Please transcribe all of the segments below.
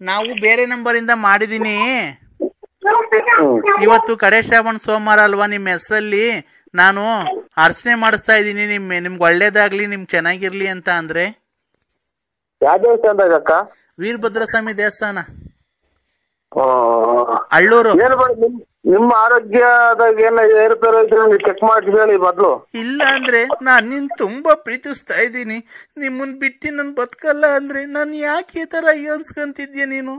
ನಾವು ಬೇರೆ ನಂಬರಿಂದ ಮಾಡಿದೀನಿ. ಇವತ್ತು ಕಡೆ ಶ್ರಾವಣ ಸೋಮವಾರ ಅಲ್ವಾ, ನಿಮ್ಮ ಹೆಸರಲ್ಲಿ ನಾನು ಅರ್ಚನೆ ಮಾಡಿಸ್ತಾ ಇದ್ದೀನಿ. ನಿಮ್ಗೆ ಒಳ್ಳೇದಾಗ್ಲಿ, ನಿಮ್ಗೆ ಚೆನ್ನಾಗಿರ್ಲಿ ಅಂತ. ಅಂದ್ರೆ ಯಾವ ದೇವಸ್ಥಾನದಾಗ ಅಕ್ಕ? ವೀರಭದ್ರ ಸ್ವಾಮಿ ದೇವಸ್ಥಾನ, ಅಳ್ಳೂರು. ನಿಮ್ಮ ಆರೋಗ್ಯದಾಗ ಏನ ಏರುಪೇರು ಚೆಕ್ ಮಾಡಿ ಹೇಳಿ ಮೊದ್ಲು. ಇಲ್ಲ ಅಂದ್ರೆ ನಾನು ನಿನ್ ತುಂಬಾ ಪ್ರೀತಿಸ್ತಾ ಇದ್ದೀನಿ. ನಿಮ್ಮನ್ ಬಿಟ್ಟು ನನ್ ಬದುಕಲ್ಲ ಅಂದ್ರೆ ನಾನು ಯಾಕೆ ಈ ತರ ಅನ್ಸ್ಕೊಂತಿದ್ಯ ನೀನು?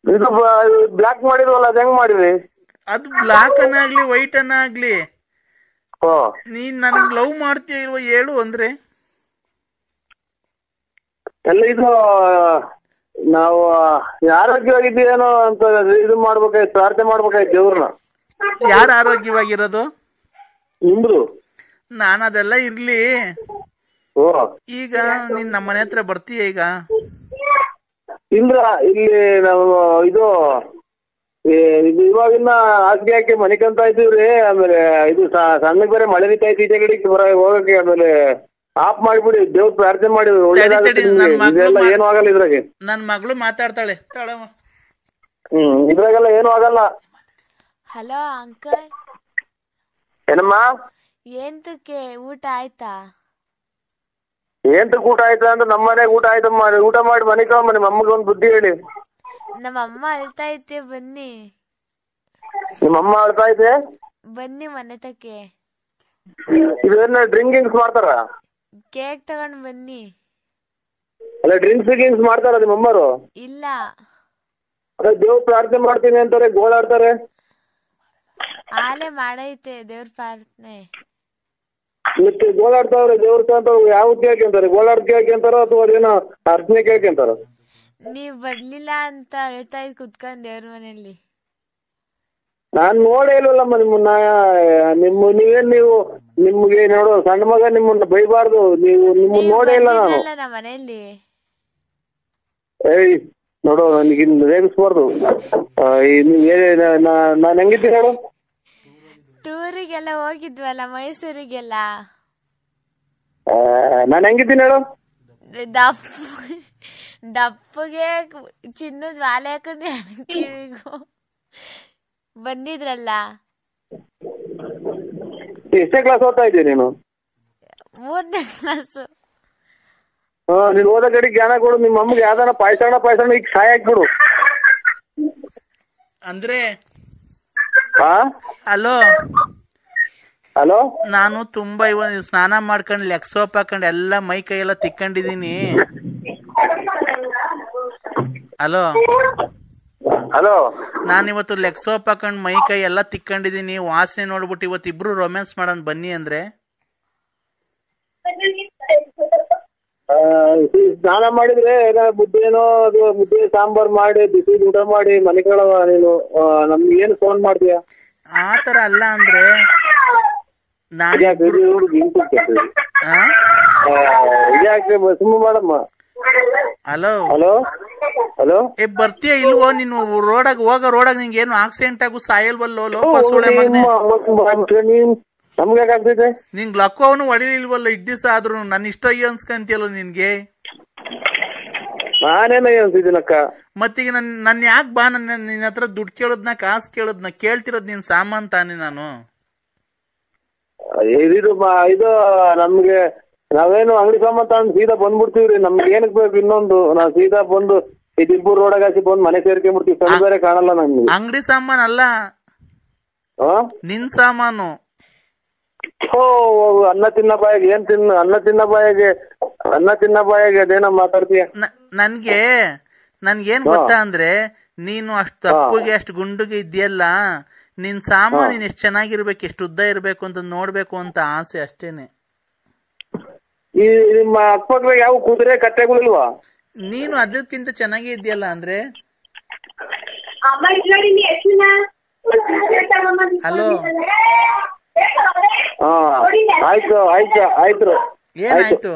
ಇದು ಬ್ಲಾಕ್ ಮಾಡಿದ್ವಲ್ಲ, ಅದ್ ಹೆಂಗ್ ಮಾಡಿದ್ರಿ? ಅದು ಬ್ಲಾಕ್ ಅನ್ನಾಗ್ಲಿ ವೈಟ್ ಅನ್ನಾಗ್ಲಿ ನೀನ್ ನನ್ಗ್ ಲವ್ ಮಾಡ್ತೀಯ ಇಲ್ವ ಹೇಳು ಅಂದ್ರೆ. ಎಲ್ಲ ಇದು ನಾವು ಆರೋಗ್ಯವಾಗಿದ್ದೀನೋ ಅಂತ ಇದು ಮಾಡ್ಬೇಕಾಯ್ತು, ಪ್ರಾರ್ಥನೆ ಮಾಡ್ಬೇಕಾಯ್ತು ದೇವ್ರನ್ನ. ಯಾರು ಆರೋಗ್ಯವಾಗಿರೋದು? ನಿಮ್ದು. ನಾನು ಅದೆಲ್ಲ ಇರ್ಲಿ. ಈಗ ನೀನ್ ನಮ್ಮ ಮನೆ ಹತ್ರ ಬರ್ತೀಯ ಈಗ? ಇಲ್ಲ, ಇಲ್ಲಿ ನಾವು ಇದು ಇವಾಗಿನ್ನ ಹಾಸಿಗೆ ಹಾಕಿ ಮನಿಕಂತ ಇದ್ದೀವ್ರಿ. ಆಮೇಲೆ ಇದು ಸಣ್ಣಗ್ ಬೇರೆ ಮಳೆ ನಿಂತ ಐತಿ, ಈಚೆ ಕಡೆಗೆ ಹೋಗಕ್ಕೆ. ಆಮೇಲೆ ಆಫ್ ಮಾಡ್ಬಿಡಿ, ದೇವ್ರ ಪ್ರಾರ್ಥನೆ ಮಾಡಿ ಇದೆಲ್ಲ ಏನು ಆಗಲ್ಲ ಇದ್ರಾಗೆ. ನನ್ ಮಗಳು ಮಾತಾಡ್ತಾಳೆ. ಇದ್ರಾಗೆಲ್ಲ ಏನು ಆಗಲ್ಲ. Hello uncle. ಏನಮ್ಮ? ಏಂತಕ್ಕೆ ಊಟ ಆಯ್ತಾ? ಏಂತಕ್ಕೆ ಊಟ ಆಯ್ತಾ ಅಂದ್ರೆ ನಮ್ಮ ಮನೆಗೆ ಊಟ ಆಯ್ತಮ್ಮ. ಊಟ ಮಾಡಿ ಮನೆಗೆ ಹೋಗಮ್ಮ. ನಿಮ್ಮ ಅಮ್ಮಗೆ ಒಂದು ಬುದ್ಧಿ ಹೇಳಿ. ನಮ್ಮ ಅಮ್ಮ ಅಳ್ತಾ ಐತೆ, ಬನ್ನಿ. ನಿಮ್ಮ ಅಮ್ಮ ಅಳ್ತಾ ಐತೆ? ಬನ್ನಿ ಮನೆ ತಕ್ಕೆ. ಇದೇನ ಡ್ರಿಂಕಿಂಗ್ಸ್ ಮಾಡ್ತಾರ? ಕೇಕ್ ತಗೊಂಡ್ ಬನ್ನಿ. ಅಲ್ಲ, ಡ್ರಿಂಕ್ಸ್ ಮಾಡ್ತಾರ ನಿಮ್ಮ ಅಮ್ಮರು? ಇಲ್ಲ. ಅದೇ ದೇವ್ರ ಪ್ರಾರ್ಥನೆ ಮಾಡ್ತೀನಿ ಅಂತಾರೆ, ಗೋಳಾಡ್ತಾರೆ. ಆಲೆ ಮಾಡೈತೆ ದೇವ್ರ ಪ್ರಾರ್ಥನೆ. ಮತ್ತೆ ಗೋಳಾಡ್ತಾವ್ರೆ ದೇವ್ರ ಅಂತ ಯಾವ ಕೇಳ್ಕೆ ಅಂತಾರೆ? ಗೋಳಾಡ್ ಕೇಳ್ಕೆ ಅಂತಾರ ಅಥವಾ ಅದೇನೋ ಅರ್ಚನೆ ಕೇಳ್ಕೆ ಅಂತಾರ? ನೀವ್ ಬರ್ಲಿಲ್ಲ ಅಂತ ಹೇಳ್ತಾ ಇದ್ ಕುತ್ಕೊಂಡ್ ದೇವ್ರ ಮನೆಯಲ್ಲಿ. ನಾನ್ ನೋಡೇ ಇಲ್ವಲ್ಲಮ್ಮ ನಿಮ್ಮನ್ನ. ನೀವು ನಿಮ್ಗೆ ನೋಡು, ಸಣ್ಣ ಮಗ ನಿಮ್ಮನ್ನ ಬೈಬಾರ್ದು. ನಿಮ್ಮನ್ನ ನೋಡೇ ಇಲ್ಲ ನಾನು. ನಮ್ಮ ಮನೆಯಲ್ಲಿ ಏಯ್ ನೋಡು, ನನಗೆ ರೇಗಿಸ್ಬಾರ್ದು. ನಾನ್ ಹೆಂಗಿದ್ದೀನಿ ಹೇಳು? ಟೂರಿಗೆಲ್ಲ ಹೋಗಿದ್ವಲ್ಲ, ಮೈಸೂರಿಗೆಲ್ಲ. ನಾನ್ ಹೆಂಗಿದ್ದೀನಿ ಹೇಳು? ದಪ್ಪಗೆ ಚಿನ್ನದ ವಾಲೆ ಹಾಕೊಂಡು ಕಿವಿಗೂ ಬಂದಿದ್ರಲ್ಲ. ಎಷ್ಟೇ ಕ್ಲಾಸ್ ಓದ್ತಾ ಇದ್ದೀಯ ನೀನು? 3ನೇ ಕ್ಲಾಸು. ನೀನ್ ಓದೋ ಕಡೆ ಜ್ಞಾನ ಕೊಡು. ನಿಮ್ಮ ಅಮ್ಮಗೆ ಯಾವ್ದಾನ ಪಾಯ್ಸಣ ಈಗ ಸಾಯ ಹಾಕ್ಬಿಡು. ಅಂದ್ರೆ ಹಲೋ, ನಾನು ತುಂಬಾ ಇವಾಗ ಸ್ನಾನ ಮಾಡ್ಕೊಂಡು ಲೆಗ್ ಸೋಪ್ ಹಾಕೊಂಡು ಎಲ್ಲ ಮೈ ಕೈ ಎಲ್ಲ ತಿಕ್ಕೊಂಡಿದೀನಿ. ಹಲೋ, ನಾನಿವತ್ತು ಲೆಗ್ ಸೋಪ್ ಹಾಕೊಂಡು ಮೈ ಕೈ ಎಲ್ಲ ತಿಕ್ಕೊಂಡಿದೀನಿ. ವಾಸನೆ ನೋಡ್ಬಿಟ್ಟು ಇವತ್ತು ಇಬ್ರು ರೊಮ್ಯಾನ್ಸ್ ಮಾಡೋಣ ಬನ್ನಿ ಅಂದ್ರೆ. ಸ್ನಾನ ಮಾಡಿದ್ರೆ ಮುದ್ದೆನೋ ಅದು ಮುದ್ದೆ ಸಾಂಬಾರ್ ಮಾಡಿ ಬಿಸಿ ಊಟ ಮಾಡಿ ಮನೆ ಕಳವ ನೀನು ನಮ್ಗೆ ಏನು ಫೋನ್ ಮಾಡ್ತೀಯ? ಆತರ ಅಲ್ಲ ಅಂದ್ರೆ ಸುಮ್ಮ ಮಾಡಮ್ಮ. ಹಲೋ ಬರ್ತೀಯ ಇಲ್ವೋ ನೀನು? ರೋಡಾಗ ನಿಂಗೆ ಏನು ಆಕ್ಸಿಡೆಂಟ್ ಆಗು ಸಾಯಲ್ವಲ್ಲೋ ಲೋಪ ಸೋಳೆ ನಮ್ಗೆ ಯಾಕಾಗ್ತೈತೆ? ನಿಂಗ್ ಲಕ್ಕವನು ಹೊಡಿಲಿಲ್ವಲ್ಲ ಇಡ್ ದಿವಸ ಆದ್ರೂ. ನನ್ನ ಇಷ್ಟ ಅನ್ಸ್ಕಂತಿಯಲ್ಲ ನಿನ್ಗೆ. ನಾನೇನ ಅನ್ಸಿದ್ದೀನಕ್ಕ. ಮತ್ತೀಗ ನನ್ ಯಾಕೆ ಬಾ ನಿನ್ನ ಹತ್ರ ದುಡ್ಡು ಕೇಳದ್ನ ಕಾಸು ಕೇಳದ್ನ ಕೇಳ್ತಿರೋದ್ ನೀನ್ ಸಾಮಾನ್ ತಾನೆ. ನಾನು ಇದು ನಮ್ಗೆ ನಾವೇನು ಅಂಗಡಿ ಸಾಮಾನ್ ತಗೊಂಡು ಸೀದಾ ಬಂದ್ಬಿಡ್ತೀವ್ರಿ. ನಮ್ಗೆ ಏನಕ್ ಬೇಕು ಇನ್ನೊಂದು? ನಾವ್ ಸೀದಾ ಬಂದು ಈ ದಿಬ್ಬೂರ್ ರೋಡಾಗ ಹಾಕಿ ಬಂದು ಮನೆ ಸೇರ್ಕೊಂಡ್ಬಿಡ್ತೀವಿ. ಸಣ್ಣ ಬೇರೆ ಕಾಣಲ್ಲ ನಮ್ಗೆ. ಅಂಗಡಿ ಸಾಮಾನ್ ಅಲ್ಲ, ನಿನ್ ಸಾಮಾನು. ಅನ್ನ ತಿನ್ನ ಬಾಯಿಗೆ ಅನ್ನ ತಿನ್ನ ಬಾಯಿಗೆ ಅದೇನ ಮಾತಾಡ್ತೀಯ? ನನ್ಗೇನ್ ಗೊತ್ತಾ ಅಂದ್ರೆ, ನೀನು ಅಷ್ಟು ತಪ್ಪುಗೆ ಅಷ್ಟು ಗುಂಡುಗೆ ಇದೆಯಲ್ಲ, ನಿನ್ ಸಾಮಾನು ನೀನ್ ಎಷ್ಟ್ ಚೆನ್ನಾಗಿರ್ಬೇಕು, ಎಷ್ಟು ಉದ್ದ ಇರ್ಬೇಕು ಅಂತ ನೋಡ್ಬೇಕು ಅಂತ ಆಸೆ ಅಷ್ಟೇನೆ. ಈ ನಿಮ್ಮ ಅಕ್ಕಪಕ್ಕ ಯಾವ ಕುದುರೆ ಕತ್ತೆಗಳಿಲ್ವಾ? ನೀನು ಅದಕ್ಕಿಂತ ಚೆನ್ನಾಗಿ ಇದೆಯಲ್ಲ ಅಂದ್ರೆ. ಹಲೋ, ಆಯ್ತು. ಏನಾಯ್ತು?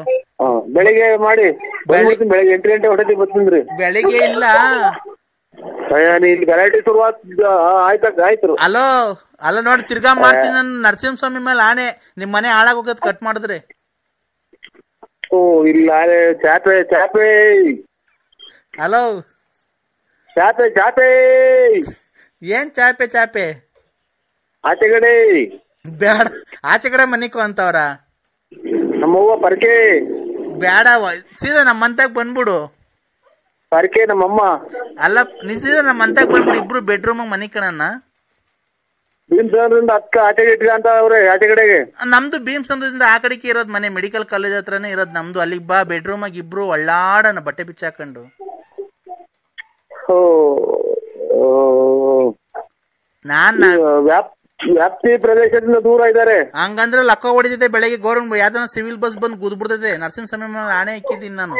ಬೆಳಿಗ್ಗೆ ಮಾಡಿ. ಬೆಳಿಗ್ಗೆ 8 ಗಂಟೆ ಹೊಟ್ಟೆ ಬರ್ತೀನಿ. ಬೆಳಿಗ್ಗೆ ಇಲ್ಲ, ಗಲಾಟೆ ಆಯ್ತು. ಅಲ್ಲ ನೋಡಿ, ತಿರ್ಗಾ ಮಾಡ್ತೀನಿ ನಾನು. ನರಸಿಂಹಸ್ವಾಮಿ ಮೇಲೆ ಆಣೆ, ನಿಮ್ ಮನೆ ಹಾಳಾಗೋಗದ್ ಕಟ್ ಮಾಡಿದ್ರೆ. ಇಲ್ಲ ಚಾಪೆ ಹಲೋ. ಚಾಪೆ ಚಾಪೆ ಏನ್ ಚಾಪೆ ಚಾಪೆ? ಆಚೆ ಕಡೆ ಬ್ಯಾಡ, ಆಚೆ ಕಡೆ ಮನಿಕೋ ಅಂತವ್ರ. ನಮ್ಮವ್ವ ಪರ್ಕೆ ಬ್ಯಾಡ, ಸೀದಾ ನಮ್ಮ ಮಂತಾಗ ಬಂದ್ಬಿಡು. ಪರ್ಕೆ ನಮ್ಮಮ್ಮ. ಅಲ್ಲ, ನೀ ಸೀದಾ ನಮ್ಮ ಮಂತಾಗ ಬಂದ್ಬಿಡು, ಇಬ್ರು ಬೆಡ್ರೂಮ್ ಮನಿ ಕಣಣ್ಣ. ಭೀಮ್ಸಂದ್ರಿಂದ ಅಕ್ಕ ಆಚೆಗೆ ಇಟ್ಕೊಂತ ಅವ್ರೆ ಆಚೆ ಕಡೆಗೆ. ನಮ್ದು ಭೀಮ್ ಸಮುದ್ರದಿಂದ ಆ ಕಡೆಗೆ ಇರೋದ್ ಮನೆ, ಮೆಡಿಕಲ್ ಕಾಲೇಜ್ ಹತ್ರನೇ ಇರೋದ್ ನಮ್ದು. ಅಲ್ಲಿಗೆ ಬಾ, ಬೆಡ್ರೂಮ್ ಆಗಿ ಇಬ್ರು ಒಳ್ಳಾಡನ ಬಟ್ಟೆ ಬಿಚ್ಚಾಕೊಂಡು. ಓ ನಾನ್ ವ್ಯಾಪ್ತಿ ಪ್ರದೇಶದಿಂದ ದೂರ ಇದ್ದಾರೆ. ಹಂಗಂದ್ರೆ ಲಕ್ಕ ಹೊಡಿದಿದೆ ಬೆಳಗ್ಗೆ. ಗೌರ್ಮೆಂಟ್ ಯಾವ್ದನ ಸಿವಿಲ್ ಬಸ್ ಬಂದು ಗುದ್ಬಿಡ್ತದೆ. ನರ್ಸಿಂಗ್ ಸಮಯ ಮೇಲೆ ಆಣೆ ಇಕ್ಕಿದ್ದೀನಿ ನಾನು.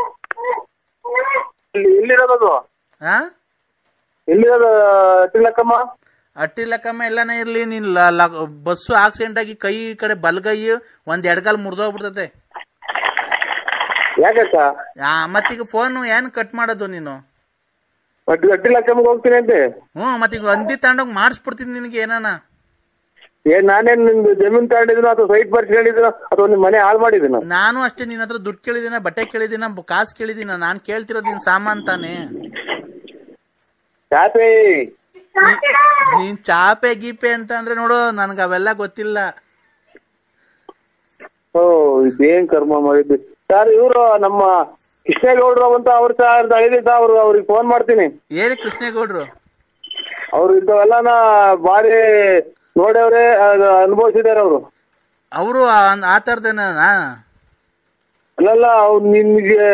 ಎಲ್ಲಿರೋದು? ಹಾ, ಎಲ್ಲಿರೋದು ತಿಲಕಮ್ಮ? ಅಟ್ಟಿ ಲೆಕ್ಕಮ್ಮ ಎಲ್ಲಾನೇ ಇರ್ಲಿ, ನೀನ್ ಬಸ್ಸು ಆಕ್ಸಿಡೆಂಟ್ ಆಗಿ ಕೈ ಕಡೆ ಬಲ್ಗೈ ಒಂದ್ ಎಡಗಾಲ್ ಮುರಿದೋಗ್ಬಿಡ್ತದೆ. ಯಾಕಕ್ಕ? ಮತ್ತೀಗ ಫೋನ್ ಏನ್ ಕಟ್ ಮಾಡೋದು ನೀನು? ಅಟ್ಟಿ ಲೆಕ್ಕಮ್ಮಗೆ ಹೋಗ್ತೀನಿ ಅಂತೆ. ಮತ್ತೀಗ ಹಂದಿ ತಗೊಂಡೋಗಿ ಮಾಡಿಸ್ಬಿಡ್ತೀನಿ ನಿನಗೆ ಏನಾನ. ನಾನೇನ್ ನಿಮ್ದು ಜಮೀನ್ ತಗೊಂಡಿದ್ದೀನೋ ಅಥವಾ ಸೈಟ್ ಬರ್ಸ್ಕೊಂಡಿದ್ದೀನೋ ಅಥವಾ ನಿಮ್ ಮನೆ ಹಾಳು ಮಾಡಿದ್ದೀನೋ? ನಾನು ಅಷ್ಟೇ, ನಿನ್ನ ಹತ್ರ ದುಡ್ಡು ಕೇಳಿದಿನ, ಬಟ್ಟೆ ಕೇಳಿದಿನ, ಕಾಸು ಕೇಳಿದಿನ? ನಾನ್ ಕೇಳ್ತಿರೋದು ನಿನ್ ಸಾಮಾನ್ ತಾನೆ. ಚಾಪೆ ನೀನ್ ಚಾಪೆ ಗೀಪೆ ಅಂತ ಅಂದ್ರೆ ನೋಡು, ನನ್ಗ ಅವೆಲ್ಲ ಗೊತ್ತಿಲ್ಲ. ಓ, ಇದೇನ್ ಕರ್ಮ ಮಾಡಿದ್ವಿ ಸರ್. ಇವ್ರು ನಮ್ಮ ಕೃಷ್ಣೇಗೌಡ್ರು ಅಂತ ಅವ್ರು ಅವ್ರಿಗೆ ಫೋನ್ ಮಾಡ್ತೀನಿ. ಏನ್ ಕೃಷ್ಣೇಗೌಡ್ರು? ಅವ್ರು ಇಂಥವೆಲ್ಲಾನ ಬಾರಿ ನೋಡ್ಯವ್ರೆ, ಅನುಭವಿಸಿದಾರೆ ಅವರು. ಅವರು ಆ ತರದೇನ? ಅಲ್ಲಲ್ಲ, ಅವ್ರು ನಿನ್ಗೆ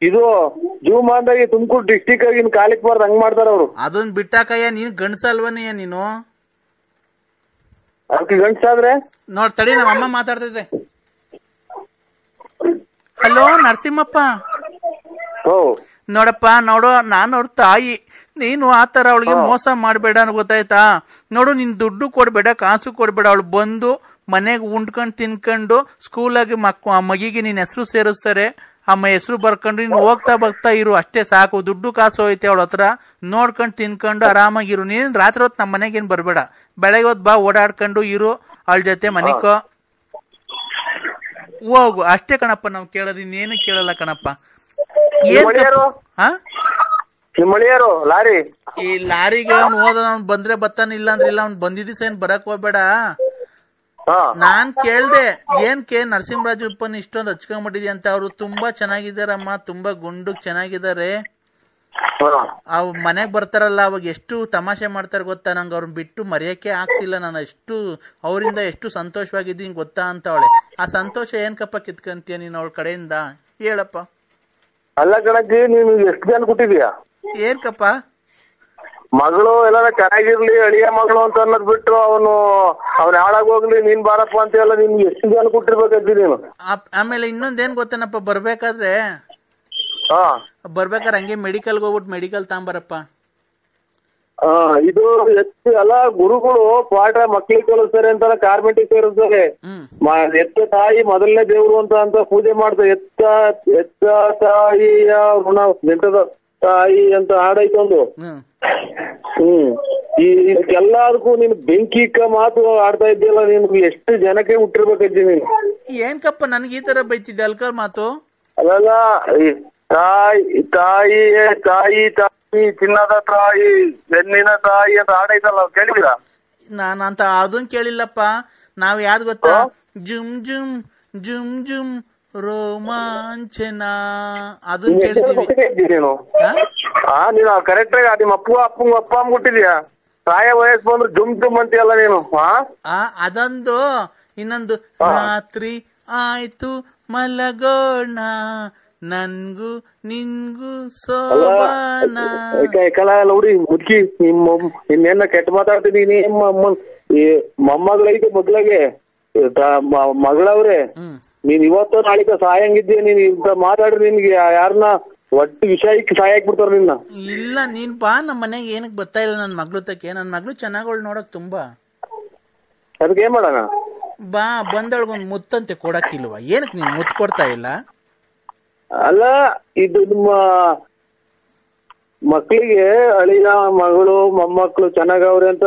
ಇದು ಜೂಮಾನ್ದಾಗಿ ತುಮಕೂರು ಡಿಸ್ಟಿಕ್ ಆಗಿ ಕಾಲಿಕ್ ಬಾರ್ದು ಹಂಗ್ ಮಾಡ್ತಾರ ಅವ್ರು. ಅದನ್ ಬಿಟ್ಟಾಕಯ್ಯ, ನೀನ್ ಗಂಡ್ಸಲ್ವನಯ್ಯ ನೀನು? ಅದಕ್ಕೆ ಗಂಡ್ಸಾದ್ರೆ ನೋಡ್ ತಡಿ, ನಮ್ಮ ಅಮ್ಮ ಮಾತಾಡ್ತೈತೆ. ಹಲೋ ನರಸಿಂಹಪ್ಪ. ನೋಡಪ್ಪ, ನೋಡು, ನಾನು ಅವ್ರ ತಾಯಿ. ನೀನು ಆತರ ಅವಳಿಗೆ ಮೋಸ ಮಾಡಬೇಡ ಗೊತ್ತಾಯ್ತಾ? ನೋಡು, ನಿನ್ ದುಡ್ಡು ಕೊಡ್ಬೇಡ, ಕಾಸು ಕೊಡ್ಬೇಡ. ಅವಳು ಬಂದು ಮನೆಗೆ ಉಂಡ್ಕೊಂಡು ತಿನ್ಕೊಂಡು ಸ್ಕೂಲಾಗಿ ಮಗಿಗೆ ನಿನ್ ಹೆಸರು ಸೇರಿಸ್ತಾರೆ. ಅಮ್ಮ ಹೆಸರು ಬರ್ಕೊಂಡು ನೀನು ಹೋಗ್ತಾ ಬರ್ತಾ ಇರು, ಅಷ್ಟೇ ಸಾಕು. ದುಡ್ಡು ಕಾಸು ಹೋಯ್ತೆ ಅವಳ ಹತ್ರ, ನೋಡ್ಕೊಂಡು ತಿನ್ಕೊಂಡು ಆರಾಮಾಗಿರು. ನೀನ್ ರಾತ್ರಿ ಹೊತ್ತು ನಮ್ಮ ಮನೆಗೇನು ಬರ್ಬೇಡ, ಬೆಳಗ್ಗೆ ಹೊತ್ತು ಬಾ, ಓಡಾಡ್ಕೊಂಡು ಇರು ಅವಳ ಜೊತೆ, ಮನಿಕೋ ಹೋಗು, ಅಷ್ಟೇ ಕಣಪ್ಪ. ನಾವು ಕೇಳೋದು ಇನ್ನೇನು ಕೇಳಲ್ಲ ಕಣಪ್ಪ. ಲಾರಿ ಈ ಲಾರಿಗೆ ಅವ್ನು ಹೋದ, ಅವ್ನು ಬಂದ್ರೆ ಬತ್ತಾನ, ಇಲ್ಲ ಅಂದ್ರೆ ಇಲ್ಲ. ಅವ್ನು ಬಂದಿದ್ದ ಏನ್ ಬರಕ್ ಹೋಗ್ಬೇಡ. ನಾನ್ ಕೇಳ್ದೆ, ಏನ್ಕೆ ನರಸಿಂಹರಾಜಪ್ಪನ ಇಷ್ಟೊಂದು ಹಚ್ಕೊಂಡ್ಬಿಟ್ಟಿದ್ಯ ಅಂತ. ಅವ್ರು ತುಂಬಾ ಚೆನ್ನಾಗಿದಾರಮ್ಮ, ತುಂಬಾ ಗುಂಡುಗ್ ಚೆನ್ನಾಗಿದ್ದಾರೆ. ಅವ್ ಮನೆಗ್ ಬರ್ತಾರಲ್ಲ, ಅವಾಗ ಎಷ್ಟು ತಮಾಷೆ ಮಾಡ್ತಾರ ಗೊತ್ತಾ? ನಂಗೆ ಅವ್ರನ್ನ ಬಿಟ್ಟು ಮರೆಯಕ್ಕೆ ಆಗ್ತಿಲ್ಲ. ನಾನು ಅವರಿಂದ ಎಷ್ಟು ಸಂತೋಷವಾಗಿದ್ದೀನಿ ಗೊತ್ತಾ ಅಂತವಳೆ. ಆ ಸಂತೋಷ ಏನ್ಕಪ್ಪ ಕಿತ್ಕಂತೀಯ ನೀನು ಅವಳ ಕಡೆಯಿಂದ? ಹೇಳಪ್ಪ. ಅಲ್ಲ ಕಣಜ್ಜಿ, ನೀನು ಎಷ್ಟು ಜನ ಕೊಟ್ಟಿದ್ಯಾ? ಏನ್ಕಪ್ಪ? ಮಗಳು ಎಲ್ಲ ಚೆನ್ನಾಗಿರ್ಲಿ, ಅಳಿಯ ಮಗಳು ಅಂತ ಅನ್ನೋದ್ ಬಿಟ್ಟು ಅವನು ಹಾಳಾಗ್ ಹೋಗ್ಲಿ, ನೀನ್ ಬಾರಪ್ಪ ಅಂತ ಎಲ್ಲ ನಿನ್ಗೆ ಎಷ್ಟು ಜನ ಕೊಟ್ಟಿರ್ಬೇಕಜ್ಜಿ ನೀನು? ಆಮೇಲೆ ಇನ್ನೊಂದೇನ್ ಗೊತ್ತೇನಪ್ಪ, ಬರ್ಬೇಕಾದ್ರೆ ಹಂಗೆ ಮೆಡಿಕಲ್ಗೆ ಹೋಗ್ಬಿಟ್ಟು ಮೆಡಿಕಲ್ ತಗೊಂಬರಪ್ಪ. ಇದು ಎತ್ತು ಅಲ್ಲ, ಗುರುಗಳು ಪಾಠ ಮಕ್ಳಿಗೆ ಕಲಿಸ್ತಾರೆ ಅಂತ ಕಾರ್ಮೆಂಟಿಗೆ ಸೇರಿಸ್ತಾರೆ. ಎತ್ತ ತಾಯಿ ಮೊದಲನೇ ದೇವ್ರು ಅಂತ ಪೂಜೆ ಮಾಡ್ತಾರೆ. ಎತ್ತ ತಾಯಿಯ ಋಣ ನೆಟ್ಟದ ತಾಯಿ ಅಂತ ಹಾಡೈತೆ ಒಂದು. ಇದಕ್ಕೆಲ್ಲದಕ್ಕೂ ನೀನು ಬೆಂಕಿಕ್ಕ ಮಾತು ಆಡ್ತಾ ಇದ್ದೀಯಲ್ಲ, ನಿನ್ಗೆ ಎಷ್ಟು ಜನಕ್ಕೆ ಹುಟ್ಟಿರ್ಬೇಕಜ್ಜಿ ನೀನು? ಏನ್ಕಪ್ಪ ನನ್ಗೆ ಈ ತರ ಬೈತಿದ್ದೆ ಅಲ್ಕರ್ ಮಾತು? ಅಲ್ಲ, ತಾಯಿ ತಾಯಿ ತಾಯಿ ತಾಯಿ ಚಿನ್ನದ ತಾಯಿ ಬೆನ್ನಿನ ತಾಯಿ ಅಂತ ಹಾಡೈತಲ್ಲ, ಕೇಳಿದಿರಾ? ನಾನು ಅಂತ ಅದನ್ ಕೇಳಿಲ್ಲಪ್ಪ. ನಾವ್ ಯಾವ್ದು ಗೊತ್ತಾ? ಜುಮ್ ಜುಮ್ ಜುಮ್ ಜುಮ್ ರೋಮಾಂಚನ, ಅದನ್ನ ಕೇಳಿದೀವಿ. ನೀನು ಕರೆಕ್ಟ್ ಆಗಿ ನಿಮ್ಮ ಅಪ್ಪ ಮುಟ್ಟಿದ್ಯಾ? ಪ್ರಾಯ ವಯಸ್ಸು ಬಂದ್ರೆ ಜುಮ್ ಜುಮ್ ಅಂತೀಯಲ್ಲ ನೀನು. ಅದೊಂದು. ಇನ್ನೊಂದು, ರಾತ್ರಿ ಆಯ್ತು ಮಲಗೋಣ, ನನ್ಗೂ ನಿನ್ಗೂ ಸೋಬಾನ. ನೋಡಿ ಮುದುಕಿ, ನಿನ್ನೆನ್ನ ಕೆಟ್ಟ ಮಾತಾಡ್ತಿದ್ದೀನಿ. ಮೊಮ್ಮಗಳೈತೆ ಮಗ್ಳಗೆ, ಮಗಳವ್ರೆ, ನೀನ್ ಇವತ್ತು ನಾಳಿಕ ಸಾಯಂಗಿದ್ದೀಯ. ನೀನ್ ಇಂತ ಮಾತಾಡ್ರಿ, ನಿನ್ಗೆ ಯಾರನ್ನ ಒಟ್ಟು ವಿಷಯಕ್ಕೆ ಸಾಯ ಹಾಕ್ಬಿಡ್ತಾರ ನಿನ್ನ. ಇಲ್ಲ, ನೀನ್ ಬಾ ನಮ್ಮ ಮನೆಗೆ. ಏನಕ್ ಬರ್ತಾ ಇಲ್ಲ ನನ್ ಮಗ್ಳು ತಕ್ಕೆ? ನನ್ ಮಗ್ಳು ಚೆನ್ನಾಗೋಳ್ ನೋಡಕ್ ತುಂಬಾ. ಅದಕ್ಕೆ ಏನ್ ಮಾಡೋಣ? ಬಾ, ಬಂದೊಳಗೊಂದ್ ಮುತ್ತಂತೆ ಕೊಡಕ್ಕಿಲ್ವಾ? ಏನಕ್ ನೀನ್ ಮುತ್ತು ಕೊಡ್ತಾ ಇಲ್ಲ? ಅಲ್ಲ, ಇದು ನಿಮ್ಮ ಮಕ್ಳಿಗೆ ಅಳಿನ ಮಗಳು ಮೊಮ್ಮಕ್ಳು ಚೆನ್ನಾಗವ್ರೆ ಅಂತ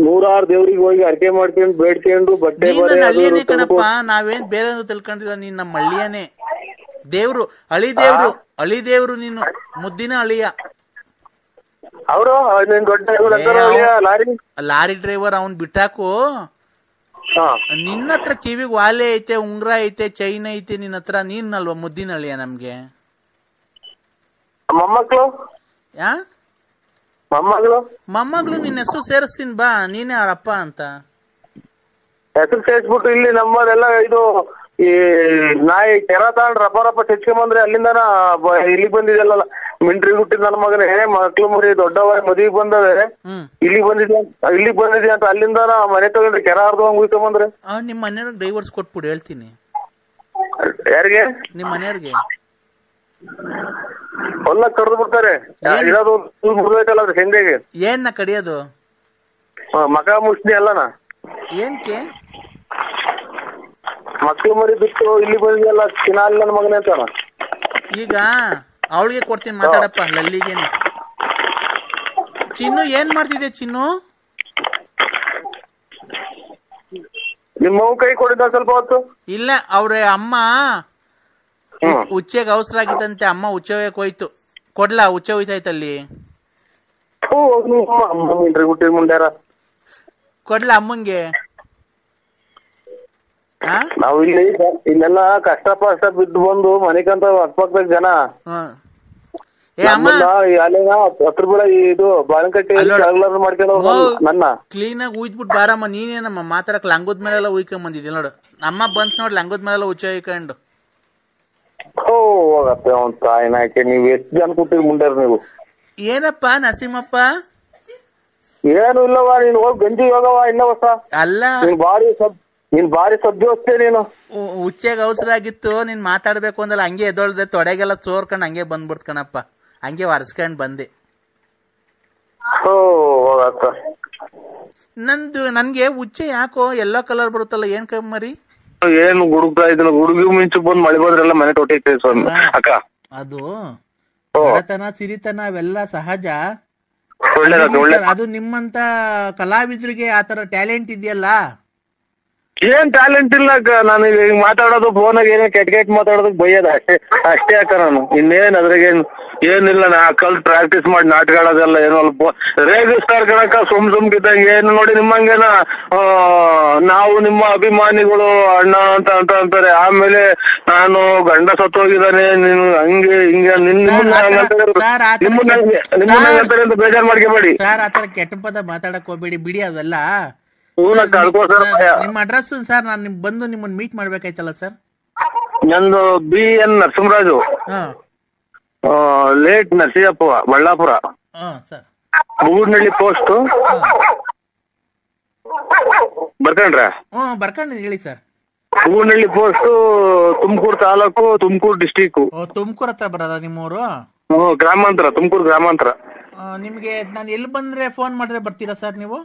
100 ದೇವ್ರಿಗೆ ಹೋಗಿ ಅರ್ಕೆ ಮಾಡ್ಕೊಂಡು ಬೇಡ್ಕೊಂಡು ಬಟ್ಟೆ ಹಳ್ಳಿಯನೇ ಕಣಪ್ಪ, ನಾವೇನ್ ಬೇರೆ ತಿಳ್ಕೊಂಡಿಲ್ಲ. ನೀನ್ ನಮ್ಮ ಹಳ್ಳಿಯನೇ, ದೇವ್ರು ಅಳಿ ದೇವ್ರು ನೀನು, ಮುದ್ದಿನ ಅಳಿಯ. ಅವರು ನೀನ್ ದೊಡ್ಡ ಲಾರಿ ಡ್ರೈವರ್ ಅವ್ನ್ ಬಿಟ್ಟಾಕು. ನಿನ್ನ ಹತ್ರ ಕಿವಿಗ್ ವಾಲೆ ಐತೆ, ಉಂಗ್ರ ಐತೆ, ಚೈನ್ ಐತೆ ನಿನ್ನ ಹತ್ರ, ನೀನ್ ಅಲ್ವಾ ಮುದ್ದಿನ ಅಳಿಯ ನಮ್ಗೆ? ಮೊಮ್ಮಕ್ಳು ಮೊಮ್ಮಗಳು ನಿನ್ನ ಹೆಸರು ಸೇರಿಸ್ತೀನಿ ಬಾ, ನೀನೇ ಅವರಪ್ಪ ಅಂತ. ಹೆಸರು ಸೇರಿಸ್ಬಿಟ್ಟು ಇಲ್ಲಿ ನಮ್ಮದೆಲ್ಲ ಇದು ಈ ನಾಯಿ ಕೆರ ತಗೊಂಡ್ ರಪ್ಪ ತೆಚ್ಕೊಂಬಂದ್ರೆ ಅಲ್ಲಿಂದನ ಇಲ್ಲಿಗೆ ಬಂದಿದೆಲ್ಲ ಮಿಂಟ್ರಿ ಹುಟ್ಟಿದ್ ನನ್ನ ಮಗನೇ ಮಕ್ಳು ಮರಿ ದೊಡ್ಡವ ಮದುವೆಗೆ ಬಂದವೆ ಇಲ್ಲಿಗೆ ಬಂದಿದೆ ಅಂತ ಅಲ್ಲಿಂದ ಮನೆ ತಗೊಂಡ್ರಿ ಕೆರ ಅರ್ಧವಂಗ್ ಉಯ್ಕೊಂಬಂದ್ರೆ. ನಿಮ್ ಮನೆಯವ್ರಿಗೆ ಡೈವರ್ಸ್ ಕೊಟ್ಬಿಡು ಹೇಳ್ತೀನಿ. ಯಾರಿಗೆ? ನಿಮ್ ಮನೆಯವ್ರಿಗೆ. ಹೊಲ ಕಡ್ದು ಬಿಡ್ತಾರೆ. ಇರೋದು ಮುರಿದೈತಲ್ಲ ಅದ್ರ ಹೆಂಡೆಗೆ. ಏನ್ನ ಕಡಿಯೋದು? ಮಕ ಮುಷ್ಣಿ ಅಲ್ಲನ. ಏನ್ಕೆ? ಮಕ್ಳು ಮರಿ ಬಿಟ್ಟು ಇಲ್ಲಿ ಬಂದಿದೆಲ್ಲ ಚಿನ್ನ ನನ್ನ ಮಗನೇ ಅಂತಾನ. ಈಗ ಅವಳಿಗೆ ಕೊಡ್ತೀನಿ ಮಾತಾಡಪ್ಪ, ಲಲ್ಲಿಗೇನೆ. ಚಿನ್ನು ಏನ್ ಮಾಡ್ತಿದ್ದೆ ಚಿನ್ನು? ನಿಮ್ಮ ಕೈ ಕೊಡಿದ್ದ ಸ್ವಲ್ಪ ಹೊತ್ತು. ಇಲ್ಲ, ಅವ್ರ ಅಮ್ಮ ಉಚ್ಚೆಗೆ ಅವಸರ ಆಗಿತ್ತಂತೆ, ಅಮ್ಮ ಉಚ್ಚೆ ಹೋಯಕ್ ಹೋಯ್ತು. ಕೊಡ್ಲಾ? ಉಚ್ಚೆ ಹೋಯ್ತಾಯ್ತಲ್ಲಿ. ಕೊಡ್ಲಾ ಅಮ್ಮಂಗೆ? ನಾವು ಇಲ್ಲೆಲ್ಲ ಕಷ್ಟ ಬಿದ್ದು ಬಂದು ಮನೆಗಂತ ಅಕ್ಕಪಕ್ಕದ ಜನ ಹತ್ರ ಬಿಡ ಇದು ಬಾಳಂಕಟ್ಟಿ ಮಾಡ್ಕೊಂಡು ನನ್ನ ಕ್ಲೀನ್ ಆಗಿ ಉಯ್ದ್ಬಿಟ್ಟು ಬಾರಮ್ಮ. ನೀನೇನಮ್ಮ ಮಾತಾಡಕ್ ಲಂಗದ ಮೇಲೆಲ್ಲ ಉಯ್ಕೊಂಡ್ ಬಂದಿದ್ದಿ ನೋಡು. ಅಮ್ಮ ಬಂತ್ ನೋಡ್ ಲಂಗದ ಮೇಲೆಲ್ಲ ಉಚ್ಚ ಉಯ್ಕೊಂಡು. ಹೋಗತ್ತೆ ಅವ್ನ ತಾಯಿನಾಕೆ. ನೀವ್ ಎಷ್ಟು ಜನ ಕೂತಿದ್ ಮುಂಡ್ಯಾರ ನೀವು? ಏನಪ್ಪ ನರಸಿಂಹಪ್ಪ? ಏನು ಇಲ್ಲವಾ, ನೀನ್ ಹೋಗಿ ಗಂಜಿ ಹೋಗವ ಇನ್ನ ಹೊಸ ಅಲ್ಲ. ನೀನ್ ಬಾರಿ ಸದ್ಯ ಹೋಗ್ತೇ ನೀನು. ಉಚ್ಚೆಗೆ ಅವಸರ ಆಗಿತ್ತು, ನೀನ್ ಮಾತಾಡ್ಬೇಕು ಅಂದಲ್ಲ, ಹಂಗೆ ಎದೊಳ್ದೆ ತೊಡೆಗೆಲ್ಲ ಚೋರ್ಕೊಂಡ್ ಹಂಗೆ ಬಂದ್ಬಿಡ್ತ ಕಣಪ್ಪ. ಹಂಗೆ ಒರೆಸ್ಕೊಂಡ್ ಬಂದೆ. ನನ್ಗೆ ಉಚ್ಚೆ ಯಾಕೋ ಎಲ್ಲೋ ಕಲರ್ ಬರುತ್ತಲ್ಲ, ಏನ್ ಕಮ್ಮರಿ? ಏನು ಗುಡುಗ್ತಾ ಇದನ್ನ ಗುಡುಗಿ ಮಿಂಚು ಬಂದ್ ಮಳೆ ಬಂದ್ರೆಲ್ಲ ಮನೆ ತೊಟ್ಟೈತೆ ಅಕ್ಕ. ಅದು ಬಡತನ ಸಿರಿತನ ಅವೆಲ್ಲ ಸಹಜ. ಅದು ನಿಮ್ಮಂತ ಕಲಾವಿದ್ರಿಗೆ ಆತರ ಟ್ಯಾಲೆಂಟ್ ಇದೆಯಲ್ಲ. ಏನ್ ಟ್ಯಾಲೆಂಟ್ ಇಲ್ಲ ಅಕ್ಕ. ನಾನು ಈಗ ಮಾತಾಡೋದು ಫೋನಾಗ ಏನೇ ಕೆಟ್ಟ ಮಾತಾಡೋದಕ್ ಬೈಯೋದ ಅಷ್ಟೇ ಅಕ್ಕ. ನಾನು ಇನ್ನೇನ್ ಅದ್ರಾಗೇನ್ ಏನಿಲ್ಲ. ನಾ ಕಲ್ತ್ ಪ್ರಾಕ್ಟೀಸ್ ಮಾಡಿ ನಾಟಕ ಆಡೋದೆಲ್ಲ ಏನೋ ಅಲ್ಪ ರೇಗಿಸ್ತಾರ ಕಣಕ್ಕ ಸುಮ್ಕಿದ್ದಂಗೆ. ಏನು ನೋಡಿ ನಿಮ್ಮಂಗೇನ ನಾವು ನಿಮ್ಮ ಅಭಿಮಾನಿಗಳು ಅಣ್ಣ ಅಂತ ಅಂತಾರೆ. ಆಮೇಲೆ ನಾನು ಗಂಡ ಸತ್ತೋಗಿದ್ದಾನೆ ನೀನು ಹಂಗೆ ಹಿಂಗೆ ನಿಮ್ಮಂತಾರೆ ಅಂತ ಬೇಜಾರ್ ಮಾಡ್ಕೋಬೇಡಿ ಸರ್. ಆತರ ಕೆಟ್ಟ ಪದ ಮಾತಾಡಕ್ ಹೋಗ್ಬೇಡಿ, ಬಿಡಿ ಅವೆಲ್ಲ. ನಿಮ್ಮ ಅಡ್ರೆಸ್ ಸರ್, ನಾನು ಬಂದು ನಿಮ್ಮನ್ನ ಮೀಟ್ ಮಾಡ್ಬೇಕಾಯ್ತಲ್ಲ ಸರ್. ನಂದು BN Narasimharaju, late Narasiyappa, Ballapura, Budnalli post. ಬರ್ಕೊಂಡ್ರ? ಬರ್ಕೊಂಡ್ ಹೇಳಿ sir. Budnalli post, Tumakuru taluk, Tumakuru district. Tumakuru ಹತ್ರ ಬರೋದ ನಿಮ್ಮೂರು? ಗ್ರಾಮಾಂತರ, ತುಮಕೂರು ಗ್ರಾಮಾಂತರ. ನಿಮ್ಗೆ ನಾನು ಎಲ್ಲಿ ಬಂದ್ರೆ ಫೋನ್ ಮಾಡಿದ್ರೆ ಬರ್ತೀರಾ ಸರ್ ನೀವು?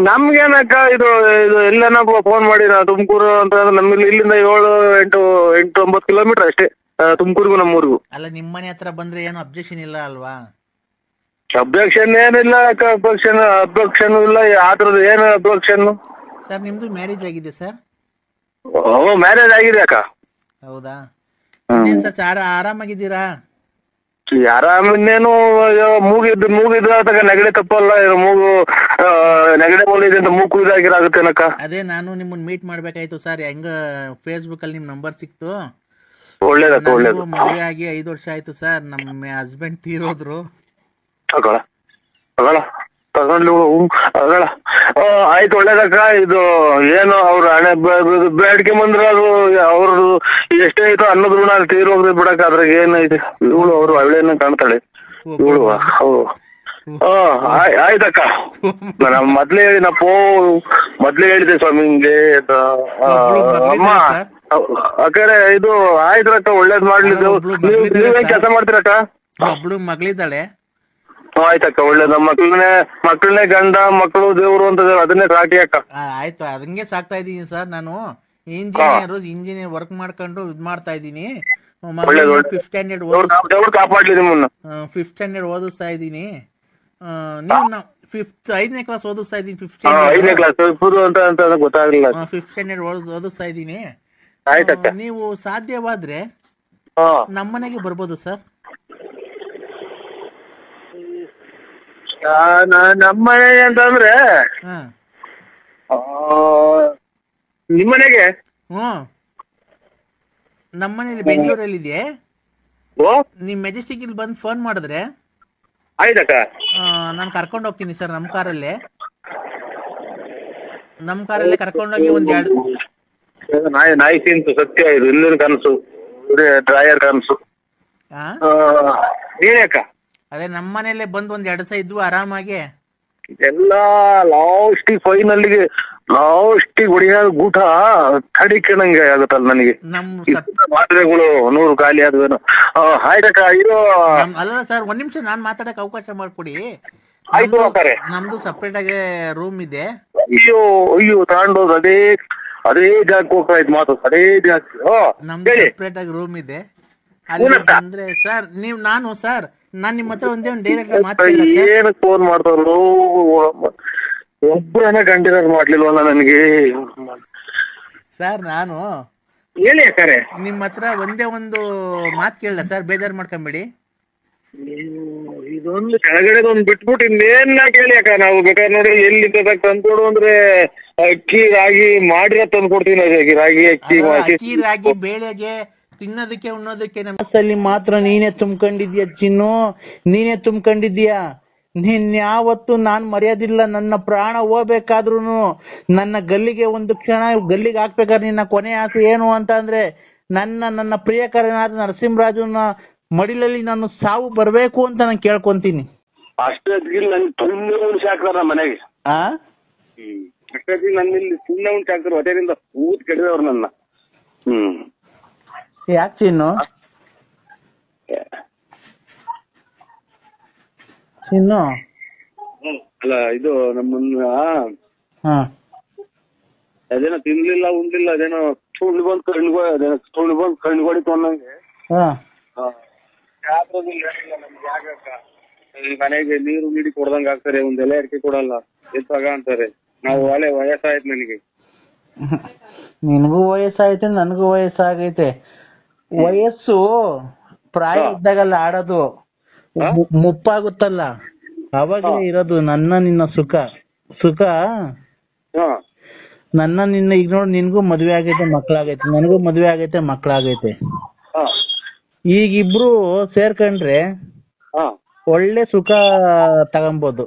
ನಮ್ಗೇನಕ್ಕ ಇದು ಎಲ್ಲನ ಫೋನ್ ಮಾಡಿ. ನಾ ತುಮಕೂರು ಅಂತ ನಮ್ಗೆ ಇಲ್ಲಿಂದ 7-8-9 ಕಿಲೋಮೀಟರ್ ಅಷ್ಟೇ ತುಮಕೂರ್ಗು ನಮ್ಮೂರ್ಗು. ಅಲ್ಲ, ನಿಮ್ ಮನೆ ಹತ್ರ ಬಂದ್ರೆ ಏನು ಅಬ್ಜೆಕ್ಷನ್ ಇಲ್ಲ ಅಲ್ವಾ? ಅಬ್ಜೆಕ್ಷನ್ ಏನಿಲ್ಲ ಅಕ್ಕ. ಅಬ್ಜೆಕ್ಷನ್ ಇಲ್ಲ. ಆತರದ ಏನು ಅಬ್ಜೆಕ್ಷನ್? ಸರ್ ನಿಮ್ದು ಮ್ಯಾರೇಜ್ ಆಗಿದೆ ಸರ್? ಮ್ಯಾರೇಜ್ ಆಗಿದೆ ಅಕ್ಕ. ಹೌದಾ? ಸರ್ ಆರಾಮಾಗಿದ್ದೀರಾ? ಆರಾಮಿನ್ನೇನು ಮೂಗಿದ್ರೆ ಆತಕ ನೆಗಡಿ ತಪ್ಪಲ್ಲ. ಮೂಗು ನೆಗಡಿ ಬೋಲಿದೆ ಅಂತ ಮೂಗು ಇದಾಗಿರಾಗುತ್ತೇನಕ್ಕ. ಅದೇ ನಾನು ನಿಮ್ಮನ್ನ ಮೀಟ್ ಮಾಡ್ಬೇಕಾಯ್ತು ಸರ್. ಹೆಂಗ ಫೇಸ್ಬುಕ್ ಅಲ್ಲಿ ನಿಮ್ ನಂಬರ್ ಸಿಕ್ತು. ಒಳ್ಳೇದಕ್ಕ, ಒಳ್ಳೇದು. ಮದುವೆ ಆಗಿ 5 ವರ್ಷ ಆಯ್ತು ಸರ್. ನಮ್ಮ ಹಸ್ಬೆಂಡ್ ತೀರೋದ್ರು. ಆಯ್ತು, ಒಳ್ಳೇದಕ್ಕ. ಇದು ಏನು ಅವ್ರ ಹಣೆ ಬೇಡಿಕೆ ಬಂದ್ರ ಅದು ಅವ್ರದ್ದು ಎಷ್ಟೇ ಆಯ್ತು ಅನ್ನೋದ್ ಋಣ ಅಲ್ಲಿ ತೀರೋಗ್ರಿ ಬಿಡಕ್. ಅದ್ರಾಗ ಏನೈತೆ? ಇವಳು ಅವ್ರು ಹಳ್ಳಿಯನ್ನ ಕಾಣ್ತಾಳೆ ಇವಳು. ಆಯ್ತಕ್ಕ. ಮೊದ್ಲೇ ಹೇಳಿದೆ ಸ್ವಾಮಿ ಹಿಂಗೆ ಅಮ್ಮ ಅಕ್ಕರೆ. ಇದು ಆಯ್ತ್ರಕ್ಕ, ಒಳ್ಳೇದ್ ಮಾಡ್ಲಿ. ನೀವೇನ್ ಕೆಲಸ ಮಾಡ್ತೀರಕ್ಕ? ಒಬ್ಳು ಮಗಳಿದ್ದಾಳೆ. ಆಯ್ತಕ್ಕ, ಒಳ್ಳೇದ. ಮಕ್ಕಳನ್ನೇ ಗಂಡ ಮಕ್ಕಳು ದೇವ್ರು ಅಂತ ಅದನ್ನೇ ಸಾಕಿ ಅಕ್ಕ. ಆಯ್ತು, ಅದಂಗೆ ಸಾಕ್ತಾ ಇದೀನಿ ಸರ್. ನಾನು ಇಂಜಿನಿಯರ್ ವರ್ಕ್ ಮಾಡ್ಕೊಂಡು ಇದ್ ಮಾಡ್ತಾ ಇದೀನಿ. 5th ಸ್ಟ್ಯಾಂಡರ್ಡ್ ಓದಿಸ್ತಾ ಇದೀನಿ. ನೀವು 5ನೇ ಕ್ಲಾಸ್ ಓದಿಸ್ತಾ ಇದೀನಿ. 5th ಸ್ಟ್ಯಾಂಡರ್ಡ್ ಓದಿಸ್ತಾ ಇದೀನಿ. ಆಯ್ತಕ್ಕ. ನೀವು ಸಾಧ್ಯವಾದ್ರೆ ಹಾ ನಮ್ಮನೆಗೆ ಬರ್ಬೋದು ಸರ್. ನಮ್ಮನೆ ಅಂತಂದ್ರೆ ಹಾ ನಿಮ್ಮನೆಗೆ ಹ್ಮ್ ನಮ್ಮನೇಲಿ ಬೆಂಗಳೂರಲ್ಲಿದೆ. ಓ ನಿಮ್ ಮೆಜೆಸ್ಟಿಕ್ ಇಲ್ಲಿ ಬಂದು ಫೋನ್ ಮಾಡಿದ್ರೆ ಆಯ್ತಕ್ಕ. ನಾನು ಕರ್ಕೊಂಡು ಹೋಗ್ತೀನಿ ಸರ್. ನಮ್ಮ ಕಾರಲ್ಲೇ ಕರ್ಕೊಂಡೋಗಿ ಒಂದ್ ಎರಡು ನಾಯಿ ತಿಂತು ಸತ್ಯ ಇದು ಇಲ್ಲಿನ ಕನಸು ಡ್ರಾಯರ್ ಕನಸು. ನೀನೇಕ ಅದೇ ನಮ್ಮ ಮನೇಲೆ ಬಂದು ಒಂದ್ 2 ದಿವಸ ಇದ್ವು ಆರಾಮಾಗಿ. ಎಲ್ಲ ಲಾಸ್ಟಿಗೆ ಹೊಡಿಯ ಗೂಟ ಕಡಿಕೆಣಂಗೆ ಆಗುತ್ತಲ್ಲ ನನಗೆ. ಮಾತ್ರೆಗಳು 100 ಖಾಲಿ ಆದ್ವೇನು. ಆಯ್ತಕ್ಕ ಇದು ಅಲ್ಲ ಸರ್, ಒಂದ್ ನಿಮಿಷ ನಾನ್ ಮಾತಾಡಕ್ ಅವಕಾಶ ಮಾಡ್ಕೊಡಿ. ಆಯ್ತು ಅಕ್ಕಾರೆ. ನಮ್ದು ಸಪ್ರೇಟ್ ಆಗಿ ರೂಮ್ ಇದೆ. ಅಯ್ಯೋ ತಗೊಂಡೋದು ಅದೇ ಜಾಗಕ್ಕೆ ಹೋಗ್ತಾ ಇದ್ ಮಾತು ಅದೇ ಜಾಗ. ನಮ್ದು ಸಪ್ರೇಟ್ ಆಗಿ ರೂಮ್ ಇದೆ. ಅಲ್ಲಿ ಬಂದ್ರೆ ಸರ್ ನಾನ್ ನಿಮ್ಮ ಹತ್ರ ಒಂದೇ ಒಂದು ಡೈರೆಕ್ಟ್ ಮಾತಾಡ. ಏನಕ್ಕೆ ಫೋನ್ ಮಾಡ್ತಾರೋ ಒಬ್ಬರನ್ನ ಕಂಟಿನ್ಯೂ ಮಾಡ್ಲಿಲ್ವಲ್ಲ ನನಗೆ ಸರ್. ನಾನು ಹೇಳಿ ಅಕ್ಕಾರೆ. ನಿಮ್ಮ ಹತ್ರ ಒಂದೇ ಒಂದು ಮಾತು ಕೇಳಲ್ಲ ಸರ್, ಬೇಜಾರು ಮಾಡ್ಕೊಂಬೇಡಿ. ಇದೊಂದು ಕೆಳಗಡೆ ಒಂದು ಬಿಟ್ಬಿಟ್ಟು ಇನ್ನೇನ್ ಕೇಳಿ ಅಕ್ಕ. ನಾವು ಬೇಕಾದ್ರೆ ನೋಡಿ ಎಲ್ಲಿ ತಂದ್ಕೊಡು ಅಂದ್ರೆ ಅಕ್ಕಿ ರಾಗಿ ಮಾಡಿರೋ ತಂದು ಕೊಡ್ತೀನಿ. ರಾಗಿ ಅಕ್ಕಿ ರಾಗಿ ಬೇಳೆಗೆ ತಿನ್ನೋದಕ್ಕೆ ಉಣ್ಣೋದಕ್ಕೆ ನಮ್ಮಲ್ಲಿ ಮಾತ್ರ ನೀನೇ ತುಂಬ್ಕೊಂಡಿದ್ಯಾ ಚಿನ್ನು, ನೀನೇ ತುಂಬ್ಕೊಂಡಿದ್ಯಾ. ನೀನ್ ಯಾವತ್ತು ನಾನ್ ಮರ್ಯಾದಿಲ್ಲ. ನನ್ನ ಪ್ರಾಣ ಹೋಗ್ಬೇಕಾದ್ರೂ ನನ್ನ ಗಲ್ಲಿಗೆ ಒಂದು ಕ್ಷಣ ಗಲ್ಲಿಗೆ ಹಾಕ್ಬೇಕಾದ್ರೆ ನಿನ್ನ ಕೊನೆ ಆಸೆ ಏನು ಅಂತ ಅಂದ್ರೆ ನನ್ನ ಪ್ರಿಯಕರನಾದ ನರಸಿಂಹರಾಜನ ಮಡಿಲಲ್ಲಿ ನಾನು ಸಾವು ಬರ್ಬೇಕು ಅಂತ ನಾನು ಕೇಳ್ಕೊಂತೀನಿ. ಅಷ್ಟೊತ್ತಿಗೆ ನನ್ ತುಂಬ ಉಣ್ಸಿ ಹಾಕ್ತಾರ ಮನೆಗೆ. ಅಷ್ಟೊತ್ತಿಗೆ ನನ್ನಿಲ್ಲಿ ಸುಮ್ಮನೆ ಉಣ್ಸಿ ಹಾಕ್ತಾರ. ಹೊಟ್ಟೆಯಿಂದ ಊದ್ ಕೆಡದವ್ರು ನನ್ನ. ಯಾಕೆ ಚಿನ್ನು ಅಲ್ಲ ಇದು ನಮ್ಮನ್ನ ಅದೇನೋ ತಿನ್ಲಿಲ್ಲ ಉಣ್ಲಿಲ್ಲ ಅದೇನೋ ಸುಳ್ಳು ಬಂದು ಕಣ್ಗೊಡಿತು ಅನ್ನಂಗೆ. ಮನೆಗೆ ನೀರು ನೀಡಿ ಕೊಡ್ದಂಗ ಆಗ್ತಾರೆ. ಒಂದ್ ಎಲೆ ಅಡಿಕೆ ಕೊಡಲ್ಲ, ಎತ್ತಾಗ ಅಂತಾರೆ. ನಾವು ವಯಸ್ಸಾಯ್ತು ನನಗೆ. ನಿನಗೂ ವಯಸ್ಸಾಯ್ತು, ನನಗೂ ವಯಸ್ಸಾಗೈತೆ. ವಯಸ್ಸು ಪ್ರಾಯ ಇದ್ದಾಗಲ್ಲ ಆಡೋದು, ಮುಪ್ಪಾಗುತ್ತಲ್ಲ ಅವಾಗಲೇ ಇರೋದು ನಿನ್ನ ಸುಖ. ನಿನ್ನ ಈಗ ನೋಡಿ, ನಿನ್ಗೂ ಮದ್ವೆ ಆಗೈತೆ, ಮಕ್ಳಾಗೈತೆ. ನನಗೂ ಮದ್ವೆ ಆಗೈತೆ, ಮಕ್ಳಾಗೈತೆ. ಈಗಿಬ್ರು ಸೇರ್ಕೊಂಡ್ರೆ ಒಳ್ಳೆ ಸುಖ ತಗೊಂಬೋದು.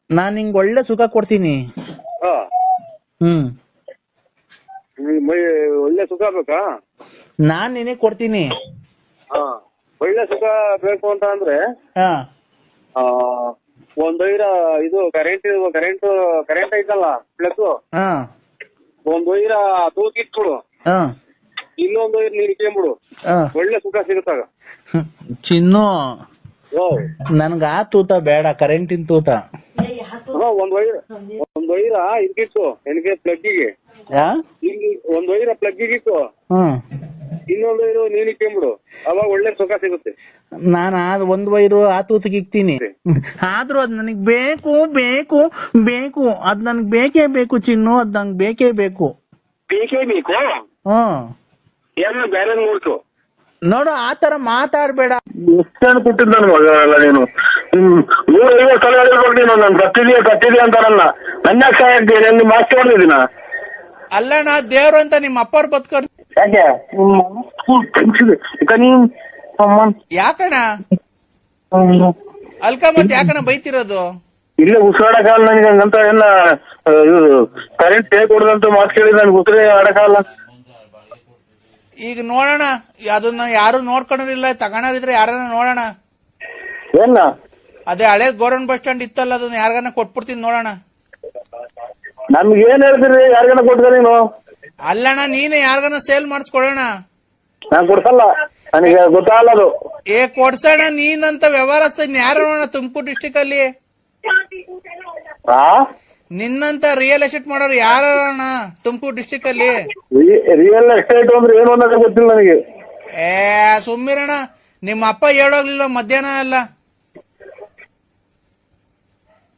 ನಾನ್ ನಿಂಗೆ ಒಳ್ಳೆ ಸುಖ ಕೊಡ್ತೀನಿ. ಒಳ್ಳೆ ಸುಖ ಬೇಕಾ? ನಾನ್ ನಿನಗೆ ಕೊಡ್ತೀನಿ. ಒಳ್ಳೆ ಸುಖ ಬೇಕು ಅಂತ ಅಂದ್ರೆ ಒಂದ್ ಇದು ಕರೆಂಟ್ ಐತಲ್ಲ ಪ್ಲಸ್, ಒಂದ್ ವೈರ ತೂಕಿಟ್ಬಿಡು, ಇನ್ನೊಂದು ವೈರ್ ನೀರ್ ಇಟ್ಕೊಂಡ್ಬಿಡು, ಒಳ್ಳೆ ಸುಖ ಸಿಗುತ್ತಾಗ. ಚಿನ್ನು, ನನ್ಗ ಆ ತೂತ ಬೇಡ, ಕರೆಂಟಿನ ತೂತ. ಒಂದ್ ವೈರ ಇದಕ್ಕಿತ್ತು ನನಗೆ ಪ್ಲಗ್ಗಿಗೆ, ಒಂದ್ ವೈರ ಪ್ಲಗ್ಗಿಗೆ ಇತ್ತು, ಇನ್ನೊಂದು ವೈರು ನೀನ್ ಇಟ್ಕೊಂಡ್ಬಿಡು, ಅವಾಗ ಒಳ್ಳೆ ಸುಖ ಸಿಗುತ್ತೆ. ನಾನು ಒಂದ್ ವೈರು ಆ ತೂತಿಗೆ ಇಕ್ತೀನಿ. ಆದ್ರೂ ಅದ್ ನನಗ್ ಬೇಕು ಬೇಕು ಬೇಕು, ಅದ್ ನನ್ಗ್ ಬೇಕೇ ಬೇಕು ಚಿನ್ನು, ಅದ್ ನಂಗೆ ಬೇಕೇ ಬೇಕು. ಏನೋ ಬೇರೆ ನೋಡ್ತು ನೋಡು, ಆತರ ಮಾತಾಡ್ಬೇಡ. ಎಷ್ಟು ಕೊಟ್ಟಿದ್ದ ನನ್ ಮಗಲ್ಲ ನೀನು. 150 ಸಲ ಹೇಳ್ಬೇಕು ನೀನು, ನಾನು ಕತ್ತಿದೀಯ ಅಂತಾರಲ್ಲ. ನನ್ನ ಸಹಾಯ ಮಾಸ್ತಿ ಹೊಡೆದಿದ್ದೀನ. ಅಲ್ಲ, ನಾ ದೇವ್ರು ಅಂತ ನಿಮ್ಮ ಅಪ್ಪವ್ರು ಬದುಕೋರು. ಯಾಕೆ ಯಾಕಣ ಅಲ್ಕ ಮತ್ ಯಾಕಣ ಬೈತಿರೋದು? ಇಲ್ಲೇ ಉಸಿರಾಡಕಾಲ ನನಗೆ ಹಂಗಂತ ಎಲ್ಲ ಕರೆಂಟ್ ಹೇಗೆ ಕೊಡದಂತ ಮಾತು ಕೇಳಿ ನನ್ಗೆ ಉಸಿರೇ ಆಡಕಾಲ. ಈಗ ನೋಡೋಣ, ಅದನ್ನ ಯಾರು ನೋಡ್ಕೊಂಡಿಲ್ಲ, ತಗೋರಿದ್ರೆ ಯಾರನ್ನ ನೋಡೋಣ. ಏನ ಅದೇ ಹಳೆ ಗೌರ್ಮೆಂಟ್ ಬಸ್ ಸ್ಟ್ಯಾಂಡ್ ಇತ್ತಲ್ಲ, ಅದನ್ನ ಯಾರಿಗಾನ ಕೊಟ್ಬಿಡ್ತೀನಿ, ನೋಡೋಣ. ನಮ್ಗೆ ಏನ್ ಹೇಳ್ತೀರಿ? ಯಾರಿಗಾನ ಕೊಡ್ತೀರ ನೀನು? ಅಲ್ಲಣ್ಣ, ನೀನೆ ಯಾರಿಗಾನ ಸೇಲ್ ಮಾಡಿಸ್ಕೊಡೋಣ. ನಾನ್ ಕೊಡ್ಸಲ್ಲ, ನನಗೆ ಗೊತ್ತಾಗಲ್ಲ. ಕೊಡ್ಸೋಣ, ನೀನಂತ ವ್ಯವಹಾರಸ್ಥ ಯಾರು ನೋಡೋಣ ತುಮಕೂರು ಡಿಸ್ಟಿಕ್ ಅಲ್ಲಿ? ನಿನ್ನಂತ ರಿಯಲ್ ಎಸ್ಟೇಟ್ ಮಾಡೋರು ಯಾರಣ್ಣ ತುಮಕೂರು ಡಿಸ್ಟಿಕ್ ಅಲ್ಲಿ? ರಿಯಲ್ ಎಸ್ಟೇಟ್ ಅಂದ್ರೆ ಏನು ಅನ್ನೋದೇ ಗೊತ್ತಿಲ್ಲ ನನಗೆ. ಸುಮ್ಮಿರಣ್ಣ, ನಿಮ್ಮ ಅಪ್ಪ ಹೇಳೋಗ್ಲಿಲ್ಲ ಮಧ್ಯಾಹ್ನ ಎಲ್ಲ?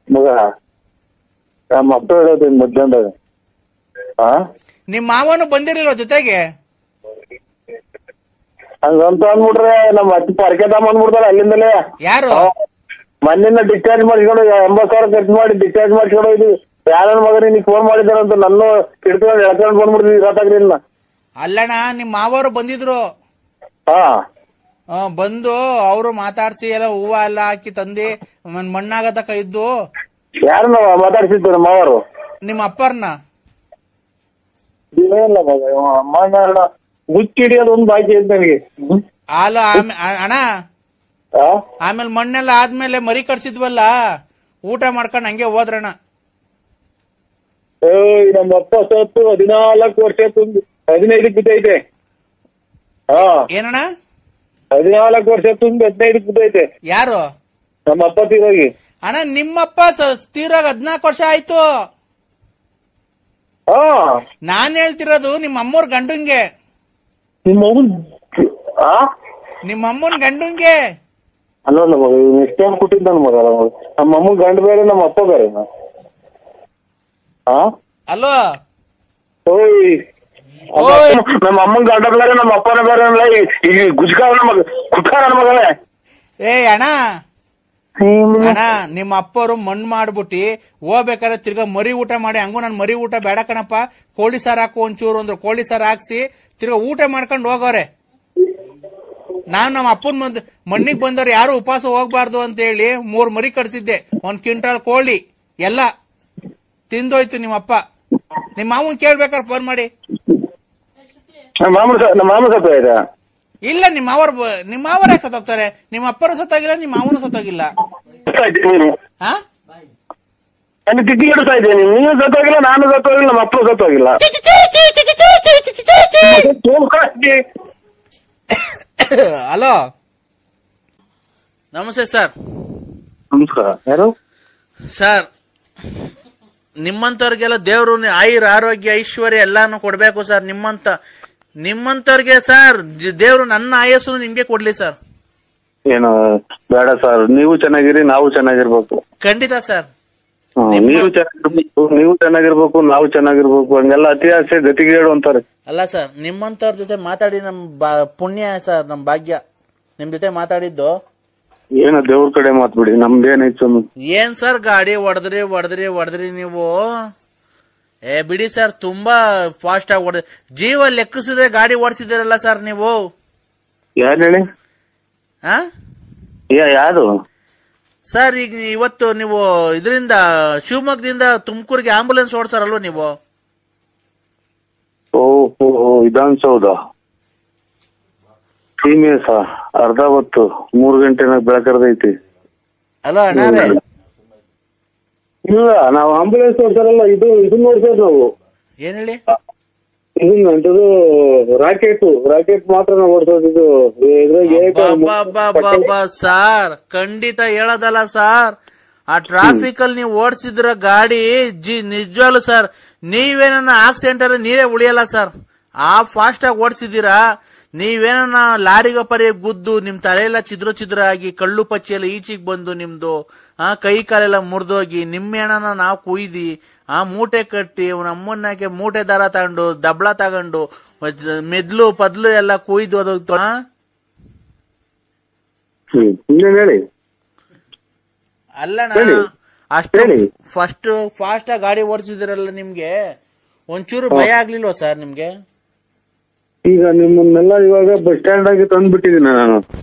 ಮಗ ನಮ್ಮ ಅಪ್ಪ ಹೇಳೋದು ಮಧ್ಯಾಹ್ನದಾಗ. ನಿಮ್ ಮಾವನು ಬಂದಿರಲಿಲ್ಲ ಜೊತೆಗೆ? ಹಂಗಂತ ಅಂದ್ಬಿಟ್ರೆ ನಮ್ಮ ಅತ್ತಿ ಪರಕೆ ತಮ್ಮ ಅಂದ್ಬಿಡ್ತಾರ ಅಲ್ಲಿಂದಲೇ. ಯಾರು? ಮನೆಯಿಂದ ಡಿಸ್ಚಾರ್ಜ್ ಮಾಡಿಸ್ಕೊಂಡು 80,000 ಖರ್ಚು ಮಾಡಿ ಡಿಸ್ಚಾರ್ಜ್ ಮಾಡಿಸ್ಕೊಂಡು ಇದು ಯಾರ ಮಗನಿಗೆ ನೀ ಫೋನ್ ಮಾಡಿದಾರಂತ ನನ್ನ ಕಿಡ್ಕೊಂಡು ಎಳ್ಕೊಂಡು ಬಂದ್ಬಿಡ್ತೀವಿ ಗೊತ್ತಾಗ್ರಿ ಇಲ್ಲ. ಅಲ್ಲಣ್ಣ ನಿಮ್ ಮಾವರು ಬಂದಿದ್ರು. ಹಾ ಬಂದು ಅವರು ಮಾತಾಡ್ಸಿ ಎಲ್ಲ ಹೂವ ಎಲ್ಲ ಹಾಕಿ ತಂದಿ ಮಣ್ಣಾಗತಕ್ಕ ಇದ್ದು. ಯಾರನ್ನ ಮಾತಾಡ್ಸಿದ್ರು ನಮ್ಮ ಮಾವರು? ನಿಮ್ಮ ಅಪ್ಪರ್ನ. ಇಲ್ಲ ಮಗ ಮುಚ್ಚಿ ಹಿಡಿಯೋದು ಒಂದು ಬಾಕಿ ಐತೆ ನನಗೆ. ಹಾಲು ಅಣ್ಣ ಆಮೇಲೆ ಮಣ್ಣೆಲ್ಲ ಆದ್ಮೇಲೆ ಮರಿ ಕಟ್ಸಿದ್ವಲ್ಲ, ಊಟ ಮಾಡ್ಕೊಂಡು ಹಂಗೆ ಹೋದ್ರಣ್ಣ. ನಮ್ಮ ಅಪ್ಪ ಸತ್ತು 14 ವರ್ಷ ತುಂಬ 15 ಬಿದ್ದೈತೆ. ಏನಣ್ಣ? 14 ವರ್ಷ ತುಂಬ 15 ಬಿದ್ದೈತೆ. ಯಾರು? ನಮ್ಮ ಅಪ್ಪ ತೀರೋಗಿ. ಅಣ್ಣ ನಿಮ್ಮಪ್ಪ ತೀರಾಗ 14 ವರ್ಷ ಆಯ್ತು. ನಾನ್ ಹೇಳ್ತಿರೋದು ನಿಮ್ಮ ಅಮ್ಮವ್ರ ಗಂಡಂಗೆ. ನಿಮ್ಮ ಅಮ್ಮನ್ ಗಂಡಂಗೆ ಅಲ್ಲ ಮಗ ನೆಕ್ಸ್ಟ್ ಟೈಮ್ ಕೊಟ್ಟಿದ್ದ ಮಗ. ನಮ್ಮ ಅಮ್ಮ ಗಂಡ ಬೇರೆ ನಮ್ಮ ಅಪ್ಪ ಬೇರೆ. ಅಲ್ವಾ? ನಮ್ಮ ಅಮ್ಮನ್ ಗಂಡ ಬೇರೆ ನಮ್ಮ ಅಪ್ಪನ ಬೇರೆ ಈಗ ಗುಜ್ಕ ನನ್ನ ಮಗನೇ. ಅಣ್ಣ ನಿಮ್ಮ ಅಪ್ಪರು ಮಣ್ಣು ಮಾಡ್ಬಿಟ್ಟಿ ಹೋಗ್ಬೇಕಾದ್ರೆ ತಿರ್ಗಾ ಮರಿ ಊಟ ಮಾಡಿ, ಹಂಗೂ ನನ್ ಮರಿ ಊಟ ಬೇಡ ಕಣಪ್ಪ, ಕೋಳಿ ಸಾರು ಹಾಕು ಒಂಚೂರು ಅಂದ್ರು. ಕೋಳಿ ಸಾರು ಹಾಕ್ಸಿ ತಿರ್ಗಾ ಊಟ ಮಾಡ್ಕೊಂಡು ಹೋಗೋರೆ. ನಾನ್ ನಮ್ಮ ಅಪ್ಪನ ಮಣ್ಣಿಗೆ ಬಂದವ್ರು ಯಾರು ಉಪವಾಸ ಹೋಗ್ಬಾರ್ದು ಅಂತ ಹೇಳಿ 3 ಮರಿ ಕಟ್ಸಿದ್ದೆ, 1 ಕ್ವಿಂಟಾಲ್ ಕೋಳಿ ಎಲ್ಲ ತಿಂದೋಯ್ತು ನಿಮ್ಮಪ್ಪ. ನಿಮ್ಮ ಮಾವನ್ ಕೇಳ್ಬೇಕಾರೆ ಫೋನ್ ಮಾಡಿ. ಇಲ್ಲ ನಿಮ್ಮ ಮಾವರ ಯಾಕೆ ಸತ್ತೋಗ್ತಾರೆ? ನಿಮ್ಮ ಅಪ್ಪರು ಸತ್ತೋಗಿಲ್ಲ, ನಿಮ್ಮ ಮಾವನು ಸತ್ತೋಗಿಲ್ಲ. ನೀನು ಸತ್ತೋಗಿಲ್ಲ, ನಾನು ಸತ್ತೋಗಿಲ್ಲ, ನಮ್ಮ ಅಪ್ಪ ಸತ್ತೋಗಿಲ್ಲ. ಹಲೋ ನಮಸ್ತೆ ಸರ್. ನಮಸ್ಕಾರ. ಯಾರು ಸರ್? ನಿಮ್ಮಂತವ್ರಿಗೆಲ್ಲ ದೇವ್ರು ಆಯುರ್ ಆರೋಗ್ಯ ಐಶ್ವರ್ಯ ಎಲ್ಲಾನು ಕೊಡ್ಬೇಕು ಸರ್. ನಿಮ್ಮಂತವ್ರಿಗೆ ಸರ್ ದೇವ್ರು ನನ್ನ ಆಯಸ್ಸು ನಿಮ್ಗೆ ಕೊಡ್ಲಿ ಸರ್. ಏನು ಬೇಡ ಸರ್, ನೀವು ಚೆನ್ನಾಗಿರಿ, ನಾವು ಚೆನ್ನಾಗಿರ್ಬೇಕು. ಖಂಡಿತ ಸರ್. ನೀವು ಚೆನ್ನಾಗಿರ್ಬೇಕು, ನಾವು ಚೆನ್ನಾಗಿರ್ಬೇಕು. ಹಂಗೆಲ್ಲ ಅತಿ ಆಸೆ ಗತಿಗೇಡು ಅಂತಾರೆ. ಅಲ್ಲ ಸರ್, ನಿಮ್ಮಂತವ್ರ ಜೊತೆ ಮಾತಾಡಿ ನಮ್ ಪುಣ್ಯ ಸರ್, ನಮ್ ಭಾಗ್ಯ ನಿಮ್ ಜೊತೆ ಮಾತಾಡಿದ್ದು. ಏನೋ ದೇವ್ರ ಕಡೆ ಮಾತ್ಬಿಡಿ, ನಮ್ದೇನೈತು. ಏನ್ ಸರ್ ಗಾಡಿ ಹೊಡೆದ್ರಿ ನೀವು? ಬಿಡಿ ಸರ್, ತುಂಬಾ ಫಾಸ್ಟ್ ಆಗಿ ಹೊಡೆದ್ರಿ. ಜೀವ ಲೆಕ್ಕಿಸದೆ ಗಾಡಿ ಓಡಿಸಿದಿರಲ್ಲ ಸರ್ ನೀವು. ಯಾರು ಹೇಳಿ? ಯಾರು ಸರ್? ಈಗ ಇವತ್ತು ನೀವು ಇದರಿಂದ ಶಿವಮೊಗ್ಗದಿಂದ ತುಮಕೂರಿಗೆ ಆಂಬುಲೆನ್ಸ್ ಓಡಿಸಾರಲ್ವ ನೀವು? ಓಹೋ, ವಿಧಾನಸೌಧ ಸೀಮೆಸ ಅರ್ಧ ಹೊತ್ತು 3 ಗಂಟೆನಾಗ ಬೆಳಕರ್ದೈತಿ. ಅಲ್ಲ ಅಣ್ಣ, ಇಲ್ಲ ನಾವು ಆಂಬುಲೆನ್ಸ್ ಓಡ್ತಾರಲ್ಲ, ಇದನ್ನ ನೋಡ್ತೇವೆ ನಾವು. ಏನ್ ಹೇಳಿ? ಇದನ್ನದು ರಾಕೆಟ್ ಮಾತ್ರ ನಾವು ಓಡಿಸೋದು. ಸಾರ್ ಖಂಡಿತ ಹೇಳೋದಲ್ಲ ಸರ್, ಆ ಟ್ರಾಫಿಕ್ ಅಲ್ಲಿ ನೀವು ಓಡಿಸಿದ್ರ ಗಾಡಿ ನಿಜವಾಗ್ಲು ಸರ್, ನೀವೇನ ಆಕ್ಸಿಡೆಂಟ್ ಅಲ್ಲಿ ನೀವೇ ಉಳಿಯಲ್ಲ ಸರ್. ಆ ಫಾಸ್ಟ್ ಆಗಿ ಓಡಿಸಿದೀರಾ. ನೀವೇನ ಲಾರಿಗ ಪರಿ ಗುದ್ದು ನಿಮ್ ತಲೆಯೆಲ್ಲ ಛಿದ್ರ ಆಗಿ ಕಳ್ಳು ಪಚ್ಚಿಯೆಲ್ಲ ಈಚಿಗೆ ಬಂದು ನಿಮ್ದು ಕೈ ಕಾಲೆಲ್ಲ ಮುರಿದೋಗಿ ನಿಮ್ಮೆಣ್ಣನ ನಾವು ಕುಯ್ದಿ ಮೂಟೆ ಕಟ್ಟಿ ನಮ್ಮನ್ನಾಕೆ ಮೂಟೆ ದಾರ ತಗೊಂಡು ದಬ್ಳ ತಗೊಂಡು ಮೆದ್ಲು ಪದ್ಲು ಎಲ್ಲ ಕುಯ್ದು ಅದು ಅಲ್ಲಣ್ಣ. ಅಷ್ಟು ಫಾಸ್ಟ್ ಆಗಿ ಗಾಡಿ ಓಡಿಸಿದಿರಲ್ಲ, ನಿಮ್ಗೆ ಒಂಚೂರು ಭಯ ಆಗ್ಲಿಲ್ವಾ ಸರ್ ನಿಮ್ಗೆ? ಈಗ ನಿಮ್ಮನ್ನೆಲ್ಲ ಇವಾಗ ಬಸ್ ಸ್ಟ್ಯಾಂಡ್ ಆಗಿ ತಂದ್ಬಿಟ್ಟಿದೀನಿ ನಾನು.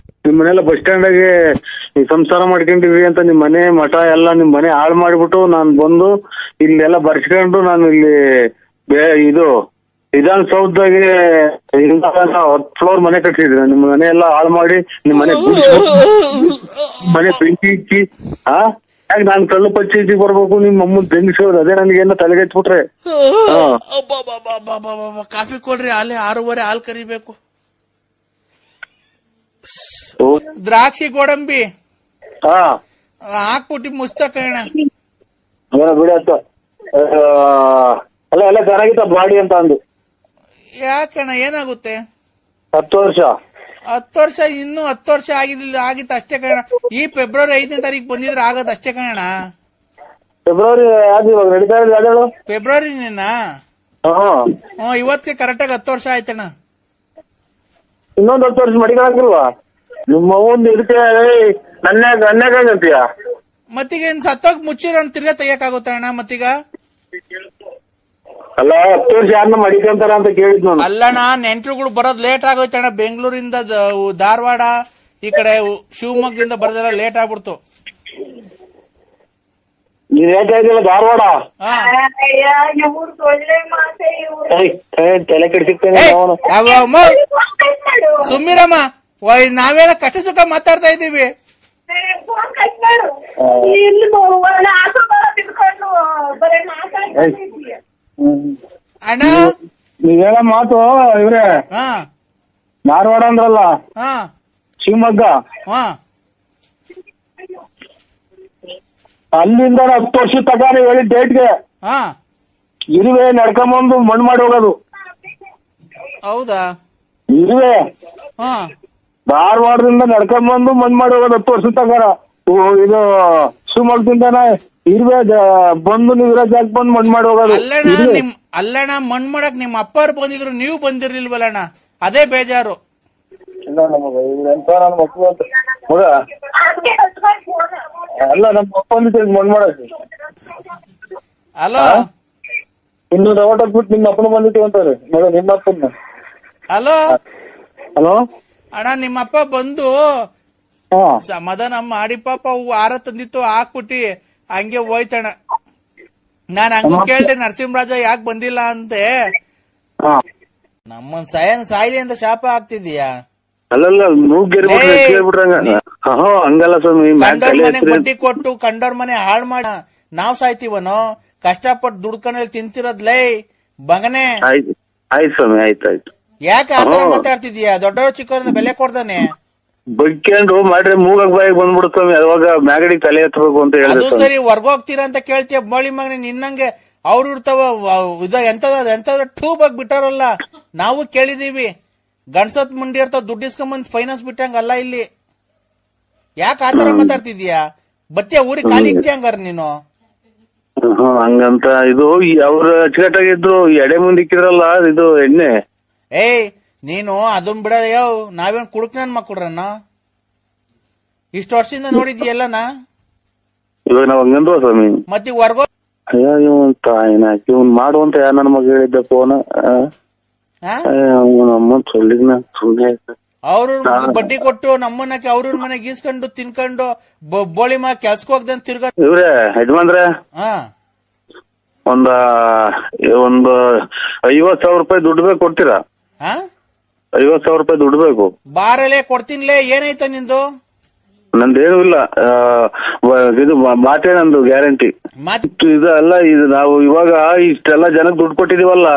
ನಿಮ್ಮನ್ನೆಲ್ಲ ಬಸ್ ಸ್ಟ್ಯಾಂಡ್ ಆಗಿ ಸಂಸಾರ ಮಾಡ್ಕೊಂಡಿದ್ರಿ ಅಂತ ನಿಮ್ ಮನೆ ಮಠ ಎಲ್ಲ ನಿಮ್ ಮನೆ ಹಾಳು ಮಾಡ್ಬಿಟ್ಟು ನಾನು ಬಂದು ಇಲ್ಲೆಲ್ಲ ಬರ್ಸ್ಕೊಂಡು ನಾನು ಇಲ್ಲಿ ಇದು ವಿಧಾನಸೌಧದಾಗೆ 10 ಫ್ಲೋರ್ ಮನೆ ಕಟ್ಟಿದ್ದೀನಿ. ನಿಮ್ ಮನೆ ಎಲ್ಲ ಹಾಳು ಮಾಡಿ ನಿಮ್ ಮನೆ ಬೆಂಕಿ ಇಕ್ಕಿ ಯಾಕೆ ನಾನು ಕಳ್ಳು ಪಚ್ಚಿ ಬರ್ಬೇಕು, ನಿಮ್ ಅಮ್ಮನ್ ಬೆಂಗಿಸೋದು ಅದೇ ನನಗೇನ ತಲೆಗೆಚ್ಬಿಟ್ರೆ. ಕಾಫಿ ಕೊಡ್ರಿ, ಅಲ್ಲಿ 6:30 ಹಾಲು ಕರಿಬೇಕು. ದ್ರಾಕ್ಷಿ ಗೋಡಂಬಿ ಹಾಕ್ಬಿಟ್ಟು ಮುಸ್ತಕಣ ಬಿಡತ್ತ ಅಲ್ಲ ಎಲ್ಲ ಚೆನ್ನಾಗಿತ್ತ ಬಾಡಿ ಅಂತ ಅಂದು. ಯಾಕಣ್ಣ ಏನಾಗುತ್ತೆ? 10 ವರ್ಷ ಇನ್ನೂ 10 ವರ್ಷ ಆಗಿತ್ತು ಅಷ್ಟೇ ಕಣ. ಈ ಫೆಬ್ರವರಿ 5ನೇ ತಾರೀಕು ಬಂದಿದ್ರೆ ಆಗೋದು ಅಷ್ಟೇ ಕಣ. ಫೆಬ್ರವರಿ ನಡೀತಾ ಇದೆ ಫೆಬ್ರವರಿನ ಇವತ್ತಿಗೆ ಕರೆಕ್ಟಾಗಿ 10 ವರ್ಷ ಆಯ್ತಣ್ಣ. ಇನ್ನೊಂದ್ 10 ವರ್ಷ ಮಡಿಗಳಾಗಿಲ್ವಾ ನಿಮ್ಮ ಒಂದು ಇದಕ್ಕೆ ನನ್ಯಾಗಂತೀಯ ಮತ್ತೀಗ ಏನ್ ಸತ್ತೋಗ್ ಮುಚ್ಚಿರೋ ತಿರ್ಗಾ ತೆಗಿಯಕ್ಕಾಗುತ್ತ ಅಣ್ಣ ಮತ್ತೀಗ? ಅಲ್ಲ 10 ವರ್ಷ ಯಾರನ್ನ ಮಡಿಕಂತಾರ ಅಂತ ಕೇಳಿದ್ ನಾನು. ಅಲ್ಲಣ್ಣ ನೆಂಟ್ರುಗಳು ಬರೋದ್ ಲೇಟ್ ಆಗೋಯ್ತಣ್ಣ. ಬೆಂಗಳೂರಿಂದ ಧಾರವಾಡ ಈ ಕಡೆ ಶಿವಮೊಗ್ಗದಿಂದ ಬರೋದೆಲ್ಲ ಲೇಟ್ ಆಗ್ಬಿಡ್ತು. ನೀನ್ ಹೇಳ್ತಾ ಇದ್ದಿಲ್ಲ ಧಾರವಾಡ ತಲೆ ಕೆಡ್ಸಿಕ್ತೇನೆ ಸುಮ್ಮಿರಮ್ಮ, ನಾವೇನ ಕಷ್ಟ ಸುಖ ಮಾತಾಡ್ತಾ ಇದ್ದೀವಿ. ಅಣ್ಣ ನೀವ್ ಹೇಳೋ ಮಾತು ಇವ್ರೆ ಧಾರವಾಡ ಅಂದ್ರಲ್ಲ, ಶಿವಮೊಗ್ಗ, ಅಲ್ಲಿಂದ 10 ವರ್ಷ ತಕ ಹೇಳಿದ ಡೇಟ್ಗೆ ಇರುವೆ ನಡ್ಕೊಂಬಂದು ಮಣ್ಣು ಮಾಡಿ ಹೋಗೋದು. ಹೌದಾ? ಇರುವೆ ಧಾರವಾಡದಿಂದ ನಡ್ಕೊಂಬಂದು ಮಣ್ಣು ಮಾಡಿ ಹೋಗೋದು 10 ವರ್ಷ ತಕ. ಇದು ಶಿವಮೊಗ್ಗದಿಂದಾನ ಇರುವೆ ಬಂದು ನೀವು ಇರೋ ಜಾಗ ಬಂದು ಮಣ್ಣು ಮಾಡಿ ಹೋಗೋದು. ಅಲ್ಲಣ್ಣ ಮಣ್ಣು ಮಾಡಕ್ ನಿಮ್ಮ ಅಪ್ಪರು ಬಂದಿದ್ರು, ನೀವು ಬಂದಿರ್ಲಿಲ್ವಲ್ಲಣ್ಣ, ಅದೇ ಬೇಜಾರು. ಮಗ ಅಲ್ಲ ನಮ್ಮ ಅಪ್ಪ ಮಣ್ಣು ಮಾಡಕ್ಕೆ ಅಲೋ ಇನ್ನು ರವಾಟ ಬಿಟ್ಟು ನಿಮ್ಮ ಅಪ್ಪನ ಬಂದಿತ್ತು ಅಂತಾರೆ ಮಗ, ನಿಮ್ಮ ಅಪ್ಪನ. ಹಲೋ ಹಲೋ ಅಣ್ಣ, ನಿಮ್ಮಪ್ಪ ಬಂದು ಸಮಾಧಾನ ಮಾಡಿ ಪಾಪ ಆರ ತಂದಿತ್ತು ಹಾಕ್ಬಿಟ್ಟಿ ಹಂಗೆ ಹೋಯ್ತಣ್ಣ. ನಾನ್ ಹಂಗ ಕೇಳ್ದೆ ನರಸಿಂಹರಾಜ ಯಾಕೆ ಬಂದಿಲ್ಲ ಅಂತೆ. ನಮ್ಮನ್ ಸಾಯ್ಲಿ ಅಂತ ಶಾಪ ಆಗ್ತಿದೀಯಾ? ಅಲ್ಲಲ್ಲ ಹಂಗಲ್ಲ ಸ್ವಾಮಿ, ಕಂಡೋರ್ ಮನೆ ಬಡ್ಡಿ ಕೊಟ್ಟು ಕಂಡೋರ್ ಮನೆ ಹಾಳ್ ಮಾಡ ನಾವ್ ಸಾಯ್ತೀವನೋ? ಕಷ್ಟಪಟ್ಟು ದುಡ್ಕೊಂಡ್ ತಿಂತಿರೋದ್ಲೇ ಬಗನೆ. ಆಯ್ತು ಸ್ವಾಮಿ, ಆಯ್ತಾಯ್ತು. ಯಾಕೆ ಆತರ ಮಾತಾಡ್ತಿದೀಯಾ? ದೊಡ್ಡವ್ರು ಚಿಕ್ಕವ್ರಿಂದ ಬೆಲೆ ಕೊಡ್ತಾನೆ. ಬಗ್ಕೊಂಡು ಮಾಡ್ರೆ ಮೂಗಾಗ ಬಾಯಿಗೆ ಬಂದ್ಬಿಡುತ್ತ ಸ್ವಾಮಿ, ಅವಾಗ ಮ್ಯಾಗಡಿ ತಲೆ ಎತ್ತಬೇಕು ಅಂತ ಹೇಳಿದ್ರು. ಅದು ಸರಿ, ಹೊರ್ಗೋಗ್ತೀರಾ ಅಂತ ಕೇಳ್ತೀಯ ಬೋಳಿ ಮಗನಿ ನಿನ್ನಂಗೆ. ಅವ್ರು ಇರ್ತಾವ ಎಂತದ ಟೂಬ್ ಆಗಿ ಬಿಟ್ಟಾರಲ್ಲ, ನಾವು ಕೇಳಿದೀವಿ. ಗಂಡ್ಸತ್ ಮುಂಡಿ ಇರ್ತಾವ, ದುಡ್ಡು ಇಸ್ಕೊಂಬಂದ್ ಫೈನಾನ್ಸ್ ಬಿಟ್ಟಂಗ ಅಲ್ಲ ಇಲ್ಲಿ. ಯಾಕೆ ಆತರ ಮಾತಾಡ್ತಿದ್ಯಾ? ಬತ್ತಿಯ ಊರಿಗೆ ಖಾಲಿ ಇಕ್ತಿಯ ಹಂಗಾರ ನೀನು? ಹಂಗಂತ ಇದು ಅವ್ರ ಅಚ್ಚುಕಟ್ಟಾಗಿದ್ರು, ಎಡೆ ಮುಂದಿಕ್ಕಿದ್ರಲ್ಲ ಇದು ಎಣ್ಣೆ. ಏಯ್ ನೀನು ಅದನ್ ಬಿಡ, ನಾವೇನ್ ಕುಡುಕ್ ನನ್ ಮಕ್ಕಳ್ರನ್ನ ಇಷ್ಟು ವರ್ಷದಿಂದ ನೋಡಿದ್ಯಲ್ಲನ. ಇವಾಗ ನಾವ್ ಹಂಗಂದ್ವ ಸ್ವಾಮಿ? ಮತ್ತೀಗ ಹೊರ್ಗೋ ಇವನ್ ಮಾಡುವಂತ ಯಾರ ನನ್ನ ಮಗ ಹೇಳಿದ್ದ ಫೋನ್ ಅಮ್ಮ சொல்லிದ್ನ ಸುಮ್ನೆ. ಅವ್ರ ಬಡ್ಡಿ ಕೊಟ್ಟು ನಮ್ಮನ್ನಕ್ಕೆ ಅವ್ರ ಮನೆ ಗೀಸ್ಕೊಂಡು ತಿನ್ಕೊಂಡು ಬೋಳಿ ಮಾ ಕೆಲ್ಸಕ್ ಹೋಗ್ದಂತ ತಿರ್ಗ. ಇವ್ರೆ ಯಜಮಾನ್ರೆ, ಒಂದು 50,000 ರೂಪಾಯಿ ದುಡ್ಡು ಬೇಕು, ಕೊಡ್ತೀರಾ? 50,000 ರೂಪಾಯಿ ದುಡ್ಡು ಬೇಕು. ಬಾರಲ್ಲೇ ಕೊಡ್ತೀನಿಲೇ. ಏನಾಯ್ತು ನಿಂದು? ನಂದೇನು ಇಲ್ಲ, ಇದು ಮಾತೇ ನಂದು ಗ್ಯಾರಂಟಿ. ಇದು ಅಲ್ಲ, ಇದು ನಾವು ಇವಾಗ ಇಷ್ಟೆಲ್ಲ ಜನಕ್ಕೆ ದುಡ್ಡು ಕೊಟ್ಟಿದೀವಲ್ಲ,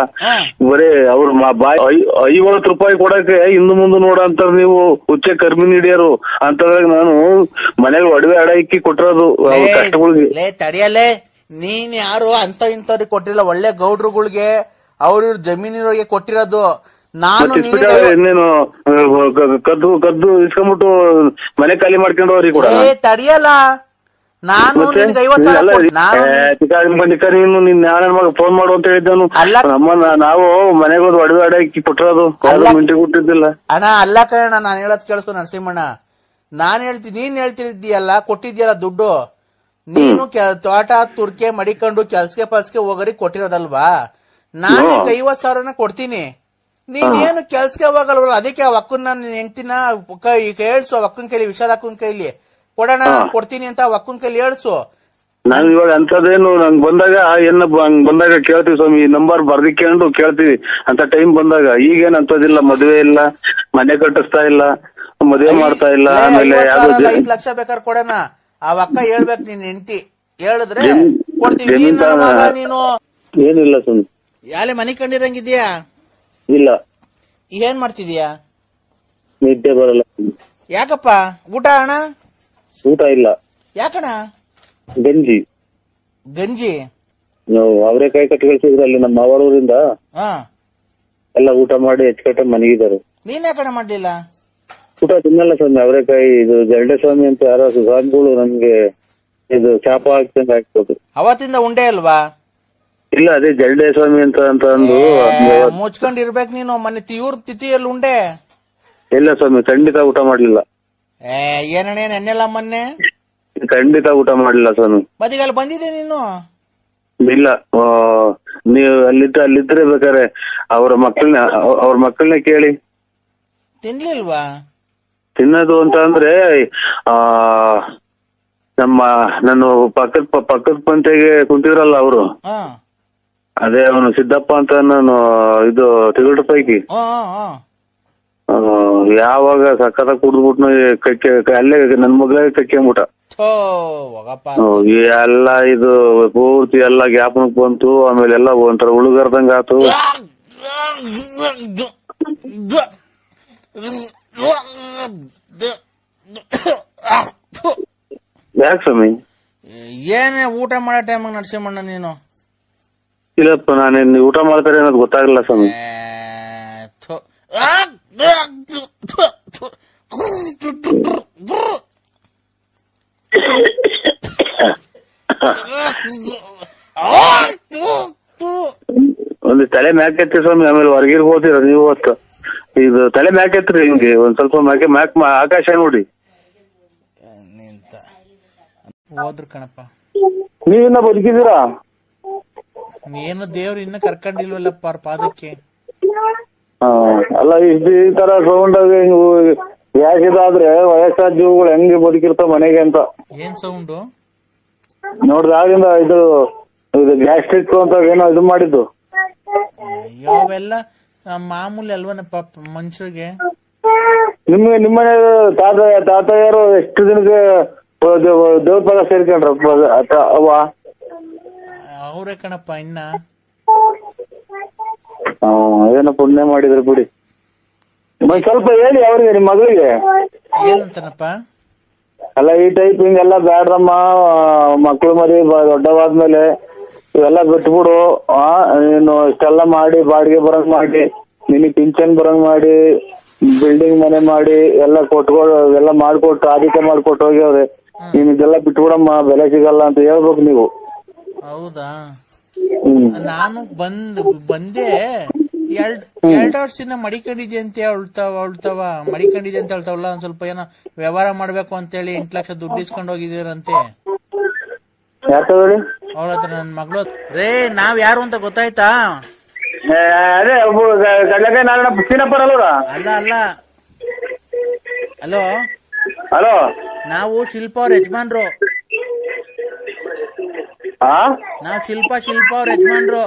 ಬರೀ ಅವ್ರ 50 ರೂಪಾಯಿ ಕೊಡಕ್ಕೆ ಹಿಂದು ಮುಂದೆ ನೋಡ ಅಂತಾರ ನೀವು. ಹುಚ್ಚೆ ಕರ್ಮಿ ಹಿಡಿಯರು ಅಂತಂದಾಗ ನಾನು ಮನೇಲಿ ಒಡವೆ ಅಡ ಇಕ್ಕಿ ಕೊಟ್ಟಿರೋದು ಕಷ್ಟಗಳಿಗೆ. ತಡಿಯಲ್ಲೇ, ನೀನ್ ಯಾರು ಅಂತ ಇಂಥವ್ರಿಗೆ ಕೊಟ್ಟಿಲ್ಲ, ಒಳ್ಳೆ ಗೌಡ್ರುಗಳಿಗೆ ಅವ್ರ ಜಮೀನಿರೋರಿಗೆ ಕೊಟ್ಟಿರೋದು. ನಾನು ಇನ್ನೇನು ಕದ್ದು ಇಸ್ಕೊಂಡ್ಬಿಟ್ಟು ಮನೆ ಖಾಲಿ ಮಾಡ್ಕೊಂಡು ಅವ್ರಿಗೆ ಕೂಡ ತಡಿಯಲ್ಲ. ನಾನು ನಿನ್ ಯಾರ ಮಗ ಫೋನ್ ಮಾಡು ಅಂತ ಹೇಳಿದ್ದಾನು. ನಾವು ಮನೆಗೆ ಹೋದ್ ಒಡವೆ ಅಡ ಇಕ್ಕಿ ಕೊಟ್ಟಿರೋದು, ಮಿಂಟಿ ಕೊಟ್ಟಿದ್ದಿಲ್ಲ. ಅಣ್ಣ ಅಲ್ಲ ಕಣ, ನಾನ್ ಹೇಳೋದ್ ಕೇಳಿಸ್ಕೊ ನರಸಿಂಹಣ್ಣ. ನೀನ್ ಹೇಳ್ತಿದ್ದೀಯಲ್ಲ, ಕೊಟ್ಟಿದ್ಯಲ್ಲ ದುಡ್ಡು, ನೀನು ತೋಟ ತುರ್ಕೆ ಮಡಿಕೊಂಡು ಕೆಲ್ಸಕ್ಕೆ ಹೋಗೋರಿಗೆ ಕೊಟ್ಟಿರೋದಲ್ವಾ? ನಾನು 50,000 ಕೊಡ್ತೀನಿ, ನೀನೇನು ಕೆಲ್ಸಕ್ಕೆ ಹೋಗಲ್ವಲ್ಲ. ಅದಕ್ಕೆ ಆ ಅಕ್ಕನ ಹೆಂಡ್ತಿನ ಈಗ ಹೇಳ್ಸು, ಅಕ್ಕನ ಕೈಲಿ, ವಿಶಾಲ ಅಕ್ಕನ ಕೈಲಿ ಕೊಡೋಣ ಕೊಡ್ತೀನಿ ಅಂತ ಅಕ್ಕನ ಕೈಲಿ ಹೇಳ್ಸು. ನಾವ್ ಇವಾಗ ಅಂತದೇನು ನಂಗ್ ಬಂದಾಗ ಬಂದಾಗ ಕೇಳ್ತೀವಿ ಸ್ವಾಮಿ, ನಂಬರ್ ಬರ್ದಿಕೊಂಡು ಕೇಳ್ತೀವಿ ಅಂತ ಟೈಮ್ ಬಂದಾಗ. ಈಗೇನ್ ಅಂತದಿಲ್ಲ, ಮದ್ವೆ ಇಲ್ಲ, ಮನೆ ಕಟ್ಟಿಸ್ತಾ ಇಲ್ಲ, ಮದ್ವೆ ಮಾಡ್ತಾ ಇಲ್ಲ. ಆಮೇಲೆ 5 ಲಕ್ಷ ಬೇಕಾದ್ರೆ ಕೊಡೋಣ. ಆ ಅಕ್ಕ ಹೇಳ್ಬೇಕು, ನೀನ್ ಹೆಂಡ್ತಿ ಹೇಳಿದ್ರೆ ಕೊಡ್ತೀವಿ. ನೀನು ಏನಿಲ್ಲ ಸ್ವಾಮಿ, ಯಾಲೆ ಮನೆ ಕಂಡಿರಂಗಿದ್ಯಾ? ಇಲ್ಲ. ಏನ್ ಮಾಡ್ತಿದೀಯಾ? ನಿದ್ದೆ ಬರಲ್ಲ. ಯಾಕಪ್ಪ? ಊಟ ಅಣ್ಣ? ಊಟ ಇಲ್ಲ. ಯಾಕಣ್ಣ? ಗಂಜಿ ಅವರೇ ಕೈ ಕಟ್ಟಿ ಕಳ್ಸಿದ್ರು ಅಲ್ಲಿ ನಮ್ಮ ಅವರೂರಿಂದ. ಎಲ್ಲ ಊಟ ಮಾಡಿ ಹೆಚ್ಚುಕಟ್ಟ ಮನೆಗಿದ್ದಾರೆ. ನೀನ್ ಯಾಕಣ್ಣ ಮಾಡ್ಲಿಲ್ಲ? ಊಟ ತಿನ್ನಲ್ಲ ಸ್ವಾಮಿ, ಅವರೇಕಾಯಿ. ಇದು ಜರಡೆ ಸ್ವಾಮಿ ಅಂತ ಯಾರೋ ಸ್ವಾಮಿಗಳು ನಮ್ಗೆ ಇದು ಶಾಪ ಹಾಕ್ತಂಗ ಹಾಕ್ಬೋದು. ಅವತ್ತಿಂದ ಉಂಡೆ ಅಲ್ವಾ? ಇಲ್ಲ, ಅದೇ ಜರಡೆ ಸ್ವಾಮಿ ಅಂತ ಅಂದು ಮುಚ್ಕೊಂಡಿರ್ಬೇಕು ನೀನು. ಮನೆ ಇವ್ರ ತಿಥಿಯಲ್ಲಿ ಉಂಡೆ ಇಲ್ಲ ಸ್ವಾಮಿ, ಖಂಡಿತ ಊಟ ಮಾಡ್ಲಿಲ್ಲ. ಏನಣ್ಣ ನೆನ್ನೆಲ್ಲ ಮೊನ್ನೆ ಖಂಡಿತ ಊಟ ಮಾಡ್ಲಿಲ್ಲ ಸ್ವಾಮಿ. ಮತ್ತೀಗ ಅಲ್ಲಿ ಬಂದಿದ್ದೆ ನೀನು? ಇಲ್ಲ, ನೀವು ಅಲ್ಲಿದ್ರೆ ಬೇಕಾರೆ ಅವ್ರ ಮಕ್ಕಳನ್ನ ಕೇಳಿ. ತಿನ್ಲಿಲ್ವಾ? ತಿನ್ನೋದು ಅಂತ ಅಂದ್ರೆ ನಾನು ಪಕ್ಕದ ಪಂತೆಗೆ ಕುಂತಿದ್ರಲ್ಲ ಅವರು, ಅದೇ ಅವನು ಸಿದ್ದಪ್ಪ ಅಂತ, ನಾನು ಇದು ತಿರುಳು ಪೈಕಿ ಯಾವಾಗ ಸಕ್ಕತ್ತ ಕುಡ್ದ್ಬಿಟ್ನು ಅಲ್ಲೇ ನನ್ ಮಗಳಿಗೆ ಕಕ್ಕೆಂಬಿಟ. ಎಲ್ಲ ಇದು ಪೂರ್ತಿ ಎಲ್ಲ ಜ್ಞಾಪನಕ್ ಬಂತು. ಆಮೇಲೆ ಎಲ್ಲ ಒಂಥರ ಉಳುಗರ್ದಂಗ ಆತು. ಯಾಕೆ ಸ್ವಾಮಿ? ಏನೇ ಊಟ ಮಾಡೋ ಟೈಮಾಗ ನರಸಿಂಹಣ್ಣ ನೀನು? ಇಲ್ಲಪ್ಪ, ನಾನೇನ್ ಊಟ ಮಾಡ್ತಾರೆ ಅನ್ನೋದು ಗೊತ್ತಾಗಲ್ಲ ಸ್ವಾಮಿ. ಒಂದು ತಲೆ ಮ್ಯಾಕೆತ್ತಿ ಸ್ವಾಮಿ, ಆಮೇಲೆ ಹೊರಗಿರ್ ಹೋಗ್ತೀರ ನೀವು ಹೊತ್ತು. ಇದು ತಲೆ ಮ್ಯಾಕೆತ್ರಿ, ಹಿಂಗೆ ಒಂದ್ ಸ್ವಲ್ಪ ಮ್ಯಾಕ್ ಆಕಾಶ ನೋಡಿ. ಹೋದ್ರು ಕಣಪ್ಪ. ನೀವಿನ್ನ ಬದುಕಿದ್ದೀರಾ? ಏನು ದೇವ್ರು ಇನ್ನ ಕರ್ಕೊಂಡಿಲ್ವಲ್ಲಪ್ಪ ಅವ್ರ ಪಾದಕ್ಕೆ. ಅಲ್ಲ, ಈ ತರ ಸೌಂಡ್ ಯಾಕಿದಾದ್ರೆ ವಯಸ್ಸಾದ ಜೀವಗಳು ಹೆಂಗೆ ಬದುಕಿರ್ತಾವ ಮನೆಗೆ ಅಂತ. ಏನ್ ಸೌಂಡು ನೋಡ್ದಾಗಿಂದ ಇದು ಗ್ಯಾಸ್ಟ್ರಿಕ್ ಅಂತ ಏನೋ ಇದು ಮಾಡಿದ್ದು. ಅವೆಲ್ಲ ಮಾಮೂಲಿ ಅಲ್ವನಪ್ಪ ಮನುಷ್ಯರಿಗೆ. ನಿಮ್ಮನೆ ತಾತಯ್ಯರು ಎಷ್ಟು ದಿನಕ್ಕೆ ದೇವ್ರ ಪದ ಸೇರ್ಕೊಂಡ್ರಪ್ಪ ಅವ್ವ? ಅವ್ರೇ ಕಣಪ್ಪ. ಇನ್ನ ಏನೋ ಪುಣ್ಯ ಮಾಡಿದ್ರು ಬಿಡಿ. ಸ್ವಲ್ಪ ಹೇಳಿ ಅವ್ರಿಗೆ, ನಿಮ್ ಮಗಳಿಗೆ. ಏನಂತಾನಪ್ಪ? ಅಲ್ಲ, ಈ ಟೈಪ್ ಹಿಂಗೆಲ್ಲ ಬ್ಯಾಡ್ರಮ್ಮ, ಮಕ್ಳು ಮರಿ ದೊಡ್ಡವಾದ್ಮೇಲೆ ಇವೆಲ್ಲ ಬಿಟ್ಬಿಡು. ನೀನು ಇಷ್ಟೆಲ್ಲ ಮಾಡಿ ಬಾಡಿಗೆ ಬರಂಗ್ ಮಾಡಿ, ನಿನಗ್ ಪಿಂಚನ್ ಬರಂಗ್ ಮಾಡಿ, ಬಿಲ್ಡಿಂಗ್ ಮನೆ ಮಾಡಿ ಎಲ್ಲ ಎಲ್ಲ ಮಾಡ್ಕೊಟ್ಟು ಆದಿತ್ಯ ಮಾಡ್ಕೊಟ್ಟು ಹೋಗ್ಯವ್ರೆ. ನೀನ್ ಇದೆಲ್ಲ ಬಿಟ್ಬಿಡಮ್ಮ, ಬೆಲೆ ಸಿಗಲ್ಲ ಅಂತ ಹೇಳ್ಬೇಕು ನೀವು. ಹೌದಾ? ನಾನು ಬಂದೆ 2 ವರ್ಷದಿಂದ ಮಡಿಕೊಂಡಿದ್ದೆ ಅಂತ ಹೇಳ್ತಾವ ಮಡಿಕೊಂಡಿದ್ದೆ ಅಂತ ಹೇಳ್ತಾವಲ್ಲ. ಒಂದ್ ಸ್ವಲ್ಪ ಏನೋ ವ್ಯವಹಾರ ಮಾಡ್ಬೇಕು ಅಂತೇಳಿ 8 ಲಕ್ಷ ದುಡ್ಡು ಇಸ್ಕೊಂಡು ಹೋಗಿದ್ದೀರಂತೆ ಅವ್ರ ಹತ್ರ. ನನ್ ಮಗಳು ರೇ, ನಾವ್ ಯಾರು ಅಂತ ಗೊತ್ತಾಯ್ತಾ? ಅದೇ ಅಲ್ಲ ಅಲ್ಲ, ಹಲೋ ಹಲೋ, ನಾವು ಶಿಲ್ಪ ಅವ್ರ ಯಜಮಾನ್ರು. ನಾವ್ ಶಿಲ್ಪ ಅವ್ರ ಯಜಮಾನ್ರು.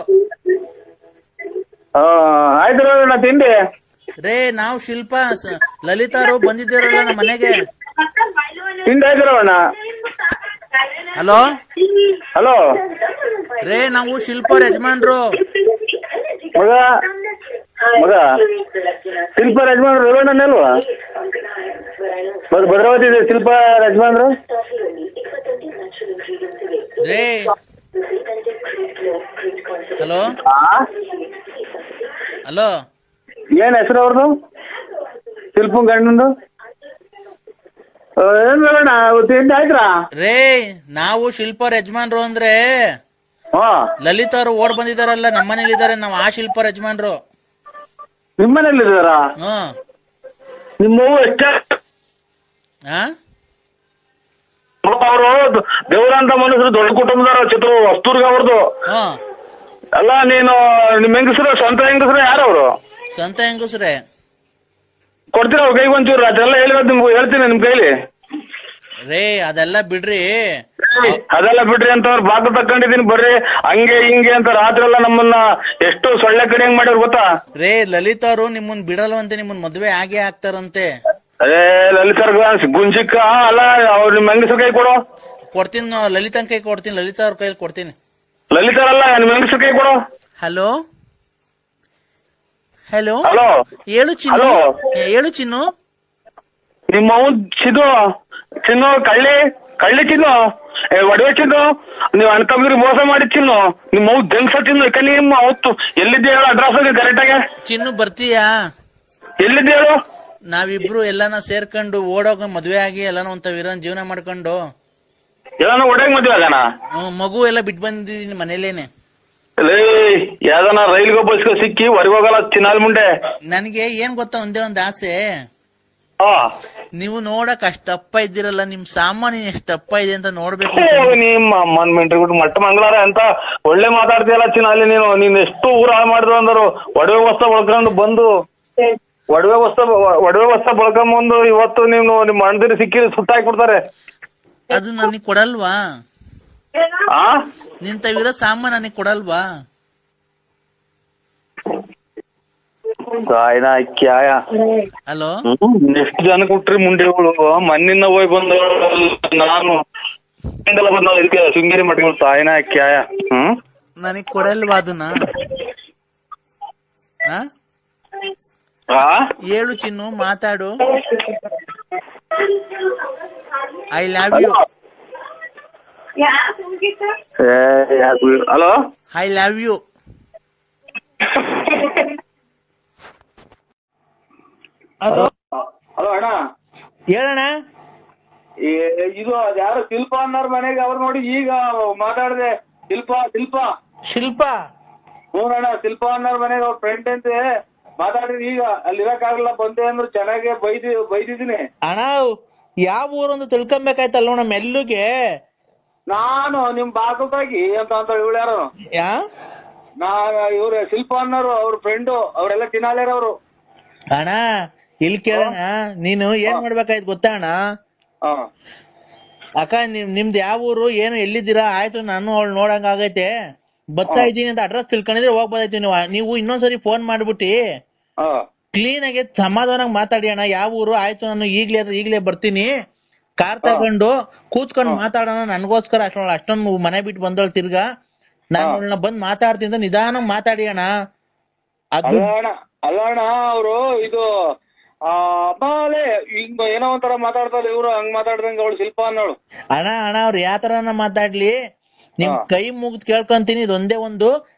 ಆಯ್ತು ತಿಂಡಿ ರೇ, ನಾವು ಶಿಲ್ಪ ಲಲಿತಾರು ಬಂದಿದ್ದೀರಲ್ಲ ನಮ್ಮ ಮನೆಗೆ. ತಿಂಡಿ ಆಯ್ತಿರವಣ್ಣ? ಹಲೋ ಹಲೋ ರೇ, ನಾವು ಶಿಲ್ಪ ಅವ್ರ ಯಜಮಾನ್ರು. ಮಗ ಶಿಲ್ಪ ಯಜಮಾನ್ರು ರೇವಣ್ಣನೇ ಅಲ್ವಾ? ಭದ್ರಾವತಿ ಶಿಲ್ಪ ಯಜಮಾನ್ರು ರೇ. ಹಲೋ ಹಲೋ, ಏನ್ ಹೆಸರು ಅವ್ರದ್ದು? ಶಿಲ್ಪನ್ ಗಂಡಂದು ಏನ್ ಹೇಳೋಣ? ತಿಂಡಿ ಆಯ್ತಾ? ರೇ, ನಾವು ಶಿಲ್ಪ ಅವ್ರ ಯಜಮಾನ್ರು ಅಂದ್ರೆ ಲಲಿತಾ ಅವ್ರು ಓಡ್ ಬಂದಿದಾರಲ್ಲ, ನಮ್ಮನೇಲಿ ಇದಾರೆ. ನಾವು ಆ ಶಿಲ್ಪ ಅವ್ರ ಯಜಮಾನ್ರು. ನಿಮ್ಮನೇಲಿ ಇದಾರ? ನಿಮ್ಮವ್ವ ಎಷ್ಟ ಅವರು ದೇವರಂತ ಮನುಷ್ಯರು, ದೊಡ್ಡ ಕುಟುಂಬದವ್ರ, ಚಿತ್ರ ವಸ್ತೂರ್ಗ ಅವ್ರದ್ದು. ಅಲ್ಲ, ನೀನು ನಿಮ್ ಹೆಂಗಸ್ರು ಸ್ವಂತ ಹೆಂಗಸ್ರು ಯಾರವ್ರು? ಸ್ವಂತ ಹೆಂಗಸ್ರೆ. ಕೊಡ್ತೀರ ಅವ್ರ ಕೈಗೆ ಒಂಚೂರು? ಅದೆಲ್ಲ ಹೇಳಿರೋದು ನಿಮ್ಗೆ ಹೇಳ್ತೀನಿ ನಿಮ್ ಕೈಲಿ. ರೇ, ಅದೆಲ್ಲ ಬಿಡ್ರಿ. ಅದೆಲ್ಲ ಬಿಡ್ರಿ ಅಂತ ಅವ್ರು ಬಾಕ ತಕೊಂಡಿದೀನಿ. ಬರ್ರಿ ಹಂಗೆ ಹಿಂಗೆ ಅಂತ ರಾತ್ರಿ ಎಲ್ಲ ನಮ್ಮನ್ನ ಎಷ್ಟು ಸೊಳ್ಳೆ ಕಡೆ ಹೆಂಗ್ ಮಾಡ್ಯಾರ ಗೊತ್ತಾ? ರೇ, ಲಲಿತಾ ಅವ್ರು ನಿಮ್ಮನ್ ಬಿಡಲ್ವಂತೆ, ನಿಮ್ಮನ್ ಮದ್ವೆ ಆಗೇ ಆಗ್ತಾರಂತೆ. ಅದೇ ಲಲಿತಾರ್ಗ ಗುಂಜಿಕ್ಕ ಅಲ್ಲ, ಅವ್ರು ನಿಮ್ ಹೆಂಗಸ್ರ ಕೈ ಕೊಡು. ಕೊಡ್ತೀನಿ, ಲಲಿತನ್ ಕೈ ಕೊಡ್ತೀನಿ, ಲಲಿತಾ ಅವ್ರ ಕೈ ಕೊಡ್ತೀನಿ. ಲಲಿತಾರಲ್ಲ, ನಿಮ್ ಹೆಂಗಸ್ರ ಕೈ ಕೊಡು. ಹಲೋ ಹಲೋ, ಹಲೋ, ಹೇಳು ಚಿನ್ನು. ಹೇಳು ಚಿನ್ನು. ನಿಮ್ಮ ಚಿನ್ನು ಕಳ್ಳಿ ಚಿನ್ನು, ಒಡವೆ ಚಿನ್ನು, ನೀವ್ ಅಣ್ತಂಬ್ರಿ ಮೋಸ ಮಾಡಿ ಚಿನ್ನು. ನಿಮ್ಮ ಜಂಗ್ಸ ಚಿನ್ನು. ನಿಮ್ಮ ಅವತ್ತು ಎಲ್ಲಿದ್ದೆ ಹೇಳು? ಅಡ್ರೆಸ್ ಕರೆಕ್ಟ್ ಆಗಿ. ಚಿನ್ನು ಬರ್ತೀಯಾ? ಎಲ್ಲಿದ್ದೆ ಹೇಳು? ನಾವಿಬ್ರು ಎಲ್ಲಾನ ಸೇರ್ಕೊಂಡು ಓಡೋಗ ಮದ್ವೆ ಆಗಿ ಎಲ್ಲಾನ ಒಂತ ಜೀವನ ಮಾಡ್ಕೊಂಡು ಎಲ್ಲಾನ ಒಡೆಗ್ ಮದ್ವೆ ಆಗಾನ? ಮಗು ಎಲ್ಲ ಬಿಟ್ಟು ಬಂದಿದ್ದೀನಿ ಮನೇಲೇನೆ. ಯಾವ್ದಾನ ರೈಲ್ಗೋ ಬಸ್ಗೋ ಸಿಕ್ಕಿ ಹೊರಗೋಗಲ್ಲ ಚಿನ್ನಾಲ್ ಮುಂಡೆ. ನನಗೆ ಏನ್ ಗೊತ್ತಾ, ಒಂದೇ ಒಂದ್ ಆಸೆ. ನೀವು ನೋಡಕ್ ಅಷ್ಟ್ ದಪ್ಪ ಇದ್ದೀರಲ್ಲ, ನಿಮ್ ಸಾಮಾನ್ಯ ಎಷ್ಟು ದಪ್ಪ ಇದೆ ಅಂತ ನೋಡ್ಬೇಕು. ನಿಮ್ಮ ಅಮ್ಮನ್ ಮೆಂಟ್ರಿ ಬಿಟ್ಟು ಮಟ್ಟ ಮಂಗಳಾರ ಅಂತ ಒಳ್ಳೆ ಮಾತಾಡ್ತೀಯಲ್ಲ ಚಿನ್ನ. ಅಲ್ಲಿ ನೀನ್ ಎಷ್ಟು ಊರ ಹಾಳು ಮಾಡಿದ್ರು ಅಂದರು. ಒಡವೆ ವಸ್ತ್ರ ಬಳಕೊಂಡು ಬಂದು ಒಡವೆ ವಸ್ತ್ರ ಬಳಕೊಂಬಂದು ಇವತ್ತು ನೀವು ನಿಮ್ ಅಣ್ಣದಿರು ಸಿಕ್ಕಿ ಸುಟ್ಟಾಕ್ಬಿಡ್ತಾರೆ. ಅದು ನನಗ್ ಕೊಡಲ್ವಾ? ನಿಂತವಿರೋ ಸಾಮಾನ್ ನನಗ್ ಕೊಡಲ್ವಾ? ಹಲೋ, ಎಷ್ಟು ಜನ ಕೊಟ್ರಿ ಮುಂಡೆಗಳು? ಮಣ್ಣಿನ ಹೋಗಿ ಬಂದ ನಾನು ಬಂದ ಇದಕ್ಕೆ ಶೃಂಗೇರಿ ಮಠಗಳು ತಾಯಿನ ಕ್ಯಾಯ. ನನಗ್ ಕೊಡಲ್ವಾ ಅದನ್ನ? ಹೇಳು ಚಿನ್ನು, ಮಾತಾಡು. I love you. Hello, I love you. Hello ಅಣ್ಣ, ಹೇಳಣ್ಣ. ಇದು ಯಾರು ಶಿಲ್ಪ ಅನ್ನೋರ್ ಮನೆಗೆ ಅವ್ರು ನೋಡಿ ಈಗ ಮಾತಾಡಿದೆ. ಶಿಲ್ಪ ಹ್ಞೂಣ್ಣ, ಶಿಲ್ಪ ಅನ್ನೋರ್ ಮನೆಗೆ ಅವ್ರ ಫ್ರೆಂಡ್ ಅಂತೆ ಮಾತಾಡಿದ್ರಿ. ಈಗ ಅಲ್ಲಿ ಇರಕ್ಕಾಗಲ್ಲ ಬಂದೆ ಅಂದ್ರು. ಚೆನ್ನಾಗೆ ಬೈದಿದ್ದೀನಿ ಅಣ್ಣ. ಯಾವ ಊರೊಂದು ತಿಳ್ಕೊಬೇಕಾಯ್ತಲ್ಲ ನಮ್ಮ ಮೆಲ್ಲುಗೆ. ನಾನು ನಿಮ್ ಬಾಗಲ್ದಾಗಿ ಅಂತ ಇವಳು ಯಾರು ಇವ್ರ ಶಿಲ್ಪ ಅನ್ನೋರು ಅವ್ರ ಫ್ರೆಂಡು. ಅವರೆಲ್ಲ ತಿನ್ನಾಳ್ಯಾರ ಅವರು. ಅಣ್ಣ ಇಲ್ಲಿ ಕೇಳೋಣ, ನೀನು ಏನ್ ಮಾಡ್ಬೇಕಾಯ್ತು ಗೊತ್ತಾ ಅಣ್ಣ? ಅಕ್ಕ ನಿಮ್ದು ಯಾವ ಊರು, ಏನು ಎಲ್ಲಿದ್ದೀರಾ? ಆಯ್ತು, ನಾನು ಅವಳು ನೋಡಂಗ ಆಗೈತೆ, ಬರ್ತಾ ಇದ್ದೀನಿ ಅಂತ ಅಡ್ರೆಸ್ ತಿಳ್ಕೊಂಡಿದ್ರೆ ಹೋಗ್ಬೋದಾಯ್ತು. ನೀವು ಇನ್ನೊಂದ್ಸರಿ ಫೋನ್ ಮಾಡ್ಬಿಟ್ಟು ಕ್ಲೀನ್ ಆಗಿ ಸಮಾಧಾನಾಗ ಮಾತಾಡಿ ಅಣ್ಣ. ಯಾವ ಊರು? ಆಯ್ತು, ನಾನು ಈಗ್ಲೇ ಬರ್ತೀನಿ, ಕಾರ್ ತಗೊಂಡು ಕೂತ್ಕೊಂಡು ಮಾತಾಡೋಣ. ನನ್ಗೋಸ್ಕರ ಅಷ್ಟೊಂದು ಮನೆ ಬಿಟ್ಟು ಬಂದವಳು ತಿರ್ಗಾ. ನಾನು ಅವಳನ್ನ ಬಂದ್ ಮಾತಾಡ್ತೀನಿ ಅಂತ ನಿಧಾನ ಮಾತಾಡಿ ಅಣ್ಣ. ಅಲ್ಲ ಅಣ್ಣ, ಅವರು ಇದು ಹಿಂಗ ಏನೋ ಒಂಥರ ಮಾತಾಡ್ತಾರೆ ಇವ್ರು. ಹಂಗ್ ಮಾತಾಡ್ದಂಗ ಅವಳು ಶಿಲ್ಪ ಅನ್ನೋಳು. ಅಣ್ಣ ಅವ್ರು ಯಾವ ತರನ ಮಾತಾಡ್ಲಿ, ನಿಮ್ ಕೈ ಮುಗ್ದು ಕೇಳ್ಕೊಂತೀನಿ. ಇದೊಂದೇ ಒಂದು,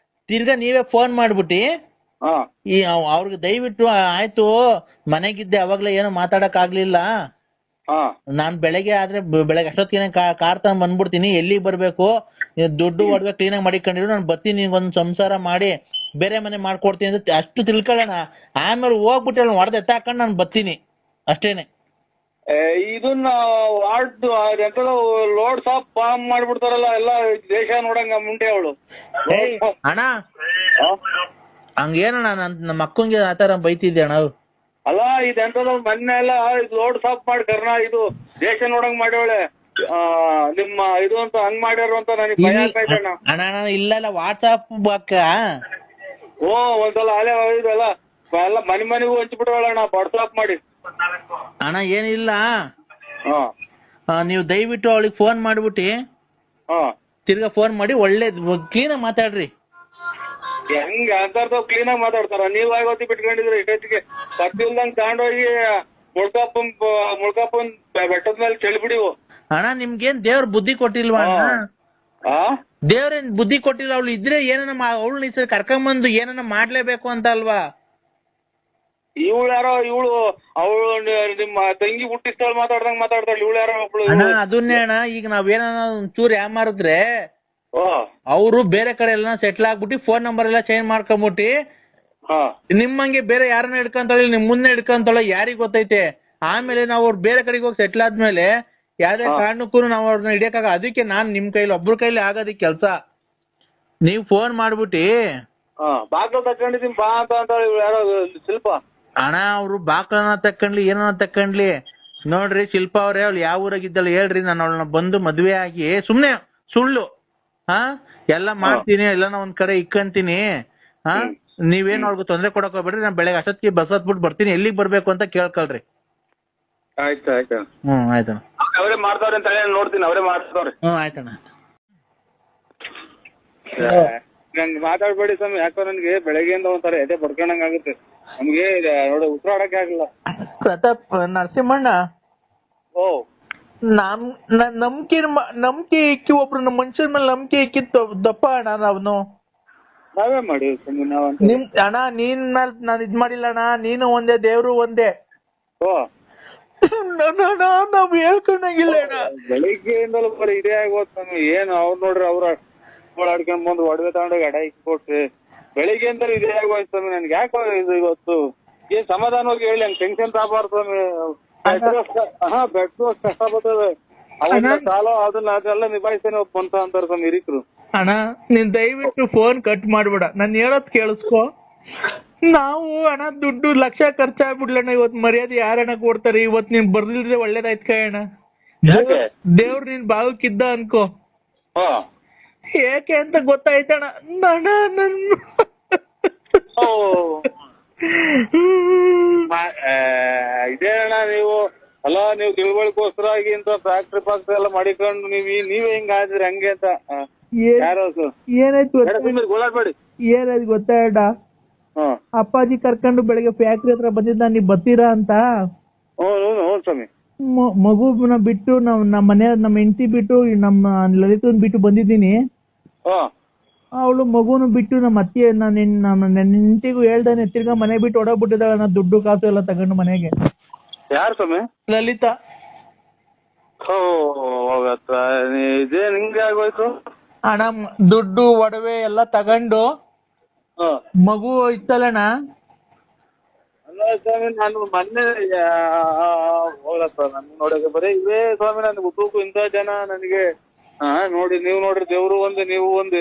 ತಿರ್ಗಾ ನೀವೇ ಫೋನ್ ಮಾಡ್ಬಿಟ್ಟು ಅವ್ರಿಗೆ ದಯವಿಟ್ಟು ಆಯ್ತು, ಮನೆಗಿದ್ದೆ ಅವಾಗ್ಲೇ ಏನೋ ಮಾತಾಡಕ್ ಆಗ್ಲಿಲ್ಲ, ನಾನ್ ಬೆಳಗ್ಗೆ ಅಷ್ಟೊತ್ತಿಗೆ ಕಾರ್ ತಗೊಂಡ್ ಬಂದ್ಬಿಡ್ತೀನಿ, ಎಲ್ಲಿಗೆ ಬರ್ಬೇಕು, ದುಡ್ಡು ಒಡವೆ ಕ್ಲೀನಾಗಿ ಮಾಡಿಕೊಂಡಿರು, ನಾನು ಬರ್ತೀನಿ, ಒಂದ್ ಸಂಸಾರ ಮಾಡಿ ಬೇರೆ ಮನೆ ಮಾಡ್ಕೊಡ್ತೀನಿ ಅಂತ ಅಷ್ಟು ತಿಳ್ಕೊಳ್ಳೋಣ. ಆಮೇಲೆ ಹೋಗ್ಬಿಟ್ಟು ಹೊಡೆದ ಎತ್ತಾಕೊಂಡು ನಾನು ಬರ್ತೀನಿ ಅಷ್ಟೇನೆ. ಇದನ್ನ ಲೋಡ್ ಸಾಪ್ ಫಾರ್ಮ್ ಮಾಡ್ಬಿಡ್ತಾರಲ್ಲ ಎಲ್ಲ ದೇಶ ನೋಡಂಗ ಮುಂಟೆ ಅವಳು. ಅಣ್ಣ ಹಂಗೇನಣ್ಣ, ನಮ್ಮ ಅಕ್ಕಂಗೆ ಆತರ ಬೈತಿದ್ದೆ ಅಣ್ಣ. ಅಲ್ಲ ಇದೆಂತದ ಮೊನ್ನೆ ಎಲ್ಲ ಲೋಡ್ ಸಾಪ್ ಮಾಡಿ ಇದು ದೇಶ ನೋಡಂಗ್ ಮಾಡ್ಯವಳೆ. ನಿಮ್ಮ ಇದು ಅಂತ ಹಂಗ್ ಮಾಡ್ಯಾರ ಅಂತ ನನಗೆ ಭಯ ಆಗ್ತಾ ಇದೆ ಅಣ್ಣ. ಅಣ್ಣ ಇಲ್ಲ ವಾಟ್ಸಾಪ್ ಅಕ್ಕ. ಒಂದ್ಸಲ ಅಲೆ ಇದಲ್ಲ ಎಲ್ಲ ಮನೆಗೂ ಹಂಚ್ಬಿಟ್ರಲ್ಲ ವಾಟ್ಸಾಪ್ ಮಾಡಿ. ಅಣ್ಣ ಏನಿಲ್ಲ, ನೀವು ದಯವಿಟ್ಟು ಅವಳಿಗೆ ಫೋನ್ ಮಾಡ್ಬಿಟ್ಟು ತಿರ್ಗಾ ಫೋನ್ ಮಾಡಿ ಒಳ್ಳೆ ಕ್ಲೀನಾಗಿ ಮಾತಾಡ್ರಿ. ಹೆಂಗ ಅಂತರ್ದ ಕ್ಲೀನಾಗಿ ಮಾತಾಡ್ತಾರ? ನೀವ್ ಆಗೋತಿ ಬಿಟ್ಕೊಂಡಿದ್ರೆ ಇಷ್ಟೊತ್ತಿಗೆ ಪತ್ತಿ ಇಲ್ದಂಗ್ ತಗೊಂಡೋಗಿ ಮುಳ್ಕಪ್ಪನ್ ಬೆಟ್ಟದ ಮೇಲೆ ಚೆಲ್ಬಿಡಿವು. ಅಣ್ಣ ನಿಮ್ಗೇನ್ ದೇವ್ರ ಬುದ್ಧಿ ಕೊಟ್ಟಿಲ್ವಾ? ದೇವ್ರೇನ್ ಬುದ್ಧಿ ಕೊಟ್ಟಿಲ್ಲ. ಅವಳು ಇದ್ರೆ ಏನನ್ನ ಅವಳು ಈ ಸರಿ ಕರ್ಕೊಂಬಂದು ಏನನ್ನ ಮಾಡ್ಲೇಬೇಕು ಅಂತ ಅಲ್ವಾ? ಇವಳು ಯಾರೋ ಅವಳು ನಿಮ್ಮ ತಂಗಿ ಹುಟ್ಟಿಸ್ತಾಳ ಮಾತಾಡ್ದಂಗ್ ಮಾತಾಡ್ತಾಳ. ಇವಳು ಯಾರೋ ಒಬ್ಳು. ಅದನ್ನೇ ಅಣ್ಣ, ಈಗ ನಾವೇನ ಒಂಚೂರು ಯಾಮಾರಿದ್ರೆ ಅವರು ಬೇರೆ ಕಡೆ ಎಲ್ಲ ಸೆಟ್ಲ್ ಆಗ್ಬಿಟ್ಟು ಫೋನ್ ನಂಬರ್ ಎಲ್ಲ ಚೇಂಜ್ ಮಾಡ್ಕೊಂಬಿಟ್ಟು ನಿಮ್ಮಂಗೆ ಬೇರೆ ಯಾರನ್ನ ಹಿಡ್ಕೊಂತಾಳೆ, ನಿಮ್ ಮುಂದೆ ಹಿಡ್ಕೊಂತಾಳೆ, ಯಾರಿಗ್ ಗೊತ್ತೈತೆ? ಆಮೇಲೆ ನಾವು ಅವ್ರು ಬೇರೆ ಕಡೆಗೆ ಹೋಗಿ ಸೆಟ್ಲ್ ಆದ್ಮೇಲೆ ಯಾವ್ದೇ ಕಾರಣಕ್ಕೂ ನಾವು ಅವ್ರನ್ನ ಹಿಡಿಯಕ್ಕಾಗ. ಅದಕ್ಕೆ ನಾನ್ ನಿಮ್ ಕೈಲಿ ಒಬ್ರ ಕೈಲಿ ಆಗೋದಿಕ್ ಕೆಲ್ಸ. ನೀವ್ ಫೋನ್ ಮಾಡ್ಬಿಟ್ಟು ಬಾಗ್ಲ ತಕೊಂಡಿದೀನಿ ಬಾ ಅಂತ ಯಾರೋ ಶಿಲ್ಪ. ಅಣ್ಣ ಅವ್ರು ಬಾಕ್ಲನ ತಕೊಂಡ್ಲಿ ಏನನ್ನ ತಕೊಂಡ್ಲಿ ನೋಡ್ರಿ, ಶಿಲ್ಪ ಅವ್ರೆ ಅವ್ಳು ಯಾವ ಊರಾಗಿದ್ದಾಳೆ ಹೇಳ್ರಿ, ನಾನು ಅವಳನ್ನ ಬಂದು ಮದ್ವೆ ಆಗಿ ಸುಮ್ನೆ ಸುಳ್ಳು ಎಲ್ಲ ಮಾಡ್ತೀನಿ, ಎಲ್ಲಾನ ಒಂದ್ ಕಡೆ ಇಕ್ಕಂತೀನಿ. ನೀವೇನು ಅವ್ರಿಗೆ ತೊಂದ್ರೆ ಕೊಡಕ್ ಹೋಗ್ಬೇಡ್ರಿ, ನಾನು ಬೆಳಗ್ಗೆ ಅಷ್ಟೊತ್ತಿಗೆ ಬಸ್ ಹತ್ಬಿಟ್ಟು ಬರ್ತೀನಿ, ಎಲ್ಲಿಗೆ ಬರ್ಬೇಕು ಅಂತ ಕೇಳ್ಕೊಳ್ರಿ. ಆಯ್ತು ಆಯ್ತಣ್ಣ. ಆಯ್ತಣ್ಣ. ಅವರೇ ಮಾಡ್ತಾವ್ರೆ ಅಂತ ನೋಡ್ತೀನಿ, ಅವರೇ ಮಾಡ್ತಾವ್ರೆ. ಆಯ್ತಣ್ಣ. ನಂಗೆ ಮಾತಾಡ್ಬೇಡಿ ಸ್ವಾಮಿ, ಯಾಕೋ ನನ್ಗೆ ಬೆಳಗ್ಗೆಯಿಂದ ಒಂಥರ ಎದೆ ಬಡ್ಕೊಂಡಂಗ್ ಆಗುತ್ತೆ. ನಮ್ಗೆ ನೋಡಿ ಉಸಿರಾಡಕ್ಕೆ ಆಗಿಲ್ಲ. ಪ್ರತಾಪ್ ನರಸಿಂಹಣ್ಣ, ನಂಬಿಕೆ ಇಕ್ಕಿ ಒಬ್ರು ನಮ್ಮ ಮನುಷ್ಯರ ಮೇಲೆ ನಂಬಿಕೆ ಇಕ್ಕಿತ್ತು ದಪ್ಪ ಅಣ್ಣ. ನಾವ್ನು ನಾವೇ ಮಾಡಿ ನಿಮ್ ಅಣ್ಣ, ನೀನ್ ಮೇಲೆ ನಾನು ಇದ್ ಮಾಡಿಲ್ಲ ಅಣ್ಣ. ನೀನು ಒಂದೇ, ದೇವ್ರು ಒಂದೇ. ನಾವ್ ಹೇಳ್ಕೊಂಡಂಗಿಲ್ಲ ಅಣ್ಣ. ಬೆಳಿಗ್ಗೆಯಿಂದಲೂ ಬರೀ ಇದೇ ಆಗೋತ್ ನಮ್ಗೆ. ಏನು ಅವ್ರು ನೋಡ್ರಿ ಅವ್ರ ಓಡಾಡ್ಕೊಂಡ್ ಬಂದು ಒಡವೆ ತಗೊಂಡೋಗಿ ಅಡ ಇಕ್ಕೊಟ್ರಿ. ಬೆಳಿಗ್ಗೆಯಿಂದಲೂ ಇದೇ ಆಗೋಯ್ತು ಸ್ವಾಮಿ. ನನ್ಗೆ ಯಾಕೋ ಇದು ಇವತ್ತು ಏನ್ ಸಮಾಧಾನವಾಗಿ ಹೇಳಿ, ಹಂಗೆ ಟೆನ್ಷನ್ ತಾಬಾರ್ದು ಸ್ವಾಮಿ. ಬೆಟ್ರು ಕಷ್ಟ ಬರ್ತದೆ. ಸಾಲ ಅದನ್ನೆಲ್ಲ ನಿಭಾಯಿಸ್ತೇನೆ ಒಪ್ಪಂತ ಅಂತಾರೆ ಸ್ವಾಮಿ ಹಿರಿಕರು. ಅಣ್ಣ ನೀನ್ ದಯವಿಟ್ಟು ಫೋನ್ ಕಟ್ ಮಾಡ್ಬೇಡ, ನಾನು ಹೇಳೋದ್ ಕೇಳಿಸ್ಕೊ. ನಾವು ಅಣ್ಣ ದುಡ್ಡು ಲಕ್ಷ ಖರ್ಚಾಗ್ಬಿಡ್ಲಣ್ಣ, ಇವತ್ ಮರ್ಯಾದೆ ಯಾರಣ್ಣ ಕೊಡ್ತಾರೆ? ಇವತ್ ನೀನ್ ಬರ್ದಿಲ್ದೆ ಒಳ್ಳೇದಾಯ್ತು ಕಣ. ದೇವ್ರು ನಿನ್ ಭಾಗಕ್ಕಿದ್ದ ಅನ್ಕೋ. ಏಕೆ ಅಂತ ಗೊತ್ತಾಯ್ತಣ್ಣ. ಇದೇ ಅಣ್ಣ ನೀವು ಅಲ್ಲ, ನೀವು ತಿಳುವಳಿಕೋಸ್ಕರ ಇಂತ ಫ್ಯಾಕ್ಟ್ರಿ ಪಾಕ್ಟ್ರಿ ಎಲ್ಲ ಮಾಡಿಕೊಂಡು ನೀವೇ ಹಿಂಗ ಆದ್ರಿ ಹಂಗೆ ಅಂತ. ಏನಾಯ್ತು ಗೊತ್ತಾಯ್ಡ? ಅಪ್ಪಾಜಿ ಕರ್ಕೊಂಡು ಬೆಳಗ್ಗೆ ಫ್ಯಾಕ್ಟ್ರಿ ಹತ್ರ ಬಂದಿದ್ದ, ನೀವ್ ಬರ್ತೀರಾ ಅಂತ. ಮಗುನ ಬಿಟ್ಟು ನಮ್ಮ ಹೆಂಡತಿ ಬಿಟ್ಟು ನಮ್ಮ ಲಲಿತನ್ ಬಿಟ್ಟು ಬಂದಿದ್ದೀನಿ. ಅವಳು ಮಗುನು ಬಿಟ್ಟು ನಮ್ಮ ಅತ್ತೆ ನಮ್ಮ ಹೆಂಡತಿಗೂ ಹೇಳ್ದಾನೆ ತಿರ್ಗಾ ಮನೆ ಬಿಟ್ಟು ಓಡೋಗ್ಬಿಟ್ಟಿದ್ದಾಳೆ. ನಾ ದುಡ್ಡು ಕಾಸು ಎಲ್ಲ ತಗೊಂಡು ಮನೆಗೆ. ಯಾರು ಸ್ವಾಮಿ? ಲಲಿತಾ. ಇದೇ ನಿಂಗೆ ಆಗೋಯ್ತು ಅಣ್ಣ. ದುಡ್ಡು ಒಡವೆ ಎಲ್ಲ ತಗೊಂಡು ಮಗು ಇತ್ತಲ್ಲಣ್ಣ. ಅಲ್ಲ ಸ್ವಾಮಿ, ನಾನು ಮೊನ್ನೆ ಹೋಗಪ್ಪ ನಾನು ನೋಡಕ್ಕೆ ಬರೀ ಇವೇ ಸ್ವಾಮಿ. ನನ್ಗೆ ಉದ್ದಕ್ಕೂ ಇಂಥ ಜನ ನನಗೆ ನೋಡಿ, ನೀವು ನೋಡ್ರಿ ದೇವ್ರು ಒಂದು ನೀವು ಒಂದು.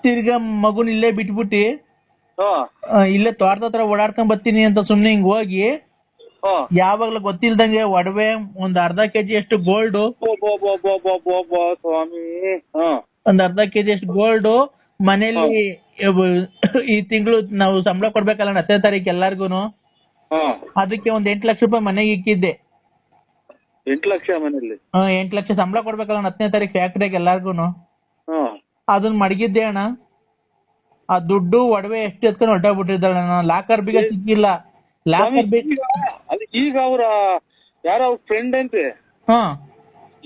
ತಿರ್ಗಾ ಮಗುನ ಇಲ್ಲೇ ಬಿಟ್ಬಿಟ್ಟಿ ಇಲ್ಲೇ ತೋಟದ ಹತ್ರ ಓಡಾಡ್ಕೊಂಡ್ ಬರ್ತೀನಿ ಅಂತ ಸುಮ್ನೆ ಹಿಂಗ್ ಹೋಗಿ ಯಾವಾಗ್ಲೂ ಗೊತ್ತಿಲ್ದಂಗೆ ಒಡವೆ ಒಂದ್ ಅರ್ಧ ಕೆಜಿ ಅಷ್ಟು ಗೋಲ್ಡ್, ಸ್ವಾಮಿ ಒಂದ್ ಅರ್ಧ ಕೆಜಿ ಅಷ್ಟು ಗೋಲ್ಡ್ ಮನೇಲಿ ಈ ತಿಂಗಳು ನಾವು ಸಂಬಳ ಕೊಡ್ಬೇಕಲ್ಲ 10ನೇ ತಾರೀಕು ಎಲ್ಲಾರ್ಗುನು. ಅದಕ್ಕೆ ಒಂದ್ 8 ಲಕ್ಷ ರೂಪಾಯಿ ಮನೆಗೆ ಇಕ್ಕಿದ್ದೆ. 8 ಲಕ್ಷ ಮನೇಲಿ? 8 ಲಕ್ಷ ಸಂಬಳ ಕೊಡ್ಬೇಕಲ್ಲ 10ನೇ ತಾರೀಕು ಫ್ಯಾಕ್ಟ್ರಿಗೆ ಎಲ್ಲಾರ್ಗುನು. ಅದನ್ನ ಮಡಗಿದ್ದೆ ಅಣ್ಣ. ಆ ದುಡ್ಡು ಒಡವೆ ಎಷ್ಟು ಎತ್ಕೊಂಡು ಹೊರಟೋಗ್ಬಿಟ್ಟಿದ್ದಾಳೆ. ಲಾಕರ್ ಬೀಗ ಸಿಕ್ಕಿಲ್ಲ. ಲಾಕರ್ ಈಗ ಅವ್ರ ಯಾರೋ ಅವ್ರ ಫ್ರೆಂಡ್ ಅಂತೆ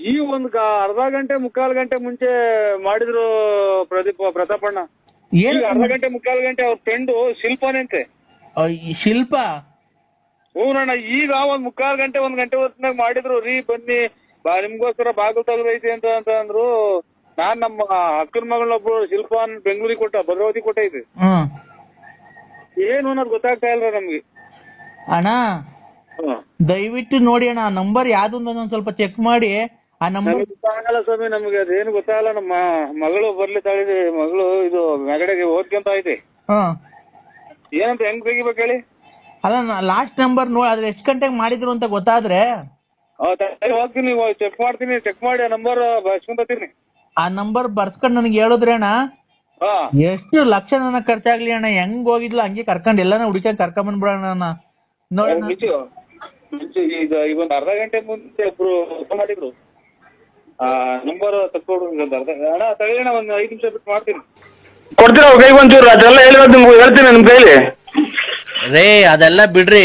ಈ ಒಂದ್ ಅರ್ಧ ಗಂಟೆ ಮುಕ್ಕಾಲು ಗಂಟೆ ಮುಂಚೆ ಮಾಡಿದ್ರು ಪ್ರತಾಪಣ್ಣ. ಅರ್ಧ ಗಂಟೆ ಮುಕ್ಕಾಲು ಗಂಟೆ ಅವ್ರ ಫ್ರೆಂಡು ಶಿಲ್ಪಾನಂತೆ. ಶಿಲ್ಪ? ಹೂನಣ್ಣ. ಈಗ ಒಂದ್ ಮುಕ್ಕಾಲು ಗಂಟೆ 1 ಗಂಟೆ ಹೊತ್ತಿನಾಗ ಮಾಡಿದ್ರು. ರೀ ಬನ್ನಿ ನಿಮ್ಗೋಸ್ಕರ ಬಾಗಿಲು ತೆಗ್ದೈತಿ ಅಂತ ಅಂದ್ರು. ನಾನ್ ನಮ್ಮ ಅಕ್ಕನ ಮಗಳನ್ನೊಬ್ರು ಶಿಲ್ಪಾನ್ ಬೆಂಗಳೂರಿಗೆ ಕೊಟ್ಟ ಭದ್ರಾವತಿ ಕೊಟ್ಟೈತಿ. ಏನು ಅನ್ನೋದು ಗೊತ್ತಾಗ್ತಾ ಇಲ್ಲ ನಮ್ಗೆ. ಅಣ್ಣ ದಯವಿಟ್ಟು ನೋಡಿ ಅಣ್ಣ, ಆ ನಂಬರ್ ಯಾವ್ದು ಒಂದ್ ಸ್ವಲ್ಪ ಚೆಕ್ ಮಾಡಿ. ಆ ನಂಬರ್ ಗೊತ್ತಾಗಲ್ಲ ಸ್ವಾಮಿ ನಮ್ಗೆ, ಅದೇನು ಗೊತ್ತಾಗಲ್ಲ. ನಮ್ಮ ಮಗಳು ಬರ್ಲಿ ತಾಳಿದೆ, ಮಗಳು ಇದು ಮೆಗಡೆಗೆ ಓದ್ಕೊಂತ ಐತಿ. ಏನಂತ ಹೆಂಗ್ ತೆಗಿಬೇಕು ಹೇಳಿ? ಅಲ್ಲ ಲಾಸ್ಟ್ ನಂಬರ್ ನೋಡಿ, ಅದ್ರ ಎಷ್ಟು ಗಂಟೆಗೆ ಮಾಡಿದ್ರು ಅಂತ ಗೊತ್ತಾದ್ರೆ ಹೋಗ್ತೀನಿ, ಚೆಕ್ ಮಾಡ್ತೀನಿ. ಚೆಕ್ ಮಾಡಿ ಆ ನಂಬರ್ ಬರ್ಸ್ಕೊಂತೀನಿ. ಆ ನಂಬರ್ ಬರ್ಸ್ಕೊಂಡು ನನಗೆ ಹೇಳಿದ್ರೆ ಅಣ್ಣ, ಎಷ್ಟು ಲಕ್ಷ ನನಗೆ ಖರ್ಚಾಗ್ಲಿ ಅಣ್ಣ, ಹೆಂಗ್ ಹೋಗಿದ್ಲು ಹಂಗೆ ಕರ್ಕೊಂಡು ಎಲ್ಲಾನ ಹುಡುಕಿ ಕರ್ಕೊಂಡ್ ಬಂದ್ಬಿಡೋಣ ನೋಡಿ. ಈಗ ಒಂದು ಅರ್ಧ ಗಂಟೆ ಮುಂಚೆ ಒಬ್ರು ಮಾಡಿದ್ರು, ನಂಬರ್ ತಕ್ಕೊಡ್ರಿ ಅಣ್ಣ. ತಗೊಳ್ಳೋಣ, ಒಂದು 5 ನಿಮಿಷ ಬಿಟ್ಟು ಮಾಡ್ತೀನಿ. ಕೊಡ್ತೀರಾ ಕೈ ಒಂಚೂರು? ಅದೆಲ್ಲ ಹೇಳಿರೋದು ನಿಮ್ಗೆ ಹೇಳ್ತೀನಿ ನಿಮ್ ಕೈಲಿ. ರೇ ಅದೆಲ್ಲ ಬಿಡ್ರಿ,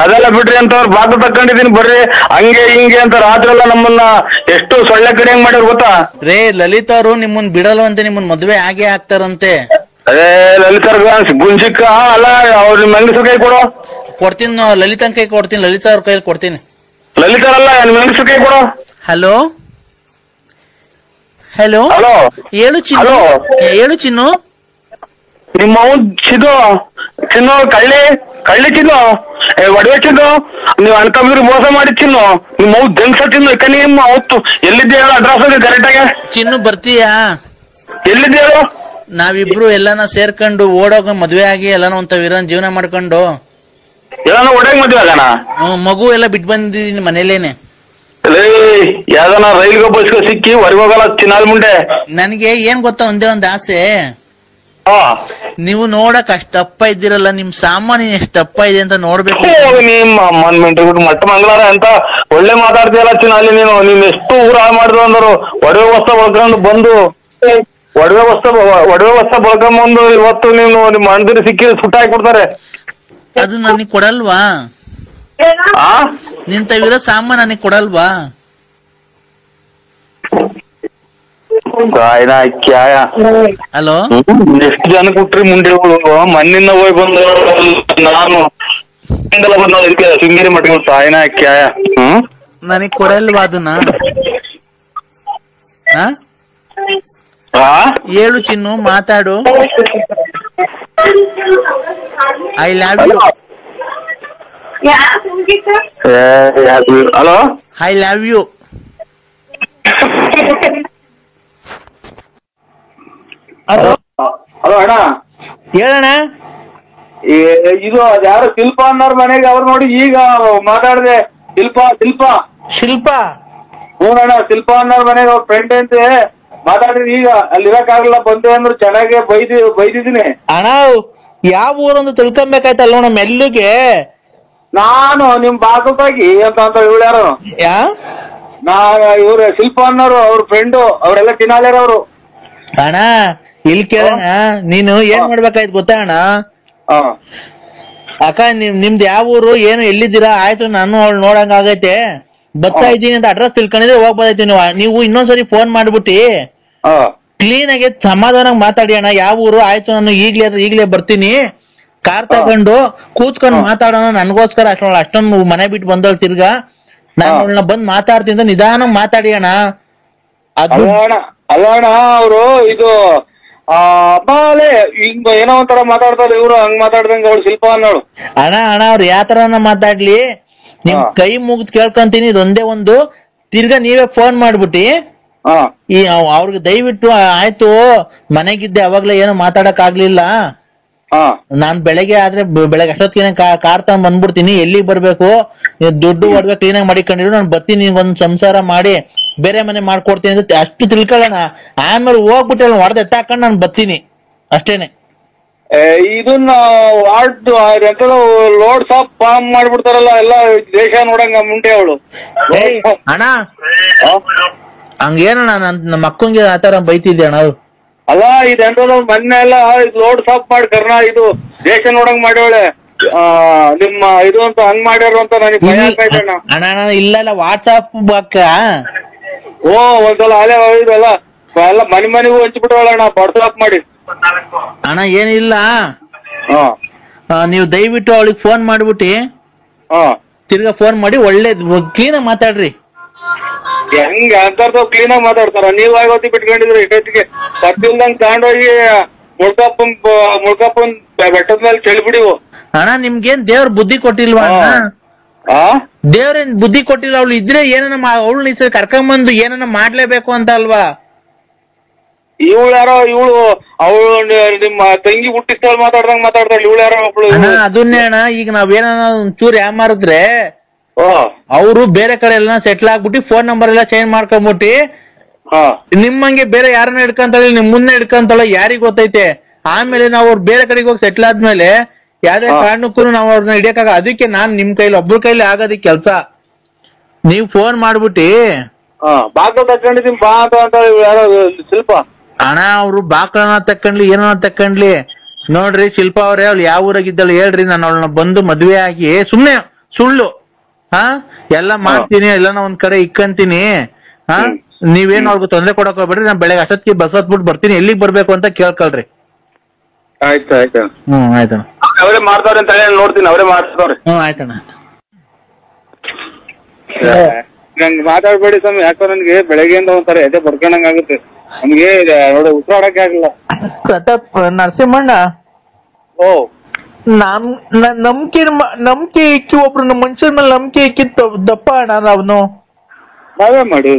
ಅದೆಲ್ಲ ಬಿಡ್ರಿ ಅಂತ ಅವ್ರು ಬಾಗಿಲು ತಕೊಂಡಿದೀನಿ ಬರ್ರಿ ಹಂಗೆ ಹಿಂಗೆ ಅಂತ ರಾತ್ರಿ ಎಲ್ಲ ನಮ್ಮನ್ನ ಎಷ್ಟು ಸೊಳ್ಳೆ ಕಡೆ ಹೆಂಗ್ ಮಾಡ್ಯಾರ ಗೊತ್ತಾ? ರೇ ಲಲಿತಾ ಅವರು ನಿಮ್ಮನ್ ಬಿಡಲ್ವಂತೆ, ನಿಮ್ಮನ್ ಮದ್ವೆ ಆಗೇ ಆಗ್ತಾರಂತೆ. ಅದೇ ಲಲಿತಾರ್ ಗುಂಜಿಕ್ಕ ಅಲ್ಲ, ಅವ್ರ ನಿಮ್ ಹೆಂಗಸ್ರ ಕೈ ಕೊಡೋ. ಕೊಡ್ತೀನಿ, ಲಲಿತನ್ ಕೈ ಕೊಡ್ತೀನಿ, ಲಲಿತಾ ಅವ್ರ ಕೈಲಿ ಕೊಡ್ತೀನಿ. ಲಲಿತಾರಲ್ಲ, ನಿಮ್ ಹೆಂಗಸ್ರ ಕೈ ಕೊಡೋ. ಹಲೋ ಹಲೋ, ಹೇಳು ಚಿನ್ನು. ಹೇಳು ಚಿನ್ನು. ನಿಮ್ಮ ಅವನ್ ಚಿನ್ನು ಕಳ್ಳಿ ಚಿನ್ನು, ಒಡವೆ ಚಿನ್ನು, ನೀವು ಅನ್ಕಂಬಿದ್ರು ಮೋಸ ಮಾಡಿ ಚಿನ್ನು. ನಿಮ್ಮ ಅವ್ ದಂಗ್ಸ ಚಿನ್ನು. ನಿಮ್ಮ ಅವತ್ತು ಎಲ್ಲಿದ್ದೆ ಹೇಳು ಅಡ್ರೆಸ್ ಕರೆಕ್ಟ್ ಆಗಿ? ಚಿನ್ನು ಬರ್ತೀಯಾ? ಎಲ್ಲಿದ್ದೆ ಹೇಳು? ನಾವಿಬ್ರು ಎಲ್ಲಾನ ಸೇರ್ಕೊಂಡು ಓಡೋಗ ಮದ್ವೆ ಆಗಿ ಎಲ್ಲಾನ ಒಂತ ವೀರನ್ ಜೀವನ ಮಾಡ್ಕೊಂಡು ಎಲ್ಲಾನ ಓಡಾಗ ಮದ್ವೆ ಆಗೋಣ. ಮಗು ಎಲ್ಲ ಬಿಟ್ಟು ಬಂದಿದ್ದೀನಿ ಮನೇಲೇನೆ. ಯಾವ್ದಾನ ರೈಲ್ಗೆ ಬಸ್ಗೆ ಸಿಕ್ಕಿ ಹೊರಗೆ ಹೋಗಲ್ಲ ಚಿನ್ನಾಲ್ ಮುಂಡೆ. ನನ್ಗೆ ಏನ್ ಗೊತ್ತಾ, ಒಂದೇ ಒಂದ್ ಆಸೆ. ನೀವು ನೋಡಕ್ ಅಷ್ಟ್ ದಪ್ಪ ಇದ್ದೀರಲ್ಲ, ನಿಮ್ ಸಾಮಾನ್ಯ ಎಷ್ಟ್ ದಪ್ಪ ಇದೆ ಅಂತ ನೋಡ್ಬೇಕು. ನಿಮ್ಮ ಮಟ್ಟ ಮಂಗಳಾರ ಅಂತ ಒಳ್ಳೆ ಮಾತಾಡ್ತೀಯಲ್ಲ ಚಿನ್ನಲ್ಲಿ ನೀನು. ನೀನ್ ಎಷ್ಟು ಊರ ಮಾಡಿದ್ರು ಅಂದರು. ಒಡವೆ ವಸ್ತ್ರ ಬಳ್ಕೊಂಡು ಬಂದು ಒಡವೆ ವಸ್ತ್ರ ಬಳ್ಕೊಂಬಂದು ಇವತ್ತು ನೀನು ನಿಮ್ಮ ಅಣ್ಣದಿರು ಸಿಕ್ಕಿ ಸುಟ್ಟ ಹಾಕ್ಬಿಡ್ತಾರೆ. ಅದು ನನಗ್ ಕೊಡಲ್ವಾ? ನಿಂತವಿರೋ ಸಾಮಾನ್ ನನಗ್ ಕೊಡಲ್ವಾ? ಹಲೋ, ಎಷ್ಟು ಜನ ಕೊಟ್ರಿ ಮುಂದೆ ಮಣ್ಣಿನ ಹೋಗಿ ಬಂದ ನಾನು ಶೃಂಗೇರಿ ಮಟ್ಟ ಸಾಯಿನ ಕ್ಯಾಯ ನನಗ್ ಕೊಡಲ್ವಾ ಅದನ್ನ? ಹೇಳು ಚಿನ್ನು, ಮಾತಾಡು. I love you. Hello, I love you. Hello hello ಅಣ್ಣ, ಹೇಳಣ್ಣ. ಇದು ಯಾರು ಶಿಲ್ಪ ಅನ್ನೋರ್ ಮನೆಗೆ ಅವ್ರು ನೋಡಿ ಈಗ ಮಾತಾಡಿದೆ. ಶಿಲ್ಪ ಶಿಲ್ಪ ಹ್ಞೂಣ್ಣ, ಶಿಲ್ಪ ಅನ್ನೋರ್ ಮನೆಗೆ ಅವ್ರ ಫ್ರೆಂಡ್ ಅಂತೆ ಮಾತಾಡಿದ್ರಿ. ಈಗ ಅಲ್ಲಿ ಇರಕ್ಕಾಗಲ್ಲ ಬಂದೆ ಅಂದ್ರು ಚೆನ್ನಾಗೆ ಬೈದಿದ್ದೀನಿ. ಅಣ್ಣ ಯಾವ ಊರೊಂದು ತಿಳ್ಕೊಬೇಕಾಯ್ತಲ್ಲ ನೋಡ ಮೆಲ್ಲುಗೆ. ನಾನು ನಿಮ್ ಬಾಕುಕಾಗಿ ಅಂತ ಇವಳು ಯಾರು ಇವ್ರ ಶಿಲ್ಪ ಅನ್ನೋರು ಅವ್ರ ಫ್ರೆಂಡು, ಅವರೆಲ್ಲ ತಿನ್ನಾಲ್ಯಾರ ಅವರು. ಅಣ್ಣ ಇಲ್ಲಿ ಕೇಳೋಣ, ನೀನು ಏನ್ ಮಾಡ್ಬೇಕಾಯ್ತು ಗೊತ್ತಾ ಅಣ್ಣ? ಅಕ್ಕ ನಿಮ್ದು ಯಾವ ಊರು, ಏನು ಎಲ್ಲಿದ್ದೀರಾ? ಆಯ್ತು, ನಾನು ಅವಳು ನೋಡಂಗ ಆಗೈತೆ, ಬರ್ತಾ ಇದ್ದೀನಿ ಅಂತ ಅಡ್ರೆಸ್ ತಿಳ್ಕೊಂಡಿದ್ರೆ ಹೋಗ್ಬೋದೈತಿ. ನೀವು ಇನ್ನೊಂದ್ಸರಿ ಫೋನ್ ಮಾಡ್ಬಿಟ್ಟು ಕ್ಲೀನ್ ಆಗಿ ಸಮಾಧಾನ ಮಾತಾಡಿ ಅಣ್ಣ. ಯಾವ ಊರು? ಆಯ್ತು, ನಾನು ಈಗ್ಲೇ ಬರ್ತೀನಿ, ಕಾರ್ ತಗೊಂಡು ಕೂತ್ಕೊಂಡು ಮಾತಾಡೋಣ. ನನ್ಗೋಸ್ಕರ ಅಷ್ಟೊಂದು ಮನೆ ಬಿಟ್ಟು ಬಂದವಳು ತಿರ್ಗಾ, ನಾನು ಅವಳನ್ನ ಬಂದ್ ಮಾತಾಡ್ತೀನಿ ಅಂತ ನಿಧಾನ ಮಾತಾಡಿ ಅಣ್ಣ. ಅಲ್ಲ ಅಣ್ಣ, ಅವರು ಇದು ಹಿಂಗ ಏನೋ ಒಂಥರ ಮಾತಾಡ್ತಾರೆ ಇವ್ರು, ಹಂಗ್ ಮಾತಾಡ್ದಂಗ ಅವಳು ಶಿಲ್ಪ ಅನ್ನೋಳು. ಅಣ್ಣ ಅವ್ರು ಯಾವ ತರನ ಮಾತಾಡ್ಲಿ, ನಿಮ್ ಕೈ ಮುಗಿದ್ ಕೇಳ್ಕೊಂತೀನಿ. ಇದೊಂದೇ ಒಂದು, ತಿರ್ಗಾ ನೀವೇ ಫೋನ್ ಮಾಡ್ಬಿಟ್ಟು ಅವ್ರಿಗೆ ದಯವಿಟ್ಟು ಆಯ್ತು, ಮನೆಗಿದ್ದೆ ಅವಾಗ್ಲೇ ಏನೋ ಮಾತಾಡಕ್ ಆಗ್ಲಿಲ್ಲ, ನಾನ್ ಬೆಳಗ್ಗೆ ಅಷ್ಟೊತ್ತಿಗೆ ಕಾರ್ ತಗೊಂಡ್ ಬಂದ್ಬಿಡ್ತೀನಿ, ಎಲ್ಲಿಗೆ ಬರ್ಬೇಕು, ದುಡ್ಡು ಹೊಡೆದ ಕ್ಲೀನಾಗಿ ಮಾಡಿಕೊಂಡಿರು, ನಾನು ಬರ್ತೀನಿ, ಒಂದ್ ಸಂಸಾರ ಮಾಡಿ ಬೇರೆ ಮನೆ ಮಾಡ್ಕೊಡ್ತೀನಿ ಅಂತ ಅಷ್ಟು ತಿಳ್ಕೊಳ್ಳೋಣ. ಆಮೇಲೆ ಹೋಗ್ಬಿಟ್ಟು ಹೊಡೆದ ಎತ್ತಾಕೊಂಡು ನಾನು ಬರ್ತೀನಿ ಅಷ್ಟೇನೆ. ಇದನ್ನ ಲೋಡ್ ಸಾಪ್ ಫಾರ್ಮ್ ಮಾಡ್ಬಿಡ್ತಾರಲ್ಲ ಎಲ್ಲ ದೇಶ ನೋಡಂಗ ಮುಂಟೆ ಅವಳು. ಅಣ್ಣ ಹಂಗೇನಣ್ಣ, ನಮ್ಮ ಅಕ್ಕಂಗೆ ಆತರ ಬೈತಿದ್ದೆ ಅಣ್ಣ. ಅಲ್ಲ ಇದೆಂತದ ಮೊನ್ನೆ ಎಲ್ಲ ಲೋಡ್ ಸಾಪ್ ಮಾಡಿ ಇದು ದೇಶ ನೋಡಂಗ್ ಮಾಡ್ಯವಳೆ ನಿಮ್ಮ ಇದು ಅಂತ ಹಂಗ್ ಮಾಡ್ಯಾರ ಅಂತ ನನಗೆ ಭಯ ಆಗ್ತಾಯ್ತಣ್ಣ. ಅಣ್ಣ ಇಲ್ಲ ವಾಟ್ಸಾಪ್ ಅಕ್ಕ. ಓ ಒಂದ್ಸಲ ಅಲೆ ಇದೆಲ್ಲ ಎಲ್ಲ ಮನೆಗೂ ಹಂಚ್ಬಿಟ್ಟವಳಣ್ಣ ವಾಟ್ಸಾಪ್ ಮಾಡಿ. ಅಣ್ಣ ಏನಿಲ್ಲ, ನೀವು ದಯವಿಟ್ಟು ಅವಳಿಗೆ ಫೋನ್ ಮಾಡ್ಬಿಟ್ಟು ತಿರ್ಗಾ ಫೋನ್ ಮಾಡಿ ಒಳ್ಳೇದು ಕ್ಲೀನಾಗಿ ಮಾತಾಡ್ರಿ. ಹೆಂಗ ಅಂತರ್ದು ಕ್ಲೀನಾಗಿ ಮಾತಾಡ್ತಾರ? ನೀವ್ ಆಗೋತಿ ಬಿಟ್ಕೊಂಡಿದ್ರಿ ಇಷ್ಟೊತ್ತಿಗೆ ಸತ್ತಿಲ್ದಂಗ್ ತಗೊಂಡೋಗಿ ಮುಳ್ಕಪ್ಪನ್ ಬೆಟ್ಟದ ಮೇಲೆ ಚೆಲ್ಬಿಡಿವು. ಅಣ್ಣ ನಿಮ್ಗೇನ್ ದೇವ್ರ ಬುದ್ಧಿ ಕೊಟ್ಟಿಲ್ವಾ? ದೇವ್ರೇನ್ ಬುದ್ಧಿ ಕೊಟ್ಟಿಲ್ಲ? ಅವಳು ಇದ್ರೆ ಏನನ್ನ ಅವಳು ಈ ಸರಿ ಕರ್ಕೊಂಬಂದು ಏನನ್ನ ಮಾಡ್ಲೇಬೇಕು ಅಂತ ಅಲ್ವಾ? ಇವಳು ಯಾರೋ ಅವಳು ನಿಮ್ಮ ತಂಗಿ ಹುಟ್ಟಿಸ್ತಾಳ ಮಾತಾಡ್ದಂಗ್ ಮಾತಾಡ್ತಾಳ. ಇವಳು ಯಾರೋ ಒಬ್ಳು. ಅದನ್ನೇ ಅಣ್ಣ, ಈಗ ನಾವೇನ ಒಂಚೂರು ಯಾಮಾರಿದ್ರೆ ಅವರು ಬೇರೆ ಕಡೆ ಎಲ್ಲ ಸೆಟ್ಲ್ ಆಗ್ಬಿಟ್ಟು ಫೋನ್ ನಂಬರ್ ಎಲ್ಲ ಚೇಂಜ್ ಮಾಡ್ಕೊಂಡ್ಬಿಟ್ಟು ನಿಮ್ಮಂಗೆ ಬೇರೆ ಯಾರನ್ನ ಹಿಡ್ಕೊಂತಾಳೆ, ನಿಮ್ ಮುಂದೆ ಹಿಡ್ಕೊಂತಾಳೆ, ಯಾರಿಗ್ ಗೊತ್ತೈತೆ? ಆಮೇಲೆ ನಾವು ಅವ್ರು ಬೇರೆ ಕಡೆಗೆ ಹೋಗಿ ಸೆಟ್ಲ್ ಆದ್ಮೇಲೆ ಯಾವ್ದೇ ಕಾರಣಕ್ಕೂ ನಾವು ಅವ್ರನ್ನ ಹಿಡಿಯಕ್ಕಾಗ. ಅದಕ್ಕೆ ನಾನ್ ನಿಮ್ ಕೈಲಿ ಒಬ್ರ ಕೈಲಿ ಆಗೋದಿಕ್ ಕೆಲ್ಸ. ನೀವ್ ಫೋನ್ ಮಾಡ್ಬಿಟ್ಟು ಬಾಕಲ್ ತಕೊಂಡಿದೀನಿ ಬಾ ಅಂತ ಯಾರೋ ಶಿಲ್ಪ. ಅಣ್ಣ ಅವ್ರು ಬಾಕಳನ್ನ ತಕೊಂಡ್ಲಿ ಏನೋ ತಕೊಂಡ್ಲಿ, ನೋಡ್ರಿ ಶಿಲ್ಪ ಅವ್ರೆ, ಅವ್ಳು ಯಾವ ಊರಾಗಿದ್ದಾಳೆ ಹೇಳ್ರಿ, ನಾನು ಅವಳನ್ನ ಬಂದು ಮದ್ವೆ ಆಗಿ ಸುಮ್ನೆ ಸುಳ್ಳು ಎಲ್ಲ ಮಾಡ್ತೀನಿ, ಎಲ್ಲಾನ ಒಂದ್ ಕಡೆ ಇಕ್ಕಂತೀನಿ. ನೀವೇನು ಅವ್ರಿಗೆ ತೊಂದರೆ ಕೊಡಕ್ ಹೋಗ್ಬೇಡ್ರಿ, ನಾನು ಬೆಳಗ್ಗೆ ಅಷ್ಟೊತ್ತಿಗೆ ಬಸ್ ಹತ್ಬಿಟ್ಟು ಬರ್ತೀನಿ, ಎಲ್ಲಿಗೆ ಬರ್ಬೇಕು ಅಂತ ಕೇಳ್ಕೊಳ್ರಿ. ಆಯ್ತು ಆಯ್ತು. ಆಯ್ತಣ್ಣ, ಅವರೇ ಮಾಡ್ತಾವ್ರೆ ಅಂತ ನೋಡ್ತೀನಿ, ಅವರೇ ಮಾಡ್ತಾವ್ರೆ. ಆಯ್ತಣ್ಣ. ನಂಗೆ ಮಾತಾಡ್ಬೇಡಿ ಸ್ವಾಮಿ, ಯಾಕೋ ನನ್ಗೆ ಬೆಳಗ್ಗೆಯಿಂದ ಒಂಥರ ಎದೆ ಬಡ್ಕೊಂಡಂಗ್ ಆಗುತ್ತೆ. ನಮ್ಗೆ ನೋಡಿ ಉಸಿರಾಡಕ್ಕೆ ಆಗಿಲ್ಲ. ಪ್ರತಾಪ್ ನರಸಿಂಹಣ್ಣ, ಓ ನಂಬಿಕೆ ಇಕ್ಕಿ ಒಬ್ರು ನಮ್ಮ ಮನುಷ್ಯರ ಮೇಲೆ ನಂಬಿಕೆ ಇಕ್ಕಿತ್ತು ದಪ್ಪ ಅಣ್ಣ. ನಾವೇ ಮಾಡಿ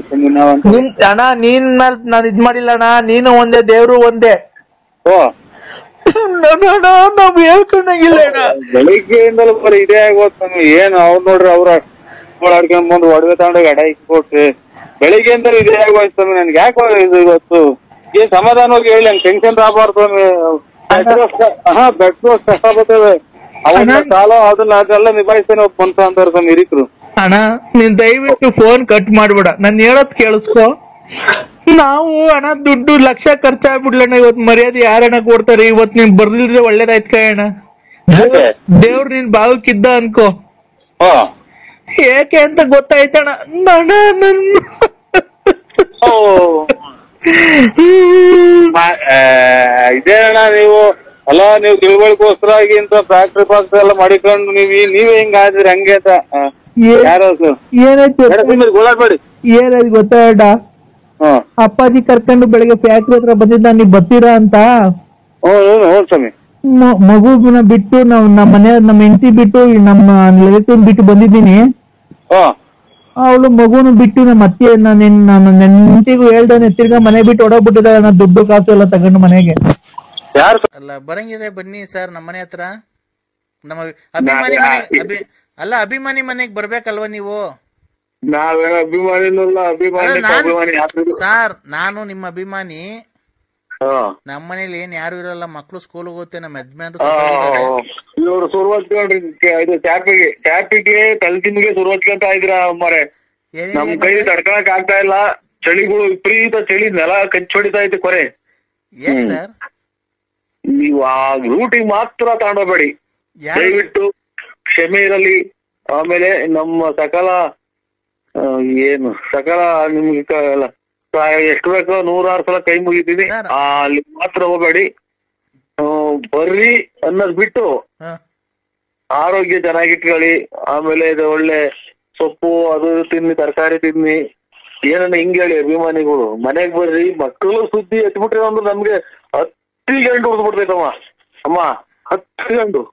ಅಣ್ಣ, ನೀನ್ ಮೇಲೆ ನಾನು ಇದ್ ಮಾಡಿಲ್ಲ ಅಣ್ಣ, ನೀನು ಒಂದೇ ದೇವ್ರು ಒಂದೇ. ಓ ನಾವ್ ಹೇಳ್ಕೊಂಡಂಗಿಲ್ಲ ಅಣ್ಣ. ಬೆಳಿಗ್ಗೆಯಿಂದಲೂ ಬರೀ ಇದೇ ಆಗೋದು ಸ್ವಾಮಿ. ಏನು ಅವ್ರು ನೋಡ್ರಿ ಅವ್ರ ಆಡ್ಕೊಂಡ್ ಬಂದು ಒಡವೆ ತಗೊಂಡೋಗಿ ಅಡ ಇಕ್ಕೊಟ್ರಿ. ಬೆಳಿಗ್ಗೆಯಿಂದಲೂ ಇದೇ ಆಗೋಯ್ತು ಸ್ವಾಮಿ. ನನ್ಗೆ ಯಾಕೆ ಇದು ಇವತ್ತು ಏನ್ ಸಮಾಧಾನವಾಗಿ ಹೇಳಿ, ನಂಗೆ ಟೆನ್ಷನ್ ಆಗಬಾರ್ದು ಸ್ವಾಮಿ. ಬೆಟ್ಟು ಕಷ್ಟ ಬರ್ತದೆ, ಅವನ್ನ ಸಾಲ ಅದೆಲ್ಲ ನಿಭಾಯಿಸ್ತೇನೆ ಬಂತ ಅಂತಾರೆ ಸ್ವಾಮಿ ಹಿರಿಕರು. ಅಣ್ಣ ನೀನ್ ದಯವಿಟ್ಟು ಫೋನ್ ಕಟ್ ಮಾಡ್ಬೇಡ, ನಾನು ಹೇಳೋದ್ ಕೇಳಿಸ್ಕೊ. ನಾವು ಹಣ ದುಡ್ಡು ಲಕ್ಷ ಖರ್ಚಾಗ್ಬಿಡ್ಲಣ್ಣ. ಇವತ್ತು ಮರ್ಯಾದೆ ಯಾರಣ್ಣ ಕೊಡ್ತಾರೆ? ಇವತ್ತು ನೀನ್ ಬರ್ಲಿದ್ರೆ ಒಳ್ಳೇದಾಯ್ತು ಕಣ. ದೇವ್ರು ನೀನ್ ಭಾವಕ್ಕಿದ್ದ ಅನ್ಕೋ. ಏಕೆ ಅಂತ ಗೊತ್ತಾಯ್ತಣ್ಣ. ಇದೇ ಅಣ್ಣ ನೀವು ಅಲ್ಲ, ನೀವು ತಿಳುವಳಿಕೋಸ್ಕರಾಗಿ ಇಂತ ಫ್ಯಾಕ್ಟ್ರಿ ಪಾಕ್ಟ್ರಿ ಎಲ್ಲ ಮಾಡಿಕೊಂಡು ನೀವೇ ಹಿಂಗ ಆದ್ರಿ ಹಂಗೆ ಅಂತ ಯಾರು ಗೋಳಾಡ್ಬೇಡಿ. ಏನಾಯ್ತು ಗೊತ್ತಾಡ? ಅಪ್ಪಾಜಿ ಕರ್ಕೊಂಡು ಬೆಳಿಗ್ಗೆ ಫ್ಯಾಕ್ಟ್ರಿ ಹತ್ರ ಬಂದಿದ್ದ, ನೀವ್ ಬರ್ತೀರಾ ಅಂತ. ಹ್ಞೂ ಸ್ವಾಮಿ. ಮಗುನ ಬಿಟ್ಟು ನಾವು ನಮ್ಮ ಮನೆ ನಮ್ಮ ಹೆಂಡತಿ ಬಿಟ್ಟು ನಮ್ಮ ರಿಲೇಟಿವ್ ಬಿಟ್ಟು ಬಂದಿದ್ದೀನಿ. ಅವಳು ಮಗುನು ಬಿಟ್ಟು ನಮ್ಮ ಅತ್ತೆ ನಾನು ಹೆಂಡತಿಗೂ ಹೇಳ್ದಾನೆ ತಿರ್ಗಾ ಮನೆ ಬಿಟ್ಟು ಹೊಡೋಗ್ಬಿಟ್ಟಿದ್ದಾರೆ. ನಾನು ದುಡ್ಡು ಕಾಸು ಎಲ್ಲ ತಗೊಂಡು ಮನೆಗೆ. ಅಲ್ಲ ಬರಂಗಿದ್ರೆ ಬನ್ನಿ ಸರ್ ನಮ್ಮ ಮನೆ ಹತ್ರ. ನಮ್ಮ ಅಭಿಮಾನಿ ಮನೆ ಅಲ್ಲ ಅಭಿಮಾನಿ ಮನೆಗೆ ಬರ್ಬೇಕಲ್ವಾ ನೀವು? ನಾವೇನ ಅಭಿಮಾನಿ ಸರ್ ನಾನು ನಿಮ್ಮ ಅಭಿಮಾನಿ. ನಮ್ಮ ಮನೇಲಿ ಏನ್ ಯಾರು ಇರಲ್ಲ, ಮಕ್ಳು ಸ್ಕೂಲ್ ಹೋಗುತ್ತೆ, ನಮ್ಮ ಯಜಮಾನ್ರು ಇವ್ರು ಸುರ್ವಚ್ಕೊಂಡ್ರಿ ಇದು ಟ್ಯಾಪಿಗೆ ತಲೆತಿನ್ಗೆ ಸುರ್ವಚ್ಕೊಂತ ಇದ್ರ ಅಮ್ಮರೆ. ನಮ್ ಕೈ ತಡ್ಕೊಳಕ್ ಆಗ್ತಾ ಇಲ್ಲ. ಚಳಿಗಳು ವಿಪರೀತ ಚಳಿ, ನೆಲ ಕಚ್ಚೊಡಿತಾ ಐತೆ ಕೊರೆ. ಏನ್ ಸರ್ ನೀವು ಆ ರೂಟಿಗೆ ಮಾತ್ರ ತಗೊಂಡೋಗ್ಬೇಡಿ ದಯವಿಟ್ಟು, ಕ್ಷಮೆ ಇರಲಿ. ಆಮೇಲೆ ನಮ್ಮ ಸಕಲ ನಿಮ್ಗೆ ಎಷ್ಟು ಬೇಕೋ 106 ಸಲ ಕೈ ಮುಗಿತೀನಿ. ಅಲ್ಲಿ ಮಾತ್ರ ಹೋಗ್ಬೇಡಿ, ಬರ್ರಿ ಅನ್ನೋದ್ ಬಿಟ್ಟು ಆರೋಗ್ಯ ಚೆನ್ನಾಗಿಟ್ಕೊಳ್ಳಿ. ಆಮೇಲೆ ಇದು ಒಳ್ಳೆ ಸೊಪ್ಪು ಅದು ತಿನ್ನಿ, ತರಕಾರಿ ತಿನ್ನಿ. ಏನನ್ನ ಹಿಂಗ್ ಹೇಳಿ ಅಭಿಮಾನಿಗಳು, ಮನೆಗ್ ಬರ್ರಿ. ಮಕ್ಕಳು ಸುದ್ದಿ ಎತ್ಬಿಟ್ರೆ ಒಂದು ನಮ್ಗೆ 10 ಗಂಟು ಉಳಿದ್ಬಿಡ್ತೈತಮ್ಮ ಅಮ್ಮ, 10 ಗಂಟು.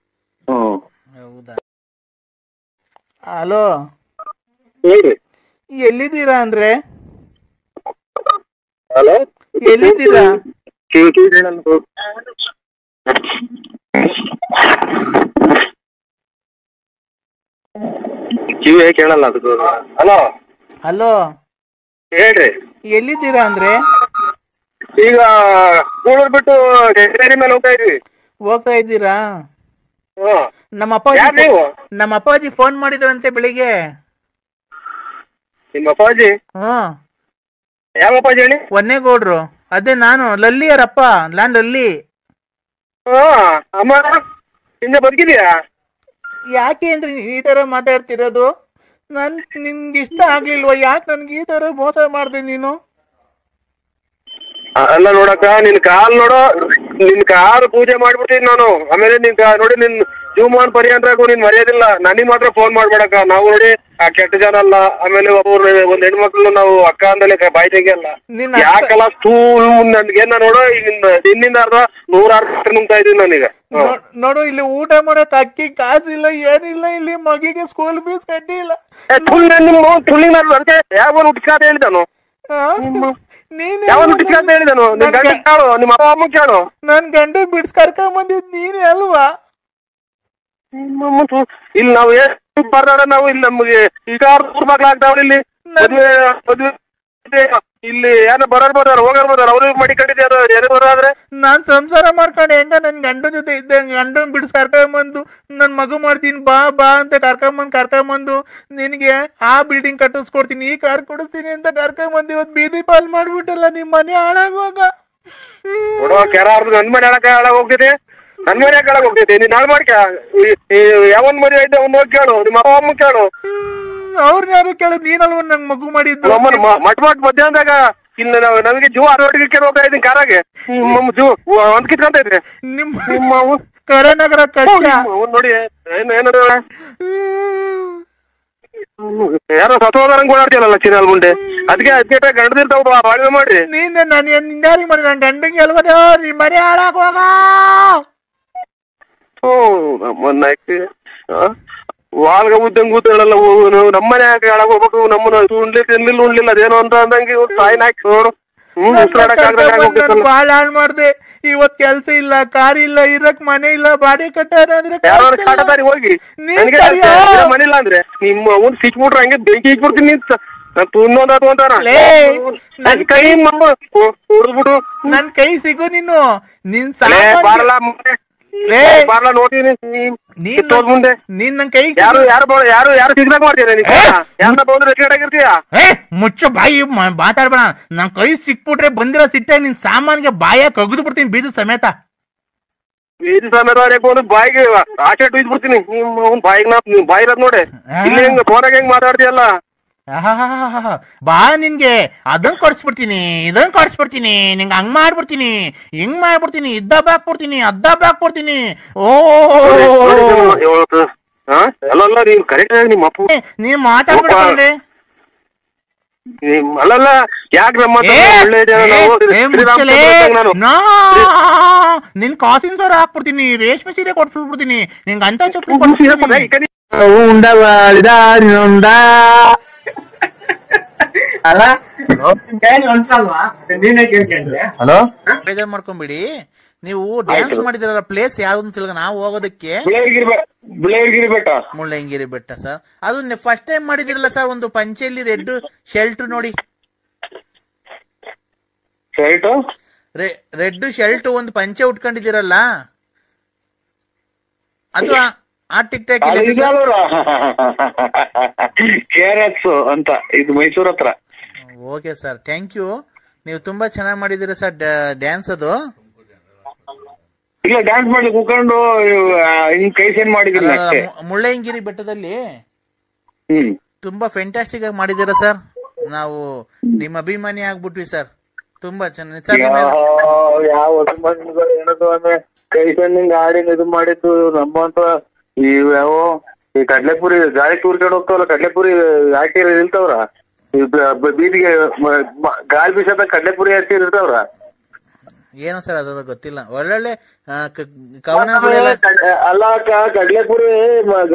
ಹೌದಾ? ಹಲೋ, ಹೇಳ್ರಿ. ಎಲ್ಲಿದ್ದೀರಾ ಅಂದ್ರೆ? ಹಲೋ, ಎಲ್ಲಿದ್ದೀರಾ? ಕಿವಿ ಕೇಳಲ್ಲ ಅದಕ್ಕೆ. ಹಲೋ ಹಲೋ, ಹೇಳ್ರಿ. ಎಲ್ಲಿದ್ದೀರಾ ಅಂದ್ರೆ? ಈಗ ಕೂಳೂರ್ ಬಿಟ್ಟು ಮೇಲೆ ಹೋಗ್ತಾ ಇದ್ದೀರಾ? ನಮ್ಮ ಅಪ್ಪಾಜಿ ಫೋನ್ ಮಾಡಿದ್ರಂತೆ ಬೆಳಿಗ್ಗೆ. ನಿಮ್ಮ ಅಪ್ಪಾಜಿ? ಯಾವ ಅಪ್ಪಾಜಿ ಹೇಳಿ? ಒನ್ನೇಗೌಡ್ರು. ಅದೇ ನಾನು ಲಲ್ಲಿಯರಪ್ಪ, ನಾನ್ ಲಲ್ಲಿ. ಅಮ್ಮ ಹಿಂದೆ ಬದುಕಿದ್ಯಾ? ಯಾಕೆ ಅಂದ್ರೆ ಈ ತರ ಮಾತಾಡ್ತಿರೋದು? ನಿನ್ಗೆ ಇಷ್ಟ ಆಗ್ಲಿಲ್ವಾ? ಯಾಕೆ ನನ್ಗೆ ಈ ತರ ಮೋಸ ಮಾಡ್ದೆ ನೀನು? ಅಲ್ಲ ನೋಡಕ್ಕ, ನಿನ್ ಕಾಲ್ ಪೂಜೆ ಮಾಡ್ಬಿಡ್ತೀನಿ ನಾನು. ಆಮೇಲೆ ನೋಡಿ ನಿನ್ ಜೀವಮಾನ್ ಪರ್ಯಂತರಾಗೂ ನೀನ್ ಮರ್ಯಾದಿಲ್ಲ. ನನಗ್ ಮಾತ್ರ ಫೋನ್ ಮಾಡ್ಬೇಡಕ್ಕ. ನಾವು ನೋಡಿ ಆ ಕೆಟ್ಟ ಜನ ಅಲ್ಲ. ಆಮೇಲೆ ಒಂದ್ ಹೆಣ್ಮಕ್ಳು ನಾವು ಅಕ್ಕ ಅಂದಲೇ ಬಾಯಿ ತೆಗಿಯಲ್ಲ. ಯಾಕಲ್ಲ ನನ್ಗೇನ ನೋಡು, ನಿನ್ನಿಂದ 106 ನುಂಗ್ತಾ ಇದೀನಿ ನಾನೀಗ. ನೋಡು, ಇಲ್ಲಿ ಊಟ ಮಾಡಕ್ ಅಕ್ಕಿ ಕಾಸಿಲ್ಲ, ಏನಿಲ್ಲ. ಇಲ್ಲಿ ಮಗಿಗೆ ಸ್ಕೂಲ್ ಫೀಸ್ ಕಟ್ಟಿ ಇಲ್ಲ. ಯಾವ ಹುಟ್ಟಿಸ್ಕಾತ ಹೇಳಿದಾನು? ಹೇಳಿದಾನು ನಿಮ್ ಗಂಡ ಕೇಳು, ನಿಮ್ಮ ಅಪ್ಪ ಅಮ್ಮ ಕೇಳು. ನನ್ ಗಂಡ ಬಿಡ್ಸ್ ಕರ್ಕೊಂಡ್ ಬಂದಿದ್ ನೀನೇ ಅಲ್ವಾ? ಇಲ್ಲಿ ನಾವು ಬರ್ದಾರ, ನಾವು ಇಲ್ಲಿ ನಮ್ಗೆ ಈಗ 3 ಮಕ್ಳು ಆಗ್ತಾವ. ಇಲ್ಲಿ ಇಲ್ಲಿ ಏನೋ ಬರೋರ್ ಅವ್ರಿಗೆ ಮಡಿಕೊಂಡಿದ್ದೆ ಏನೇ ಬರೋದ್ರೆ. ನಾನ್ ಸಂಸಾರ ಮಾಡ್ಕೊಂಡು ಹೆಂಗ ನನ್ ಗಂಡನ ಜೊತೆ ಇದ್ದೆ, ಗಂಡನ್ ಬಿಡ್ಸ್ ಕರ್ಕೊಂಬಂದು ನನ್ ಮಗು ಮಾಡ್ತೀನಿ ಬಾ ಅಂತ ಕರ್ಕೊಂಬಂದು ನಿನ್ಗೆ ಆ ಬಿಲ್ಡಿಂಗ್ ಕಟ್ಟಿಸ್ಕೊಡ್ತೀನಿ, ಈ ಕಾರ್ ಕೊಡಿಸ್ತೀನಿ ಅಂತ ಕರ್ಕೊಂಬಂದು ಇವತ್ತು ಬೀದಿ ಪಾಲ್ ಮಾಡ್ಬಿಟ್ಟಲ್ಲ. ನಿಮ್ ಮನೆ ಹಾಳಾಗುವಾಗ ನನ್ ಮನೆ ಹಾಳಾಗ ಹೋಗ್ತಿದೆ. ನನ್ ಮನೆ ಹಾಳಾಗ ಹೋಗ್ತೈತೆ. ನೀನ್ ಹಾಳು ಮಾಡ್ಕ. ಯಾವನ್ ಮನೆ ಐತೆ ಅವ್ನು ಹೋಗಿ ಕೇಳು, ನಿಮ್ಮ ಅಪ್ಪ ಅಮ್ಮ ಕೇಳು. ಅವ್ರನ್ನ ಯಾರು ಕೇಳೋದು? ನೀನಲ್ವ ನಂಗ್ ಮಗು ಮಾಡಿದ್ದು? ಮಟ್ ಮಧ್ಯಾಹ್ನದಾಗ ಇಲ್ಲಿ ನನಗೆ ಜೂ ಅರವಟ್ಟಿಗೆ ಹೋಗ್ತಾ ಇದ್ದೀನಿ ಕಾರಾಗೆ. ಜೂ ಒಂದ್ ಕಿತ್ಕೊಂತ ಇದ್ರೆ ನಿಮ್ಮ ಕರನಗರ ನೋಡಿ ಯಾರೋ ಸತ್ವದಂಗ್ ಓಡಾಡ್ತೀಯಲ್ಲ ಚಿನ್ನಲ್ ಮುಂದೆ. ಅದಕ್ಕೆ ಗಂಡದಿರ್ತಾವ ಬಾಳ್ವೆ ಮಾಡ್ರಿ. ನೀನ್ ಯಾರಿಗೆ ಮಾಡಿ? ನನ್ ಗಂಡಂಗೆ ಅಲ್ವದ ನೀ ಮನೆ ಹಾಳಾಗ ಹೋಗ. ವಾಲ್ಗ ಉದ್ದಂಗ್ ಕೂತಲ್ಲ ನಮ್ಮನೆ ಯಾಕೆ ಹಾಳಾಗ ಹೋಗ್ಬೇಕು? ನಮ್ಮನ್ನ ಉಣ್ಲಿಲ್ಲ ಅದೇನೋ ಅಂತ ಅಂದಂಗೆ ತಾಯಿನ ಹಾಕಿ ನೋಡು. ಬಾಳ ಹಾಳ್ ಮಾಡ್ದೆ. ಇವತ್ ಕೆಲ್ಸ ಇಲ್ಲ, ಕಾರ್ ಇಲ್ಲ, ಇರಕ್ ಮನೆ ಇಲ್ಲ, ಬಾಡಿ ಕಟ್ಟಾರ ಅಂದ್ರೆ ಕಾಟದಾರಿ ಹೋಗಿ ಮನೆ ಇಲ್ಲ ಅಂದ್ರೆ ನಿಮ್ಮ ಅವ್ನ್ ಸಿಕ್ಬಿಟ್ರೆ ಹಂಗೆ ಬೆಂಕಿ ಇಟ್ಬಿಡ್ತೀನಿ. ಇನ್ನೊಂದು ಅಂತಾರ ನನ್ ಕೈ ಹೊಡ್ದ್ಬಿಟ್ಟು ನನ್ ಕೈ ಸಿಗು ನೀನು. ನಿನ್ ಬಾರಲ್ಲ ಬಾರಲ್ಲ ನೋಡ್ತೀನಿ ಮುಂದೆ. ನೀನ್ ನನ್ ಕೈ ಯಾರು ಸಿಗ್ದಾಗ ಮಾಡ್ತೀರ? ಯಾರನ್ನ ಬಂದ್ರೆ ಆಗಿರ್ತೀಯ? ಮುಚ್ಚ ಬಾಯಿ ಮಾತಾಡ್ಬೇಡ. ನನ್ ಕೈ ಸಿಕ್ಬಿಟ್ರೆ ಬಂದಿರೋ ಸಿಟ್ಟಾಗ ನಿನ್ ಸಾಮಾನ್ಗೆ ಬಾಯ ಕಗ್ದು ಬಿಡ್ತೀನಿ ಬೀದು ಸಮೇತ. ಬೀದಿ ಸಮೇತ ಬಂದು ಬಾಯಿಗೆ ಆಚೆ ಟೂಯ್ದು ಬಿಡ್ತೀನಿ. ನಿಮ್ ಬಾಯಿಗೆ ಬಾಯಿ ಇರೋದ್ ನೋಡಿ. ಇಲ್ಲಿ ಹೆಂಗ್ ಫೋನಾಗ ಹೆಂಗ್ ಮಾತಾಡ್ತೀಯಲ್ಲ? ಬಾ, ನಿನ್ಗೆ ಅದನ್ ಕೊಡ್ಸ್ಬಿಡ್ತೀನಿ, ಇದನ್ ಕೊಡ್ಸ್ಬಿಡ್ತೀನಿ, ನಿಂಗೆ ಹಂಗ್ ಮಾಡ್ಬಿಡ್ತೀನಿ, ಹಿಂಗ್ ಮಾಡ್ಬಿಡ್ತೀನಿ, ಇದ್ದಬ್ಬ ಹಾಕ್ಬಿಡ್ತೀನಿ, ಅದ್ದಬ್ಬ ಹಾಕ್ಬಿಡ್ತೀನಿ. ಓ ಅಲ್ಲ ನೀವ್ ಕರೆಕ್ಟ್ ಆಗಿ ನಿಮ್ಮ ಅಪ್ಪ ನೀವ್ ಮಾತಾಡ್ಬಿಡ್ರಿ. ಅಲ್ಲಲ್ಲ ಯಾಕೆ ನಮ್ಮ ಹತ್ರ ಒಳ್ಳೆ ಜನ ನಾವು ಶ್ರೀರಾಮಚಂದ್ರ ಇದ್ದಂಗೆ ನಾನು. ನಿನ್ ಕಾಸಿನ ಸರ ಹಾಕ್ಬಿಡ್ತೀನಿ, ರೇಷ್ಮೆ ಸೀರೆ ಕೊಡ್ಸ್ಬಿಡ್ತೀನಿ ನಿಂಗೆ ಅಂತ ಚಪ್ಪಲಿ ಹಲೋ, ಬೇಜಾರ್ ಮಾಡ್ಕೊಂಬಿಡಿ. ನೀವು ಡ್ಯಾನ್ಸ್ ಮಾಡಿದಿರಲ್ಲ, ಪ್ಲೇಸ್ ಯಾವ್ದು ತಿಳ್ಕ ನಾವು ಹೋಗೋದಕ್ಕೆ ಬಿಳೇಗಿರಿ ಬೆಟ್ಟ. ಮುಳ್ಳಯ್ಯನಗಿರಿ ಬೆಟ್ಟ ಸರ್. ಅದು ಫಸ್ಟ್ ಟೈಮ್ ಮಾಡಿದಿರಲ್ಲ ಸರ್, ಒಂದು ಪಂಚೆಯಲ್ಲಿ ರೆಡ್ ಶರ್ಟ್ ನೋಡಿ, ರೆಡ್ ಶರ್ಟ್ ಒಂದು ಪಂಚೆ ಉಟ್ಕೊಂಡಿದ್ದೀರಲ್ಲ, ಅದು ಆ ಟಿಕ್ ಟಾಕ್ ಅಂತ, ಇದು ಮೈಸೂರ್ ಹತ್ರ. Okay sir, thank you. ನೀವು ತುಂಬಾ ಚೆನ್ನಾಗಿ ಮಾಡಿದಿರ ಸರ್ ಡ್ಯಾನ್ಸ್. ಅದು ಇಲ್ಲ, ಡ್ಯಾನ್ಸ್ ಮಾಡಿ ಕೂತ್ಕೊಂಡು ಕೈ ಸೆಂಡ್ ಮಾಡಿದಿಲ್ಲ. ಮುಳ್ಳಯ್ಯನಗಿರಿ ಬೆಟ್ಟದಲ್ಲಿ ತುಂಬಾ ಫ್ಯಾಂಟಾಸ್ಟಿಕ್ ಆಗಿ ಮಾಡಿದಿರ ಸರ್. ನಾವು ನಿಮ್ಮ ಅಭಿಮಾನಿ ಆಗ್ಬಿಟ್ವಿ ಸರ್. ತುಂಬಾ ಚೆನ್ನಾಗಿ ಯಾವ ಕೈ ಸೆಂಡಿಂಗ್ ಆಡಿನ ಇದು ಮಾಡಿದ್ದು ನಮ್ಮಂತ ಯಾವ ಈ ಕಡ್ಲೆಪುರಿ ಗಾಳಿ ತೂರ್ಕೊಂಡು ಹೋಗ್ತಾವಲ್ಲ, ಕಡ್ಲೆಪುರಿ ಹಾಕಿ ಇಲ್ತವ್ರ ಬೀದಿಗೆ ಗಾಳಿ ಬೀಸದ ಕಡ್ಲೆಪುರಿ ಹಾಕಿ ಇರ್ತಾವ್ರ. ಏನೋ ಸರ್ ಅದ ಗೊತ್ತಿಲ್ಲ. ಒಳ್ಳೊಳ್ಳೆ ಕವನಗಳೆಲ್ಲ ಅಲ್ಲ ಕಡ್ಲೆಪುರಿ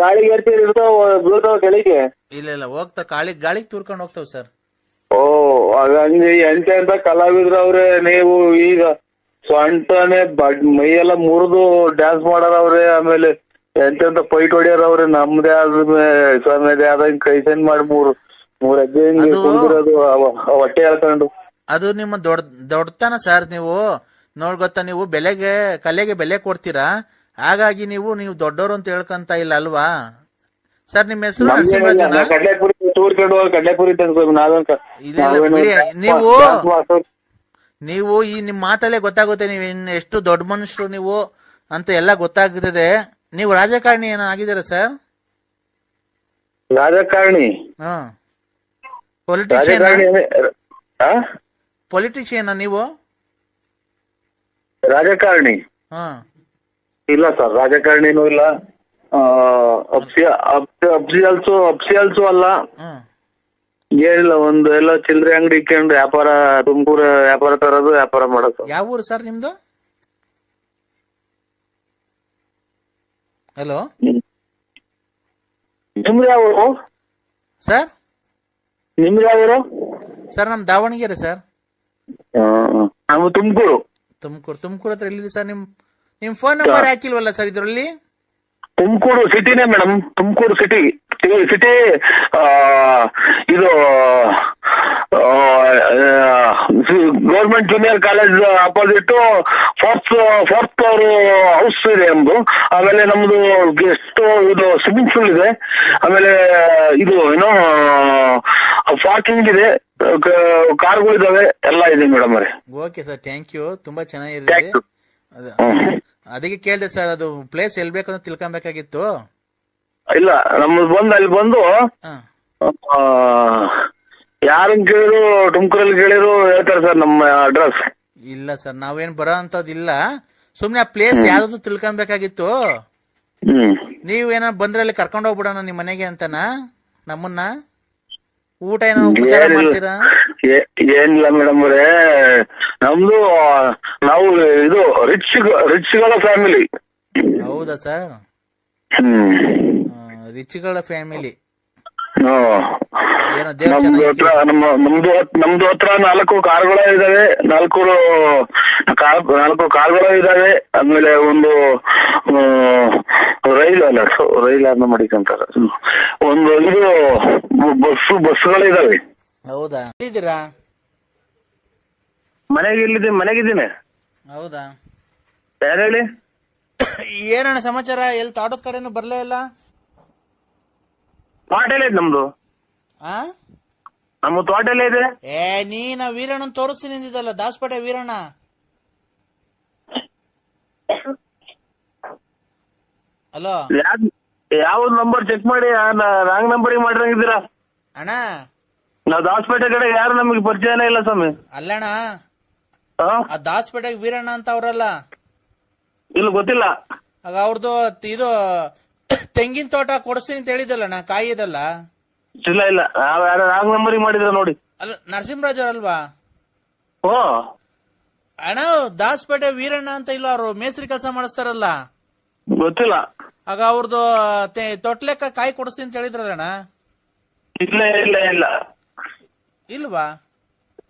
ಗಾಳಿಗೆ ಹಾಕಿ ಇರ್ತಾವ, ಬೀಳ್ತಾವ ಕೆಳಗೆ. ಇಲ್ಲ ಹೋಗ್ತಾವ, ಗಾಳಿಗೆ ತೂರ್ಕೊಂಡು ಹೋಗ್ತಾವ ಸರ್. ಓ ಹಂಗೆ ಎಂತ ಕಲಾವಿದ್ರ ಅವ್ರೆ ನೀವು. ಈಗ ಸೊಂಟನೆ ಮೈಯೆಲ್ಲ ಮುರಿದು ಡ್ಯಾನ್ಸ್ ಮಾಡಾರವ್ರೆ, ಆಮೇಲೆ ಎಂತೆಂತ ಪೈಟ್ ಹೊಡಿಯಾರವ್ರೆ. ನಮ್ದೇ ಆದ್ಮೇಲೆ ಆದಂಗ ಕೈ ಸೆಂಡ್ ಮಾಡಿ ಮೂರ್ ಹೆಜ್ಜೆ ಕುಂದಿರೋದು ಹೊಟ್ಟೆ ಹೇಳ್ಕೊಂಡು. ಅದು ನಿಮ್ಮ ದೊಡ್ಡತನ ಸರ್. ನೀವು ಗೊತ್ತಾ, ನೀವು ಕಲೆಗೆ ಬೆಲೆ ಕೊಡ್ತೀರಾ, ಹಾಗಾಗಿ ನೀವು ದೊಡ್ಡವರು ಅಂತ ಹೇಳ್ಕೊಂತ ಇಲ್ಲ ಅಲ್ವಾ ಸರ್? ನಿಮ್ಮ ಹೆಸರು ಕಡ್ಲೆಪುರಿ ತೂರ್ಕೊಂಡು ಕಡ್ಲೆಪುರಿ ನೀವು ಈ ನಿಮ್ ಮಾತಲ್ಲೇ ಗೊತ್ತಾಗುತ್ತೆ ನೀವು ಎಷ್ಟು ದೊಡ್ಡ ಮನುಷ್ಯರು ನೀವು ಅಂತ ಎಲ್ಲ ಗೊತ್ತಾಗ್ತದೆ. ನೀವು ರಾಜಕಾರಣಿ ಏನೋ ಆಗಿದ್ದೀರಾ ಸರ್? ರಾಜಕಾರಣಿ? ಪೊಲಿಟಿಷಿಯನ್ ನೀವು? ರಾಜಕಾರಣಿ ಇಲ್ಲ ಸರ್, ರಾಜಕಾರಣಿನೂ ಇಲ್ಲ. ಅಪ್ಸಿಯಲ್ಸು ಅಲ್ಲ, ಏನಿಲ್ಲ. ಒಂದು ಎಲ್ಲ ಚಿಲ್ಲರೆ ಅಂಗಡಿ ಇಕ್ಕೊಂಡು ವ್ಯಾಪಾರ, ತುಮಕೂರು ವ್ಯಾಪಾರ ತರೋದು, ವ್ಯಾಪಾರ ಮಾಡೋದು. ಯಾವ ಊರು ಸರ್ ನಿಮ್ದು? ಹಲೋ, ನಿಮ್ದು ಯಾವ ಊರು ಸರ್? ನಿಮ್ದು ಯಾವ ಊರು ಸರ್? ನಮ್ ದಾವಣಗೆರೆ ಸರ್. ನಾವು ತುಮಕೂರು ಹತ್ರ ಎಲ್ಲಿದೆ ಸರ್? ನಿಮ್ ಫೋನ್ ನಂಬರ್ ಹಾಕಿಲ್ವಲ್ಲ ಸರ್ ಇದ್ರಲ್ಲಿ? ತುಮಕೂರು ಸಿಟಿನೇ ಮೇಡಮ್, ತುಮಕೂರು ಸಿಟಿ. ಇದು government junior college opposite fourth floor house ಇದೆ ನಮ್ದು. ಆಮೇಲೆ ನಮ್ದು ಗೆಸ್ಟ್ ಇದು ಸ್ವಿಮ್ಮಿಂಗ್ ಪೂಲ್ ಇದೆ. ಆಮೇಲೆ ಇದು ಏನೋ ಪಾರ್ಕಿಂಗ್ ಇದೆ, ಕಾರ್ಗಳಿದಾವೆ, ಎಲ್ಲ ಇದೆ ಮೇಡಮ್ ಅವರೇ. Okay sir, thank you. ತುಂಬಾ ಚೆನ್ನಾಗಿದೆ. ಅದಕ್ಕೆ ಕೇಳಿದೆ ಸರ್, ಅದು ಪ್ಲೇಸ್ ಎಲ್ಲಿ ಬೇಕಂತ ತಿಳ್ಕೊಬೇಕಾಗಿತ್ತು. ಇಲ್ಲ, ನಮ್ದು ಅಲ್ಲಿ ಬಂದು ಯಾರನ್ನ ಕೇಳಿದ್ರು, ತುಮಕೂರಲ್ಲಿ ಕೇಳಿದ್ರು ಹೇಳ್ತಾರೆ ಸರ್ ನಮ್ಮ ಅಡ್ರೆಸ್. ಇಲ್ಲ ಸರ್, ನಾವೇನ್ ಬರೋ ಅಂತದಿಲ್ಲ. ಸುಮ್ನೆ ಆ ಪ್ಲೇಸ್ ಯಾವ್ದು ತಿಳ್ಕೊಬೇಕಾಗಿತ್ತು. ನೀವೇನ ಬಂದ್ರೆ ಅಲ್ಲಿ ಕರ್ಕೊಂಡ್ ಹೋಗ್ಬಿಡೋಣ ನಿಮ್ ಮನೆಗೆ ಅಂತನಾ? ನಮ್ಮನ್ನ ಊಟ ಏನೋ ಉಪಚಾರ ಮಾಡ್ತೀರಾ? ಏನಿಲ್ಲ ಮೇಡಮ್ ಅವರೇ, ನಮ್ದು ನಾವು ಇದು ರಿಚ್ಗಳ ಫ್ಯಾಮಿಲಿ. ಹೌದಾ ಸರ್? ರಿಚ್ಗಳ ಫ್ಯಾಮಿಲಿ. ನಮ್ದು ಹತ್ರ 4 ಕಾರ್ಗಳು ಇದಾವೆ, 4 ಕಾರ್ಗಳು ಇದಾವೆ. ಆಮೇಲೆ ಒಂದು ರೈಲ್ ಮಾಡಿಕೊಂತಾರೆ. ಒಂದು ಇದು ಬಸ್ಗಳಿದಾವೆ. ಹೌದಾ? ಇದ್ದೀರಾ? ಮನೆಗಿದ್ದೀನಿ. ಹೌದಾ? ಯಾರು ಹೇಳಿ? ಏನಣ್ಣ ಸಮಾಚಾರ? ಎಲ್ಲಿ ತೋಟದ ಕಡೆನೂ ಬರ್ಲೇ ಇಲ್ಲ? ತೋಟ ಎಲ್ಲ ಇದೆ ನಮ್ದು. ನಮ್ಮ ತೋಟ ಎಲ್ಲ ಇದೆ. ನೀನ ವೀರಣ್ಣನ್ ತೋರಿಸ್ತೀನಿ ಅಂದಿದ್ದಲ್ಲ, ದಾಸಪೇಟೆ ವೀರಣ್ಣ. ಹಲೋ, ಯಾವ್ದು ನಂಬರ್ ಚೆಕ್ ಮಾಡಿ, ರಾಂಗ್ ನಂಬರ್ ಮಾಡಿರಂಗಿದ್ದೀರಾ ಅಣ್ಣ? ನಾವ್ ದಾಸಪೇಟೆ ಕಡೆ ಯಾರು ನಮಗೆ ಪರಿಚಯನೇ ಇಲ್ಲ ಸ್ವಾಮಿ. ಅಲ್ಲಣ್ಣ, ಆ ದಾಸಪೇಟೆಗೆ ವೀರಣ್ಣ ಅಂತ ಅವ್ರಲ್ಲ? ಇಲ್ಲ, ಗೊತ್ತಿಲ್ಲ. ಆಗ ಅವ್ರದ್ದು ಇದು ತೆಂಗಿನ ತೋಟ ಕೊಡಿಸ್ತೀನಿ ಅಂತ ಹೇಳಿದಲ್ಲ, ಕಾಯಿ ಇದಲ್ಲ? ಇಲ್ಲ, ರಾಂಗ್ ನಂಬರ್ ಮಾಡಿದ್ರ ನೋಡಿ. ಅಲ್ಲ ನರಸಿಂಹರಾಜ್ ಅವರಲ್ವಾ? ಓ ಅಣ್ಣ ದಾಸ್ಪೇಟೆ ವೀರಣ್ಣ ಅಂತ ಇಲ್ಲ, ಅವರು ಮೇಸ್ತ್ರಿ ಕೆಲಸ ಮಾಡಿಸ್ತಾರಲ್ಲ. ಗೊತ್ತಿಲ್ಲ. ಆಗ ಅವ್ರದ್ದು ತೊಟ್ಲೆಕ್ಕ ಕಾಯಿ ಕೊಡಿಸ್ತೀನಿ ಅಂತ ಹೇಳಿದ್ರಲ್ಲ. ಇಲ್ಲ ಇಲ್ಲ ಇಲ್ಲ ಇಲ್ವಾ?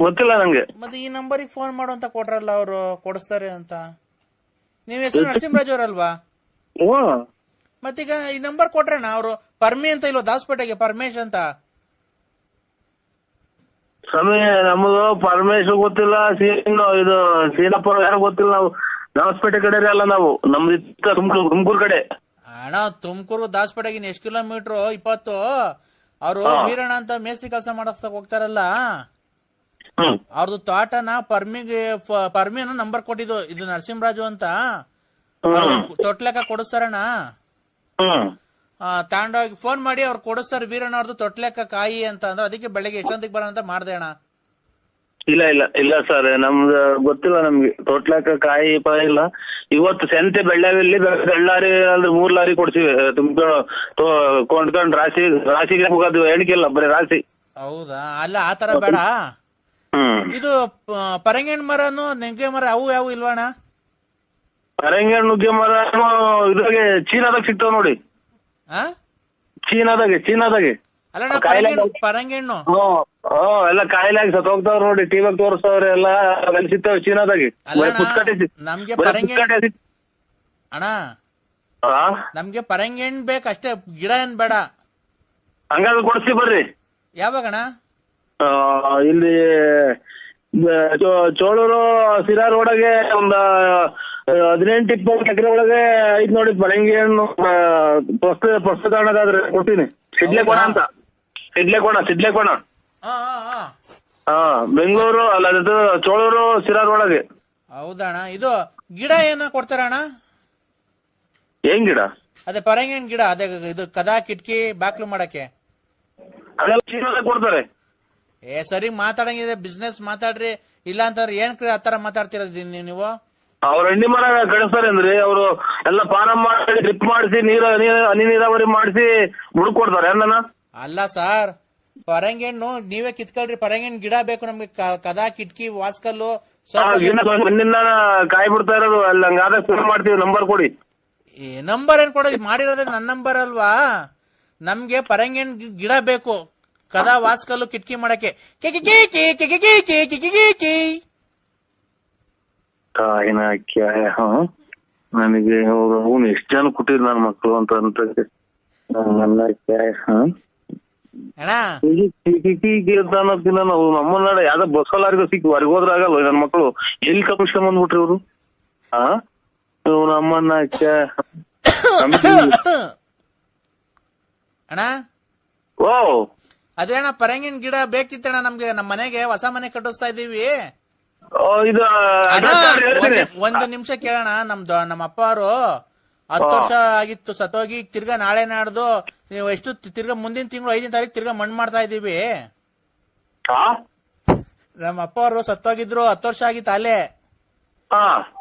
ಗೊತ್ತಿಲ್ಲ ನಂಗೆ. ಮತ್ತೆ ಈ ನಂಬರಿಗೆ ಫೋನ್ ಮಾಡು ಅಂತ ಕೊಟ್ರಲ್ಲ ಅವರು, ಕೊಡಿಸ್ತಾರೆ ಅಂತ. ನೀವ್ ಹೆಸರು ನರಸಿಂಹರಾಜ್ ಅವರಲ್ವಾ? ಮತ್ತೀಗ ಈ ನಂಬರ್ ಕೊಟ್ರಣ್ಣ ಅವರು. ಪರ್ಮಿ ಅಂತ ಇಲ್ವಾ ದಾಸ್ಪೇಟೆಗೆ? ಪರಮೇಶ್ ಅಂತ. ಸ್ವಾಮಿ ನಮ್ಮದು ಪರಮೇಶ್ ಗೊತ್ತಿಲ್ಲ, ಇದು ಸೀನಪ್ಪರು ಯಾರು ಗೊತ್ತಿಲ್ಲ. ನಾವು ದಾಸಪೇಟೆ ಕಡೆ ಅಲ್ಲ, ನಾವು ನಮ್ದು ತುಮಕೂರು ಕಡೆ. ಅಣ್ಣ ತುಮಕೂರು ದಾಸ್ಪೇಟೆಗಿನ ಎಷ್ಟು ಕಿಲೋಮೀಟರ್? 20. ಅವರು ವೀರಣ್ಣ ಅಂತ ಮೇಸ್ತ್ರಿ ಕೆಲಸ ಮಾಡಕ್ ಹೋಗ್ತಾರಲ್ಲ, ಅವ್ರದ್ದು ತೋಟನ ಪರ್ಮಿನ ನಂಬರ್ ಕೊಟ್ಟಿದ್ದು. ಇದು ನರಸಿಂಹರಾಜು ಅಂತ, ತೊಟ್ಲೆಕ್ಕ ಕೊಡಿಸ್ತಾರಣ್ಣ. ತಾಂಡೋಗಿ ಫೋನ್ ಮಾಡಿ ಅವ್ರು ಕೊಡಿಸ್ತಾರೆ. ವೀರಣ್ಣ ಅವ್ರದ್ದು ತೊಟ್ಲೆಕ್ಕ ಕಾಯಿ ಅಂತ ಅಂದ್ರೆ, ಅದಕ್ಕೆ ಬೆಳಗ್ಗೆ ಎಷ್ಟೊತ್ತಿಗೆ ಬರೋಣ ಅಂತ ಮಾಡ್ದೆ ಅಣ್ಣ. ಇಲ್ಲ ಇಲ್ಲ ಇಲ್ಲ ಸರ್, ನಮ್ದು ಗೊತ್ತಿಲ್ಲ ನಮ್ಗೆ. ತೊಟ್ಲಕ್ಕ ಕಾಯಿ ಇಲ್ಲ. ಇವತ್ತು ಸಂತೆ ಬೆಳ್ಳಾವಿಯಲ್ಲಿ ಬೆಳ್ಳಾರಿ ಅಂದ್ರೆ 3 ಲಾರಿ ಕೊಡ್ತೀವಿ. ಕೊಂಡ್ಕೊಂಡ್ ರಾಶಿಗೆ ಹೋಗೋದು ಎಣಿಕೆಲ್ಲ, ಬರೀ ರಾಶಿ. ಹೌದಾ? ಅಲ್ಲ ಆತರ ಬೇಡ. ಇದು ಪರಂಗಿಹಣ್ಣು ಮರನು ನೆಂಗೆ ಮರ ಅವು ಯಾವ ಇಲ್ವಣ? ಪರಂಗಿಹಣ್ಣು ನುಗ್ಗೆ ಮರ ಇದ್ರಾಗೆ ಚೀನಾದಾಗ ಸಿಗ್ತಾವ ನೋಡಿ. ಚೀನಾದಾಗೆ ಅಲ್ಲ ಪರಂಗಿಹಣ್ಣು ಎಲ್ಲ ಕಾಯಿಲೆ ಸತ್ ಹೋಗ್ತಾವ್ರ ನೋಡಿ. ಟಿವಿಯಾಗ ತೋರಿಸ್ತವ್ರೆ ಎಲ್ಲ, ಅಲ್ಲಿ ಸಿಗ್ತಾವ ಚೀನಾದಾಗೆ. ನಮ್ಗೆ ಅಣ್ಣ ನಮ್ಗೆ ಪರಂಗಿಹಣ್ಣು ಬೇಕಷ್ಟೇ, ಗಿಡ ಏನ್ ಬೇಡ. ಹಂಗಾದ್ರೆ ಕೊಡ್ಸಿ ಬರ್ರಿ. ಯಾವಾಗಣ? ಇಲ್ಲಿ ಚೋಳೂರು ಸಿರಾ ರೋಡಗೆ ಒಂದ 18-20 ಎಕರೆ ಒಳಗೆ ಐದ್ ನೋಡಿ ಪರಂಗಿಹಣ್ಣು. ಪುಸ್ತಕದಾದ್ರೆ ಕೊಡ್ತೀನಿ. ಸಿಡ್ಲೆಕೋಣ ಅಂತ. ಸಿಡ್ಲೆಕೋಣ ಬೆಂಗಳೂರು ಅಲ್ಲ, ಅದು ಚೋಳೂರು ಸಿರಾ ರೋಡಗೆ. ಹೌದಣ್ಣ. ಇದು ಗಿಡ ಏನ ಕೊಡ್ತಾರಣ್ಣ? ಏನ್ ಗಿಡ? ಅದೇ ಪರಂಗಿಹಣ್ಣು ಗಿಡ, ಅದೇ ಇದು ಕದಾ ಕಿಟಕಿ ಬಾಕ್ಲು ಮಾಡಕ್ಕೆ ಅದೆಲ್ಲ ಚೀನಾದಾಗ ಕೊಡ್ತಾರೆ. ಸರಿ ಮಾತಾಡಂಗಿದೆ, ಬಿಸ್ನೆಸ್ ಮಾತಾಡ್ರಿ. ಇಲ್ಲ ಅಂತಂದ್ರೆ ಏನ್ ಆತರ ಮಾತಾಡ್ತಿರ ನೀವು? ಅವ್ರ ಹಣ್ಣಿ ಮರ ಕಳಿಸ್ತಾರೆ ಅಂದ್ರೆ ಅವರು ಎಲ್ಲ ಫಾರಂ ಮಾಡಿ ಡ್ರಿಪ್ ಮಾಡಿಸಿ ಹನಿ ನೀರಾವರಿ ಮಾಡಿಸಿ ಬುಡಕ್ ಕೊಡ್ತಾರೆ. ಅಲ್ಲ ಸರ್, ಪರಂಗಿಹಣ್ಣು ನೀವೇ ಕಿತ್ಕೊಳ್ರಿ. ಪರಂಗಿಹಣ್ಣು ಗಿಡ ಬೇಕು ನಮ್ಗೆ, ಕದಾ ಕಿಟಕಿ ವಾಸ್ಕಲ್ಲು ಮಣ್ಣಿಂದ ಕಾಯಿ ಬಿಡ್ತಾ ಇರೋದು. ಅಲ್ಲಿ ಹಂಗಾದಾಗ ಫೋನ್ ಮಾಡ್ತೀವಿ, ನಂಬರ್ ಕೊಡಿ. ನಂಬರ್ ಏನ್ ಕೊಡೋದು? ಮಾಡಿರೋದೇ ನನ್ನ ನಂಬರ್ ಅಲ್ವಾ? ನಮ್ಗೆ ಪರಂಗಿಹಣ್ಣು ಗಿಡ ಬೇಕು, ಕದಾ ವಾಸ್ಕಲ್ಲು ಕಿಟಕಿ ಮಾಡಕ್ಕೆ. ನನಗೆ ಅವ್ನು ಎಷ್ಟು ಜನ ಕೊಟ್ಟಿದ್ರು ನನ್ನ ಮಕ್ಕಳು ಅಂತ ಅನ್ನೋದಿನ ನಾವು ನಮ್ಮನ್ನ ಯಾವ್ದೋ ಬಸ್ಸಲಾರಿಗೂ ಸಿಕ್ಕಿ ಹೊರಗೆ ಹೋದ್ರಾಗಲ್ಲ ನನ್ನ ಮಕ್ಕಳು. ಎಲ್ಲಿ ಕಮಿಷನ್ ಬಂದ್ಬಿಟ್ರಿ ಇವ್ರು? ನಮ್ಮನ್ನ ಅಣ್ಣ ಓ ಅದೇ ಅಣ್ಣ, ಪರಂಗಿನ ಗಿಡ ಬೇಕಿತ್ತಣ್ಣ ನಮ್ಗೆ. ನಮ್ಮ ಮನೆಗೆ ಹೊಸ ಮನೆ ಕಟ್ಟಿಸ್ತಾ ಇದೀವಿ. ಇದು ಒಂದು ನಿಮಿಷ ಕೇಳೋಣ. ನಮ್ಮ ಅಪ್ಪ ಅವರು 10 ವರ್ಷ ಆಗಿತ್ತು ಸತ್ತೋಗಿ. ತಿರ್ಗಾ ನಾಳೆ ನಾಡ್ದು ನೀವು ಎಷ್ಟು ತಿರ್ಗಾ ಮುಂದಿನ ತಿಂಗಳು 5ನೇ ತಾರೀಕು ತಿರ್ಗಾ ಮಣ್ಣು ಮಾಡ್ತಾ ಇದೀವಿ. ನಮ್ಮ ಅಪ್ಪ ಅವರು ಸತ್ತೋಗಿದ್ರು, 10 ವರ್ಷ ಆಗಿತ್ತು ಅಲ್ಲೇ.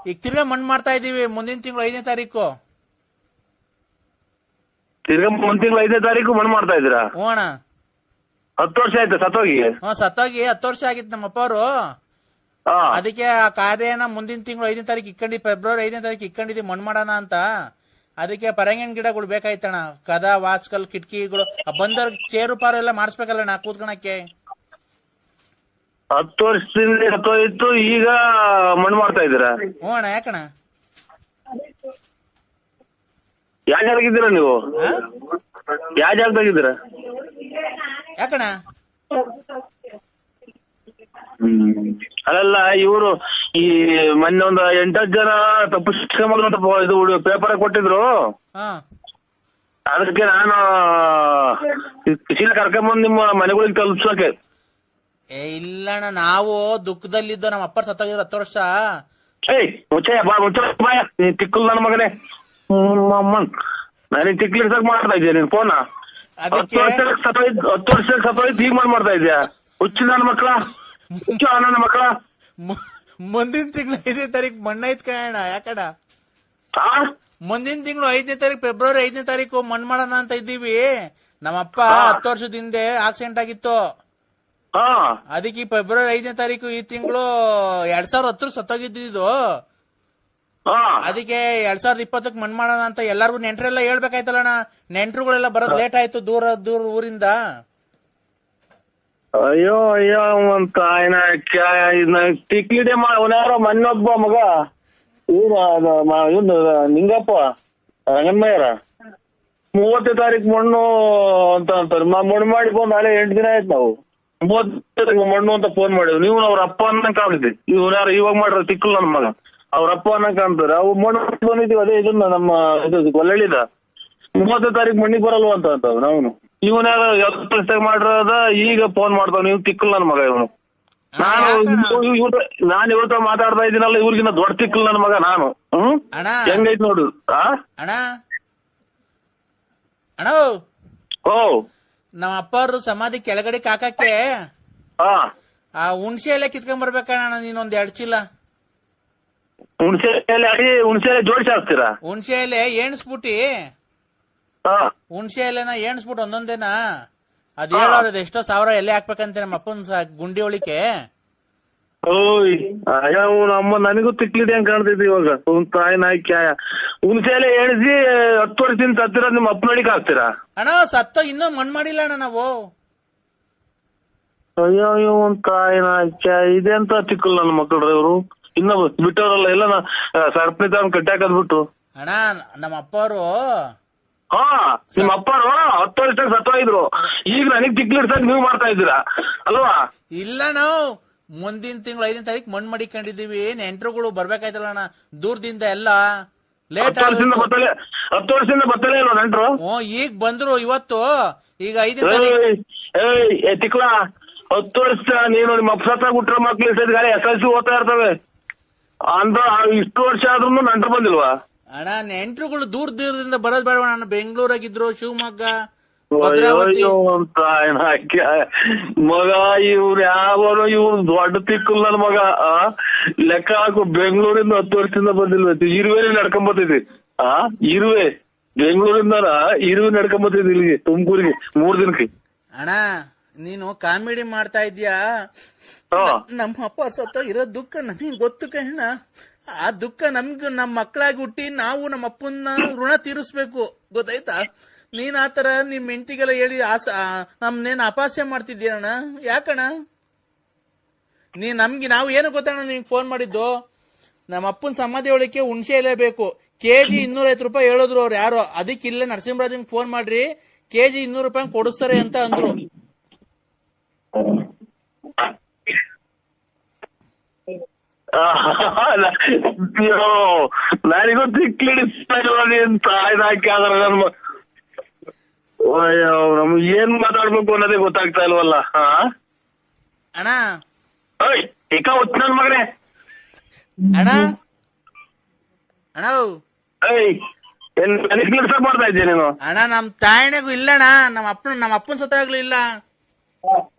ಈಗ ತಿರ್ಗಾ ಮಣ್ಣು ಮಾಡ್ತಾ ಇದೀವಿ ಮುಂದಿನ ತಿಂಗಳು 5ನೇ ತಾರೀಕು. ತಿರ್ಗಾ ಮುಂದಿನ ತಿಂಗಳು 5ನೇ ತಾರೀಕು ಮಣ್ಣು ಮಾಡ್ತಾ ಇದ್ದೀರಾ? ಹ್ಞೂ ಅಣ್ಣ. 10 ವರ್ಷ ಆಯ್ತು ಸತ್ತೋಗಿ? ಸತ್ತೋಗಿ 10 ವರ್ಷ ಆಗಿತ್ತು ನಮ್ಮ ಅಪ್ಪ ಅವರು. ಅದಕ್ಕೆ ಆ ಕಾರ್ಯನ ಮುಂದಿನ ತಿಂಗಳು 5ನೇ ತಾರೀಕು ಇಕ್ಕೊಂಡಿದ್ವಿ, ಫೆಬ್ರವರಿ 5ನೇ ತಾರೀಕು ಇಕ್ಕೊಂಡಿದ್ವಿ ಮಣ್ಣು ಮಾಡೋಣ ಅಂತ. ಅದಕ್ಕೆ ಪರಂಗಿಹಣ್ಣು ಗಿಡಗಳು ಬೇಕಾಯ್ತಣ್ಣ, ಕದಾ ವಾಸ್ಕಲ್ ಕಿಟಕಿಗಳು. ಬಂದವ್ರಿಗೆ ಚೇರು ಪಾರು ಎಲ್ಲ ಮಾಡಿಸ್ಬೇಕಲ್ಲಣ್ಣ ಕೂತ್ಕೊಳಕ್ಕೆ. 10 ವರ್ಷದಿಂದ ಸತ್ತೋಯ್ತು, ಈಗ ಮಣ್ಣು ಮಾಡ್ತಾ ಇದ್ದೀರಾ? ಹ್ಞೂ ಅಣ್ಣ. ಯಾಕಣ್ಣ? ಯಾವ ಜಾಗದಾಗಿದ್ದೀರಾ ನೀವು? ಯಾವ ಜಾಗದಾಗಿದ್ದೀರಾ? ಯಾಕಣ್ಣ? ಅಲ್ಲ ಇವರು ಈ ಮೊನ್ನೆ ಒಂದು 8-10 ಜನ ತಪ್ಪಿಸ್ಕೊಂಬಂತ ಇದು ಪೇಪರ್ ಕೊಟ್ಟಿದ್ರು. ಅದಕ್ಕೆ ನಾನು ಕರ್ಕೊಂಬಂದ್ ನಿಮ್ಮ ಮನೆಗಳಿಗೆ ತಲುಪ್ಸಕ್ಕೆ. ಇಲ್ಲಣ್ಣ, ನಾವು ದುಃಖದಲ್ಲಿದ್ದ. ನಮ್ಮ ಅಪ್ಪ ಸತ್ತೋಗಿದ್ರು 10 ವರ್ಷ. ತಿಕ್ಕಲ್ ನನ್ನ ಮಗನೇ, ನನಗೆ ತಿಕ್ಲಿರ್ಸಕ್ ಮಾಡ್ತಾ ಇದ್ಯಾ ನೀನ್ ಫೋನ? 10 ವರ್ಷಕ್ಕೆ ಸತ್ತೋಯ್ತು, ಈಗ ಮಾಡ್ತಾ ಇದ್ಯಾ? ಹುಚ್ಚು ನನ್ನ ಮಕ್ಕಳ, ನನ್ನ ಮಕ್ಕಳ. ಮುಂದಿನ ತಿಂಗಳು 5ನೇ ತಾರೀಕು ಮಣ್ಣು ಐತ್ ಕಣ. ಯಾಕಡ? ಮುಂದಿನ ತಿಂಗಳು 5ನೇ ತಾರೀಕು, ಫೆಬ್ರವರಿ 5ನೇ ತಾರೀಕು ಮಣ್ಣು ಮಾಡೋಣ ಅಂತ ಇದ್ದೀವಿ. ನಮ್ಮಪ್ಪ 10 ವರ್ಷದ ಹಿಂದೆ ಆಕ್ಸಿಡೆಂಟ್ ಆಗಿತ್ತು. ಹಾ ಅದಕ್ಕೆ ಈ ಫೆಬ್ರವರಿ 5ನೇ ತಾರೀಕು ಈ ತಿಂಗಳು 2010 ಸತ್ತೋಗಿದ್ದು. ಹಾ ಅದಕ್ಕೆ 2020 ಮಣ್ ಮಾಡೋಣ ಅಂತ ಎಲ್ಲಾರ್ಗು ನೆಂಟ್ರೆಲ್ಲ ಹೇಳ್ಬೇಕಾಯ್ತಲ್ಲಣ್ಣ. ನೆಂಟ್ರುಗಳೆಲ್ಲ ಬರೋದ್ ಲೇಟ್ ಆಯ್ತು ದೂರ ಊರಿಂದ. ಅಯ್ಯೋ ಅಯ್ಯೋ ಅಂತ ಟಿಕ್ಲಿಡೆ ಅವನ್ಯಾರೋ ಮನ್ನೊಬ್ಬ ಮಗ ಇವನು ನಿಂಗಪ್ಪ ರಂಗನ್ಮಯ್ಯರ 30ನೇ ತಾರೀಕು ಮಣ್ಣು ಅಂತ ಅಂತಾರೆ. ಮಣ್ಣು ಮಾಡಿ ಬಂದು ನಾಳೆ 8 ದಿನ ಆಯ್ತು. ನಾವು 30ನೇ ತಾರೀಕು ಮಣ್ಣು ಅಂತ ಫೋನ್ ಮಾಡಿದ್ವಿ. ನೀವು ಅವ್ರ ಅಪ್ಪ ಅನ್ನಂಗ್ ಕಾಣಿದ್ವಿ. ಇವ್ನ್ಯಾರು ಇವಾಗ ಮಾಡ್ರ ತಿಕ್ಕಲ್ ನನ್ ಮಗ ಅವ್ರ ಅಪ್ಪ ಅನ್ನಂಗ್ ಕಾಣ್ತಾರೆ. ಅವು ಮಣ್ಣು ಬಂದಿದ್ದೀವಿ. ಅದೇ ಇದನ್ನ ನಮ್ಮ ಇದು ಕೊಲ್ಲಳಿದ 30ನೇ ತಾರೀಕು ಮಣ್ಣಿಗೆ ಬರಲ್ವ ಅಂತ ಅಂತವ್ ನಾವು. ಇವನ್ಯಾರ ಯಾವ್ದು ಮಾಡಿರೋದ ಈಗ ಫೋನ್ ಮಾಡ್ತಾವ. ನೀವು ತಿಕ್ಕಲ್ ನನ್ ಮಗ ಇವನು. ನಾನು ಇವ್ರ ಮಾತಾಡ್ತಾ ಇದ್ದೀನಲ್ಲ, ಇವ್ರಿಗಿನ್ನ ದೊಡ್ಡ ತಿಕ್ಕಲ್ ನನ್ ಮಗ ನಾನು. ಹೆಂಗೈತ್ ನೋಡು. ಅಣ್ಣ ಓ ನಮ್ಮ ಅಪ್ಪವ್ರು ಸಮಾಧಿ ಕೆಳಗಡೆ ಹಾಕಕ್ಕೆ ಆ ಹುಣ್ಸೆ ಎಲೆ ಕಿತ್ಕೊಂಡ್ ಬರ್ಬೇಕಣ್ಣ ನೀನೊಂದ್ 2 ಚೀಲ. ಹುಣ್ಸೆ ಎಲೆ ಜೋಡಿಸಿ ಹಾಕ್ತೀರಾ? ಹುಣ್ಸೆ ಎಲೆ ಎಣ್ಸ್ಬಿಟ್ಟಿ, ಹುಣ್ಸೆ ಎಲೆನ ಎಣ್ಸ್ಬಿಟ್ಟು ಒಂದೊಂದೇನ ಅದ್ ಹೇಳೋದ್ ಎಷ್ಟೋ 1000 ಎಲೆ ಹಾಕ್ಬೇಕಂತೆ ನಮ್ಮ ಅಪ್ಪನ್ ಗುಂಡಿ ಒಳಿಕೆ. ಓಯ್ ನಮ್ಮ ನನಗೂ ತಿಕ್ಲಿದೆ ಅಂತ ಕಾಣ್ತೈತಿ ಇವಾಗ. ತಾಯಿ ನಾಯಿ ಕ್ಯಾಯ ಹುಣ್ಸೆ ಎಲೆ ಎಣಿಸಿ 10 ವರ್ಷದಿಂದ ಸತ್ತಿರ ನಿಮ್ಮ ಅಪ್ಪನೊಳಿಗೆ ಹಾಕ್ತೀರಾ? ಅಣ್ಣ ಸತ್ತ ಇನ್ನೂ ಮಣ್ ಮಾಡಿಲ್ಲ ಅಣ್ಣ ನಾವು. ಅಯ್ಯೋ ಒಂದ್ ತಾಯಿ ನಾಯಿ ಕ್ಯಾಯ ಇದೆಂತ ತಿಕ್ಕಲ್ ನನ್ನ ಮಕ್ಕಳ್ರ ಇವ್ರು. ಇನ್ನ ಬಿಟ್ಟವ್ರಲ್ಲ ಎಲ್ಲ ಸರ್ಪಣಿ ತಗೊಂಡ್ ಕಟ್ಟಾಕದ್ಬಿಟ್ಟು. ಅಣ್ಣ ನಮ್ಮ ಅಪ್ಪವ್ರು ನಿಮ್ಮ ಅಪ್ಪರು 10 ವರ್ಷದಾಗ ಸತ್ತೋಗಿದ್ರು. ಈಗ ನನಗ್ ತಿಕ್ಲಿಡ್ಸಕ್ ನೀವು ಮಾಡ್ತಾ ಇದ್ದೀರಾ ಅಲ್ವಾ? ಇಲ್ಲ ನಾವು ಮುಂದಿನ ತಿಂಗಳು 5ನೇ ತಾರೀಕು ಮಣ್ ಮಾಡಿಕೊಂಡಿದೀವಿ. ನೆಂಟ್ರುಗಳು ಬರ್ಬೇಕಾಯ್ತಲ್ಲ ಅಣ್ಣ ದೂರದಿಂದ ಎಲ್ಲ. ಲೇಟ್ 10 ವರ್ಷದಿಂದ ಬತ್ತಲೇ ಇಲ್ವ ನೆಂಟ್ರು? ಈಗ ಬಂದ್ರು ಇವತ್ತು. ಈಗ 5ನೇ ತಾರೀಕು ತಿಕ್ಲ 10 ವರ್ಷ ನೀನು ನಿಮ್ಮ ಅಪ್ಪ ಸತ್ತ ಬಿಟ್ರ ಮಕ್ಳು ಇಷ್ಟೊತ್ತಿಗಾಲ SLC ಓದ್ತಾ ಇರ್ತವೆ ಅಂತ. ಇಷ್ಟು ವರ್ಷ ಆದ್ರೂ ನೆಂಟ್ರು ಬಂದಿಲ್ವಾ? ಅಣ್ಣ ನೆಂಟ್ರುಗಳು ದೂರದಿಂದ ಬರೋದ್ ಬೇಡ. ನಾನು ಬೆಂಗಳೂರಾಗಿದ್ರು, ಶಿವಮೊಗ್ಗ, ಮಗ ಇವ್ರು ಯಾವನು ಇವ್ರು ದೊಡ್ಡ ತಿಕ್ಕಲ್ ನನ್ ಮಗ. ಲೆಕ್ಕ ಹಾಕು, ಬೆಂಗಳೂರಿಂದ 10 ವರ್ಷದಿಂದ ಬಂದಿಲ್ವ? ಇರುವೆ ನಡ್ಕೊಂಬತ್ತಿದ್ವಿ. ಇರುವೆ ಬೆಂಗಳೂರಿಂದ ಇರುವೆ ನಡ್ಕೊಂಬತ್ತಿದ್ವಿ ಇಲ್ಲಿಗೆ ತುಮಕೂರಿಗೆ 3 ದಿನಕ್ಕೆ. ಅಣ್ಣ ನೀನು ಕಾಮಿಡಿ ಮಾಡ್ತಾ ಇದ್ಯಾ? ನಮ್ಮ ಅಪ್ಪ ಸತ್ತ ಇರೋ ದುಃಖ ನಮಗ್ ಗೊತ್ತು ಕಣ್ಣ. ಆ ದುಃಖ ನಮ್ಗ ನಮ್ಮ ಮಕ್ಕಳಾಗಿ ಹುಟ್ಟಿ ನಾವು ನಮ್ಮ ಅಪ್ಪನ ಋಣ ತೀರಿಸ್ಬೇಕು, ಗೊತ್ತಾಯ್ತಾ? ನೀನ್ ಆತರ ನಿಮ್ ಹೆಂಡತಿಗೆಲ್ಲ ಹೇಳಿ ನಮ್ನೇನ್ ಅಪಹಾಸ್ಯ ಮಾಡ್ತಿದ್ದೀರಣ್ಣ. ಯಾಕಣ್ಣ ನಾವು ಏನು ಗೊತ್ತಣ್ಣ ನಿಮ್ಗೆ ಫೋನ್ ಮಾಡಿದ್ದು? ನಮ್ಮ ಅಪ್ಪನ ಸಮಾಧಿ ಒಳಕ್ಕೆ ಹುಣ್ಸೆ ಎಲೆ ಬೇಕು. KG 250 ರೂಪಾಯಿ ಹೇಳಿದ್ರು ಅವ್ರು ಯಾರೋ. ಅದಕ್ಕೆ ಇಲ್ಲೇ ನರಸಿಂಹರಾಜಂಗ್ ಫೋನ್ ಮಾಡ್ರಿ, KG 200 ರೂಪಾಯಿ ಕೊಡಿಸ್ತಾರೆ ಅಂತ ಅಂದ್ರು. ನನಗೂ ತಿಕ್ಲಿಡಿಸ್ತಾಯಿಲ್ಲ ಅಂತ ನಮ್ಗೆ ಏನ್ ಮಾತಾಡ್ಬೇಕು ಅನ್ನೋದೇ ಗೊತ್ತಾಗ್ತಾ ಇಲ್ವಲ್ಲ. ಅಣ್ಣ ಈಗ ಹೊತ್ತು ನನ್ ಮಗನೇ ಅಣ್ಣ ಅಣ್ಣ ಮಾಡ್ತಾ ಇದ್ದೀಯ ನೀನು? ಅಣ್ಣ ನಮ್ ತಾಯಿನಾಗೂ ಇಲ್ಲಣ್ಣ. ನಮ್ಮ ಅಪ್ಪನ ಸತ್ತಾಗ್ಲೂ ಇಲ್ಲ.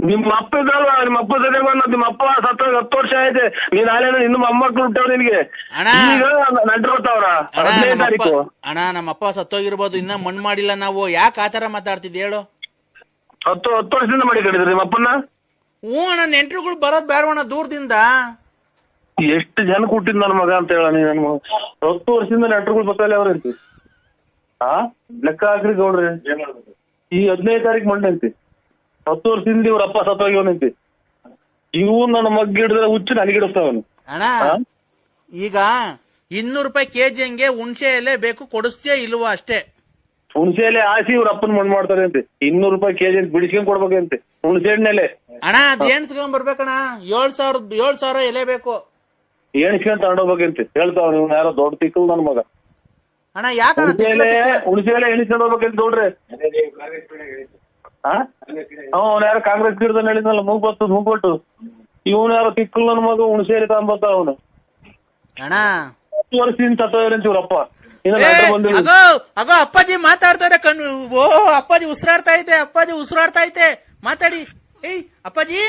ನಿಮ್ಮ ಅಪ್ಪ ಇದ್ದಲ್ವಾ? ನಿಮ್ಮ ಅಪ್ಪ ಜೊತೆ ನಿಮ್ಮ ಅಪ್ಪ ಸತ್ತ 10 ವರ್ಷ ಆಯ್ತು. ನೀನ್ ನಾಳೆ ಇನ್ನು ಮೊಮ್ಮಕ್ಳು ಹುಟ್ಟವ್ರು ನಿನ್ಗೆ. ಈಗ ನೆಂಟ್ರು ಬರ್ತಾವ್ರ 15ನೇ ತಾರೀಕು. ಅಣ್ಣ ನಮ್ಮ ಅಪ್ಪ ಸತ್ತೋಗಿರ್ಬೋದು, ಇನ್ನ ಮಣ್ ಮಾಡಿಲ್ಲ ನಾವು. ಯಾಕೆ ಆತರ ಮಾತಾಡ್ತಿದ್ ಹೇಳು? 10 ವರ್ಷದಿಂದ ಮಾಡಿ ಕಡಿದ್ರಿ ನಿಮ್ಮ ಅಪ್ಪನ? ಅಣ್ಣ ನೆಂಟ್ರುಗಳು ಬರೋದ್ ಬೇಡವಣ್ಣ ದೂರದಿಂದ. ಎಷ್ಟು ಜನ ಹುಟ್ಟಿದ್ ನನ್ ಮಗ ಅಂತ ಹೇಳ ನೀ. ನನ್ 10 ವರ್ಷದಿಂದ ನೆಂಟ್ರುಗಳು ಬತ್ತಲ್ಲ ಅವ್ರ ಅಂತಿ. ಲೆಕ್ಕ ಹಾಕ್ರಿ ಗೌಡ್ರಿ. ಈ 15ನೇ ತಾರೀಕು ಮಂಡಂತಿ 10 ವರ್ಷದಿಂದ ಇವ್ರ ಅಪ್ಪ ಸತ್ತೋಗಿವನಂತಿ. ಇವು ನನ್ನ ಮಗ್ ಹಿಡಿದ್ರೆ ಹುಚ್ಚು ನನಗಿಡಿಸ್ತಾವನು. ಅಣ್ಣ ಈಗ 200 ರೂಪಾಯಿ KG ಹಂಗೆ ಹುಣ್ಸೆ ಎಲೆ ಬೇಕು, ಕೊಡಿಸ್ತೀಯ ಇಲ್ವಾ ಅಷ್ಟೇ? ಹುಣ್ಸೆ ಎಲೆ ಹಾಸಿ ಇವ್ರ ಅಪ್ಪನ್ ಮಣ್ಣು ಮಾಡ್ತಾರೆ ಅಂತೆ. 200 ರೂಪಾಯಿ KG ಬಿಡಿಸ್ಕೊಂಡ್ ಕೊಡ್ಬೇಕಂತೆ ಹುಣ್ಸೆ ಹಣ್ಣೆಲೆ. ಅಣ್ಣ ಅದ್ ಎಣ್ಸ್ಕೊಂಡ್ ಬರ್ಬೇಕಣ್ಣ. 7,000 ಎಲೆ ಬೇಕು. ಎಣಿಸ್ಕೊಂಡ್ ತಗೊಂಡೋಗ್ಬೇಕಂತೆ ಹೇಳ್ತಾವ. ನೀವು ಯಾರೋ ದೊಡ್ಡ ತಿಕ್ಕಲ್ ನನ್ ಮಗ. ಅಣ್ಣ ಯಾಕಣ್ಣ ಹುಣ್ಸೆ ಎಲೆ ಎಣಿಸ್ಕೊಂಡ್ ಹೋಗ್ಬೇಕಂತ ನೋಡ್ರಿ. ಅವ್ನ ಯಾರೋ ಕಾಂಗ್ರೆಸ್ ಗಿಡದಲ್ಲಿ ಹೇಳಿದ್ನಲ್ಲ ಮೂಗ್ಬಟ್ಟು ಇವನು ಯಾರೋ ತಿಕ್ಕಲ್ ನನ್ ಮಗ ಹುಣ್ಸೆ ಎಲೆ ತಗೊಂಬತ್ತ ಅವನು. ಅಣ್ಣ ವರ್ಷದಿಂದ ಸತ್ತೋಗ್ರಂತ ಇವ್ರಪ್ಪ. ಅಗೋ ಅಪ್ಪಾಜಿ ಮಾತಾಡ್ತಾರೆ ಕಣ್ಣು. ಓ ಅಪ್ಪಾಜಿ ಉಸಿರಾಡ್ತಾ ಐತೆ ಮಾತಾಡಿ. ಏಯ್ ಅಪ್ಪಾಜಿ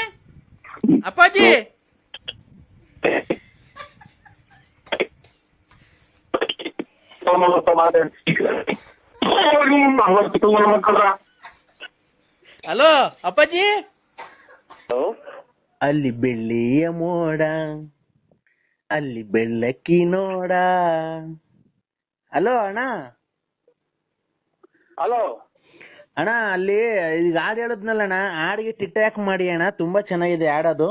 ಹಲೋ ಅಪ್ಪಾಜಿ. ಅಲ್ಲಿ ಬೆಳ್ಳಿಯ ಮೋಡ ಅಲ್ಲಿ ಬೆಳ್ಳಕ್ಕಿ ನೋಡ. ಹಲೋ ಅಣ್ಣ. ಹಲೋ ಅಣ್ಣ, ಅಲ್ಲಿ ಈಗ ಹಾಡು ಹೇಳಿದ್ನಲ್ಲ ಅಣ್ಣ, ಹಾಡಿಗೆ ಟಿಕ್ ಮಾಡಿ ಅಣ್ಣ, ತುಂಬಾ ಚೆನ್ನಾಗಿದೆ ಹಾಡೋದು.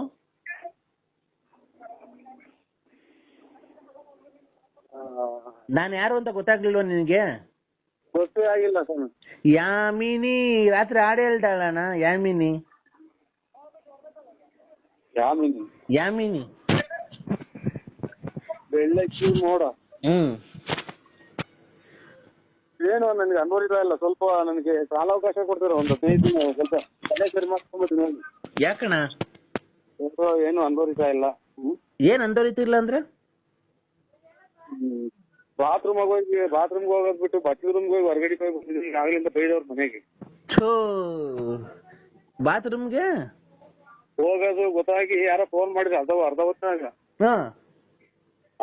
ನಾನು ಯಾರು ಅಂತ ಗೊತ್ತಾಗ್ಲಿಲ್ವ ನಿನಗೆ? ಗೊತ್ತೇ ಆಗಿಲ್ಲ ಸರ್. ಯಾಮಿನಿ ರಾತ್ರಿ ಹಾಡು ಹೇಳ್ತಾಳಣ್ಣ. ಯಾಮಿನಿ ಯಾಮಿನಿ ಯಾಮಿನಿ ಬೆಳ್ಳಕ್ಕಿ ಮೋಡ. ಏನು ನನಗೆ ಅನ್ವರಿತ ಇಲ್ಲ. ಸ್ವಲ್ಪ ನನಗೆ ಕಾಲಾವಕಾಶ ಕೊಡ್ತೀರ? ಒಂದು 15 ದಿನ ಸ್ವಲ್ಪ ತಲೆ ಸರಿ ಮಾಡ್ಕೊಂಡ್ಬಿಟ್ಟು. ಯಾಕಣ್ಣ? ಸ್ವಲ್ಪ ಏನು ಅನ್ವರಿತ ಇಲ್ಲ. ಏನ್ ಅಂದೋರಿತಿಲ್ಲ ಅಂದ್ರೆ? ಬಾತ್ರೂಮ್ಗೆ ಹೋಗೋದ್ ಬಿಟ್ಟು ಬಟ್ಟೆ ರೂಮ್ಗೆ ಹೋಗಿ ಹೊರಗಡೆ ಹೋಗಿ ಬಂದಿದ್ದೀನಿ. ಈಗಾಗಲಿಂದ ಬೈದವ್ರ ಮನೆಗೆ. ಬಾತ್ರೂಮ್ಗೆ ಹೋಗೋದು ಗೊತ್ತಾಗಿ ಯಾರೋ ಫೋನ್ ಮಾಡಿದ್ರು.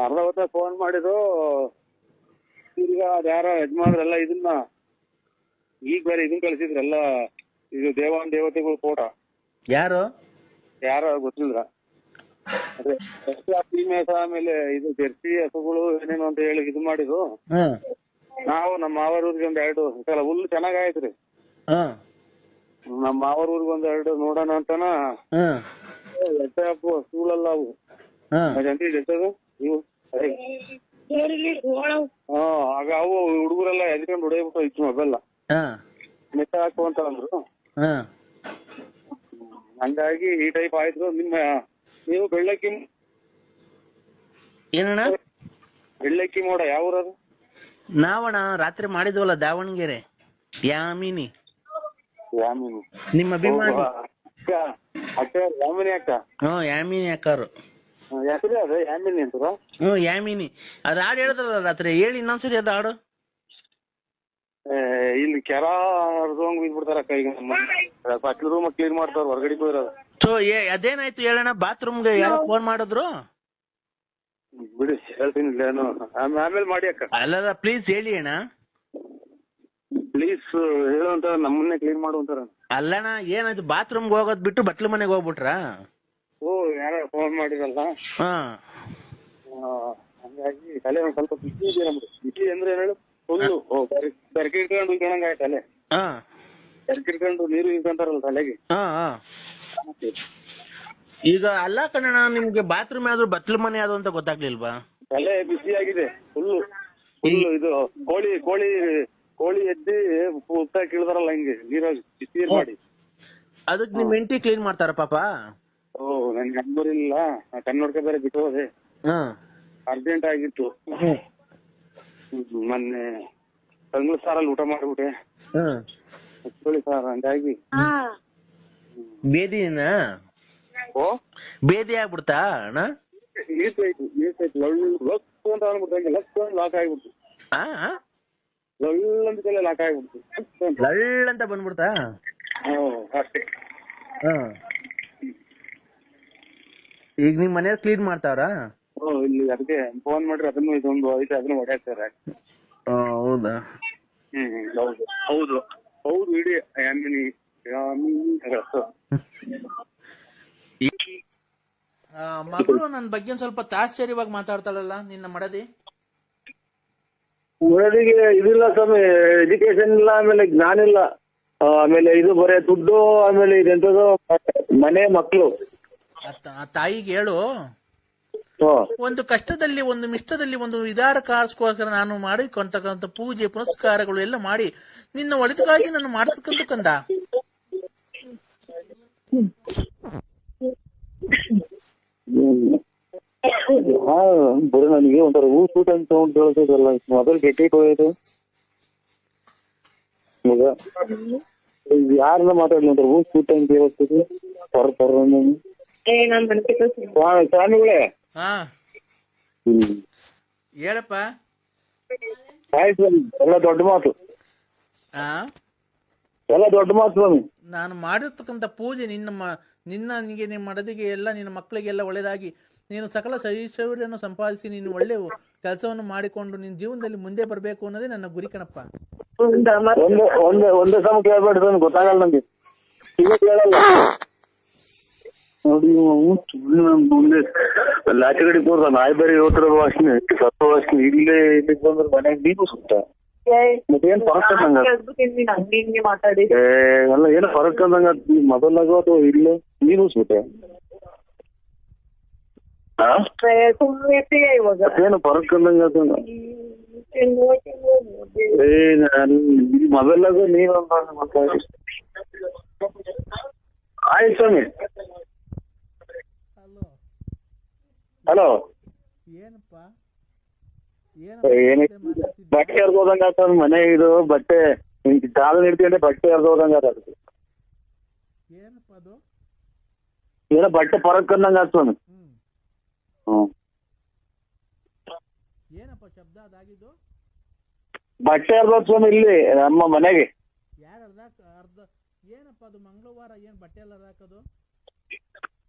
ಅರ್ಧ ಹೊತ್ತ ಫೋನ್ ಮಾಡಿದ್ರು. ಈಗ ಅದ್ಯಾರೋ ಯಜಮಾನ್ರೆಲ್ಲ ಇದನ್ನ ಈಗ ಬೇರೆ ಇದನ್ನ ಕಳಿಸಿದ್ರಲ್ಲ, ಇದು ದೇವತೆಗಳು ಫೋಟೋ. ಯಾರೋ ಗೊತ್ತಿಲ್ಲ. ಅದೇ ಮೇಸ ಆಮೇಲೆ ಇದು ಜರ್ಸಿ ಹಸುಗಳು ಏನೇನು ಅಂತ ಹೇಳಿ ಇದು ಮಾಡಿದ್ರು. ನಾವು ನಮ್ಮ ಮಾವರೂರಿಗೆ ಒಂದ್ 2 ಹುಲ್ಲು ಚೆನ್ನಾಗಾಯ್ತ್ರಿ. ನಮ್ಮ ಮಾವರೂರಿಗೆ ಒಂದ್ 2 ನೋಡೋಣ ಅಂತನ ಸ್ಕೂಲಲ್ಲ ಅವು ಇವು. ಆಗ ಅವು ಹುಡುಗರೆಲ್ಲ ಎದ್ಕೊಂಡು ಹೊಡೆಯಬಿಟ್ಟು ಇತ್ತು ಮೊಬೈಲ್ ಮೆಟ್ಟ ಹಾಕುವಂತ ಅಂದ್ರು. ಹಂಗಾಗಿ ಈ ಟೈಪ್ ಆಯ್ತು. ನೀವು ಬೆಳ್ಳಕ್ಕಿ ಏನಣ್ಣ? ಬೆಳ್ಳಕ್ಕಿ ಮೋಡ ಯಾವ ಊರದು? ನಾವಣ್ಣ ರಾತ್ರಿ ಮಾಡಿದ್ವಲ್ಲ ದಾವಣಗೆರೆ. ಯಾಮಿನಿ ನಿಮ್ಮ ಅಭಿಮಾನಿ. ಯಾಮಿನಿ ಅಕ್ಕ. ಯಾಮಿನಿ ಅಕ್ಕಾರು ಹೆಸರು ಅದ ಯಾಮಿನಿ ಅಂತಾರ? ಯಾಮಿನಿ. ಅದು ಹಾಡು ಹೇಳಿದ್ರಲ್ಲ ರಾತ್ರಿ, ಹೇಳಿ ಇನ್ನೊಂದ್ಸರಿ ಅದು ಹಾಡು. ಇಲ್ಲಿ ಕೆರ ಹರ್ದಂಗ್ ಬಿದ್ಬಿಡ್ತಾರ ಅಕ್ಕ. ಈಗ ಮಕ್ಳು ರೂಮ್ ಕ್ಲೀನ್ ಮಾಡ್ತಾರ ಹೊರಗಡೆ ಹೋಗಿರೋದು. ಸೊ ಅದೇನಾಯ್ತು ಹೇಳೋಣ? ಬಾತ್ರೂಮ್ಗೆ ಯಾರೋ ಫೋನ್ ಮಾಡಿದ್ರು. ಬಿಡಿ ಹೇಳ್ತೀನಿ ಆಮೇಲೆ ಮಾಡಿ ಅಕ್ಕ. ಅಲ್ಲ ಪ್ಲೀಸ್ ಹೇಳಿ ಅಣ್ಣ. ಪ್ಲೀಸ್ ಹೇಳುವಂತ ನಮ್ಮನ್ನೇ ಕ್ಲೀನ್ ಮಾಡುವಂತಾರ. ಅಲ್ಲಣ್ಣ ಏನಾಯ್ತು? ಬಾತ್ರೂಮ್ಗೆ ಹೋಗೋದ್ ಬಿಟ್ಟು ಬಟ್ಲು ಮನೆಗೆ ಹೋಗ್ಬಿಟ್ರಾ? ಯಾರೋ ಫೋನ್ ಮಾಡಿರಲ್ಲ. ಹಂಗಾಗಿ ತಲೆ ಒಂದ್ ಸ್ವಲ್ಪ ಬಿಸಿ ಇದೆ ನಮ್ದು. ಬಿಸಿ ಅಂದ್ರೆ ಏನು ಹೇಳು, ಫುಲ್ಲು ಬೆರಕಿಟ್ಕೊಂಡು ಇಟ್ಕೊಂಡಂಗ ಆಯ್ತು ತಲೆ. ಬೆರಕಿಟ್ಕೊಂಡು ನೀರು ಇಟ್ಕೊಂತಾರಲ್ಲ ತಲೆಗೆ. ಈಗ ಅಲ್ಲ ಕಣಣ್ಣ, ನಿಮ್ಗೆ ಬಾತ್ರೂಮ್ ಯಾವ್ದು ಬಟ್ಲು ಮನೆ ಯಾವ್ದು ಅಂತ ಗೊತ್ತಾಗ್ಲಿಲ್ವಾ? ತಲೆ ಬಿಸಿ ಆಗಿದೆ ಫುಲ್ಲು. ಇದು ಕೋಳಿ ಎದ್ದಿ ಉತ್ತಾ ಕೀಳ್ದಾರಲ್ಲ ಹಿಂಗೆ ನೀರಾಗಿ ಬಿಸಿ ಮಾಡಿ. ಅದಕ್ಕೆ ನಿಮ್ ಹೆಂಡತಿ ಕ್ಲೀನ್ ಮಾಡ್ತಾರ ಪಾಪ? ನನ್ಗೆ ಅನ್ಬರಿಲ್ಲ. ಕನ್ನಡಕ ಬೇರೆ ಬಿಟ್ಟು ಹೋದೆ, ಅರ್ಜೆಂಟ್ ಆಗಿತ್ತು. ಮೊನ್ನೆ ತಂಗ್ಳ ಸಾರಲ್ಲಿ ಊಟ ಮಾಡ್ಬಿಟ್ಟೆ, ಸಾರ್. ಹಂಗಾಗಿ ಬೇದಿನ ಬೇದಿ ಆಗ್ಬಿಡ್ತಾ ಅಣ್ಣ? ಲಕ್ಕು ಅಂತ ಅಂದ್ಬಿಟ್ಟು ಲಕ್ಕು ಲಾಕ್ ಆಗ್ಬಿಡ್ತು. ಲಳ್ಳಂತ ಲಾಕ್ ಆಗ್ಬಿಡ್ತು. ಲಳ್ಳಂತ ಬಂದ್ಬಿಡ್ತಾ? ಅಷ್ಟೇ. ಈಗ ನಿಮ್ ಮನೆಯವ್ರು ಕ್ಲೀನ್ ಮಾಡ್ತಾವ್ರ? ಇಲ್ಲಿ ಅದಕ್ಕೆ ಫೋನ್ ಮಾಡ್ರಿ, ಅದನ್ನು ಇದೊಂದು ಐತೆ, ಅದನ್ನು ಹೊಡ್ಯಾಕ್ತಾರೆ. ಹೌದಾ? ಹೌದು ಇಡೀ ಯಾಮಿನಿ. ಮಗಳು ನನ್ನ ಬಗ್ಗೆ ಸ್ವಲ್ಪ ತಾಶ್ಚರ್ಯವಾಗಿ ಮಾತಾಡ್ತಾಳಲ್ಲ ನಿನ್ನ ಮಡದಿ. ಮಡದಿಗೆ ಇದಿಲ್ಲ ಸ್ವಾಮಿ, ಎಜುಕೇಶನ್ ಇಲ್ಲ, ಆಮೇಲೆ ಜ್ಞಾನ ಇಲ್ಲ, ಆಮೇಲೆ ಇದು ಬರೇ ದುಡ್ಡು, ಆಮೇಲೆ ಇದೆಂತದು ಮನೆ ಮಕ್ಕಳು. ತಾಯಿಗೆ ಹೇಳು, ಒಂದು ಕಷ್ಟದಲ್ಲಿ ಒಂದು ಮಿಷ್ಟದಲ್ಲಿ ಒಂದು ವಿದಾರ ಕಾರ್ಸ್ಕೋಸ್ಕರ ನಾನು ಮಾಡಿಕೊಂತಕ್ಕಂಥ ಪೂಜೆ ಪುನಸ್ಕಾರಗಳು ಎಲ್ಲ ಮಾಡಿ ನಿನ್ನ ಒಳಿತಿಗಾಗಿ ನಾನು ಮಾಡಿಸ್ಕೊಂತ ಕಂದ. ಬರೀ ನನಗೆ ಒಂಥರ ಊಟ ಅಂತ ಹೇಳ್ತದಲ್ಲ, ಮೊದಲು ಗೆಟ್ಟಿಗೆ ಹೋಯ್ತು. ಈಗ ಯಾರನ್ನ ಮಾತಾಡ್ಲಿ ಒಂಥರ ಊಟ ಅಂತ ಹೇಳ್ತದೆ. ಸ್ವಾಮಿಗಳೇ ಹೇಳಪ್ಪ. ಆಯ್ತು, ಎಲ್ಲ ದೊಡ್ಡ ಮಾತು, ಎಲ್ಲ ದೊಡ್ಡ ಮಾತು ಸ್ವಾಮಿ. ನಾನು ಮಾಡಿರ್ತಕ್ಕಂಥ ಪೂಜೆ ನಿನಗೆ ನಿಮ್ಮ ಮಡದಿಗೆ ಎಲ್ಲ ನಿನ್ನ ಮಕ್ಕಳಿಗೆಲ್ಲ ಒಳ್ಳೇದಾಗಿ ನೀನು ಸಕಲ ಐಶ್ವರ್ಯವನ್ನು ಸಂಪಾದಿಸಿ ನೀನು ಒಳ್ಳೆ ಕೆಲಸವನ್ನು ಮಾಡಿಕೊಂಡು ನಿನ್ನ ಜೀವನದಲ್ಲಿ ಮುಂದೆ ಬರಬೇಕು ಅನ್ನೋದೇ ನನ್ನ ಗುರಿ ಕಣಪ್ಪ. ಒಂದೇ ಸಮ ಕೇಳ್ಬೇಡ್ರಿ, ಗೊತ್ತಾಗಲ್ಲ ನಂಗೆ. ಈಗ ಕೇಳಲ್ಲ. ನೋಡಿ ಮುಂದೆ ಲಾಚೆ ಕಡೆ ಹೋದ ನಾಯಿ ಬೇರೆ ಹೋದ್ರ ವಾಸನೆ ಸತ್ತ ವಾಸನೆ ಇಲ್ಲೇ ಇಲ್ಲಿಗೆ ಬಂದ್ರೆ ಮನೆಗೆ ನೀನು ಸುತ್ತ ಮತ್ತೇನ್ ಫರಕ್ ಮಾತಾಡಿ ಅಲ್ಲ ಏನೋ ಫರಕ್ ಅಂದಂಗ ಮೊದಲಾಗ ಅಥವಾ ಇಲ್ಲೇ ನೀನು ಸುತ್ತ ಏನು ಫರಕ್ ಅಂದಂಗ ಮೊದಲಾಗ ನೀನು ಮಾತಾಡಿ ಆಯ್ತು ಸ್ವಾಮಿ. ಹಲೋ ಬಟ್ಟೆ ಹರ್ದೋದಂಗ ಆತ ಮನೆ ಇದು ಬಟ್ಟೆ ಕಾಲ ಇಡ್ತೀವಿ ಬಟ್ಟೆ ಹರ್ದೋದಂಗ ಆತ ಏನೋ ಬಟ್ಟೆ ಪರಕ್ ಅಂದಂಗ ಆತ ಸ್ವಾಮಿ. ಬಟ್ಟೆ ಹರ್ದೋದ್ ಸ್ವಾಮಿ ಇಲ್ಲಿ ನಮ್ಮ ಮನೆಗೆ. ಏನಪ್ಪ ಅದು ಮಂಗಳವಾರ ಏನ್ ಬಟ್ಟೆ ಎಲ್ಲ ಹಾಕೋದು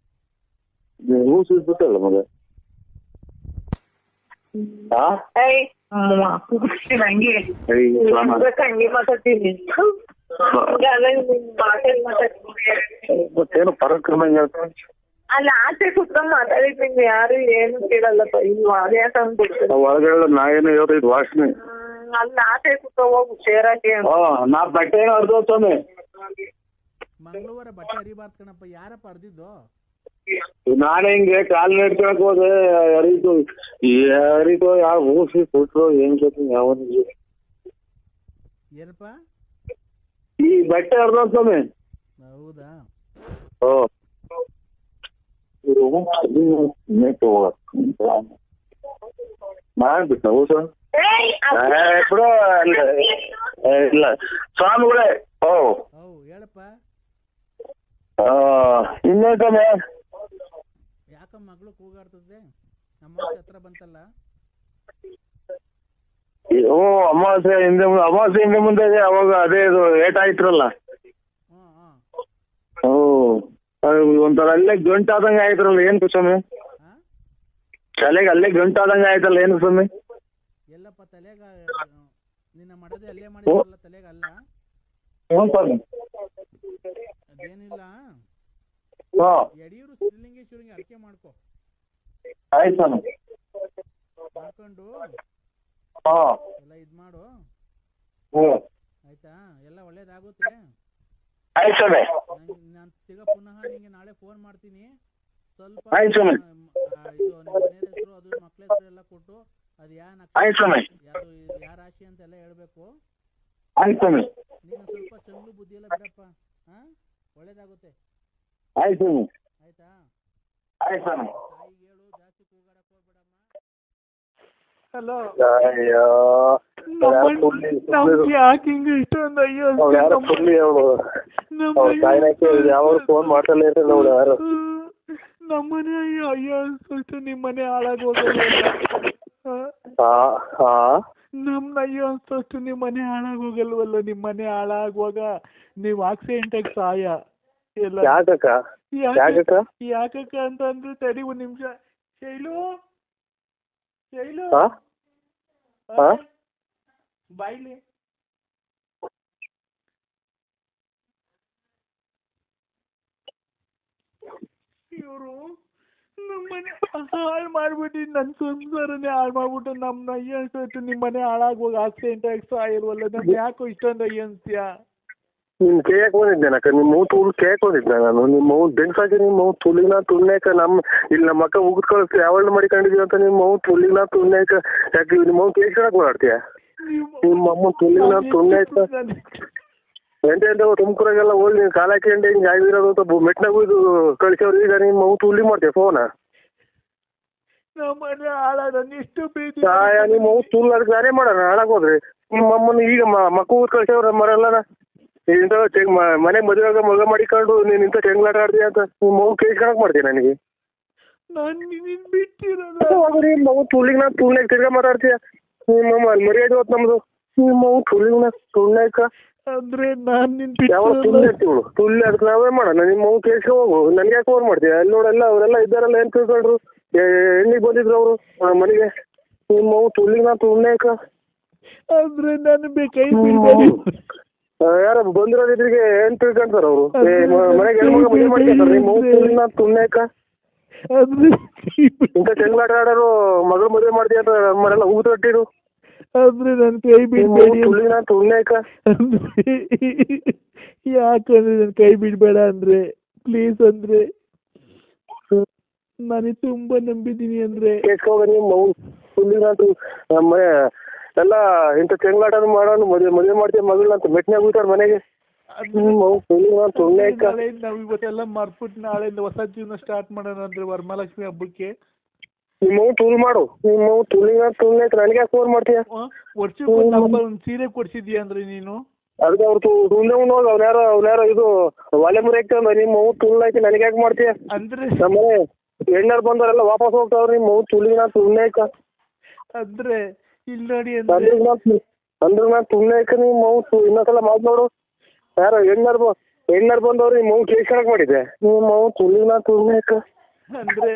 ಹೂ ಸಿಗ್ಬಿಟ್ಟಲ್ಲ ಮಗ. ಮತ್ತೇನು ಪರಕ್ ಅಂದಂಗ ಅಲ್ಲಿ ಆಚೆ ಕುತ್ಕೊಂಡ್ ಮಾತಾಡಿದ್ದೀನಿ ಯಾರು ಏನು ಕೇಳಲ್ಲಪ್ಪ ಇನ್ನು ಒಳಗಡೆ ನಾ ಏನು ಹೇಳ್ತೈದು ವಾಸನೆ ಅಲ್ಲಿ ಆಚೆ ಕುತ್ಕ ಹೋಗು ಸೇರಾಕೆ ನಾ ಬಟ್ಟೆ ಏನೋ ಹರ್ದೋದ್ ಸ್ವಾಮಿ. ಮಂಗಳವಾರ ಬಟ್ಟೆ ಹರಿಬಾರ್ದು ಕಣಪ್ಪ. ಯಾರಪ್ಪ ಹರಿದಿದ್ದು? ನಾನೇ ಹಿಂಗೆ ಕಾಲ್ ನಡ್ಕೊಳಕ್ ಹೋದೆ ಹರಿದು ಯಾವ ಹೂಸಿ ಕೊಟ್ರು ಏನ್ ಗೊತ್ತು ಯಾವನಿಗೆ ಏನಪ್ಪ ಈ ಬಟ್ಟೆ ಹರ್ದೋದ್ ಸ್ವಾಮಿ. ಹೌದಾ? ಮಾಡ್ಬಿಟ್ಟ ಊಟ ಬಿಡು ಇಲ್ಲ ಸ್ವಾಮಿಗಳೇ. ಹೇಳಪ್ಪ. ಇನ್ನೇಕಮ್ಮೆ ಯಾಕ ಮಗಳು ಕೂಗಾಡ್ತದೆ? ನಮ್ಮ ಹತ್ರ ಬಂತಲ್ಲ. ಅಮಾವಾಸ್ಯೆ ಹಿಂದೆ ಮುಂದೆ ಅವಾಗ ಅದೇ ಇದು ಏಟ್ ಆಯ್ತ್ರಲ್ಲ. ಒಂಥರ ಅಲ್ಲೇ ಗಂಟಾದಂಗ ಆಯ್ತ್ರಲ್ಲ ಏನ್ ಸ್ವಾಮಿ? ತಲೆಗೆ ಅಲ್ಲೇ ಗಂಟಾದಂಗ ಆಯ್ತಲ್ಲ ಏನು ಸ್ವಾಮಿ? ಎಲ್ಲಪ್ಪ ತಲೆಗ ನಿನ್ನ ಮಾಡದೆ ಅಲ್ಲೇ ಮಾಡಿದ್ರಲ್ಲ ತಲೆಗ ಅಲ್ಲ? ಅದೇನಿಲ್ಲ, ಯಡಿಯೂರು ಶ್ರೀಲಿಂಗೇಶ್ವರಿಗೆ ಅರ್ಕೆ ಮಾಡ್ಕೊ. ಆಯ್ತು ಮಾಡ್ಕೊಂಡು ಎಲ್ಲ ಇದ್ ಮಾಡು ಆಯ್ತಾ? ಎಲ್ಲ ಒಳ್ಳೇದಾಗುತ್ತೆ. ನಾನು ತಿರ್ಗಾ ಪುನಃ ನಿಂಗೆ ನಾಳೆ ಫೋನ್ ಮಾಡ್ತೀನಿ. ಸ್ವಲ್ಪ ಇದು ನಿಮ್ಮ ಮನೆ ಹೆಸರು ಅದು ಮಕ್ಳ ಹೆಸರು ಎಲ್ಲ ಕೊಟ್ಟು ಅದು ಯಾವ ರಾಶಿ ಅಂತ ಎಲ್ಲ ಹೇಳ್ಬೇಕು. ನೀನು ಸ್ವಲ್ಪ ಚಂಗ್ಲು ಬುದ್ಧಿ ಎಲ್ಲ ಬಿಡಪ್ಪ. ಒಳ್ಳೇದಾಗುತ್ತೆ. ಆಯ್ತಾ? ತಾಯಿಗೆ ಹೇಳು ಜಾಸ್ತಿ ಕೂಗಾಡಕ್ ಹೋಗ್ಬೇಡಮ್ಮ. ಹಲೋ, ಯಾಕೆ ಹಿಂಗ ಇಷ್ಟೊಂದು ಅಯ್ಯೋ ಯಾವಾಗ ಫೋನ್ ಮಾಡ್ತಲೇ ಇರಲ್ಲ ಯಾರು. ನಮ್ಮನೆ ಅಯ್ಯೋ ಅಯ್ಯೋ ಅನ್ಸ್ಬಿಟ್ಟು ನಿಮ್ಮನೆ ಹಾಳಾಗಿ ಹೋಗಲ್ಲ. ನಮ್ನ ಅಯ್ಯೋ ಅನ್ಸಷ್ಟು ನಿಮ್ಮನೆ ಹಾಳಾಗಿ ಹೋಗಲ್ವಲ್ಲ. ನಿಮ್ಮನೆ ಹಾಳಾಗುವಾಗ ನೀವ್ ಆಕ್ಸಿಡೆಂಟ್ ಸಹಾಯ ಎಲ್ಲ ಯಾಕಕ್ಕ ಅಂತಂದ್ರೆ ತಡಿ ಒಂದ್ ನಿಮಿಷ. ಶೈಲು ಬಾಯ್ಲಿ. ಇವರು ನಮ್ಮನೆ ಹಾಳು ಮಾಡ್ಬಿಟ್ಟು ನನ್ ಸಂಸಾರನೇ ಹಾಳು ಮಾಡ್ಬಿಟ್ಟು ನಮ್ನ ಅಯ್ಯ ಅನ್ಸಟ್ಟು ನಿಮ್ಮನೆ ಹಾಳಾಗುವಾಗ ಆಕ್ಸಿಡೆಂಟ್ ಆಗಿ ಸಾಯಿಲ್ವಲ್ಲ. ನಮ್ಗೆ ಯಾಕೋ ಇಷ್ಟೊಂದು ಅಯ್ಯ ಅನ್ಸ್ತೀಯ? ನಿಮ್ ಕೇಕ್ ಬಂದಿದ್ದೇನಕ್ಕ, ನಿಮ್ಮ ಮೂ ತುಳು ಕೇಕ್ ಬಂದಿದ್ದೆ ನಾನು. ನಿಮ್ಮ ಮೂ ಬೆನ್ಸಾಗಿ ನಿಮ್ಮ ಮೂ ತುಳಿನ ತುಳ್ನೇಕ ಇಲ್ಲಿ ನಮ್ಮ ಅಕ್ಕ ಉಗಿದ್ ಕಳಿಸ್ತಿ ಯಾವಳು ಮಾಡಿಕೊಂಡಿದೀವಿ ಅಂತ ನಿಮ್ಮ ಮೂ ತುಳಿನ ತುಳ್ನೇಕ ಯಾಕೆ ನಿಮ್ಮ ಮೂ ಕೇಕ್ ಹೇಳಕ್ ಓಡಾಡ್ತೀಯ? ನಿಮ್ಮ ಅಮ್ಮ ತುಳಿನ ತುಳ್ನೇಕ ಎಂಟು ತುಮಕೂರಾಗೆಲ್ಲ ಹೋಗಿ ನೀನು ಕಾಲ ಹಾಕೊಂಡು ಹಿಂಗೆ ಆಗಿರೋದು ಅಂತ ಮೆಟ್ನಾಗ ಇದು ಕಳಿಸೋರು. ಈಗ ನಿಮ್ಮ ಮೂ ತುಳಿ ಮಾಡ್ತೀಯ ಫೋನ? ನಮ್ಮನೆ ಹಾಳಾದ ಎಷ್ಟು ಪ್ರೀತಿ ನಿಮ್ಮ ಮೂ ತುಳ್ಳು ಅದಕ್ಕೆ ನಾನೇ ಮಾಡೋಣ ಹಾಳಾಗೋದ್ರಿ. ನಿಮ್ಮ ಅಮ್ಮನ ಈಗ ಮಕ್ಕ ಊರ್ ಕಳ್ಸೋರ ಮರೆಲ್ಲ ಇಂಥ ಮನೆಗೆ ಮದುವೆಯಾಗ ಮಗ ಮಾಡಿಕೊಂಡು ನೀನು ಇಂಥ ಚೆಂಗ್ಲಾಟ ಆಡ್ತೀಯ ಅಂತ ನಿಮ್ಮ ಮಗು ಕೇಳ್ಕೊಳಕ್ ಮಾಡ್ತೀಯ ನನಗೆ? ನಿಮ್ಮ ಮಗು ತುಳಿಗೆ ನಾ ತುಳ್ನಾಗ ತಿರ್ಗಾ ಮಾತಾಡ್ತೀಯ? ನಿಮ್ಮ ಅಲ್ಲಿ ಮರ್ಯಾದೆ ಹೋತ್ ನಮ್ದು. ನಿಮ್ಮ ಮಗು ತುಳಿಗೆ ತುಳ್ನಾಕ ಅಂದ್ರೆ ನಾನು ಯಾವ ತುಳ್ಳಿ ಇರ್ತೀವಳು ತುಳ್ಳಿ ಅದಕ್ಕೆ ನಾವೇ ಮಾಡೋಣ. ನಿಮ್ಮ ಮಗು ಕೇಳ್ಸ್ಕೊ ಹೋಗು. ನನಗೆ ಯಾಕೆ ಫೋನ್ ಮಾಡ್ತೀಯ? ಅಲ್ಲಿ ನೋಡೆಲ್ಲ ಅವರೆಲ್ಲ ಇದ್ದಾರಲ್ಲ ಏನ್ ತಿಳ್ಕೊಂಡ್ರು ಎಣ್ಣಿಗೆ ಬಂದಿದ್ರು ಅವರು ಮನೆಗೆ. ನಿಮ್ಮ ಮಗು ತುಳ್ಳಿಗೆ ನಾ ತುಳ್ನಾಕ ಅಂದ್ರೆ ನಾನು ಯಾರ ಬಂದಿರೋದಿದ್ರಿಗೆ ಏನ್ ತಿಳ್ಕೊಂತಾರ ಅವ್ರು ಮನೆಗೆ ಹೆಣ್ಮಗ ಮದುವೆ ಮಾಡ್ಕೊಂತಾರ ನಿಮ್ಮ ತುಣ್ಯಕ ಇಂಥ ಚೆಂಗ್ಲಾಟ ಆಡೋರು ಮಗಳು ಮದುವೆ ಮಾಡ್ತೀಯ ಅಂತ ಮನೆಲ್ಲ ಹೂ ತೊಟ್ಟಿರು ಅಂದ್ರೆ ನನ್ ಕೈ ಬಿಡ್ಬೇಡಿ ತುಣ್ಯಕ ಯಾಕಂದ್ರೆ ನನ್ ಕೈ ಬಿಡ್ಬೇಡ ಅಂದ್ರೆ ಪ್ಲೀಸ್ ಅಂದ್ರೆ ನನಗೆ ತುಂಬಾ ನಂಬಿದೀನಿ ಅಂದ್ರೆ ಕೇಸ್ಕೋಗ ನಿಮ್ಮ ಎಲ್ಲ ಇಂಥ ಚೆಂಗ್ಲಾಟ ಮಾಡೋನು ಮದುವೆ ಮಾಡ್ತೀಯ ಮಗಳನ್ನ ಅಂತ ಮೆಟ್ನ್ಯಾಗ ಹೋಗ್ತಾರ ಮನೆಗೆ ನಾವ್ ಇವತ್ತೆಲ್ಲ ಮರ್ಬಿಟ್ಟು ನಾಳೆಯಿಂದ ಹೊಸ ಜೀವನ ಸ್ಟಾರ್ಟ್ ಮಾಡೋಣ ಅಂದ್ರೆ ವರಮಹಾಲಕ್ಷ್ಮಿ ಹಬ್ಬಕ್ಕೆ ನಿಮ್ಮ ಟೂಲ್ ಮಾಡು ನಿಮ್ಮ ತುಳ್ಳಿ ನನಗೆ ಫೋನ್ ಮಾಡ್ತೀಯ ವರ್ಷಕ್ಕೆ ಒಂದ್ ಸೀರೆ ಕೊಡ್ಸಿದ್ಯಾ ಅಂದ್ರೆ ನೀನು ಅದಕ್ಕೆ ಅವ್ರು ತುಳ್ಳೆ ಹೋಗಿ ಅವ್ನ್ಯಾರೋ ಇದು ಒಲೆ ಮುರಿ ಹಾಕ್ತಂದ ನಿಮ್ಮ ತುಳ್ಳ ಐತಿ ನನಗೆ ಯಾಕೆ ಮಾಡ್ತೀಯ ಅಂದ್ರೆ ನಮ್ಮ ಹೆಣ್ಣಾರು ಬಂದವರೆಲ್ಲ ವಾಪಸ್ ಹೋಗ್ತಾವ್ರಿ ನಿಮ್ಮ ತುಳ್ಳಿಕ ಅಂದ್ರೆ ಇಲ್ಲಿ ನೋಡಿ ಅಂದ್ರೆ ನಾನು ತುಳ್ಳಿಕ ನಿಮ್ಮ ಇನ್ನೊಂದ್ಸಲ ಮಾತು ನೋಡು ಯಾರೋ ಹೆಣ್ಣಾರು ಬಂದವ್ರು ನಿಮ್ಮ ಕೇಸ್ ಕಣಕ್ ಮಾಡಿದ್ದೆ ನಿಮ್ಮ ತುಳ್ಳಿಕ ಅಂದ್ರೆ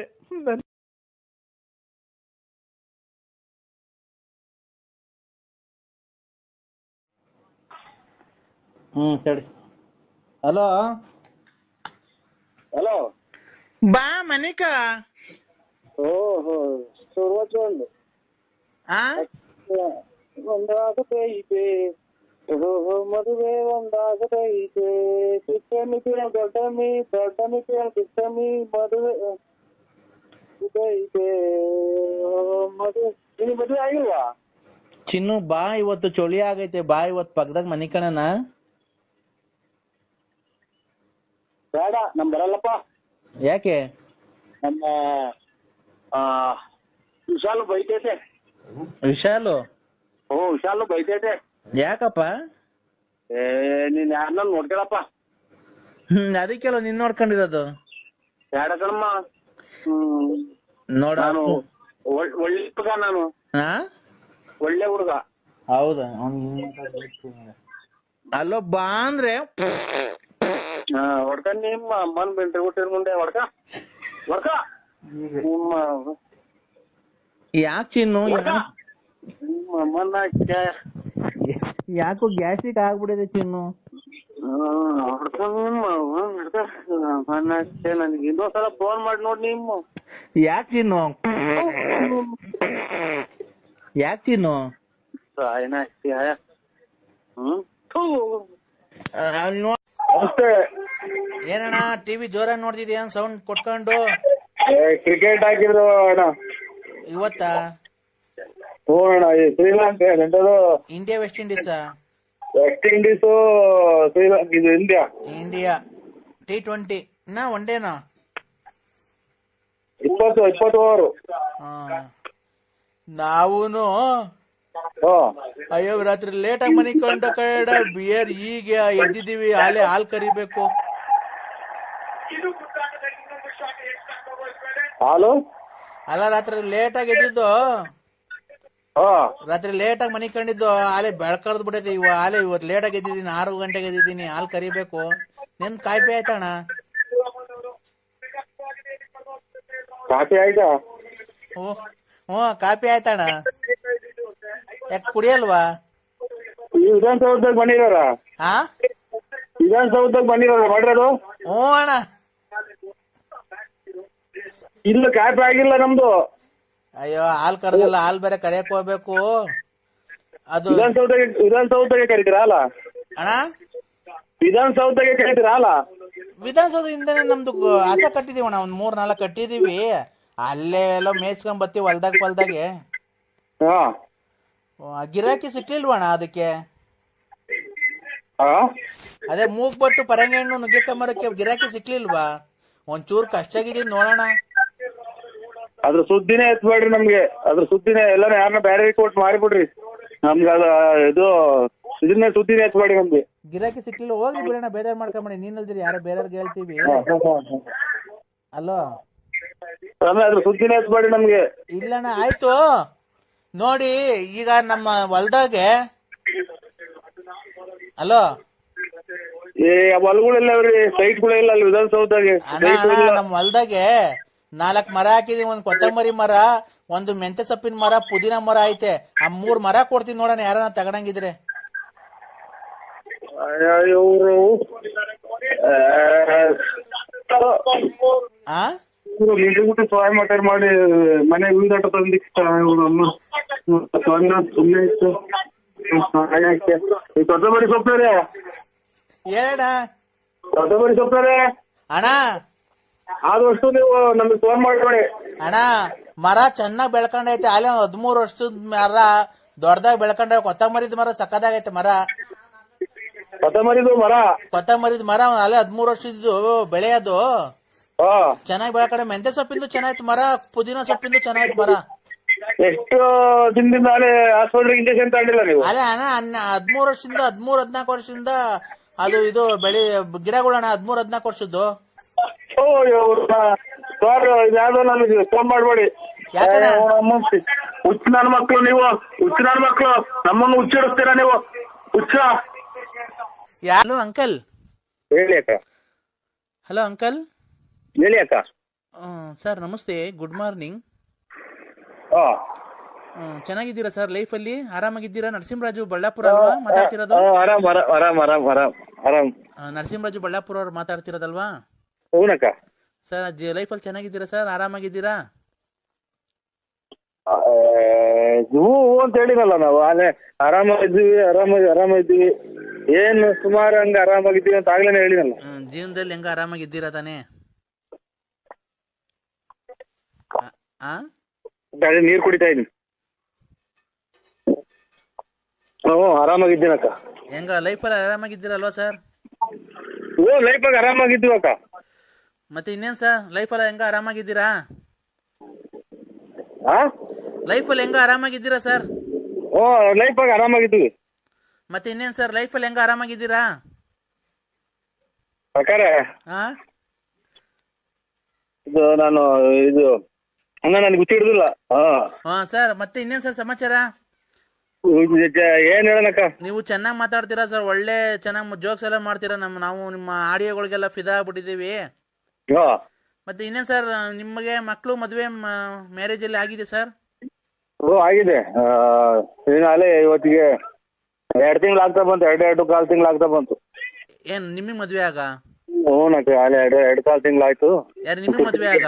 ಸರಿ. ಹಲೋ ಬಾ ಮನಿಕ ಓಹೋ ಶುರುವಾತು ಒಂದಾಗತೈತೆ ಮದುವೆ ಒಂದಾಗತೈತೆ ಚಿಕ್ಕಮ್ಮಿ ದೊಡ್ಡಮ್ಮಿ ಚಿಕ್ಕಮ್ಮಿ ಮದುವೆ ಐತೆ ಮದುವೆ ಆಗಿಲ್ವಾ ಚಿನ್ನು ಬಾ ಇವತ್ತು ಚಳಿ ಆಗೈತೆ ಬಾ ಇವತ್ತು ಪಕ್ಕದಾಗ ಮನಿ ಕಣನ ಬೇಡ ನಮ್ ಬರಲ್ಲಪ್ಪ ಯಾಕೆ ನಮ್ಮ ವಿಶಾಲು ಬೈತೈತೆ ವಿಶಾಲು ಬೈತೈತೆ ಯಾಕಪ್ಪ ನೀನ್ ಯಾರನ್ನ ನೋಡ್ಕೊಳಪ್ಪ ಅದಕ್ಕೆಲ್ಲ ನಿನ್ ನೋಡ್ಕೊಂಡಿರೋದು ಬೇಡ ಕಣಮ್ಮ ನೋಡ ನಾನು ಒಳ್ಳೆ ಹುಡುಗ ನಾನು ಒಳ್ಳೆ ಹುಡುಗ ಹೌದಾ ಅಲ್ಲೋ ಬಾ ಅಂದ್ರೆ ಹೊಡ್ಕ ನಿಮ್ಮ ಅಮ್ಮನ್ ಬೆಂಟ್ರಿ ಹುಟ್ಟಿರ್ ಮುಂದೆ ಹೊಡ್ಕ ನಿಮ್ಮ ಯಾಕೆ ಚಿನ್ನು ನಿಮ್ಮ ಅಮ್ಮನ ಯಾಕೋ ಗ್ಯಾಸ್ಟ್ರಿಕ್ ಆಗ್ಬಿಡಿದೆ ಚಿನ್ನು ಹೊಡ್ಕ ನಿಮ್ಮ ನನಗೆ ಇನ್ನೊಂದ್ಸಲ ಫೋನ್ ಮಾಡಿ ನೋಡಿ ನಿಮ್ಮ ಯಾಕೆ ಚಿನ್ನು ಏನಣ್ಣ ಟಿವಿ ಜೋರಾಗಿ ನೋಡ್ತಿದ್ಯಾ ಸೌಂಡ್ ಕೊಟ್ಕೊಂಡು ಕ್ರಿಕೆಟ್ ಹಾಕಿದ್ರು ಅಣ್ಣ ಇವತ್ತಾ ಹ್ಞೂ ಅಣ್ಣ ಶ್ರೀಲಂಕಾ ಎಂತದು ಇಂಡಿಯಾ ವೆಸ್ಟ್ ಇಂಡೀಸ್ ಶ್ರೀಲಂಕಾ ಇದು ಇಂಡಿಯಾ T20 ಒನ್ ಡೇನಾ 20 ಓವರ್ ನಾವೂನು ಅಯ್ಯೋ ರಾತ್ರಿ ಲೇಟ್ ಆಗಿ ಮನಿಕೊಂಡು ಕಡ ಬಿಯರ್ ಈಗ ಎದ್ದಿದೀವಿ ಹಾಲ್ ಕರಿಬೇಕು ಅಲ್ಲ ರಾತ್ರಿ ಲೇಟ್ ಆಗಿ ಎದ್ದಿದ್ದು ರಾತ್ರಿ ಲೇಟ್ ಆಗಿ ಮನಿಕೊಂಡಿದ್ದು ಆಲೆ ಬೆಳ್ಕರ್ದ್ ಬಿಟ್ಟೈತಿ ಇವತ್ತು ಲೇಟ್ ಆಗಿ ಎದ್ದಿದ್ದೀನಿ 6 ಗಂಟೆಗೆ ಎದ್ದಿದ್ದೀನಿ ಹಾಲ್ ಕರಿಬೇಕು ನಿನ್ ಕಾಯ್ಪಿ ಆಯ್ತಣ್ಣ ಕಾಫಿ ಆಯ್ತಾ ಕಾಪಿ ಆಯ್ತಣ್ಣ ಯಾಕೆ ಕುಡಿಯಲ್ವಾ ವಿಧಾನಸೌಧದಾಗ ಬಂದಿರೋರ ಮಾಡಿರೋದು ಹ್ಞೂ ಅಣ್ಣ ಇಲ್ಲ ಕಾಫಿ ಆಗಿಲ್ಲ ನಮ್ದು ಅಯ್ಯೋ ಹಾಲ್ ಕರೆದಿಲ್ಲ ಹಾಲ್ ಬೇರೆ ಕರಿಯಕ್ ಹೋಗ್ಬೇಕು ಅದು ವಿಧಾನಸೌಧಗೆ ಕರಿತೀರಾ ಅಲ್ಲ ಅಣ್ಣ ವಿಧಾನಸೌಧಗೆ ಕರಿತೀರಾ ಅಲ್ಲ ವಿಧಾನಸೌಧದಿಂದನೇ ನಮ್ದು ಆಸೆ ಕಟ್ಟಿದೀವಿ ಅಣ್ಣ ಒಂದ್ 3-4 ಕಟ್ಟಿದೀವಿ ಅಲ್ಲೇ ಎಲ್ಲ ಮೇಯ್ಸ್ಕೊಂಡ್ ಬತ್ತೀವಿ ಹೊಲ್ದಾಗೆ ಗಿರಾಕಿ ಸಿಕ್ಲಿಲ್ವಣ್ಣ ಅದಕ್ಕೆ ಅದೇ ಮೂಗ್ಬಟ್ಟು ಪರಂಗಿ ಹಣ್ಣು ನುಗ್ಗೆಕಂಬರಕ್ಕೆ ಗಿರಾಕಿ ಸಿಕ್ಲಿಲ್ವಾ ಒಂಚೂರು ಕಷ್ಟ ಆಗಿದೀನಿ ನೋಡೋಣ ಅದ್ರ ಸುದ್ದಿನೇ ಎತ್ಬೇಡ್ರಿ ನಮ್ಗೆ ಅದ್ರ ಸುದ್ದಿನೇ ಎಲ್ಲಾನು ಯಾರನ್ನ ಬೇರೆ ಕೊಟ್ಟು ಮಾರಿಬಿಡ್ರಿ ನಮ್ಗೆ ಅದ ಇದು ಇದನ್ನೇ ಸುದ್ದಿನೇ ಎತ್ಬೇಡಿ ನಮ್ಗೆ ಗಿರಾಕಿ ಸಿಕ್ಲಿಲ್ಲ ಹೋಗ್ಲಿ ಬಿಡೋಣ ಬೇರೆ ಮಾಡ್ಕೊಂಬಡಿ ನೀನಲ್ದಿರಿ ಯಾರೋ ಬೇರೆಯವ್ರಿಗೆ ಹೇಳ್ತೀವಿ ಅಲ್ಲೋ ಅದ್ರ ಸುದ್ದಿನೇ ಎತ್ಬೇಡಿ ನಮ್ಗೆ ಇಲ್ಲಣ್ಣ ಆಯ್ತು ನೋಡಿ ಈಗ ನಮ್ಮ ಹೊಲ್ದಾಗೆ ಅಲೋ ಹೊಲಗಳೆಲ್ಲ ಸೈಟ್ಗಳೆಲ್ಲ ಅಲ್ಲಿ ವಿಧಾನಸೌಧದಾಗೆ ನಮ್ಮ ಹೊಲ್ದಾಗೆ 4 ಮರ ಹಾಕಿದೀವಿ, ಒಂದ್ ಕೊತ್ತಂಬರಿ ಮರ, ಒಂದು ಮೆಂತೆ ಸೊಪ್ಪಿನ ಮರ, ಪುದೀನ ಮರ ಐತೆ. ಆ 3 ಮರ ಕೊಡ್ತೀನಿ ನೋಡೋಣ ಯಾರನ್ನ ತಗೊಂಡಂಗಿದ್ರೆ. ಇವರು ಆ ನಿಜಬಿಟ್ಟು ಸಹಾಯ ಮಾಡಿ ಮನೆ ಉಳಿದಾಟ ತಂದಿಕ್ಕ ಸುಮ್ಮನೆ ಇತ್ತು. ಕೊತ್ತಂಬರಿ ಸೊಪ್ಪರೆ ಹೇಳಣ್ಣ. ಕೊತ್ತಂಬರಿ ಸೊಪ್ಪರೆ ಅಣ್ಣ ಆದಷ್ಟು ನೀವು ನಮ್ಗೆ ಫೋನ್ ಮಾಡ್ಬೇಡಿ ಅಣ್ಣ. ಮರ ಚೆನ್ನಾಗಿ ಬೆಳ್ಕೊಂಡೈತೆ, ಅಲ್ಲೇ 13 ವರ್ಷದ ಮರ ದೊಡ್ಡದಾಗಿ ಬೆಳ್ಕೊಂಡ. ಕೊತ್ತಂಬರಿದ ಮರ ಸಕ್ಕದಾಗೈತೆ ಮರ. ಕೊತ್ತಂಬರಿದು ಮರ ಅಲ್ಲೇ 13 ವರ್ಷದ್ದು ಬೆಳೆಯೋದು ಚೆನ್ನಾಗಿ ಬೆಳ್ಕೊಂಡೆ. ಮೆಂತೆ ಸೊಪ್ಪಿಂದು ಚೆನ್ನಾಯ್ತು ಮರ, ಪುದೀನ ಸೊಪ್ಪಿಂದು ಚೆನ್ನಾಯ್ತು ಮರ. ಎಷ್ಟು ದಿನದಿಂದ ಅಲ್ಲೇ ಹಾಸ್ಪಿಟಲ್ ಇಂಜೆಕ್ಷನ್ ತಗೊಂಡಿಲ್ಲ ನೀವು? ಅಲ್ಲೇ ಅಣ್ಣ 13 ವರ್ಷದಿಂದ 13-14 ವರ್ಷದಿಂದ ಅದು ಇದು ಬೆಳೆ ಗಿಡಗಳಣ್ಣ 13-14 ವರ್ಷದ್ದು. ಯಾವ್ದೋ ನನಗೆ ಫೋನ್ ಮಾಡ್ಬೇಡಿ. ಹುಚ್ಚ ನನ್ನ ಮಕ್ಳು ನೀವು, ಹುಚ್ಚ ನನ್ನ ಮಕ್ಳು ನಮ್ಮನ್ನು ಹುಚ್ಚಿಡಿಸ್ತೀರಾ ನೀವು, ಹುಚ್ಚ. Hello uncle. ಹೇಳಿ ಅಕ್ಕ. Hello uncle. ಹೇಳಿ ಅಕ್ಕ. ಸರ್ ನಮಸ್ತೆ, ಗುಡ್ ಮಾರ್ನಿಂಗ್. ಚೆನ್ನಾಗಿದ್ದೀರಾ ಸರ್? ಲೈಫಲ್ಲಿ ಆರಾಮಾಗಿದ್ದೀರಾ? ನರಸಿಂಹರಾಜು ಬಳ್ಳಾಪುರ ಅಲ್ವಾ ಮಾತಾಡ್ತಿರೋದು? ನರಸಿಂಹರಾಜು ಬಳ್ಳಾಪುರ ಅವ್ರು ಮಾತಾಡ್ತಿರೋದಲ್ವಾ? ಹೌನಕ್ಕ. ಸರ್ ಲೈಫಲ್ಲಿ ಚೆನ್ನಾಗಿದ್ದೀರಾ ಸರ್? ಆರಾಮಾಗಿದ್ದೀರಾ? ನೀವು ಅಂತ ಹೇಳಿರಲ್ಲ, ನಾವು ಅಲ್ಲೇ ಆರಾಮಾಗಿದ್ದೀವಿ ಏನು ಸುಮಾರು ಹಂಗ ಆರಾಮಾಗಿದ್ದೀವಿ ಅಂತ ಆಗ್ಲೇನೆ ಹೇಳಿನಲ್ಲ. ಜೀವನದಲ್ಲಿ ಹೆಂಗ ಆರಾಮಾಗಿದ್ದೀರಾ ತಾನೇ? ನೀರ್ ಕುಡಿತಾ ಇದೀನಿ. ಆರಾಮಾಗಿದ್ದೀನಕ್ಕ. ಹೆಂಗ ಲೈಫಲ್ಲಿ ಆರಾಮಾಗಿದ್ದೀರಲ್ವಾ ಸರ್? ಲೈಫಾಗ ಆರಾಮಾಗಿದ್ದೀವಕ್ಕ. ಮತ್ತೆ ಇನ್ನೇನ್ ಸರ್ ಲೈಫಲ್ಲಿ ಹೆಂಗ ಆರಾಮಾಗಿದ್ದೀರಾ? ಲೈಫಲ್ಲಿ ಹೆಂಗ ಆರಾಮಾಗಿದ್ದೀರಾ ಸರ್? ಲೈಫಾಗ ಆರಾಮಾಗಿದ್ದೀವಿ. ಮತ್ತೆ ಇನ್ನೇನ್ ಸರ್ ಲೈಫಲ್ಲಿ ಹೆಂಗ ಆರಾಮಾಗಿದ್ದೀರಾ? ಇದು ನಾನು ನನಗೆ ಗೊತ್ತಿ ಹಿಡಿದಿಲ್ಲ. ಸರ್ ಮತ್ತೆ ಇನ್ನೇನ್ ಸರ್ ಸಮಾಚಾರ? ಏನ್ ಹೇಳನಕ್ಕ? ನೀವು ಚೆನ್ನಾಗಿ ಮಾತಾಡ್ತೀರಾ ಸರ್, ಒಳ್ಳೆ ಚೆನ್ನಾಗಿ ಜೋಕ್ಸ್ ಎಲ್ಲ ಮಾಡ್ತೀರಾ. ನಾವು ನಿಮ್ಮ ಆಡಿಯೋಗಳಿಗೆಲ್ಲ ಫಿದಾ ಆಗ್ಬಿಟ್ಟಿದ್ದೀವಿ. ಮತ್ತೆ ಇನ್ನೇನ್ ಸರ್ ನಿಮಗೆ ಮಕ್ಕಳು ಮದುವೆ ಮ್ಯಾರೇಜ್ ಅಲ್ಲಿ ಆಗಿದೆ ಸರ್? ಆಗಿದೆ. ಅಲ್ಲೇ ಇವತ್ತಿಗೆ 2 ತಿಂಗಳು ಆಗ್ತಾ ಬಂತು, 2.25 ತಿಂಗಳು ಆಗ್ತಾ ಬಂತು. ಏನ್ ನಿಮಗ್ ಮದ್ವೆ ಆಗ? ಹ್ಞೂನಕ್ಕ, ಅಲ್ಲೇ 2.25 ತಿಂಗಳಾಯ್ತು. ಯಾರು ನಿಮಗ್ ಮದ್ವೆ ಆಗ?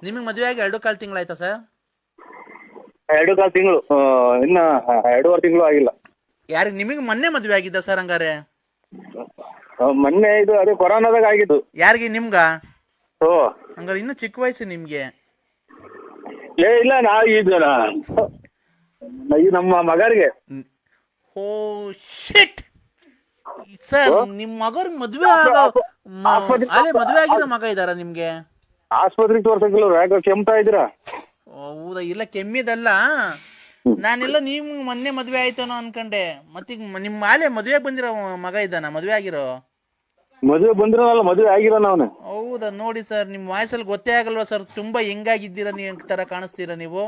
ನಿಮಗ್ ಮದ್ವೆ ಆಗಿ 2.25 ತಿಂಗಳಾಯ್ತಾ ಸರ್? 2.25 ತಿಂಗಳು, ಇನ್ನ 2.5 ತಿಂಗಳು ಆಗಿಲ್ಲ. ಯಾರಿಗೆ ನಿಮಗೆ ಮೊನ್ನೆ ಮದ್ವೆ ಆಗಿದ್ದ ಸರ್? ಹಂಗಾರೆ ಮೊನ್ನೆ ಇದು ಅದೇ ಕೊರೋನಾದಾಗ ಆಗಿದ್ದು. ಯಾರಿಗೆ? ನಿಮ್ಗ? ಹಂಗಾರೆ ಇನ್ನು ಚಿಕ್ಕ ವಯಸ್ಸು ನಿಮ್ಗೆ. ಇಲ್ಲ ಇದು ನಮ್ಮ ಮಗರಿಗೆ. ಓ ಶಿಟ್ ಸರ್, ನಿಮ್ ಮಗರ್ಗ್ ಮದ್ವೆ ಅಲ್ಲೇ ಮದ್ವೆ ಆಗಿರೋ ಮಗ ಇದಾರ ನಿಮ್ಗೆ? ಆಸ್ಪತ್ರೆಗೆ ತೋರ್ಸಕ್ಕಿಲ್ಲ, ಯಾಕೆ ಕೆಮ್ತಾ ಇದ್ದೀರಾ? ಹೌದಾ? ಇಲ್ಲ ಕೆಮ್ಮಿದಲ್ಲ, ನಾನೆಲ್ಲ ನೀವು ಮೊನ್ನೆ ಮದ್ವೆ ಆಯ್ತಾನೋ ಅನ್ಕಂಡೆ. ಮತ್ತೀಗ ನಿಮ್ ಮಾಲೆ ಮದ್ವೆ ಬಂದಿರೋ ಮಗ ಇದ್ದಾನ? ಮದ್ವೆ ಆಗಿರೋ? ಮದ್ವೆ ಬಂದಿರೋನಲ್ಲ, ಮದ್ವೆ ಆಗಿರೋನ ಅವನು. ಹೌದಾ? ನೋಡಿ ಸರ್, ನಿಮ್ ವಾಯ್ಸಲ್ಲಿ ಗೊತ್ತೇ ಆಗಲ್ವಾ ಸರ್, ತುಂಬಾ ಹೆಂಗಾಗಿದ್ದೀರಾ ನೀವು ತರ ಕಾಣಿಸ್ತೀರಾ ನೀವು.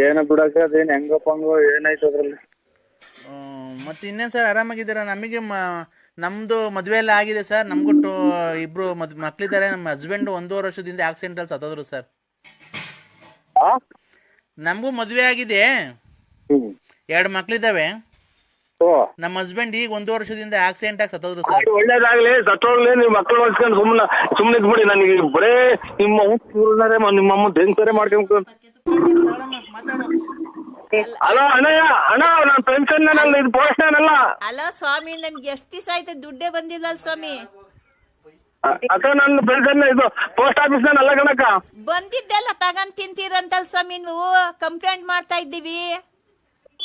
ಏನ ಬಿಡಕ, ಅದೇನ್ ಹೆಂಗಪ್ಪ ಏನಾಯ್ತು ಅದ್ರಲ್ಲಿ. ಮತ್ತೆ ಇನ್ನೇನ್ ಸರ್ ಆರಾಮಾಗಿದ್ದೀರಾ? ನಮಗೆ ನಮ್ದು ಮದ್ವೆ ಎಲ್ಲ ಆಗಿದೆ ಸರ್. ನಮ್ಗೂ 2 ಮಕ್ಳಿದ್ದಾರೆ. ನಮ್ಮ ಹಸ್ಬೆಂಡ್ 1.5 ವರ್ಷದಿಂದ ಆಕ್ಸಿಡೆಂಟ್ ಅಲ್ಲಿ ಸತ್ತೋದ್ರು ಸರ್. ನಮಗೂ ಮದ್ವೆ ಆಗಿದೆ, 2 ಮಕ್ಳಿದಾವೆ. ನಮ್ಮ ಹಸ್ಬೆಂಡ್ ಈಗ 1.5 ವರ್ಷದಿಂದ ಆಕ್ಸಿಡೆಂಟ್ ಆಗಿ ಸತ್ತೋದ್ರು ಸರ್. ಒಳ್ಳೇದಾಗ್ಲಿ, ಸತ್ತೋಗ್ಲಿ. ನೀವು ಮಕ್ಕಳು ಹೊಡ್ಸ್ಕೊಂಡು ಸುಮ್ಮನೆ ಇದ್ಬಿಡಿ. ನನಗೆ ಬರೇ ನಿಮ್ಮಮ್ಮ ದೇನ್ಸರೆ ಮಾಡ್ಕೊಂಡು. ಅಲ್ಲ ಅಣ್ಣ, ನಾನು ಪೆನ್ಷನ್ ಇದು ಪೋಷಣಲ್ಲ. ಅಲ್ಲ ಸ್ವಾಮಿ, ನಮ್ಗೆ ಎಷ್ಟು ದಿವಸ ಆಯ್ತು ದುಡ್ಡೇ ಬಂದಿಲ್ಲ ಸ್ವಾಮಿ. ಅಕ್ಕ, ನನ್ನ ಪೆನ್ಷನ್ ಇದು ಪೋಸ್ಟ್ ಆಫೀಸ್ ನಲ್ಲ ಕಣಕ್ಕ. ಬಂದಿದ್ದೆಲ್ಲ ತಗೊಂಡ್ ತಿಂತೀರಂತಲ್ ಸ್ವಾಮಿ, ನೀವು ಕಂಪ್ಲೇಂಟ್ ಮಾಡ್ತಾ ಇದ್ದೀವಿ.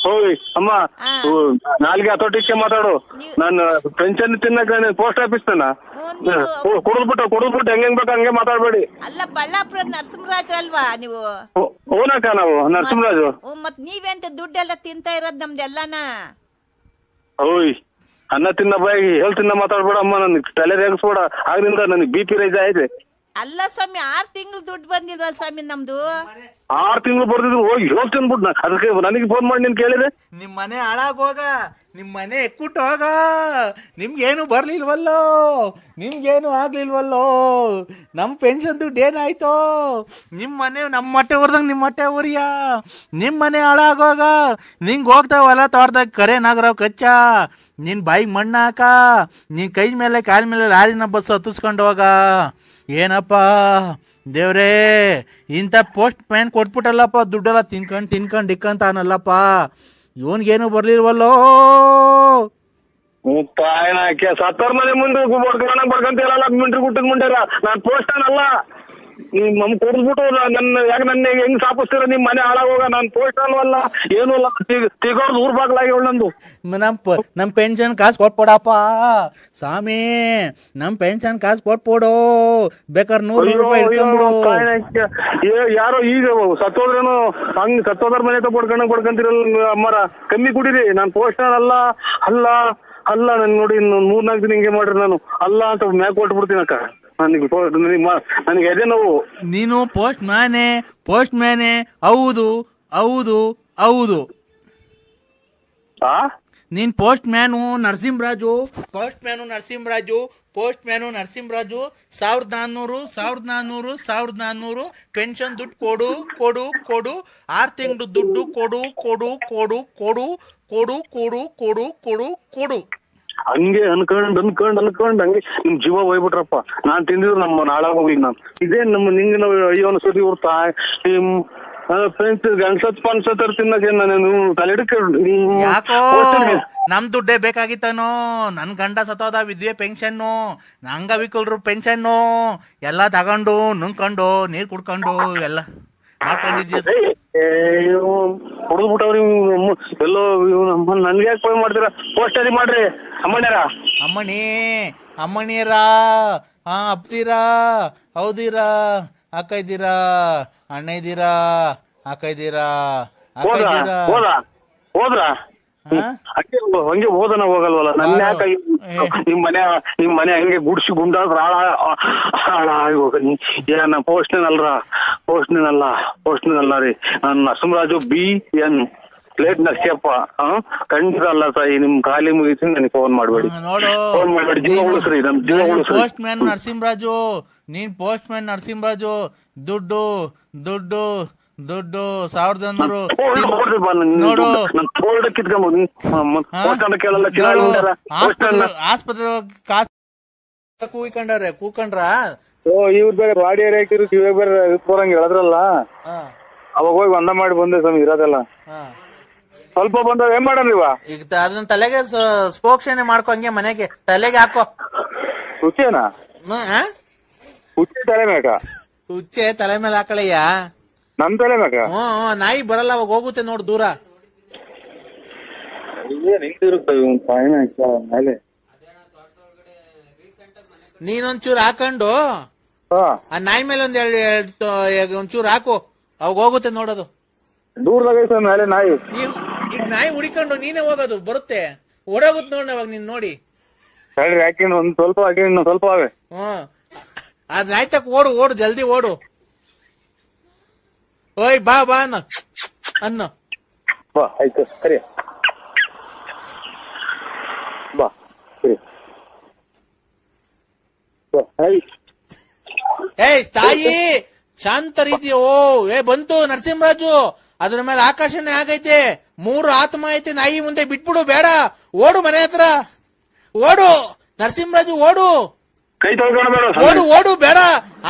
ಹೋಯ್ ಅಮ್ಮ, ನಾಲ್ಗೆ ಹತೋಟಿಕ್ಕೆ ಮಾತಾಡು. ನಾನು ಪೆನ್ಷನ್ ತಿನ್ನಕ ಪೋಸ್ಟ್ ಆಫೀಸ್ ಕುಡಿದ್ಬಿಟ್ಟು ಹೆಂಗ್ ಬೇಕು ಹಂಗೆ ಮಾತಾಡ್ಬೇಡಿ. ಅಲ್ಲ ಬಳ್ಳಾಪುರ ನರಸಿಂಹರಾಜ್ ಅಲ್ವಾ ನೀವು? ಹೂನಕ್ಕ, ನಾವು ನರಸಿಂಹರಾಜು. ಮತ್ ನೀವೆಂತ ದುಡ್ಡೆಲ್ಲ ತಿಂತಾ ಇರೋದ್ ನಮ್ದೆಲ್ಲನ? ಹೋಯ್, ಅನ್ನ ತಿನ್ನ ಬಾಯಿಗೆ ಹೇಳ್ ತಿನ್ನ ಮಾತಾಡ್ಬೇಡ ಅಮ್ಮ. ನನ್ಗೆ ತಲೆ ರೇಗಿಸ್ಬೇಡ, ಆಗ್ಲಿಂದ ನನಗೆ BP ರೈಸ್ ಆಯ್ತು. ಅಲ್ಲ ಸ್ವಾಮಿ 6 ತಿಂಗಳು ದುಡ್ಡು ಬಂದಿಲ್ವಾ ಸ್ವಾಮಿ ನಮ್ದು? 6 ತಿಂಗಳು ಬರ್ದಿದ್ರು ಹೋಗಿ ಹೋಗ್ತಿ ಅನ್ಬಿಟ್ಟು ಅದಕ್ಕೆ ನನಗೆ ಫೋನ್ ಮಾಡಿ ನೀನ್ ಕೇಳಿದೆ. ನಿಮ್ ಮನೆ ಹಾಳಾಗೋಗ, ನಿಮ್ ಮನೆ ಎಕ್ಕುಟ್ಟು ಹೋಗ, ನಿಮ್ಗೇನು ಬರ್ಲಿಲ್ವಲ್ಲೋ, ನಿಮ್ಗೇನು ಆಗ್ಲಿಲ್ವಲ್ಲೋ, ನಮ್ ಪೆನ್ಷನ್ ದುಡ್ಡು ಏನಾಯ್ತೋ, ನಿಮ್ ಮನೆ ನಮ್ಮ ಹೊಟ್ಟೆ ಹೊರ್ದಂಗ್ ನಿಮ್ ಹೊಟ್ಟೆ ಉರಿಯ, ನಿಮ್ ಮನೆ ಹಾಳಾಗೋಗ, ನಿಂಗ್ ಹೋಗ್ತಾವಲ್ಲ ತೋಟದಾಗ ಕರೆ ನಾಗರಾವ್ ಕಚ್ಚ, ನಿನ್ ಬಾಯಿಗೆ ಮಣ್ಣು ಹಾಕ, ನಿನ್ ಕೈ ಮೇಲೆ ಕಾಲ ಮೇಲೆ ಲಾರಿನ ಬಸ್ ಹತ್ತಿಸ್ಕೊಂಡು ಹೋಗ. ಏನಪ್ಪ ದೇವ್ರೇ, ಇಂಥ ಪೋಸ್ಟ್ ಮ್ಯಾನ್ ಕೊಟ್ಬಿಟ್ಟಲ್ಲಪ್ಪ, ದುಡ್ಡೆಲ್ಲ ತಿನ್ಕೊಂಡು ಇಕ್ಕಂತಾನಲ್ಲಪ್ಪ, ಇವನ್ಗೇನು ಬರ್ಲಿಲ್ವಲ್ಲೋ. ಸತ್ತೋರ್ ಮನೆ ಮುಂದೆ ಬಡ್ಕಂತೀರಲ್ಲ ಮಿಂಟ್ರಿ ಗುಟ್ಟದ್ ಮುಂಡ್ಯಾರ. ನಾನ್ ಪೋಸ್ಟನ್ ಅಲ್ಲ, ನಿಮ್ ನಮ್ ಕೊಡ್ಬಿಟ್ಟು ನನ್ನ ಹೆಂಗ್ ಸಾಪಿಸ್ತೀರ? ನಿಮ್ ಮನೆ ಹಾಳಾಗೋಗ. ನಾನ್ ಪೋಸ್ಟನ್ ಅಲ್ಲ, ಏನು ಅಲ್ಲ, ತಿಗೋರ್ದು ಊರ್ ಬಾಗ್ಲಾಗಿ ನಂದು. ನಮ್ ಪೆನ್ಷನ್ ಕಾಸು ಕೊಟ್ಬಿಡಪ್ಪ ಸ್ವಾಮಿ, ನಮ್ ಪೆನ್ಷನ್ ಕಾಸು ಕೊಟ್ಬಿಡು, ಬೇಕಾದ್ರೆ 100 ರೂಪಾಯಿ ಇಟ್ಕೊಂಡ್ಬಿಡು. ಯಾರೋ ಈಗ ಸತ್ತೋದ್ರೇನು ಹಂಗ್ ಸತ್ತೋದ್ರ ಮನೆ ಬಡ್ಕಂತೀರಲ್ಲ ಅಮ್ಮರ, ಕಮ್ಮಿ ಕುಡೀರಿ. ನಾನ್ ಪೋಸ್ಟನ್ ಅಲ್ಲ ಅಲ್ಲ ಅಲ್ಲ ನನ್ ನೋಡಿ 3-4 ದಿನ ಹಿಂಗೆ ಮಾಡ್ರಿ. ನಾನು ಅಲ್ಲ ಅಂತ ಮ್ಯಾಕ್ ಕೊಟ್ಬಿಡ್ತೀನಿ ಅಕ್ಕ. ನನಗೆ ಎದೆ ನೋವು. ನೀನು ಪೋಸ್ಟ್ ಮ್ಯಾನೆ ಹೌದು ಹೌದು ಹೌದು. ನೀನ್ ಪೋಸ್ಟ್ ಮ್ಯಾನು ನರಸಿಂಹರಾಜು 1400 ಪೆನ್ಷನ್ ದುಡ್ಡು ಕೊಡು ಕೊಡು ಕೊಡು, 6 ತಿಂಗಳು ದುಡ್ಡು ಕೊಡು ಕೊಡು ಕೊಡು ಕೊಡು ಕೊಡು ಕೊಡು ಕೊಡು ಕೊಡು ಕೊಡು. ಹಂಗೆ ಅನ್ಕೊಂಡ್ ಹಂಗೆ ನಿಮ್ ಜೀವ ಹೋಗ್ಬಿಟ್ರಪ್ಪ. ನಾನ್ ತಿಂದಿದ್ರು ನಮ್ಮ ನಾಳಾಗೋಗ್ಲಿ. ನಾನು ಇದೇ ನಮ್ಮ ನಿಂಗೆ ನಾವು ಅಯ್ಯೋ ಅನ್ಸತಿ ಇವ್ರ ನಿಮ್ ಫ್ರೆಂಡ್ಸ್ ಗಂಡ್ಸತ್ ತಿನ್ನಕ್ಕೆ ನಾನು ತಲೆ ಯಾಕೋ ನಮ್ ದುಡ್ಡೇ ಬೇಕಾಗಿತ್ತನೋ? ನನ್ ಗಂಡ ಸತ್ತೋದ, ವಿದ್ಯೆ ಪೆನ್ಷನ್ನು, ಅಂಗವಿಕಲರು ಪೆನ್ಷನ್ನು ಎಲ್ಲ ತಗೊಂಡು ನುಂಗ್ಕೊಂಡು ನೀರ್ ಕುಡ್ಕೊಂಡು ಎಲ್ಲ ಮಾಡ್ಕೊಂಡಿದ್ಯ. ಹೊಡೆದ್ಬಿಟ್ಟವ್ರಿ ಎಲ್ಲೋ. ನನ್ಗೆ ಯಾಕೆ ಫೋನ್ ಮಾಡ್ತೀರಾ? ಪೋಸ್ಟರಿ ಮಾಡ್ರಿ ಅಮ್ಮಣಿಯರ ಅಪ್ತೀರಾ, ಹೌದಿರಾ, ಅಕ್ಕ ಇದ್ದೀರಾ, ಅಣ್ಣ ಇದ್ದೀರಾ, ಅಕ್ಕ ಇದ್ದೀರಾ, ಹೋದ್ರ ಹಂಗೆ ಹೋದನ ಹೋಗಲ್ವಲ್ಲ. ನನ್ನ ಯಾಕೆ ನಿಮ್ ಮನೆ ಹಂಗೆ ಗುಡ್ಸಿ ಗುಂಡಾದ್ರ ಏನ ಪೋಸ್ಟ್ನಲ್ಲ ರೀ. ನಾನು ನರಸಿಂಹರಾಜು BN ಪ್ಲೇಟ್ ನರ್ಸಿಯಪ್ಪ. ಖಂಡಿತ ಅಲ್ಲ ಸಾಯಿ, ನಿಮ್ ಖಾಲಿ ಮುಗಿಸಿ ನನಗೆ ಫೋನ್ ಮಾಡ್ಬೇಡಿ. ಫೋನ್ ಮಾಡ್ಬೇಡಿ, ಜೀವ ಉಳಿಸ್ರಿ, ನಮ್ ಜೀವ ಉಳಿಸ್ರಿ. ಪೋಸ್ಟ್ ಮ್ಯಾನ್ ನರಸಿಂಹರಾಜು, ನೀನ್ ಪೋಸ್ಟ್ ಮ್ಯಾನ್ ನರಸಿಂಹರಾಜು. ದುಡ್ಡು 1100 ನೋಡು. ಆಸ್ಪತ್ರೆ ಕಾಸು ಕೂಕೊಂಡ್ರ. ಇವ್ರ ಬೇರೆ ಬಾಡಿ ಏರಿಯಾ ಹಾಕಿರು, ಇವಾಗ ಬೇರೆ ಬರಂಗ್ ಹೇಳದ್ರಲ್ಲ, ಅವಾಗ ಹೋಗಿ ಒಂದ ಮಾಡಿ ಬಂದೆ ಸ್ವಾಮಿ. ಇರೋದೆಲ್ಲ ಸ್ವಲ್ಪ ಬಂದ ಏನ್ ಮಾಡಲ್ವ? ಈಗ ಅದನ್ನ ತಲೆಗೆ ಸ್ಪೋಕ್ಷಣೆ ಮಾಡ್ಕೊ, ಹಂಗೆ ಮನೆಗೆ ತಲೆಗೆ ಹಾಕೋ. ಹುಚ್ಚೇನಾ? ಹುಚ್ಚೆ ತಲೆ ಮೇಕ? ಹುಚ್ಚೆ ತಲೆ ಮೇಲೆ ಹಾಕಳಯ್ಯ. ನನ್ ತಲೆ ಮೇಕ? ನಾಯಿ ಬರಲ್ಲ, ಅವಾಗ ಹೋಗುತ್ತೆ ನೋಡು ದೂರ. ನೀನೊಂಚೂರು ಹಾಕೊಂಡು ಆ ನಾಯಿ ಮೇಲೆ ಒಂಚೂರು ಹಾಕು, ಅವಾಗ ಹೋಗುತ್ತೆ ನೋಡೋದು. ದೂರದಾಗ ಮೇಲೆ ನಾಯಿ. ಈಗ ನಾಯಿ ಹುಡಿಕೊಂಡು ನೀನೇ ಹೋಗೋದು, ಬರುತ್ತೆ, ಓಡೋಗುತ್ತೆ ನೋಡಿ ಅವಾಗ ನೀನ್ ನೋಡಿ. ಹಾಕಿನ ಒಂದ್ ಸ್ವಲ್ಪ ಹಾಕಿ, ಸ್ವಲ್ಪ ಅವೆ. ಅದ್ ನಾಯಿ ತಕ್ಕ ಓಡು ಜಲ್ದಿ ಓಡು. ಓಯ್ ಬಾ ಅನ್ನ ಬಾ, ಆಯ್ತು ಸರಿ ಬಾ, ಸರಿ. ತಾಯಿ ಶಾಂತ ರೀತಿ. ಬಂತು ನರಸಿಂಹರಾಜು, ಅದ್ರ ಮೇಲೆ ಆಕರ್ಷಣೆ ಆಗೈತೆ. 3 ಆತ್ಮ ಐತೆ, ನಾಯಿ ಮುಂದೆ ಬಿಟ್ಬಿಡು, ಬೇಡ, ಓಡು ಮನೆ ಹತ್ರ, ಓಡು ನರಸಿಂಹರಾಜು, ಓಡು ಓಡು ಬೇಡ,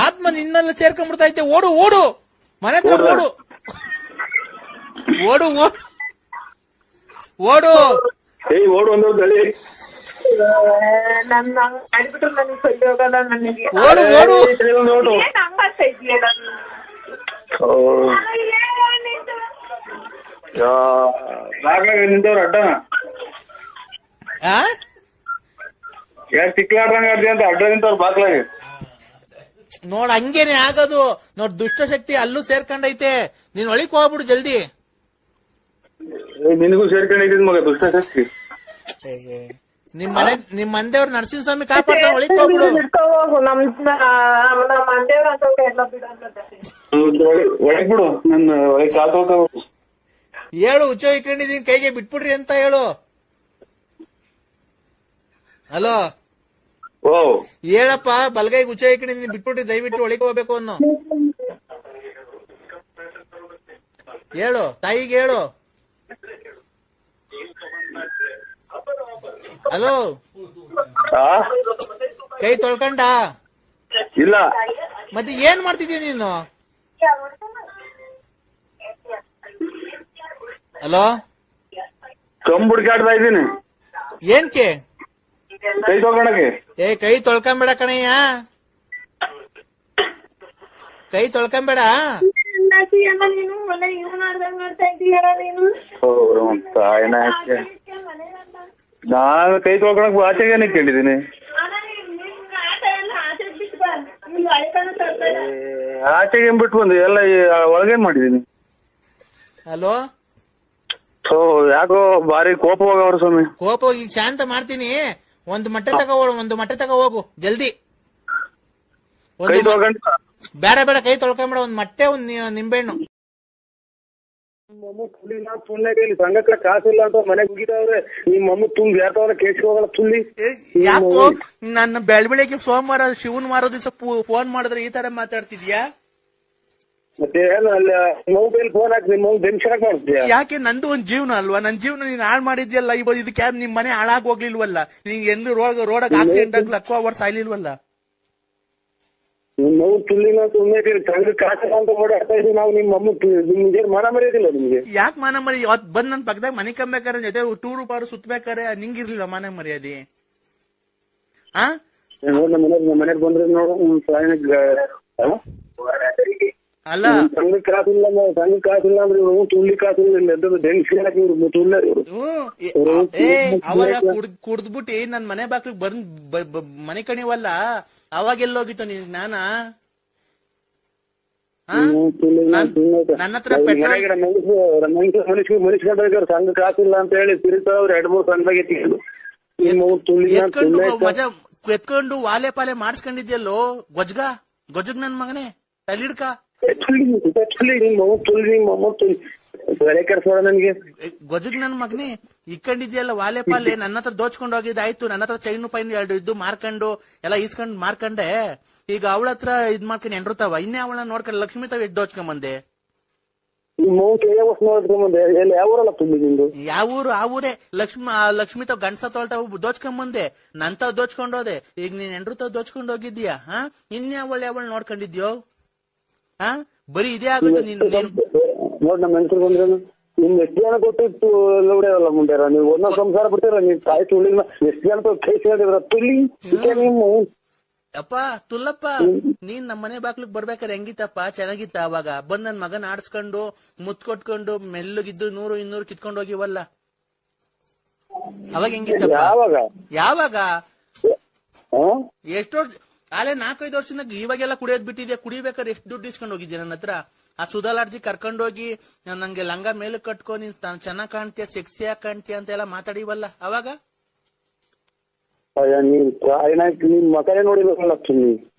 ಆತ್ಮ ನಿನ್ನೆಲ್ಲ ಸೇರ್ಕೊಂಡ್ಬಿಡ್ತೈತೆ. ಓಡು ಮನೆ ಹತ್ರ, ಓಡು ನನ್ನ ಅಡ್ಬಿಟ್ರು ನನಗೆ ಸರಿ ಹೋಗಲ್ಲ. ನನಗೆ ನಿಂತವ್ರ ಅಡ್ಡನ ಯಾರು ತಿಕ್ಲಾಡ್ರಂಗ ಅಂತ ಅಡ್ಡ ನಿಂತವ್ರ ಬಾಗ್ಲಾಗ ನೋಡ್. ಹಂಗೇನೆ ಆಗೋದು ನೋಡ್, ದುಷ್ಟಶಕ್ತಿ ಅಲ್ಲೂ ಸೇರ್ಕೊಂಡೈತೆ. ನೀನ್ ಒಳಿಕ್ ಹೋಗ್ಬಿಡು ಜಲ್ದಿ. ನಿನಗೂ ಸೇರ್ಕೊಂಡಿದ್ ಮಗ ದುಷ್ಟಶಕ್ತಿ. ನಿಮ್ ಮಂದೇವ್ರ ನರಸಿಂಹಸ್ವಾಮಿ ಕಾಪಾಡ್ತಾನೆ, ಒಳಿಕ್ ಹೋಗ್ಬಿಡು. ಹೋಗು, ನಮ್ಮ ಮಂದೇವ್ರ ಒಳಗ್ ಬಿಡು, ನನ್ನ ಒಳಗೆ ಕಾಲ್ ತೊಳ್ಕೊ. ಹೇಳು, ಹುಚ್ಚ ಇಟ್ಕೊಂಡಿದೀನಿ ಕೈಗೆ ಬಿಟ್ಬಿಡ್ರಿ ಅಂತ ಹೇಳು. ಹಲೋ ಓ ಹೇಳಪ್ಪ, ಬಲ್ಗೈಗೆ ಹುಚ್ಚ ಇಟ್ಕೊಂಡಿದೀನಿ ಬಿಟ್ಬಿಡ್ರಿ ದಯವಿಟ್ಟು ಒಳಗೆ ಹೋಗ್ಬೇಕು ಅನ್ನೋ ಹೇಳು, ತಾಯಿಗೆ ಹೇಳು. ಹಲೋ, ಕೈ ತೊಳ್ಕೊಂಡ? ಇಲ್ಲ. ಮತ್ತೆ ಏನ್ ಮಾಡ್ತಿದ್ದೀಯ ನೀನು? ಹಲೋ, ಕಂಬ್ ಹುಡ್ಕಾಡ್ತಾ ಇದ್ದೀನಿ. ಏನ್ಕೆ? ಕೈ ತೊಳ್ಕೊಳಕ್ಕೆ. ಕೈ ತೊಳ್ಕೊಂಬೇಡ ಕಣಯ್ಯ, ಕೈ ತೊಳ್ಕೊಂಬೇಡ. ನಾನು ಕೈ ತೊಳ್ಕೊಳಕ್ ಆಚೆಗೇನೆ ಕೇಳಿದ್ದೀನಿ. ಆಚೆಗೆ ಬಿಟ್ಟು ಬಂದು ಎಲ್ಲ ಒಳಗೇನ್ ಮಾಡಿದೀನಿ. ಹಲೋ, ಯಾಕೋ ಬಾರಿ ಕೋಪ ಹೋಗವ್ರ ಸ್ವಾಮಿ. ಕೋಪ ಈಗ ಶಾಂತ ಮಾಡ್ತೀನಿ. ಒಂದು ಮೊಟ್ಟೆ ತಗೋ ಹೋಗು ಜಲ್ದಿ. ಬೇಡ ಬೇಡ, ಕೈ ತೊಳ್ಕೊಂಬೇಡ. ಒಂದ್ ಮೊಟ್ಟೆ, ಒಂದ್ ನಿಂಬೆಹಣ್ಣು. ಸಂಘಕ್ಕೆ ಕಾಸಿಲ್ಲ ಅಂತ ಮನೆಗೆ ಮುಗಿತಾವ್ರೆ. ನಿಮ್ಮ ಅಮ್ಮ ತುಂಬ ಯಾಕವ್ರ ಕೇಸ್ಗೆ ಹೋಗಲ್ಲ ತುಳ್ಳಿ. ಯಾಕೋ ನನ್ನ ಬೆಳಗ್ಗೆ ಸೋಮವಾರ ಶಿವನ್ ಮಾರೋ ದಿವಸ ಫೋನ್ ಮಾಡಿದ್ರೆ ಈ ತರ ಮಾತಾಡ್ತಿದ್ಯಾ? ಮತ್ತೆ ಮೊಬೈಲ್ ಫೋನ್ ಹಾಕಿ ನಿಮ್ಮ ಟೆನ್ಷನ್ ಮಾಡ್ತೀಯ. ಯಾಕೆ? ನಂದು ಒಂದ್ ಜೀವನ ಅಲ್ವಾ? ನನ್ ಜೀವನ ನೀನ್ ಹಾಳು ಮಾಡಿದ್ಯಲ್ಲ. ಇದಕ್ಕೆ ನಿಮ್ ಮನೆ ಹಾಳಾಗ್ ಹೋಗ್ಲಿಲ್ವಲ್ಲ? ನಿಂಗೆ ಎಂದು ರೋಡಾಗ ಆಕ್ಸಿಡೆಂಟ್ ಆಗಿ ಲಕ್ಕೋ ಅವರ್ ಸಾಯ್ಲಿಲ್ವಲ್ಲ? ನಾವು ತುಳ್ಳಿನ ಸುಮ್ಮನೆ ಸಂಘ ಕಾಸಿಲ್ಲ ಅಂತ ಓಡಾಡ್ತಾ ಇದೀವಿ ನಾವು. ನಿಮ್ಮ ಅಮ್ಮ ನಿಮ್ಗೆ ಮಾನ ಮರ್ಯಾದಿಲ್ಲ ನಿಮ್ಗೆ? ಯಾಕೆ ಮಾನ ಮರ್ಯಾದೆ? ಅವತ್ ಬಂದ್ ನನ್ ಪಕ್ಕದಾಗ ಮನೆ ಕಂಬೇಕಾರೆ ಜೊತೆ ಟೂರು ಪಾರು ಸುತ್ತಬೇಕಾರೆ ನಿಂಗಿರ್ಲಿಲ್ಲ ಮಾನ ಮರ್ಯಾದೆ? ಮನೆಗೆ ಬಂದ್ರೆ ನೋಡು ಅಲ್ಲ, ಸಂಘ ಕಾಸಿಲ್ಲ ಅಂದ್ರೆ ತುಳ್ಳಿ ಕಾಸಿಲ್ಲ. ಅವಾಗ ಕುಡ್ದ್ಬಿಟ್ಟಿ ನನ್ ಮನೆ ಬಾಕ್ಲಿಗೆ ಬಂದ್ ಮನೆ ಕಣಿವಲ್ಲ, ಅವಾಗ ಎಲ್ಲೋಗಿತ್ತು ನಿನ್ ಜ್ಞಾನ? ನನ್ನ ಹತ್ರ ಮನುಷ್ಯರು ಸಂಘ ಕಾಸಿಲ್ಲ ಅಂತ ಹೇಳಿ ತಿರುಗ್ತಾವ್ರು. 2-3 ಸಂಘದಾಗೆ ಎತ್ಕೊಂಡು ವಾಲೆ ಪಾಲೆ ಮಾಡಿಸ್ಕೊಂಡಿದ್ಯಲ್ಲೋ ಗೊಜ್ಗ ನನ್ ಮಗನೇ, ತಲಿಡ್ಕ ನನ್ಗೆ ಗೊಜಗ್ ನನ್ ಮಗನೇ ಇಕ್ಕೊಂಡಿದ್ಯಲ್ಲ ವಾಲೆ ಪಾಲೆ. ನನ್ನ ಹತ್ರ ದೋಚ್ಕೊಂಡು ಹೋಗಿದ್ದಾಯ್ತು. ನನ್ನ ಹತ್ರ ಚೈನು ಪೈನ್ 2 ಇದ್ದು ಮಾರ್ಕೊಂಡು ಎಲ್ಲ ಈಸ್ಕೊಂಡ್ ಮಾರ್ಕಂಡೆ. ಈಗ ಅವಳ ಹತ್ರ ಇದ್ ಮಾಡ್ಕೊಂಡು ಎಂಡ್ರತಾವ. ಇನ್ನೇ ಅವಳನ್ನ ನೋಡ್ಕೊಂಡು ಲಕ್ಷ್ಮಿ ತಾವ್ ಎಷ್ಟ್ ದೋಚ್ಕೊಂಬಂದೆ. ಯಾವ ಊರು? ಆ ಊರೇ ಲಕ್ಷ್ಮಿ ತಾವ್ ಗಂಡಸ ತೊಳ್ತಾವ್ ದೋಚ್ಕೊಂಬಂದೆ. ನನ್ ತಾವ್ ದೋಚ್ಕೊಂಡೋದೆ. ಈಗ ನೀನ್ ಎಂಡ್ರತಾವ್ ದೋಚ್ಕೊಂಡ್ ಹೋಗಿದ್ಯಾ? ಇನ್ನೇ ಅವಳ ನೋಡ್ಕೊಂಡಿದ್ಯೋ? ಬರೀ ಇದೇ ಆಗುತ್ತೆ ನೋಡ್ ನಮ್ಮ ಹೆಂಗಸರು ಬಂದ್ರೆ ನಿಮ್ ಎಷ್ಟು ಜನ ಕೊಟ್ಟಿತ್ತು ಲೌಡೆಯಲ್ಲ ಮುಂದೆ. ನೀವು ಒಂದೊಂದು ಸಂಸಾರ ಬಿಡ್ತೀರ. ನೀವ್ ತಾಯಿ ತುಳ್ಳಿನ ಎಷ್ಟು ಜನ ಕೈ ತುಳ್ಳಿ ನೀವು ಅಪ್ಪ ತುಲ್ಲಪ್ಪ. ನೀನ್ ನಮ್ ಮನೆ ಬಾಕ್ಲಿಗ್ ಬರ್ಬೇಕಾರೆ ಹೆಂಗಿತ್ತಪ್ಪ? ಚೆನ್ನಾಗಿತ್ತ? ಅವಾಗ ಬಂದ್ ನನ್ ಮಗನ್ ಆಡ್ಸ್ಕೊಂಡು ಮುತ್ ಕೊಟ್ಕೊಂಡು ಮೆಲ್ಲಗಿದ್ದು 100-200 ಕಿತ್ಕೊಂಡ್ ಹೋಗಿವಲ್ಲ, ಅವಾಗ ಹೆಂಗಿತ್ತಪ್ಪ? ಯಾವಾಗ ಎಷ್ಟೋ ಆಲೆ 4-5 ವರ್ಷದಿಂದ ಇವಾಗೆಲ್ಲ ಕುಡಿಯೋದ್ ಬಿಟ್ಟಿದ್ಯಾ. ಕುಡಿಬೇಕಾದ್ರೆ ಎಷ್ಟು ದುಡ್ಡು ಇಸ್ಕೊಂಡ್ ಹೋಗಿದ್ಯಾ ನನ್ನ ಹತ್ರ? ಆ ಸುಧಾಲಾರ್ಜಿ ಕರ್ಕೊಂಡೋಗಿ ನಂಗೆ ಲಂಗ ಮೇಲೆ ಕಟ್ಕೊ, ನೀನ್ ಚೆನ್ನಾಗ್ ಕಾಣ್ತೀಯ, ಸೆಕ್ಸಿಯಾಗಿ ಕಾಣ್ತೀಯ ಅಂತ ಎಲ್ಲ ಮಾತಾಡಿವಲ್ಲ ಅವಾಗ? ನಿಮ್ ಮಕನೇ ನೋಡಿಲ್ಲ.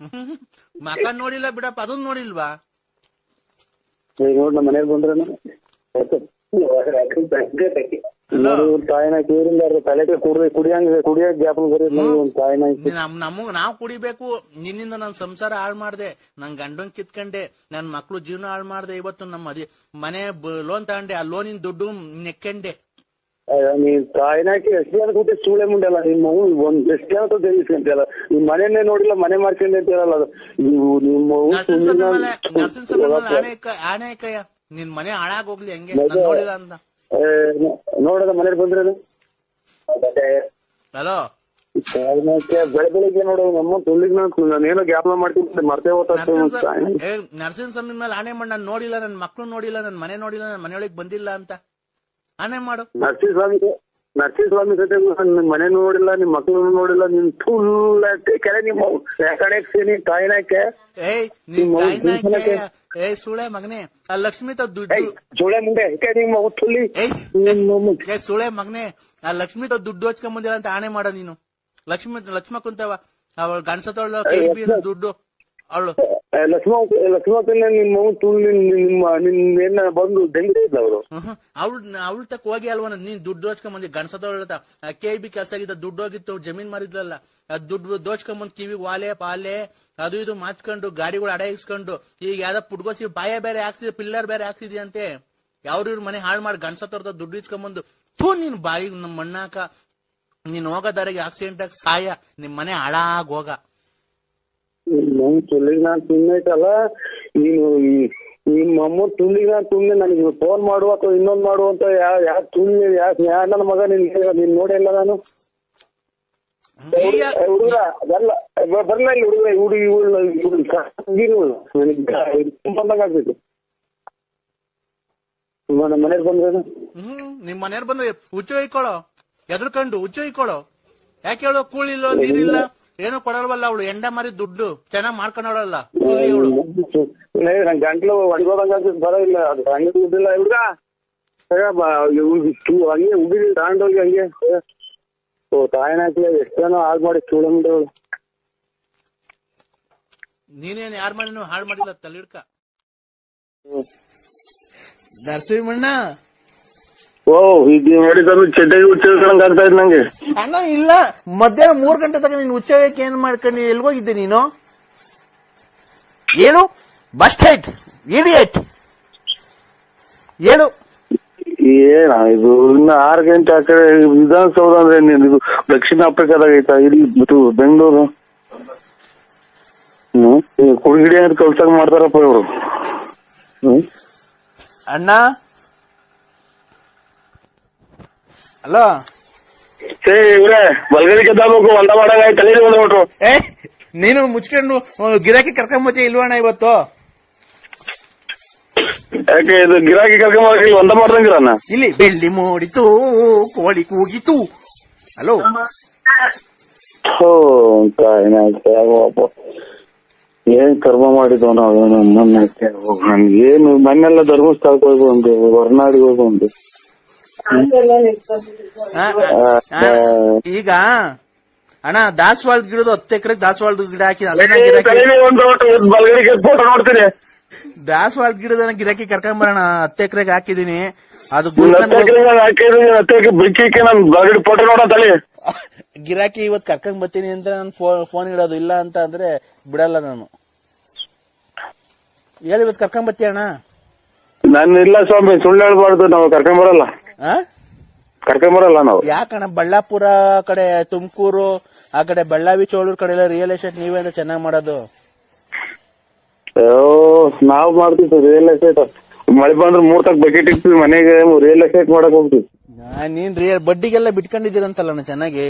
ಮಕ ನೋಡಿಲ್ಲ ಬಿಡಪ್ಪ, ಅದನ್ನ ನೋಡಿಲ್ವಾ? ನೋಡ್ ನಮ್ಮ ಮನೆಗೆ ಬಂದ್ರೆ ನಾವ್ ಕುಡಿಬೇಕು. ನಿನ್ನಿಂದ ನನ್ ಸಂಸಾರ ಹಾಳು ಮಾಡ್ದೆ, ನನ್ ಗಂಡನ್ ಕಿತ್ಕೊಂಡೆ, ನನ್ ಮಕ್ಳು ಜೀವನ ಹಾಳು ಮಾಡ್ದೆ. ಇವತ್ತು ನಮ್ಮ ಮನೆ ಲೋನ್ ತಗೊಂಡೆ, ಆ ಲೋನಿನ ದುಡ್ಡು ನೆಕ್ಕಂಡೆ. ನೀನ್ ತಾಯಿನಾಕಿ ಎಷ್ಟು ಜನ ಕೂತಿ ಸೂಳೆ ಮುಂಡೆಲ್ಲ. ನಿಮ್ಮ ಒಂದ್ ಎಷ್ಟು ಜನ ತಿಳಿಸ್ಕೊಂತಿಯಲ್ಲ. ನಿಮ್ ಮನೆಯನ್ನೇ ನೋಡಿಲ್ಲ, ಮನೆ ಮಾಡ್ಕೊಂಡೆ ಅಂತ ಹೇಳಲ್ಲ. ಆಣೆಕಯ್ಯ, ನಿನ್ ಮನೆ ಹಾಳಾಗ್ ಹೋಗ್ಲಿ ಹಂಗೆ ನೋಡಿಲ್ಲ ಅಂತ ನೋಡದ ಮನೇಲಿ ಬಂದ್ರೆ. ಹಲೋ, ಬೆಳಗ್ಗೆ ನೋಡು ನಮ್ಮ ತುಳ್ಳಿಗ್ ನಾನೇನೋ ಜ್ಞಾಪನ ಮಾಡ್ತೀನಿ ಮರ್ತೇ ಹೋಗ್ತಾ. ನರಸಿಂಹ ಸ್ವಾಮಿ ಮೇಲೆ ಆಣೆ ಮಾಡಿ ನಾನು ನೋಡಿಲ್ಲ, ನನ್ ಮಕ್ಳು ನೋಡಿಲ್ಲ, ನನ್ ಮನೆ ನೋಡಿಲ್ಲ, ನನ್ ಮನೆಯೊಳಗೆ ಬಂದಿಲ್ಲ ಅಂತ ಆಣೆ ಮಾಡು. ನರಸಿಂಹಸ್ವಾಮಿ ಜೊತೆ ನಿಮ್ ಮನೆ ನೋಡಿಲ್ಲ, ನಿಮ್ ಮಕ್ಳು ನೋಡಿಲ್ಲ. ನಿಮ್ ತುಳ್ಳ ಕೆರೆ ನಿಮ್ಮ ಕಡೆ ತಾಯಿನಾಕೆ ಸುಳೆ ಮಗನೇ, ಆ ಲಕ್ಷ್ಮಿ ತಾವ್ ದುಡ್ಡು ಸುಳೆ ಮುಂದೆ ನಿಮ್ಮ ತುಳ್ಳಿ ಸುಳೆ ಮಗನೇ, ಆ ಲಕ್ಷ್ಮಿ ತಾವ್ ದುಡ್ಡು ಹಚ್ಕೊಂಬಂದಿಲ್ಲ ಅಂತ ಆಣೆ ಮಾಡ ನೀನು. ಲಕ್ಷ್ಮ ಕುಂತವ ಅವಳು ಗಂಡಸ ತೊಳ್ದ ಕೈ ದುಡ್ಡು ಅವಳು ಲಕ್ಷ್ಮಕ್ಕನ ನಿನ್ ಮಗು ತುಳು ನಿನ್ನ ಬಂದು ಡೆಂಗಿಲ್ಲ ಅವರು. ಅವಳು ತಕ್ಕ ಹೋಗಿ ಅಲ್ವ ನೀನ್ ದುಡ್ಡು ದೋಚ್ಕೊಂಬಂದಿ ಗಣಸದ KB ಕೆಲಸ ಆಗಿದ್ದ ದುಡ್ಡು ಹೋಗಿತ್ತು ಜಮೀನ್ ಮಾರಿದ್ಲಲ್ಲ ಅದ್ ದುಡ್ಡು ದೋಚ್ಕೊಂಬಂದ್ ಕಿವಿ ವಾಲೆ ಪಾಲೆ ಅದು ಇದು ಮಾಚ್ಕೊಂಡು ಗಾಡಿಗಳು ಅಡ ಇಸ್ಕೊಂಡು ಈಗ ಯಾವ್ದ ಪುಟ್ಗೋಸಿ ಬಾಯ ಬೇರೆ ಹಾಕ್ಸಿದ ಪಿಲ್ಲರ್ ಬೇರೆ ಹಾಕ್ಸಿದ್ಯಂತೆ ಯಾವ್ರ ಮನೆ ಹಾಳು ಮಾಡಿ ಗಣಸತ್ತವ್ರದ ದುಡ್ಡು ಇಸ್ಕೊಂಬಂದು ನೀನ್ ಬಾಯಿ ನಮ್ ಮಣ್ಣಾಕ ನೀನ್ ಹೋಗೋದಾರಿಗೆ ಆಕ್ಸಿಡೆಂಟ್ ಆಗಿ ಸಾಯ ನಿಮ್ ಮನೆ ಹಾಳಾಗ ಹೋಗ. ತುಳಿಗ್ ನಾನ್ ತುಣ್ಣೈತಲ್ಲ ನೀನು ನಿಮ್ಮ ಅಮ್ಮ ತುಳಿಗ್ ನಾನ್ ತುಣ್ಣೆ ನನಗೆ ಫೋನ್ ಮಾಡುವ ಅಥವಾ ಇನ್ನೊಂದ್ ಮಾಡುವ ಅಂತ ಯಾವ ತುಳ್ಳಿ ಯಾವ ನನ್ನ ಮಗ ನೀನ್ ನೋಡಿಲ್ಲ ನಾನು ಹುಡುಗ ಅದಲ್ಲ ಬರ್ಲ ಇಲ್ಲಿ ಹುಡುಗ ನನಗೆ ಬಂದಾಗ ಆಗ್ಬೇಕು. ನಮ್ಮ ಮನೇಲಿ ಬಂದ್ರೆ ನಿಮ್ ಮನೆಯವ್ರು ಬಂದ್ರೆ ಹುಚ್ಚು ಹೊಯ್ಕೊಳ್ಳೋ ಎದ್ರಕಂಡು ಹುಚ್ಚು ಹೊಯ್ಕೊಳ್ಳೋ ಯಾಕೆ ಹೇಳೋ ಕೂಳಿಲ್ಲ ನೀರಿಲ್ಲ ಏನು ಕೊಡಲ್ವಲ್ಲ ಅವಳು ಎಂಡ ಮಾರಿ ದುಡ್ಡು ಚೆನ್ನಾಗ್ ಮಾಡ್ಕೊಂಡವಳಲ್ಲ ಅವಳು. ನನ್ ಗಂಟ್ಲು ಒಣಗೋದಂಗ ಬರೋದಿಲ್ಲ ಅದು ಹಂಗೆ ದುಡ್ಡಿಲ್ಲ ಹುಡುಗ ಹಂಗೆ ಹುಡುಗಿ ತಗೊಂಡೋಗಿ ಹಂಗೆ ತಾಯಿನ ಹಾಕಿ ಎಷ್ಟೇನೋ ಹಾಳು ಮಾಡಿ ಚೂಳಂಬಿಡಿ ಅವಳು. ನೀನೇನ್ ಯಾರ ಮನೇನು ಹಾಳು ಮಾಡಿಲ್ಲ ತಲ್ಲಿಡ್ಕ ನರಸಿಂಹಣ್ಣ. ಓ ಈಗ ನೋಡಿದ್ರು ಚಡ್ಡಾಗಿ ಹುಚ್ಚಿಡ್ಕೊಂಡ್ ಆಗ್ತಾ ಇದ್ ನಂಗೆ. ಅಣ್ಣ ಇಲ್ಲ ಮಧ್ಯಾಹ್ನ 3 ಗಂಟೆ ತನಕ ನೀನ್ ಹುಚ್ಚಕ್ಕೆ ಏನ್ ಮಾಡ್ಕೊಂಡು ಎಲ್ಗೋಗಿದ್ದೆ ನೀನು ಏನು ಬಸ್ ಸ್ಟೈಟ್ ಇಡಿಯಟ್ ಏನು ಏನ ಇದು ಇನ್ನ 6 ಗಂಟೆ ಆ ಕಡೆ ವಿಧಾನಸೌಧ ಅಂದ್ರೆ ಇದು ದಕ್ಷಿಣ ಆಫ್ರಿಕಾದಾಗ ಐತಾ ಇಲ್ಲಿ ಬೆಂಗಳೂರು ಕುಡಿಗಿಡಿ ಅಂತ ಕಲ್ಸಾಗ ಮಾಡ್ತಾರಪ್ಪ ಇವ್ರು. ಅಣ್ಣ ಹಲೋ ಇವ್ರೆ ಬಲ್ಗಡಿ ಗೆದ್ದಾಗಬೇಕು ಒಂದ ಮಾಡಂಗ ತಲೆ ಬಂದ್ಬಿಟ್ರು. ನೀನು ಮುಚ್ಕೊಂಡು ಗಿರಾಕಿ ಕರ್ಕೊಂಬತ್ತಿ ಇಲ್ವಣ್ಣ ಇವತ್ತು? ಯಾಕೆ ಇದು ಗಿರಾಕಿ ಕರ್ಕೊಂಬ ಒಂದ ಮಾಡ್ದಂಗಿರಣ್ಣ ಇಲ್ಲಿ ಬೆಳ್ಳಿ ಮೂಡಿತು ಕೋಳಿ ಕೂಗಿತು. ಹಲೋ ಏನ್ ಕರ್ಮ ಮಾಡಿದ್ವು ನಾವು ನನ್ಗೇನು ಮನೆಲ್ಲ ಧರ್ಮಸ್ಥಳಕ್ಕೆ ಹೋಗಿ ಬಂದು ಹೊರನಾಡಿಗೆ ಹೋಗಿ ಬಂದು. ಈಗ ಅಣ್ಣ ದಾಸವಾಳದ ಗಿಡದ 10 ಎಕರೆಗೆ ದಾಸವಾಳದ ಗಿಡ ಹಾಕಿ ದಾಸವಾಳದ ಗಿಡದ ಗಿರಾಕಿ ಕರ್ಕೊಂಬರೋಣ 10 ಎಕರೆಗೆ ಹಾಕಿದೀನಿ ಅದು ಗಿರಾಕಿ ಇವತ್ ಕರ್ಕೊಂಡ್ ಬರ್ತೀನಿ ಅಂತ ನಾನು ಫೋನ್ ಇಡೋದು ಇಲ್ಲ ಅಂತ ಅಂದ್ರೆ ಬಿಡಲ್ಲ ನಾನು. ಹೇಳಿ ಇವತ್ ಕರ್ಕೊಂಡ್ ಬರ್ತೀಯ ಅಣ್ಣ? ನಾನು ಇಲ್ಲ ಸ್ವಾಮಿ ಸುಳ್ಳು ಹೇಳ್ಬಾರ್ದು ನಾವು ಕರ್ಕೊಂಬರಲ್ಲ ನಾವು. ಯಾಕಣ್ಣ ಬಳ್ಳಾಪುರ ಕಡೆ ತುಮಕೂರು ಆ ಕಡೆ ಬೆಳ್ಳಾವಿ ಚೋಳೂರ್ ಕಡೆ ಎಲ್ಲ ರಿಯಲ್ ಎಸ್ಟೇಟ್ ನೀವೇ ಅಂತ ಚೆನ್ನಾಗ್ ಮಾಡೋದು. ನಾವ್ ಮಾಡ್ತೀವಿ ಸರ್ ರಿಯಲ್ ಎಸ್ಟೇಟ್. ಮಳೆ ಬಂದ್ರೆ 3 ತಕ್ ಬಕೆಟ್ ಇರ್ತೀವಿ ಮನೆಗೆ ರಿಯಲ್ ಎಸ್ಟೇಟ್ ಮಾಡಕ್ ಹೋಗ್ತೀವಿ. ನೀನ್ ಬಡ್ಡಿಗೆಲ್ಲ ಬಿಟ್ಕೊಂಡಿದ್ದೀರಂತಲ್ಲ ಚೆನ್ನಾಗಿ.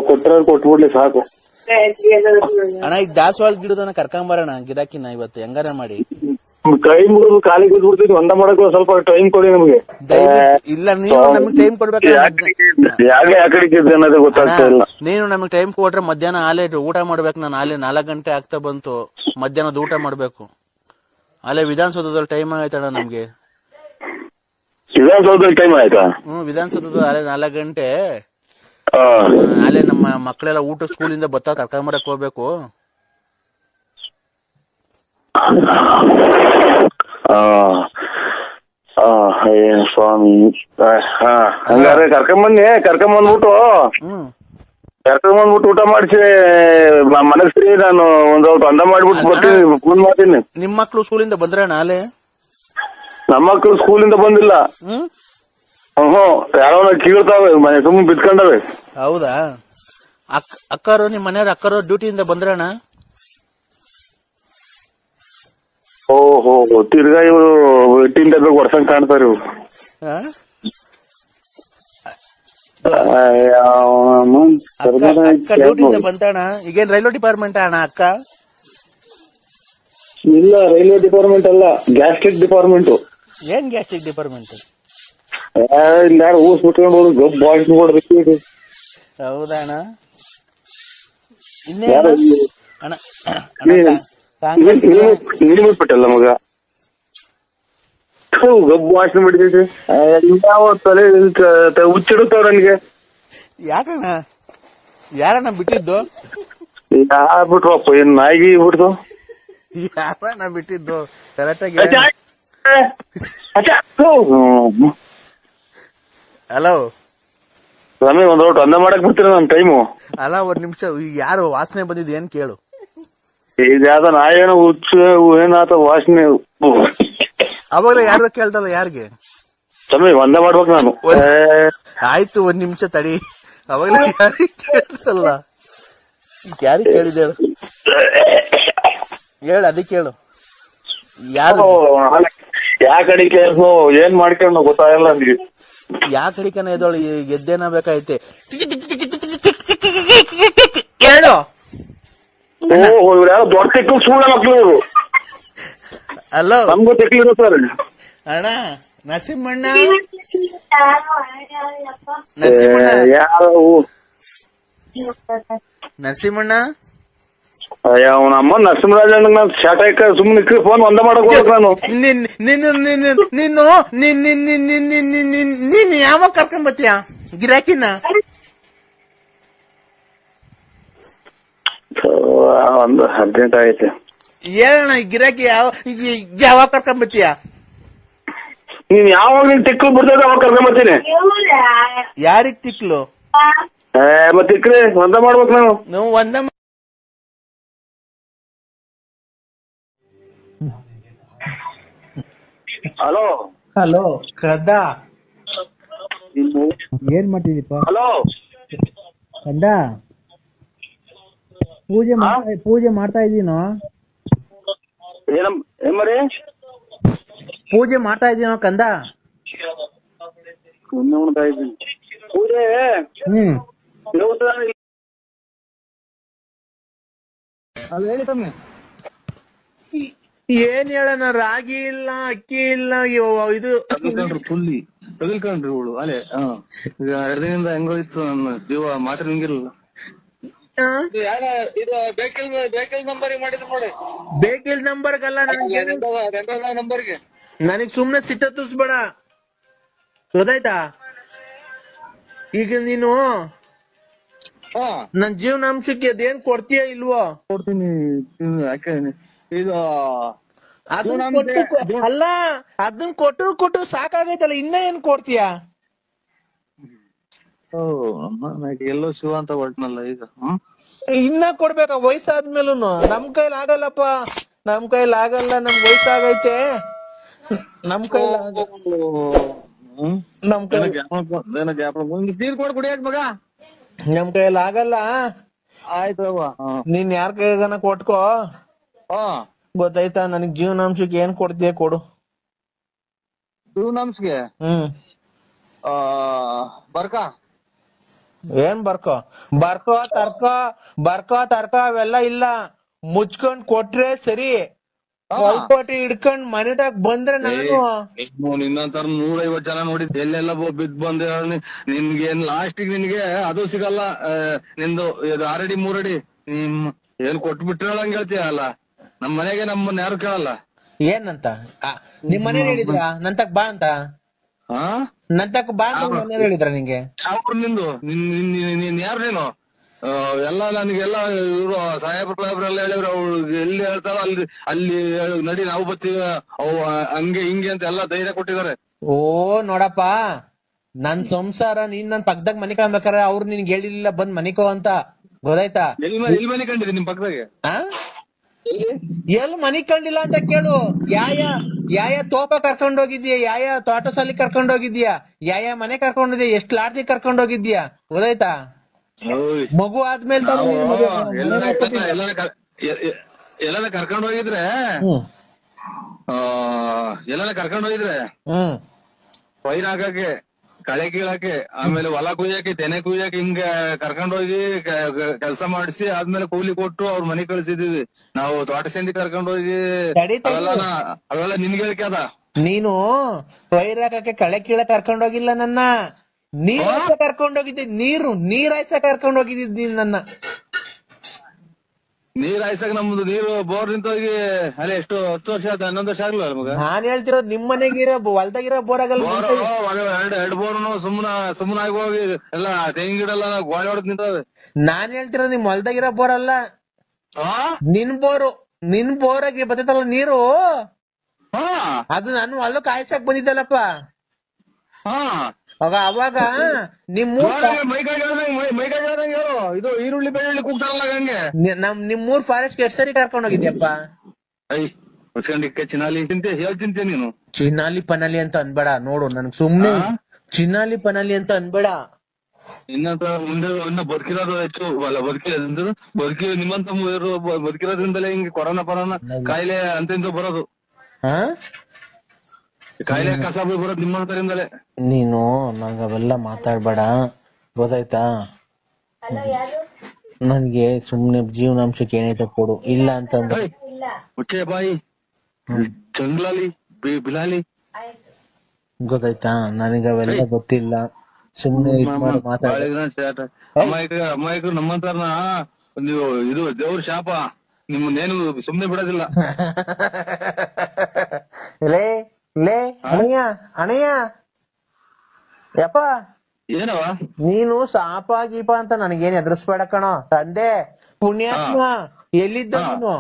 ಕೊಟ್ರ ಕೊಟ್ಬಿಡ್ಲಿ ಸಾಕು ಅಣ್ಣ. ಈಗ ದಾಸವಾಳ ಗಿಡದನ್ನ ಕರ್ಕೊಂಬರೋಣ ಗಿರಾಕಿನ ಇವತ್ತು ಹೆಂಗಾರ ಮಾಡಿ. ಕೈ ಮುಗಿದು ಕಾಲಿಗೆ ಬಿದ್ಬಿಡ್ತೀವಿ ಒಂದ ಮಾಡಕ್ ಸ್ವಲ್ಪ ಟೈಮ್ ಕೊಡಿ ನಮ್ಗೆ. ಇಲ್ಲ ನೀವು ನಮ್ಗೆ ಟೈಮ್ ಕೊಡ್ಬೇಕು. ಗೊತ್ತಾಗ್ತಾ ಇಲ್ಲ. ನೀನು ನಮಗ್ ಟೈಮ್ ಕೊಟ್ರೆ ಮಧ್ಯಾಹ್ನ ಆಲೆ ಊಟ ಮಾಡ್ಬೇಕು. ನಾನು ಆಲೆ 4 ಗಂಟೆ ಆಗ್ತಾ ಬಂತು ಮಧ್ಯಾಹ್ನದ ಊಟ ಮಾಡ್ಬೇಕು. ಅಲ್ಲೇ ವಿಧಾನಸೌಧದಲ್ಲಿ ಟೈಮ್ ಆಯ್ತಣ್ಣ ನಮ್ಗೆ. ವಿಧಾನಸೌಧದಲ್ಲಿ ಟೈಮ್ ಆಯ್ತಾ? ವಿಧಾನಸೌಧದ ಅಲ್ಲೇ 4 ಗಂಟೆ ಅಲ್ಲೇ ನಮ್ಮ ಮಕ್ಕಳೆಲ್ಲ ಊಟ ಸ್ಕೂಲಿಂದ ಬತ್ತ ಕರ್ಕೊಂಬರಕ್ ಹೋಗ್ಬೇಕು. ಸ್ವಾಮಿ ಹಂಗಾರೆ ಕರ್ಕೊಂಬಂದ್ಬಿಟ್ಟು ಊಟ ಮಾಡಿಸಿ ಮನಸ್ಸಿ ನಾನು ಒಂದ್ ಸ್ವಲ್ಪ ಅಂದ ಮಾಡ್ಬಿಟ್ಟು ಬರ್ತೀನಿ ಫೋನ್ ಮಾಡ್ತೀನಿ. ನಿಮ್ ಮಕ್ಳು ಸ್ಕೂಲಿಂದ ಬಂದ್ರ ನಾಳೆ? ನಮ್ಮ ಮಕ್ಳು ಸ್ಕೂಲಿಂದ ಬಂದಿಲ್ಲ. ಯಾರೋ ಕೀಳ್ತಾವೆ ಮನೆ ಸುಮ್ಮನೆ ಬಿತ್ಕೊಂಡವೆ. ಹೌದಾ? ಅಕ್ಕರು ನಿಮ್ ಮನೆಯವ್ರ ಅಕ್ಕರು ಡ್ಯೂಟಿಯಿಂದ ಬಂದ್ರಣ್ಣ? ಓಹೋ ತಿರ್ಗಾ ಇವರು ಎಟ್ಟಿಂದ ವರ್ಷಂಗ್ ಕಾಣ್ತಾರ ಇವ್ರು. ಅಕ್ಕ ಡ್ಯೂಟಿಯಿಂದ ಬಂತಣ್ಣ. ಈಗೇನ್ ರೈಲ್ವೆ ಡಿಪಾರ್ಟ್ಮೆಂಟ್ ಅಣ್ಣ ಅಕ್ಕ? ಇಲ್ಲ ರೈಲ್ವೆ ಡಿಪಾರ್ಟ್ಮೆಂಟ್ ಅಲ್ಲ, ಗ್ಯಾಸ್ಟ್ರಿಕ್ ಡಿಪಾರ್ಟ್ಮೆಂಟ್. ಏನ್ ಗ್ಯಾಸ್ಟ್ರಿಕ್ ಡಿಪಾರ್ಟ್ಮೆಂಟ್? ಇಲ್ಲ ಯಾರು ಊಸ್ ಬಿಟ್ಕೊಂಡು ಹೋಗಿ ಬಾಯ್ಸ್ ನೋಡ್ಬೇಕು. ಹೌದಾ ಅಣ್ಣ? ಇನ್ನೇನು ಅಣ್ಣ ಬಿಟ್ಟಲ್ಲ ಮಗ ಗಬ್ಬು ವಾಸನೆ ಬಿಡ್ತೈತಿ. ಯಾವ ತಲೆ ಹುಚ್ಚಿಡುತ್ತವ್ರ ನನಗೆ. ಯಾಕಣ್ಣ? ಯಾರಣ್ಣ ಬಿಟ್ಟಿದ್ದು? ಯಾರ್ ಬಿಟ್ರಪ್ಪ ಏನ್ ನಾಯಿಗೆ ಬಿಡ್ತು ಯಾರನ್ನ ಬಿಟ್ಟಿದ್ದು ಕರೆಕ್ಟಾಗಿ ಹಲೋ ಸ್ವಾಮಿ ಒಂದ್ ರೋಟ್ ಅಂದ ಮಾಡಕ್ ಬಿಡ್ತೀರ ನನ್ ಟೈಮು. ಅಲ್ಲ ಒಂದ್ ನಿಮಿಷ, ಈಗ ಯಾರು ವಾಸನೆ ಬಂದಿದ್ ಏನ್ ಕೇಳು. ಇದ್ಯಾವ್ದ ನಾಯೇನೋ ಹುಚ್ಚ ಏನಾತ ವಾಸನೆ. ಅವಾಗಲೇ ಯಾರು ಕೇಳ್ದಲ್ಲ ಯಾರಿಗೆ? ಸ್ವಾಮಿ ಒಂದ ಮಾಡ್ಬೇಕು ನಾನು. ಆಯ್ತು ಒಂದ್ ನಿಮಿಷ ತಡಿ, ಅವಾಗಲೇ ಯಾರಿಗೆ ಕೇಳ್ದಲ್ಲ, ಯಾರಿಗೆ ಕೇಳಿದೆ ಹೇಳು, ಅದಕ್ಕೆ ಹೇಳು ಯಾರು ಯಾ ಕಡೆ ಕೇಳ್ಸೋ ಏನ್ ಮಾಡ್ಕೊಂಡು ಗೊತ್ತಾಗಲ್ಲ ನನಗೆ. ಯಾ ಕಡಿಕನ ಎದೋಳು ಗೆದ್ದೇನ ಬೇಕಾಯ್ತೆ ಹೇಳು. ಇವ್ರು ಯಾರೋ ದೊಡ್ಡ ತೆಕ್ಕು ಸುಳ್ಳ ಮಕ್ಳು ಇವ್ರು. ಅಲ್ಲೋ ನಮ್ಗೂ ತೆಕ್ಕಿದ್ರು ಸರ್. ಅಣ್ಣ ನರಸಿಂಹಣ್ಣ ಯಾರು ನರಸಿಂಹಣ್ಣ ಅವನ ಅಮ್ಮ ನರಸಿಂಹರಾಜ ನಾನು ಶಾಟ ಸುಮ್ಮನೆ ಫೋನ್ ಒಂದ ಮಾಡಕ್ ಹೋಗ್ಬೇಕು ನಾನು. ನೀನ್ ಯಾವಾಗ ಕರ್ಕೊಂಡ್ ಬತ್ತೀಯ ಗಿರಾಕಿನ? ಒಂದು ಅರ್ಜೆಂಟ್ ಐತೆ ಹೇಳಣ್ಣ, ಗಿರಾಕಿ ಯಾವಾಗ ಕರ್ಕೊಂಡ್ ಬತ್ತೀಯ? ನೀನ್ ಯಾವಾಗ ನಿನ್ ತಿಕ್ಲು ಬಿಡ್ತದ ಅವಾಗ ಕರ್ಕೊಂಡ್ ಬರ್ತೀನಿ. ಯಾರಿಗ್ ತಿಕ್ಲು? ಮತ್ತೆ ತಿಕ್ಕ್ರಿ ಒಂದ ಮಾಡ್ಬೇಕು ನಾನು. ನೀವು ಒಂದ ಹಲೋ ಹಲೋ ಕದ ಏನ್ ಮಾಡ್ತಿದೀಪ? ಹಲೋ ಕಂದ ಪೂಜೆ ಮಾಡ್ತಾ ಇದೀನೋ? ಏಮರಿ ಪೂಜೆ ಮಾಡ್ತಾ ಇದೀನೋ ಕಂದ? ಪೂಜೆ ಅದು ಹೇಳಿ ತಮ್ಮಿ. ಏನ್ ಹೇಳಣ, ರಾಗಿ ಇಲ್ಲ, ಅಕ್ಕಿ ಇಲ್ಲ, ಇದು ಫುಲ್ಲಿ ತಗಲ್ಕೊಂಡ್ರಿ ಇವಳು ಅಲೆ. ಈಗ 2 ದಿನದಿಂದ ಹೆಂಗೋಯ್ತು ನನ್ನ ಜೀವ ಮಾತ್ರ ಹಿಂಗಿರಲ್ಲ. ಬೇಕಲ್ ನಂಬರ್ ಮಾಡಿದ್ರು ನೋಡಿ. ಬೇಕಿಲ್ ನಂಬರ್ಗಲ್ಲ ನಂಬರ್ಗೆ ನನಗ್ ಸುಮ್ನೆ ಸಿಟ್ಟ ತುಸ್ಬೇಡ, ಗೊತ್ತಾಯ್ತಾ? ಈಗ ನೀನು ನನ್ ಜೀವನಾಂಶಕ್ಕೆ ಅದೇನ್ ಕೊಡ್ತೀಯ ಇಲ್ವೋ? ಕೊಡ್ತೀನಿ. ಯಾಕೆ ಇದು ಅಲ್ಲ, ಅದನ್ನ ಕೊಟ್ಟು ಸಾಕಾಗೈತಲ್ಲ, ಇನ್ನ ಏನ್ ಕೊಡ್ತೀಯ? ಎಲ್ಲೋ ಶಿವ ಅಂತ ಹೊಟ್ನಲ್ಲ ಈಗ. ಇನ್ನ ಕೊಡ್ಬೇಕ ವಯಸ್ಸಾದ್ಮೇಲೂನು? ನಮ್ ಕೈಲಿ ಆಗಲ್ಲಪ್ಪ, ನಮ್ ಕೈಲಿ ಆಗಲ್ಲ, ನಮ್ ವಯಸ್ಸಾಗೈತೆ, ನಮ್ ಕೈಲಿ ನೀರ್ ಕೊಡ್ ಕುಡಿಯಕ್ ಮಗ. ನಮ್ ಕೈಲಿ ಆಗಲ್ಲ. ಆಯ್ತು ನೀನ್ ಯಾರ ಕೈಗನ ಕೊಟ್ಕೋ, ಗೊತ್ತಾಯ್ತಾ? ನನಗ್ ಜೀವನಾಂಶಕ್ಕೆ ಏನ್ ಕೊಡ್ತೀಯ ಕೊಡು. ಜೀವನಾಂಶಕ್ಕೆ ಬರ್ಕ ಏನ್ ಬರ್ಕೋ ತರ್ಕ ಅವೆಲ್ಲ ಇಲ್ಲ, ಮುಚ್ಕೊಂಡ್ ಕೊಟ್ರೆ ಸರಿ. ಕೋಟಿ ಹಿಡ್ಕೊಂಡ್ ಮನೆದಾಗ ಬಂದ್ರೆ ನಾನು ನಿನ್ನಂತರ 150 ಜನ ನೋಡಿದ್ ಎಲ್ಲೆಲ್ಲ ಬಿದ್ ಬಂದ. ನಿನ್ಗೇನ್ ಲಾಸ್ಟಿಗೆ ನಿನ್ಗೆ ಅದು ಸಿಗಲ್ಲ. ನಿಂದು 2 ಅಡಿ 3 ಅಡಿ ಏನ್ ಕೊಟ್ಬಿಟ್ರೆ ಹಂಗ ಹೇಳ್ತೀಯ ಅಲ್ಲ. ನಮ್ ಮನೆಗೆ ನಮ್ಮನ್ನ ಯಾರು ಕೇಳಲ್ಲ. ಏನಂತ ನಿಮ್ ಮನೇಲಿ ಹೇಳಿದ್ರ ನಂತಕ್ ಬಾ ಅಂತ? ನಂತಕ್ ಬಾ ಅಂತ ಮನೇಲಿ ಹೇಳಿದ್ರ ನಿಂಗೆ? ಅವ್ರು ನಿಂದು ನೀನ್ ಯಾರು ನೀನು? ಎಲ್ಲ ನನಗೆಲ್ಲ ಇವ್ರು ಸಾಹೇಬ್ರೆಲ್ಲ ಹೇಳಿದ್ರು. ಅವ್ಳು ಎಲ್ಲಿ ಹೇಳ್ತಾಳ ಅಲ್ಲಿ ನಡಿ ನಾವು ಬರ್ತೀವಿ, ಅವು ಹಂಗೆ ಹಿಂಗೆ ಅಂತ ಎಲ್ಲಾ ಧೈರ್ಯ ಕೊಟ್ಟಿದ್ದಾರೆ. ಓ ನೋಡಪ್ಪ, ನನ್ ಸಂಸಾರ ನೀನ್ ನನ್ ಪಕ್ಕದಾಗ ಮನೆ ಕಾಣ್ಬೇಕಾರೆ ಅವ್ರು ನಿನ್ಗೆ ಹೇಳಿರ್ಲಿಲ್ಲ ಬಂದ್ ಮನಿಕೋ ಅಂತ, ಗೊತ್ತಾಯ್ತಾ? ಎಲ್ಲಿ ಮನೆ ಕಂಡಿದೆ ನಿಮ್ ಪಕ್ಕದಾಗೆ? ಎಲ್ ಮನಿ ಕಂಡಿಲ್ಲ ಅಂತ ಕೇಳು. ಯಾಯ ತೋಪ ಕರ್ಕೊಂಡ್ ಹೋಗಿದ್ಯಾ, ಯಾಯ ತೋಟ ಸಾಲಿ ಕರ್ಕೊಂಡ್ ಹೋಗಿದ್ಯಾ, ಯಾಯ ಮನೆ ಕರ್ಕೊಂಡಿದ್ಯಾ, ಎಷ್ಟ್ ಲಾಡ್ಜಿ ಕರ್ಕೊಂಡ್ ಹೋಗಿದ್ಯಾ, ಗೊತ್ತಾಯ್ತಾ? ಮಗು ಆದ್ಮೇಲೆ ಎಲ್ಲಾನ ಕರ್ಕೊಂಡ್ ಹೋಗಿದ್ರೆ ಪೈರ್ ಹಾಕಕ್ಕೆ, ಕಳೆ ಕೀಳಕ್ಕೆ, ಆಮೇಲೆ ಹೊಲ ಕುಯ್ಯಕ್ಕೆ, ತೆನೆ ಕುಯ್ಯಕ್ಕೆ ಹಿಂಗ ಕರ್ಕೊಂಡ್ ಹೋಗಿ ಕೆಲ್ಸ ಮಾಡಿಸಿ ಆದ್ಮೇಲೆ ಕೂಲಿ ಕೊಟ್ಟು ಅವ್ರ ಮನೆ ಕಳ್ಸಿದೀವಿ ನಾವು. ತೋಟ ಸಂದಿ ಕರ್ಕೊಂಡ್ ಹೋಗಿ ಅವೆಲ್ಲ ನಿನ್ಗೆ ಹೇಳಿಕೆ ಅದ. ನೀನು ಪೈರ್ ಹಾಕಕ್ಕೆ ಕಳೆ ಕೀಳ ಕರ್ಕೊಂಡ್ ಹೋಗಿಲ್ಲ ನನ್ನ, ನೀರ್ ಕರ್ಕೊಂಡ್ ಹೋಗಿದ್ದಿ. ನೀರ್ ಹಾಯ್ಸ ಕರ್ಕೊಂಡ್ ಹೋಗಿದ್ದಿದ್ ನೀನ್ ನನ್ನ. ನೀರ್ ಹಾಯ್ಸಕ್ ನಮ್ದು ನೀರು ಬೋರ್ ನಿಂತೋಗಿ ಅಲ್ಲೇ ಎಷ್ಟು 10 ವರ್ಷ ಆಯ್ತು, 11 ವರ್ಷ ಆಗ್ಲಿಲ್ಲ ಮಗ. ನಾನ್ ಹೇಳ್ತಿರೋದು ನಿಮ್ ಮನೆಗಿರೋ ಹೊಲ್ದಾಗಿರೋ ಬೋರ್ ಆಗಲ್ಲ. 2 ಬೋರ್ನು ಸುಮ್ಮನಾಗಿ ಹೋಗಿ ಎಲ್ಲ ತೆಂಗಿನ ಗಿಡ ಎಲ್ಲ ಗೋಳೆ ಹೊಡೆದ್ ನಿಂತವೆ. ನಾನ್ ಹೇಳ್ತಿರೋದು ನಿಮ್ ಹೊಲ್ದಾಗಿರೋ ಬೋರ್ ಅಲ್ಲ, ನಿನ್ ಬೋರಾಗಿ ಬರ್ತೈತಲ್ಲ ನೀರು, ಅದು ನಾನು ಅಲ್ಲೂ ಕಾಯ್ಸಕ್ ಬಂದಿದ್ದಲ್ಲಪ್ಪ. ಅವಾಗ ಇದು ಈರುಳ್ಳಿ ಬೆಳ್ಳುಳ್ಳಿ ಕೂಗ್ತಾರಲ್ಲ ಹಂಗೆ ನಿಮ್ಮೂರ್ ಫಾರೆಸ್ಟ್ ಎಷ್ಟ್ ಸರಿ ಕರ್ಕೊಂಡ್ ಹೋಗಿದ್ಯಪ್ಪ? ಚಿನಾಲಿ ಹೇಳ್ತಿಂತೆ ನೀನು. ಚಿನಾಲಿ ಪನಾಲಿ ಅಂತ ಅನ್ಬೇಡ ನೋಡು, ನನ್ಗ್ ಸುಮ್ನೆ ಚಿನಾಲಿ ಪನಾಲಿ ಅಂತ ಅನ್ಬೇಡ. ಇನ್ನಂತ ಮುಂದೆ ಇನ್ನ ಬದುಕಿರೋದು ಹೆಚ್ಚು ಬದುಕಿ ನಿಮ್ಮಂತ ಬದುಕಿರೋದ್ರಿಂದಲೇ ಹಿಂಗೆ ಕೊರೋನಾ ಕಾಯಿಲೆ ಅಂತ ಬರೋದು, ಕಾಯಿಲೆ ಕಸ ಬರೋದು ನಿಮ್ಮಂತರಿಂದಲೇ. ನೀನು ನಂಗೆ ಅವೆಲ್ಲ ಮಾತಾಡ್ಬೇಡ ಗೊತ್ತಾಯ್ತಾ? ನನ್ಗೆ ಸುಮ್ನೆ ಜೀವನಾಂಶಕ್ಕೆ ಏನೈತೆ ಕೊಡು, ಇಲ್ಲ ಅಂತಂದ್ರೆ ಮುಚ್ಚೆ ಬಾಯಿ ಜಂಗ್ಲಾಲಿ ಬಿಲಾಲಿ. ಗೊತ್ತಾಯ್ತಾ? ನನಗೆ ಅವೆಲ್ಲ ಗೊತ್ತಿಲ್ಲ, ಸುಮ್ನೆ ಅಮಾಯಕರು ನಮ್ಮಂತಾರನ ನೀವು ಇದು ದೇವ್ರ ಶಾಪ, ನಿಮ್ಮನ್ನೇನು ಸುಮ್ನೆ ಬಿಡೋದಿಲ್ಲ. ಲೇ ಲೇ ಅಣಯ್ಯ ಅಣಯ್ಯ ಯಪ್ಪ, ಏನವ ನೀನು ಸಾಪ ಗೀಪ ಅಂತ ನನಗೇನ್ ಎದುರಿಸ್ಬೇಡ ಕಣೋ ತಂದೆ ಪುಣ್ಯಾತ್ಮ. ಎಲ್ಲಿದ್ದ ನೀನು?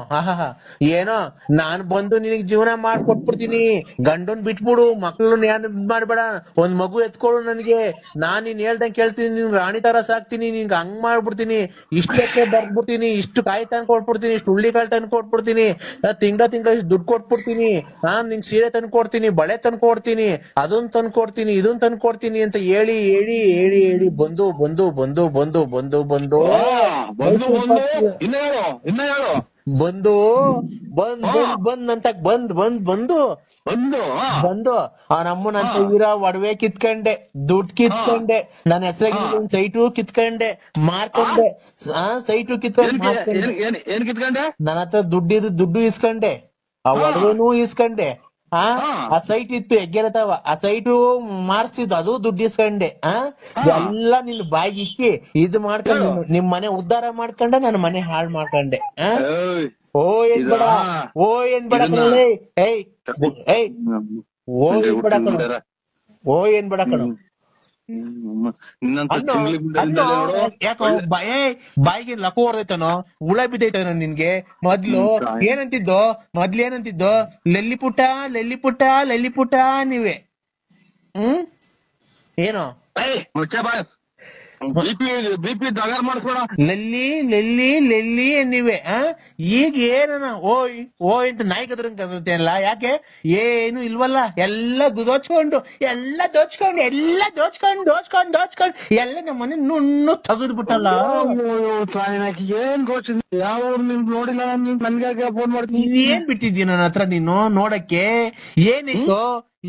ಏನೋ ನಾನ್ ಬಂದು ನಿನಗ್ ಜೀವನ ಮಾಡ್ಕೊಟ್ಬಿಡ್ತೀನಿ, ಗಂಡನ್ ಬಿಟ್ಬಿಡು, ಮಕ್ಳನ್ನ ಏನ್ ಮಾಡ್ಬೇಡ, ಒಂದ್ ಮಗು ಎತ್ಕೊಳು ನನ್ಗೆ, ನಾನ್ ನೀನ್ ಹೇಳ್ದಂಗ್ ಕೇಳ್ತೀನಿ, ನಿನ್ ರಾಣಿ ತರ ಸಾಕ್ತೀನಿ, ನಿನ್ಗೆ ಹಂಗ್ ಮಾಡ್ಬಿಡ್ತೀನಿ, ಇಷ್ಟಕ್ಕೆ ಬರ್ಬಿಡ್ತೀನಿ, ಇಷ್ಟು ಕಾಯಿ ತಂದ್ ಕೊಟ್ಬಿಡ್ತೀನಿ, ಇಷ್ಟು ಹುಳ್ಳಿಕಾಳು ತಂದ್ ಕೊಟ್ಬಿಡ್ತೀನಿ, ತಿಂಗಳ ಇಷ್ಟು ದುಡ್ಡು ಕೊಟ್ಬಿಡ್ತೀನಿ, ನಿಂಗ್ ಸೀರೆ ತಂದ್ ಕೊಡ್ತೀನಿ, ಬಳೆ ತಂದ್ ಕೊಡ್ತೀನಿ, ಅದನ್ ತಂದ್ ಕೊಡ್ತೀನಿ, ಇದನ್ ತಂದ್ ಕೊಡ್ತೀನಿ ಅಂತ ಹೇಳಿ ಹೇಳಿ ಹೇಳಿ ಹೇಳಿ ಬಂದು ಬಂದು ಬಂದು ಬಂದು ಬಂದು ಬಂದು ಬಂದು ಬಂದ್ ಅಂತ ಬಂದು ಆ ನಮ್ಮನಂತ ಇರೋ ಒಡವೆ ಕಿತ್ಕೊಂಡೆ, ದುಡ್ಡು ಕಿತ್ಕೊಂಡೆ, ನನ್ನ ಹೆಸರಾಗಿ ಸೈಟು ಕಿತ್ಕೊಂಡೆ ಮಾರ್ಕೊಂಡೆ, ಸೈಟು ಕಿತ್ಕೊಂಡೆ ನನ್ನ ಹತ್ರ ದುಡ್ಡು ಇಸ್ಕೊಂಡೆ, ಆ ಒಡವೆನೂ ಇಸ್ಕೊಂಡೆ, ಆ ಸೈಟ್ ಇತ್ತು ಹೆಗ್ಗೆರತಾವ, ಆ ಸೈಟು ಮಾರ್ಸಿದ್ದು, ಅದು ದುಡ್ಡು ಇಸ್ಕೊಂಡೆ, ಎಲ್ಲ ನಿನ್ ಬಾಯಿಗೆ ಇಕ್ಕಿ ಇದು ಮಾಡ್ಕೊಂಡು ನಿಮ್ ಮನೆ ಉದ್ಧಾರ ಮಾಡ್ಕೊಂಡೆ, ನನ್ನ ಮನೆ ಹಾಳ್ ಮಾಡ್ಕೊಂಡೆ. ಓ ಏನ್ ಬೇಡ, ಓ ಏನ್ ಬೇಡ ಕಣ, ಏಯ್ ಏಯ್ ಓ ಏನ್ ಬೇಡ ಕಣ, ಓ ಏನ್ ಬೇಡ ಕಣ. ಯಾಕೋ ಬಾಯಿಗೆ ಲಕು ಹೊಡೆದೈತನೋ, ಹುಳ ಬಿದ್ದೈತನೋ ನಿನ್ಗೆ? ಮೊದ್ಲು ಏನಂತಿದ್ದೋ ಲಲ್ಲಿಪುಟ ಲಲ್ಲಿಪುಟ ಲಲ್ಲಿಪುಟ ನೀವೇ ಏನೋ ಬಿಪಿ ಡಗಾರ್ ಮಾಡಿಸ್ಬೇಡ, ಲಲ್ಲಿ ಲಲ್ಲಿ ಲಲ್ಲಿ ನೀವೇ. ಈಗ ಏನನ ಓಯ್ ಅಂತ ನಾಯಿ ಕದ್ರಂಗಲ್ಲ, ಯಾಕೆ ಏನು ಇಲ್ವಲ್ಲ, ಎಲ್ಲ ದೋಚ್ಕೊಂಡು ಎಲ್ಲ ನಮ್ಮ ಮನೆ ನುಣ್ಣು ತೆಗೆದು ಬಿಟ್ಟಲ್ಲ. ಏನ್ ಗೋಚರ್ ಯಾವ ನೋಡಿಲ್ಲ, ನನ್ಗೆ ಫೋನ್ ಮಾಡ್ತೀನಿ. ಏನ್ ಬಿಟ್ಟಿದ್ದೀಯ ನನ್ನ ಹತ್ರ ನೀನು ನೋಡಕ್ಕೆ? ಏನಿತ್ತು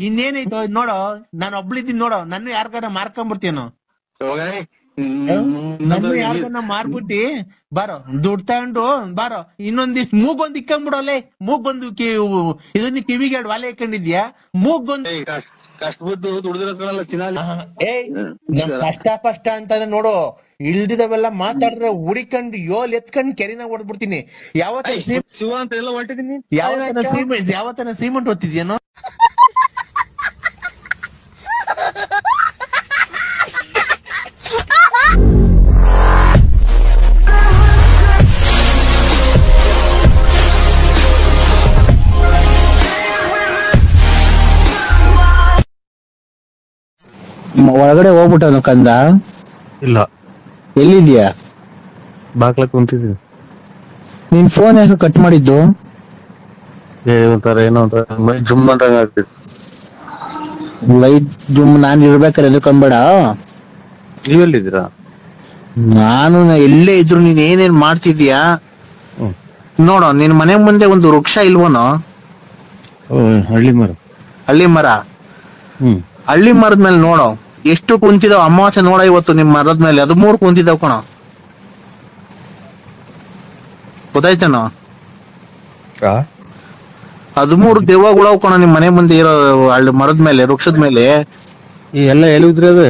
ಇನ್ನೇನೈತೋ ನೋಡೋ, ನಾನು ಒಬ್ಳಿದ್ದೀನಿ ನೋಡೋ, ನನ್ನ ಯಾರ್ಗಾರ ಮಾರ್ಕೊಂಡ್ಬಿಡ್ತೀನೋ, ನನ್ನ ಯಾರ್ಗನ್ನ ಮಾರ್ಬಿಟ್ಟಿ ಬಾರೋ, ದುಡ್ಡು ತಗೊಂಡು ಬಾರೋ, ಇನ್ನೊಂದಿಷ್ಟು ಮೂಗೊಂದು ಇಕ್ಕೊಂಡ್ಬಿಡೋಲೆ, ಮೂಗೊಂದು ಇದನ್ನ ಕಿವಿಗೆ ವಾಲೆ ಇಕ್ಕೊಂಡಿದ್ಯಾ, ಮೂಗೊಂದು ಕಷ್ಟ ಅಂತಾನೆ ನೋಡು, ಇಲ್ದಿದವೆಲ್ಲ ಮಾತಾಡಿದ್ರೆ ಹುಡಿಕೊಂಡು ಯೋಲ್ ಎತ್ಕೊಂಡು ಕೆರಿನ ಹೊಡ್ಬಿಡ್ತೀನಿ. ಯಾವತ್ತನ ಸೀಮೆಂಟ್ ಹೊತ್ತಿದ್ಯೇನೋ? ಒಳಗಡೆ ಹೋಗ್ಬಿಟ್ಟವನು ಕಂದ? ಇಲ್ಲ. ಎಲ್ಲಿದ್ಯಾ? ಬಾಕ್ಲ ಕುಂತಿದ್ದೀನಿ. ನಿನ್ ಫೋನ್ ಯಾಕೆ ಕಟ್ ಮಾಡಿದ್ದು? ಏನೋ ಮೈ ಜುಮ್ ಅಂತ ಆಗ್ತಿತ್ತು. ಲೈಟ್ ಜುಮ್ ನಾನ್ ಇರ್ಬೇಕಾರೆ ಎದ್ಕೊಂಬೇಡ. ನೀವೆಲ್ಲಿದ್ದೀರಾ? ನಾನು ಎಲ್ಲೇ ಇದ್ರು ನೀನ್ ಏನೇನ್ ಮಾಡ್ತಿದ್ಯಾ ನೋಡೋ. ನಿನ್ ಮನೆ ಮುಂದೆ ಒಂದು ವೃಕ್ಷ ಇಲ್ವನೋ? ಹಳ್ಳಿ ಮರ. ಹಳ್ಳಿ ಮರದ ಮೇಲೆ ನೋಡೋ ಎಷ್ಟು ಕುಂತಿದಾವ್. ಅಮಾವಾಸ್ಯೆ ನೋಡ ಇವತ್ತು ನಿಮ್ ಮರದ ಮೇಲೆ 13 ಕುಂತಿದಾವ್ ಕಣ, ಗೊತ್ತಾಯ್ತೇನೋ? 13 ದೆವ್ವಗಳು ಕಣ ನಿಮ್ ಮನೆ ಮುಂದೆ ಇರೋ ಹಳ್ಳಿ ಮರದ ಮೇಲೆ, ವೃಕ್ಷದ ಮೇಲೆ. ಎಲ್ಲ ಎಲೆ ಉದ್ರಿ ಅದ?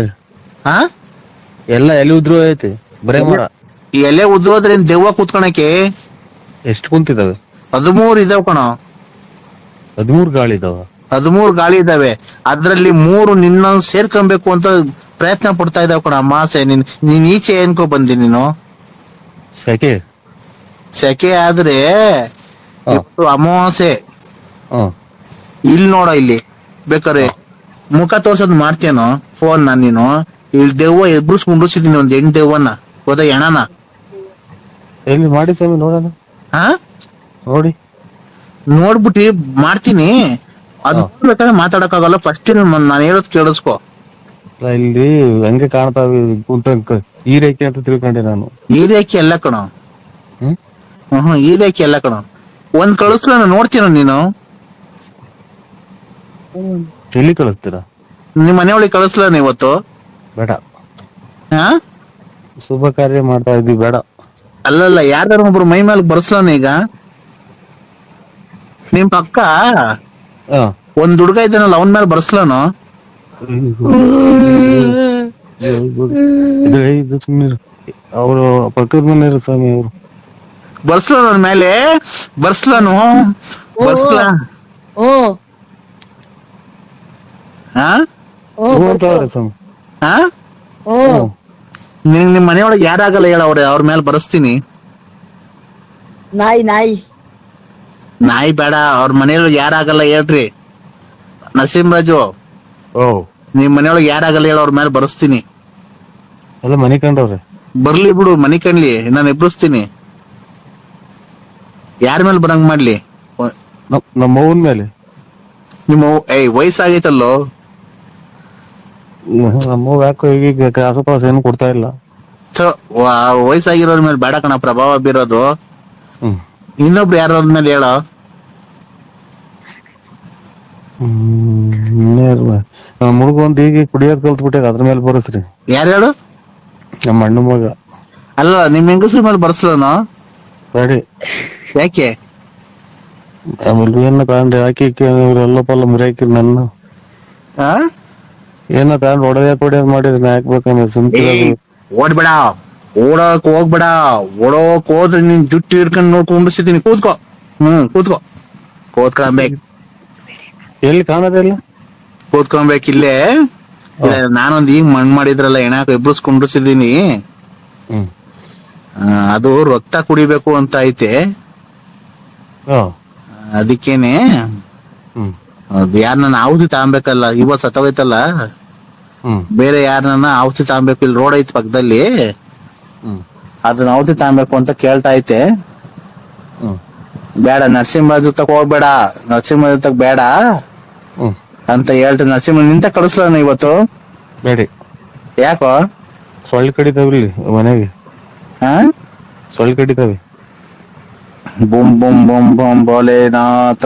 ಎಲ್ಲ ಎಲೆ ಉದ್ರೂ ಐತಿ, ಬರೇ ಮರ. ಎಲೆ ಉದ್ರೋದ್ರೇನ್ ದೆವ್ವ ಕೂತ್ಕೊಳಕ್ಕೆ? ಎಷ್ಟು ಕುಂತಿದಾವೆ? 13 ಇದಾವ್ ಕಣ. 13 ಗಾಳಿ ಇದಾವ? 13 ಗಾಳಿ ಇದಾವೆ. ಅದ್ರಲ್ಲಿ 3 ನಿನ್ನ ಸೇರ್ಕೊಬೇಕು ಅಂತ ಪ್ರಯತ್ನ ಪಡ್ತಾ ಇದಾವ್ ಕಣ. ಅಮಾಸೆ ನೀನ್ ಈಚೆ ಏನ್ಕೋ ಬಂದಿ ನೀನು? ಸೆಕೆ ಸೆಕೆ ಆದ್ರೆ ಇವತ್ತು ಅಮಾವಾಸ್ಯೆ. ಇಲ್ಲಿ ನೋಡ, ಇಲ್ಲಿ ಬೇಕಾರೆ ಮುಖ ತೋರ್ಸೋದ್ ಮಾಡ್ತೇನೋ ಫೋನ್ ನೀನು. ಇಲ್ಲಿ ದೆವ್ವ ಎಬ್ರುಸ್ಕೊಂಡಿದ್ದೀನಿ, ಒಂದ್ ಹೆಣ್ ದೆವ್ವನ್ನ, ಗೊತ್ತಾ, ಹೆಣನ. ಎಲ್ಲಿ ಮಾಡಿ ಸ್ವಾಮಿ ನೋಡೋಣ. ಹಾ, ನೋಡಿ ನೋಡ್ಬಿಟ್ಟಿ ಮಾಡ್ತೀನಿ. ಅದು ಬೇಕಾದ್ರೆ ಮಾತಾಡಕ್ಕಾಗಲ್ಲ. ಫಸ್ಟ್ ನಾನು ಹೇಳೋದ್ ಕೇಳಿಸ್ಕೊ. ಇಲ್ಲಿ ಹಂಗೆ ಕಾಣ್ತಾವ ಕುಂತ ಈ ರೇಖೆ ಅಂತ ತಿಳ್ಕೊಂಡೆ ನಾನು. ಈ ರೇಖೆ ಎಲ್ಲ ಕಣ. ಈ ರೇಖೆ ಎಲ್ಲ ಕಣ. ಒಂದ್ ಕಳಿಸ್ಲ ನೋಡ್ತೀನ ನೀನು. ಎಲ್ಲಿ ಕಳಿಸ್ತೀರಾ? ನಿಮ್ ಮನೆ ಒಳಗೆ ಕಳಿಸ್ಲ ಇವತ್ತು? ಬೇಡ. ಹಾ, ಶುಭ ಕಾರ್ಯ ಮಾಡ್ತಾ ಇದ್ವಿ, ಬೇಡ. ಅಲ್ಲಲ್ಲ, ಯಾರು ಒಬ್ರು ಮೈ ಮೇಲೆ ಬರ್ಸ್ಲಾನ. ಈಗ ನಿಮ್ ಪಕ್ಕ ಒಂದ್ ಹುಡುಗ ಇದ್ದಾನಲ್ಲ, ಅವನ್ ಮೇಲೆ ಬರ್ಸ್ಲಾನು. ಅವರು ಪಕ್ಕದ ಮನೆ ಸ್ವಾಮಿ, ಅವರು ಬರ್ಸ್ಲಾನ ಅವನ ಮೇಲೆ ಬರ್ಸ್ಲಾನು. ಬರ್ಸ್ಲಾ ನಿಮ್ ಮನೆಯೊಳಗೆ ಯಾರಾಗಲ್ಲ ಹೇಳ, ಅವ್ರ ಮೇಲೆ ಬರ್ಸ್ತೀನಿ. ನಾಯಿ ಬೇಡ, ಅವ್ರ ಮನೆಯೊಳಗೆ ಯಾರಾಗಲ್ಲ ಹೇಳ್ರಿ. ನರಸಿಂಹರಾಜು, ನಿಮ್ ಮನೆಯೊಳಗೆ ಯಾರಾಗಲ್ಲ ಹೇಳ, ಅವ್ರ ಮೇಲೆ ಬರ್ಸ್ತೀನಿ. ಅಲ್ಲ, ಮನೆ ಕಂಡವ್ರೆ. ಬರ್ಲಿ ಬಿಡು, ಮನಿ ಕಣ್ಲಿ, ನಾನು ಎಬ್ಬಿಸ್ತೀನಿ. ಯಾರ ಮೇಲೆ ಬರಂಗ್ ಮಾಡ್ಲಿ? ನಮ್ಮ ಅವ್ವನ್ ಮೇಲೆ. ನಿಮ್ಮ ವಯಸ್ಸಾಗೈತಲ್ಲೋ. ನಮ್ಮ ಯಾಕೋ ಈಗ ಕಾಸು ಏನು ಕೊಡ್ತಾ ಇಲ್ಲ. ವಯಸ್ಸಾಗಿರೋರ್ ಮೇಲೆ ಬೇಡ ಕಣ ಪ್ರಭಾವ ಬೀರೋದು. ಇನ್ನೊಬ್ರು ಯಾರ ಮೇಲೆ ಹೇಳ. ನಮ್ಮ ಹುಡುಗ ಒಂದ್ ಈಗ ಕುಡಿಯೋದ್ ಕಲ್ತ್ಬಿಟ್ಟಾಗ ಅದ್ರ ಮೇಲೆ ಬರಸ್ರಿ. ಯಾರು ಹೇಳು? ನಮ್ಮ ಅಣ್ಣ ಮಗ. ಅಲ್ಲ, ನಿಮ್ ಹೆಂಗಸ್ರ ಮೇಲೆ ಬರ್ಸ್ಲನು? ಬೇಡಿ. ಯಾಕೆ? ಆಮೇಲೆ ಏನ ತಗೊಂಡು ಹಾಕಿ ಎಲ್ಲಪ್ಪಲ್ಲ ಮುರಿಯಾಕಿ ನನ್ನ ಏನ ತಗೊಂಡು ಹೊಡೆಯೋದ್ ಮಾಡಿರಿ, ನಾ ಹಾಕ್ಬೇಕಂದ್ರೆ ಸುಮ್ಕೆ. ಓಡ್ಬೇಡ, ಓಡಕ್ ಹೋಗ್ಬೇಡ. ಓಡೋಕ್ ಹೋದ್ರೆ ನೀನ್ ಜುಟ್ಟಿ ಹಿಡ್ಕೊಂಡ್ ನೋಡ್ಕೊಂಡ್ಬಿಡ್ಸಿದೀನಿ. ಕೂತ್ಕೋ. ಕೂತ್ಕೋ, ಕೂತ್ಕೊಬೇಕು. ಎಲ್ಲಿ ಕಾಣೋದಿಲ್ಲ? ಕೂತ್ಕೊಬೇಕಿಲ್ಲೇ. ನಾನೊಂದ್ ಈಗ ಮಣ್ ಮಾಡಿದ್ರಲ್ಲ, ಎಣಾಕ ಎಬ್ಬಿಸ್ಕೊಂಡ್ಬಿಡ್ಸಿದೀನಿ. ಅದು ರಕ್ತ ಕುಡಿಬೇಕು ಅಂತ ಐತೆ, ಅದಕ್ಕೇನೆ. ಯಾರನ್ನ ಔಷಧಿ ತಗೊಂಬೇಕಲ್ಲ, ಇವತ್ ಸತ್ತೋಗೈತಲ್ಲ, ಬೇರೆ ಯಾರನ್ನ ಔಷಧಿ ತಗೊಂಬೇಕು. ಇಲ್ಲಿ ರೋಡ್ ಐತಿ ಪಕ್ಕದಲ್ಲಿ, ಅದನ್ನ ಔಷಧಿ ತಗೊಂಬೇಕು ಅಂತ ಕೇಳ್ತಾ ಐತೆ. ಬೇಡ, ನರಸಿಂಹರಾಜು ತಕ ಹೋಗ್ಬೇಡ, ನರಸಿಂಹರಾಜು ತಕ ಬೇಡ ಅಂತ ಹೇಳ್ತ. ನರಸಿಂಹ ನಿಂತ ಕಳಿಸ್ಲ ಇವತ್ತು. ಬೇಡಿ. ಯಾಕೋ? ಸೊಳ್ಳೆ ಕಡಿತಾವಿಲ್ಲಿ ಮನೆಗೆ. ಸೊಳ್ಳೆ ಕಡಿತಾವೆ. ಬುಮ್ ಬುಮ್ ಬುಮ್ ಬುಮ್ ಭೋಲೆನಾಥ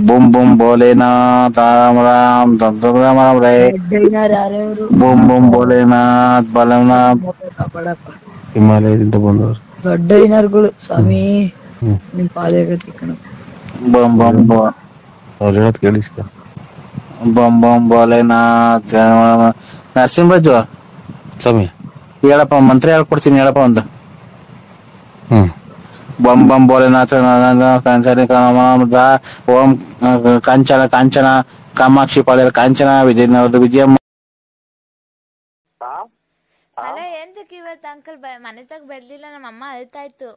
ಬುಮ್ ಬುಮ್ ಭೋಲೆನಾಥ ರಾಮ ರಾಮ್ ರಾಮ ರಾಮ ರೇ. ಬುಮ್ ಬುಮ್ ಭೋಲೆನಾಥ್ ಬಲನಾಥ್. ಹಿಮಾಲಯದಿಂದ ಬಂದವರು ದೊಡ್ಡ ಐನರ್ಗಳು ಸ್ವಾಮಿ. ಬುಮ್ ಬುಮ್ ಅವ್ರು ಹೇಳೋದ್ ಕೇಳಿಸ್ಕ. ಬುಮ್ ಬುಮ್ ಭೋಲೆನಾಥ್. ನರಸಿಂಹರಾಜು ಸ್ವಾಮಿ ಹೇಳಪ್ಪ, ಮಂತ್ರ ಹೇಳ್ಕೊಡ್ತೀನಿ, ಹೇಳಪ್ಪ ಒಂದು. ಬಂ ಬಂ ಭೋಲೆನಾಥ ಓಂ ಕಾಂಚನ ಕಾಂಚನ ಕಾಮಾಕ್ಷಿ ಪಾಳ್ಯದ ಕಾಂಚನ ವಿಜಯನಗರದ ವಿಜಯಮ್ಮ. ಅಲ್ಲ ಎಂತಕ್ ಇವತ್ತು ಅಂಕಲ್ ಮನೆ ತಗ ಬರ್ಲಿಲ್ಲ? ನಮ್ಮ ಅಮ್ಮ ಅಳ್ತಾ ಇತ್ತು.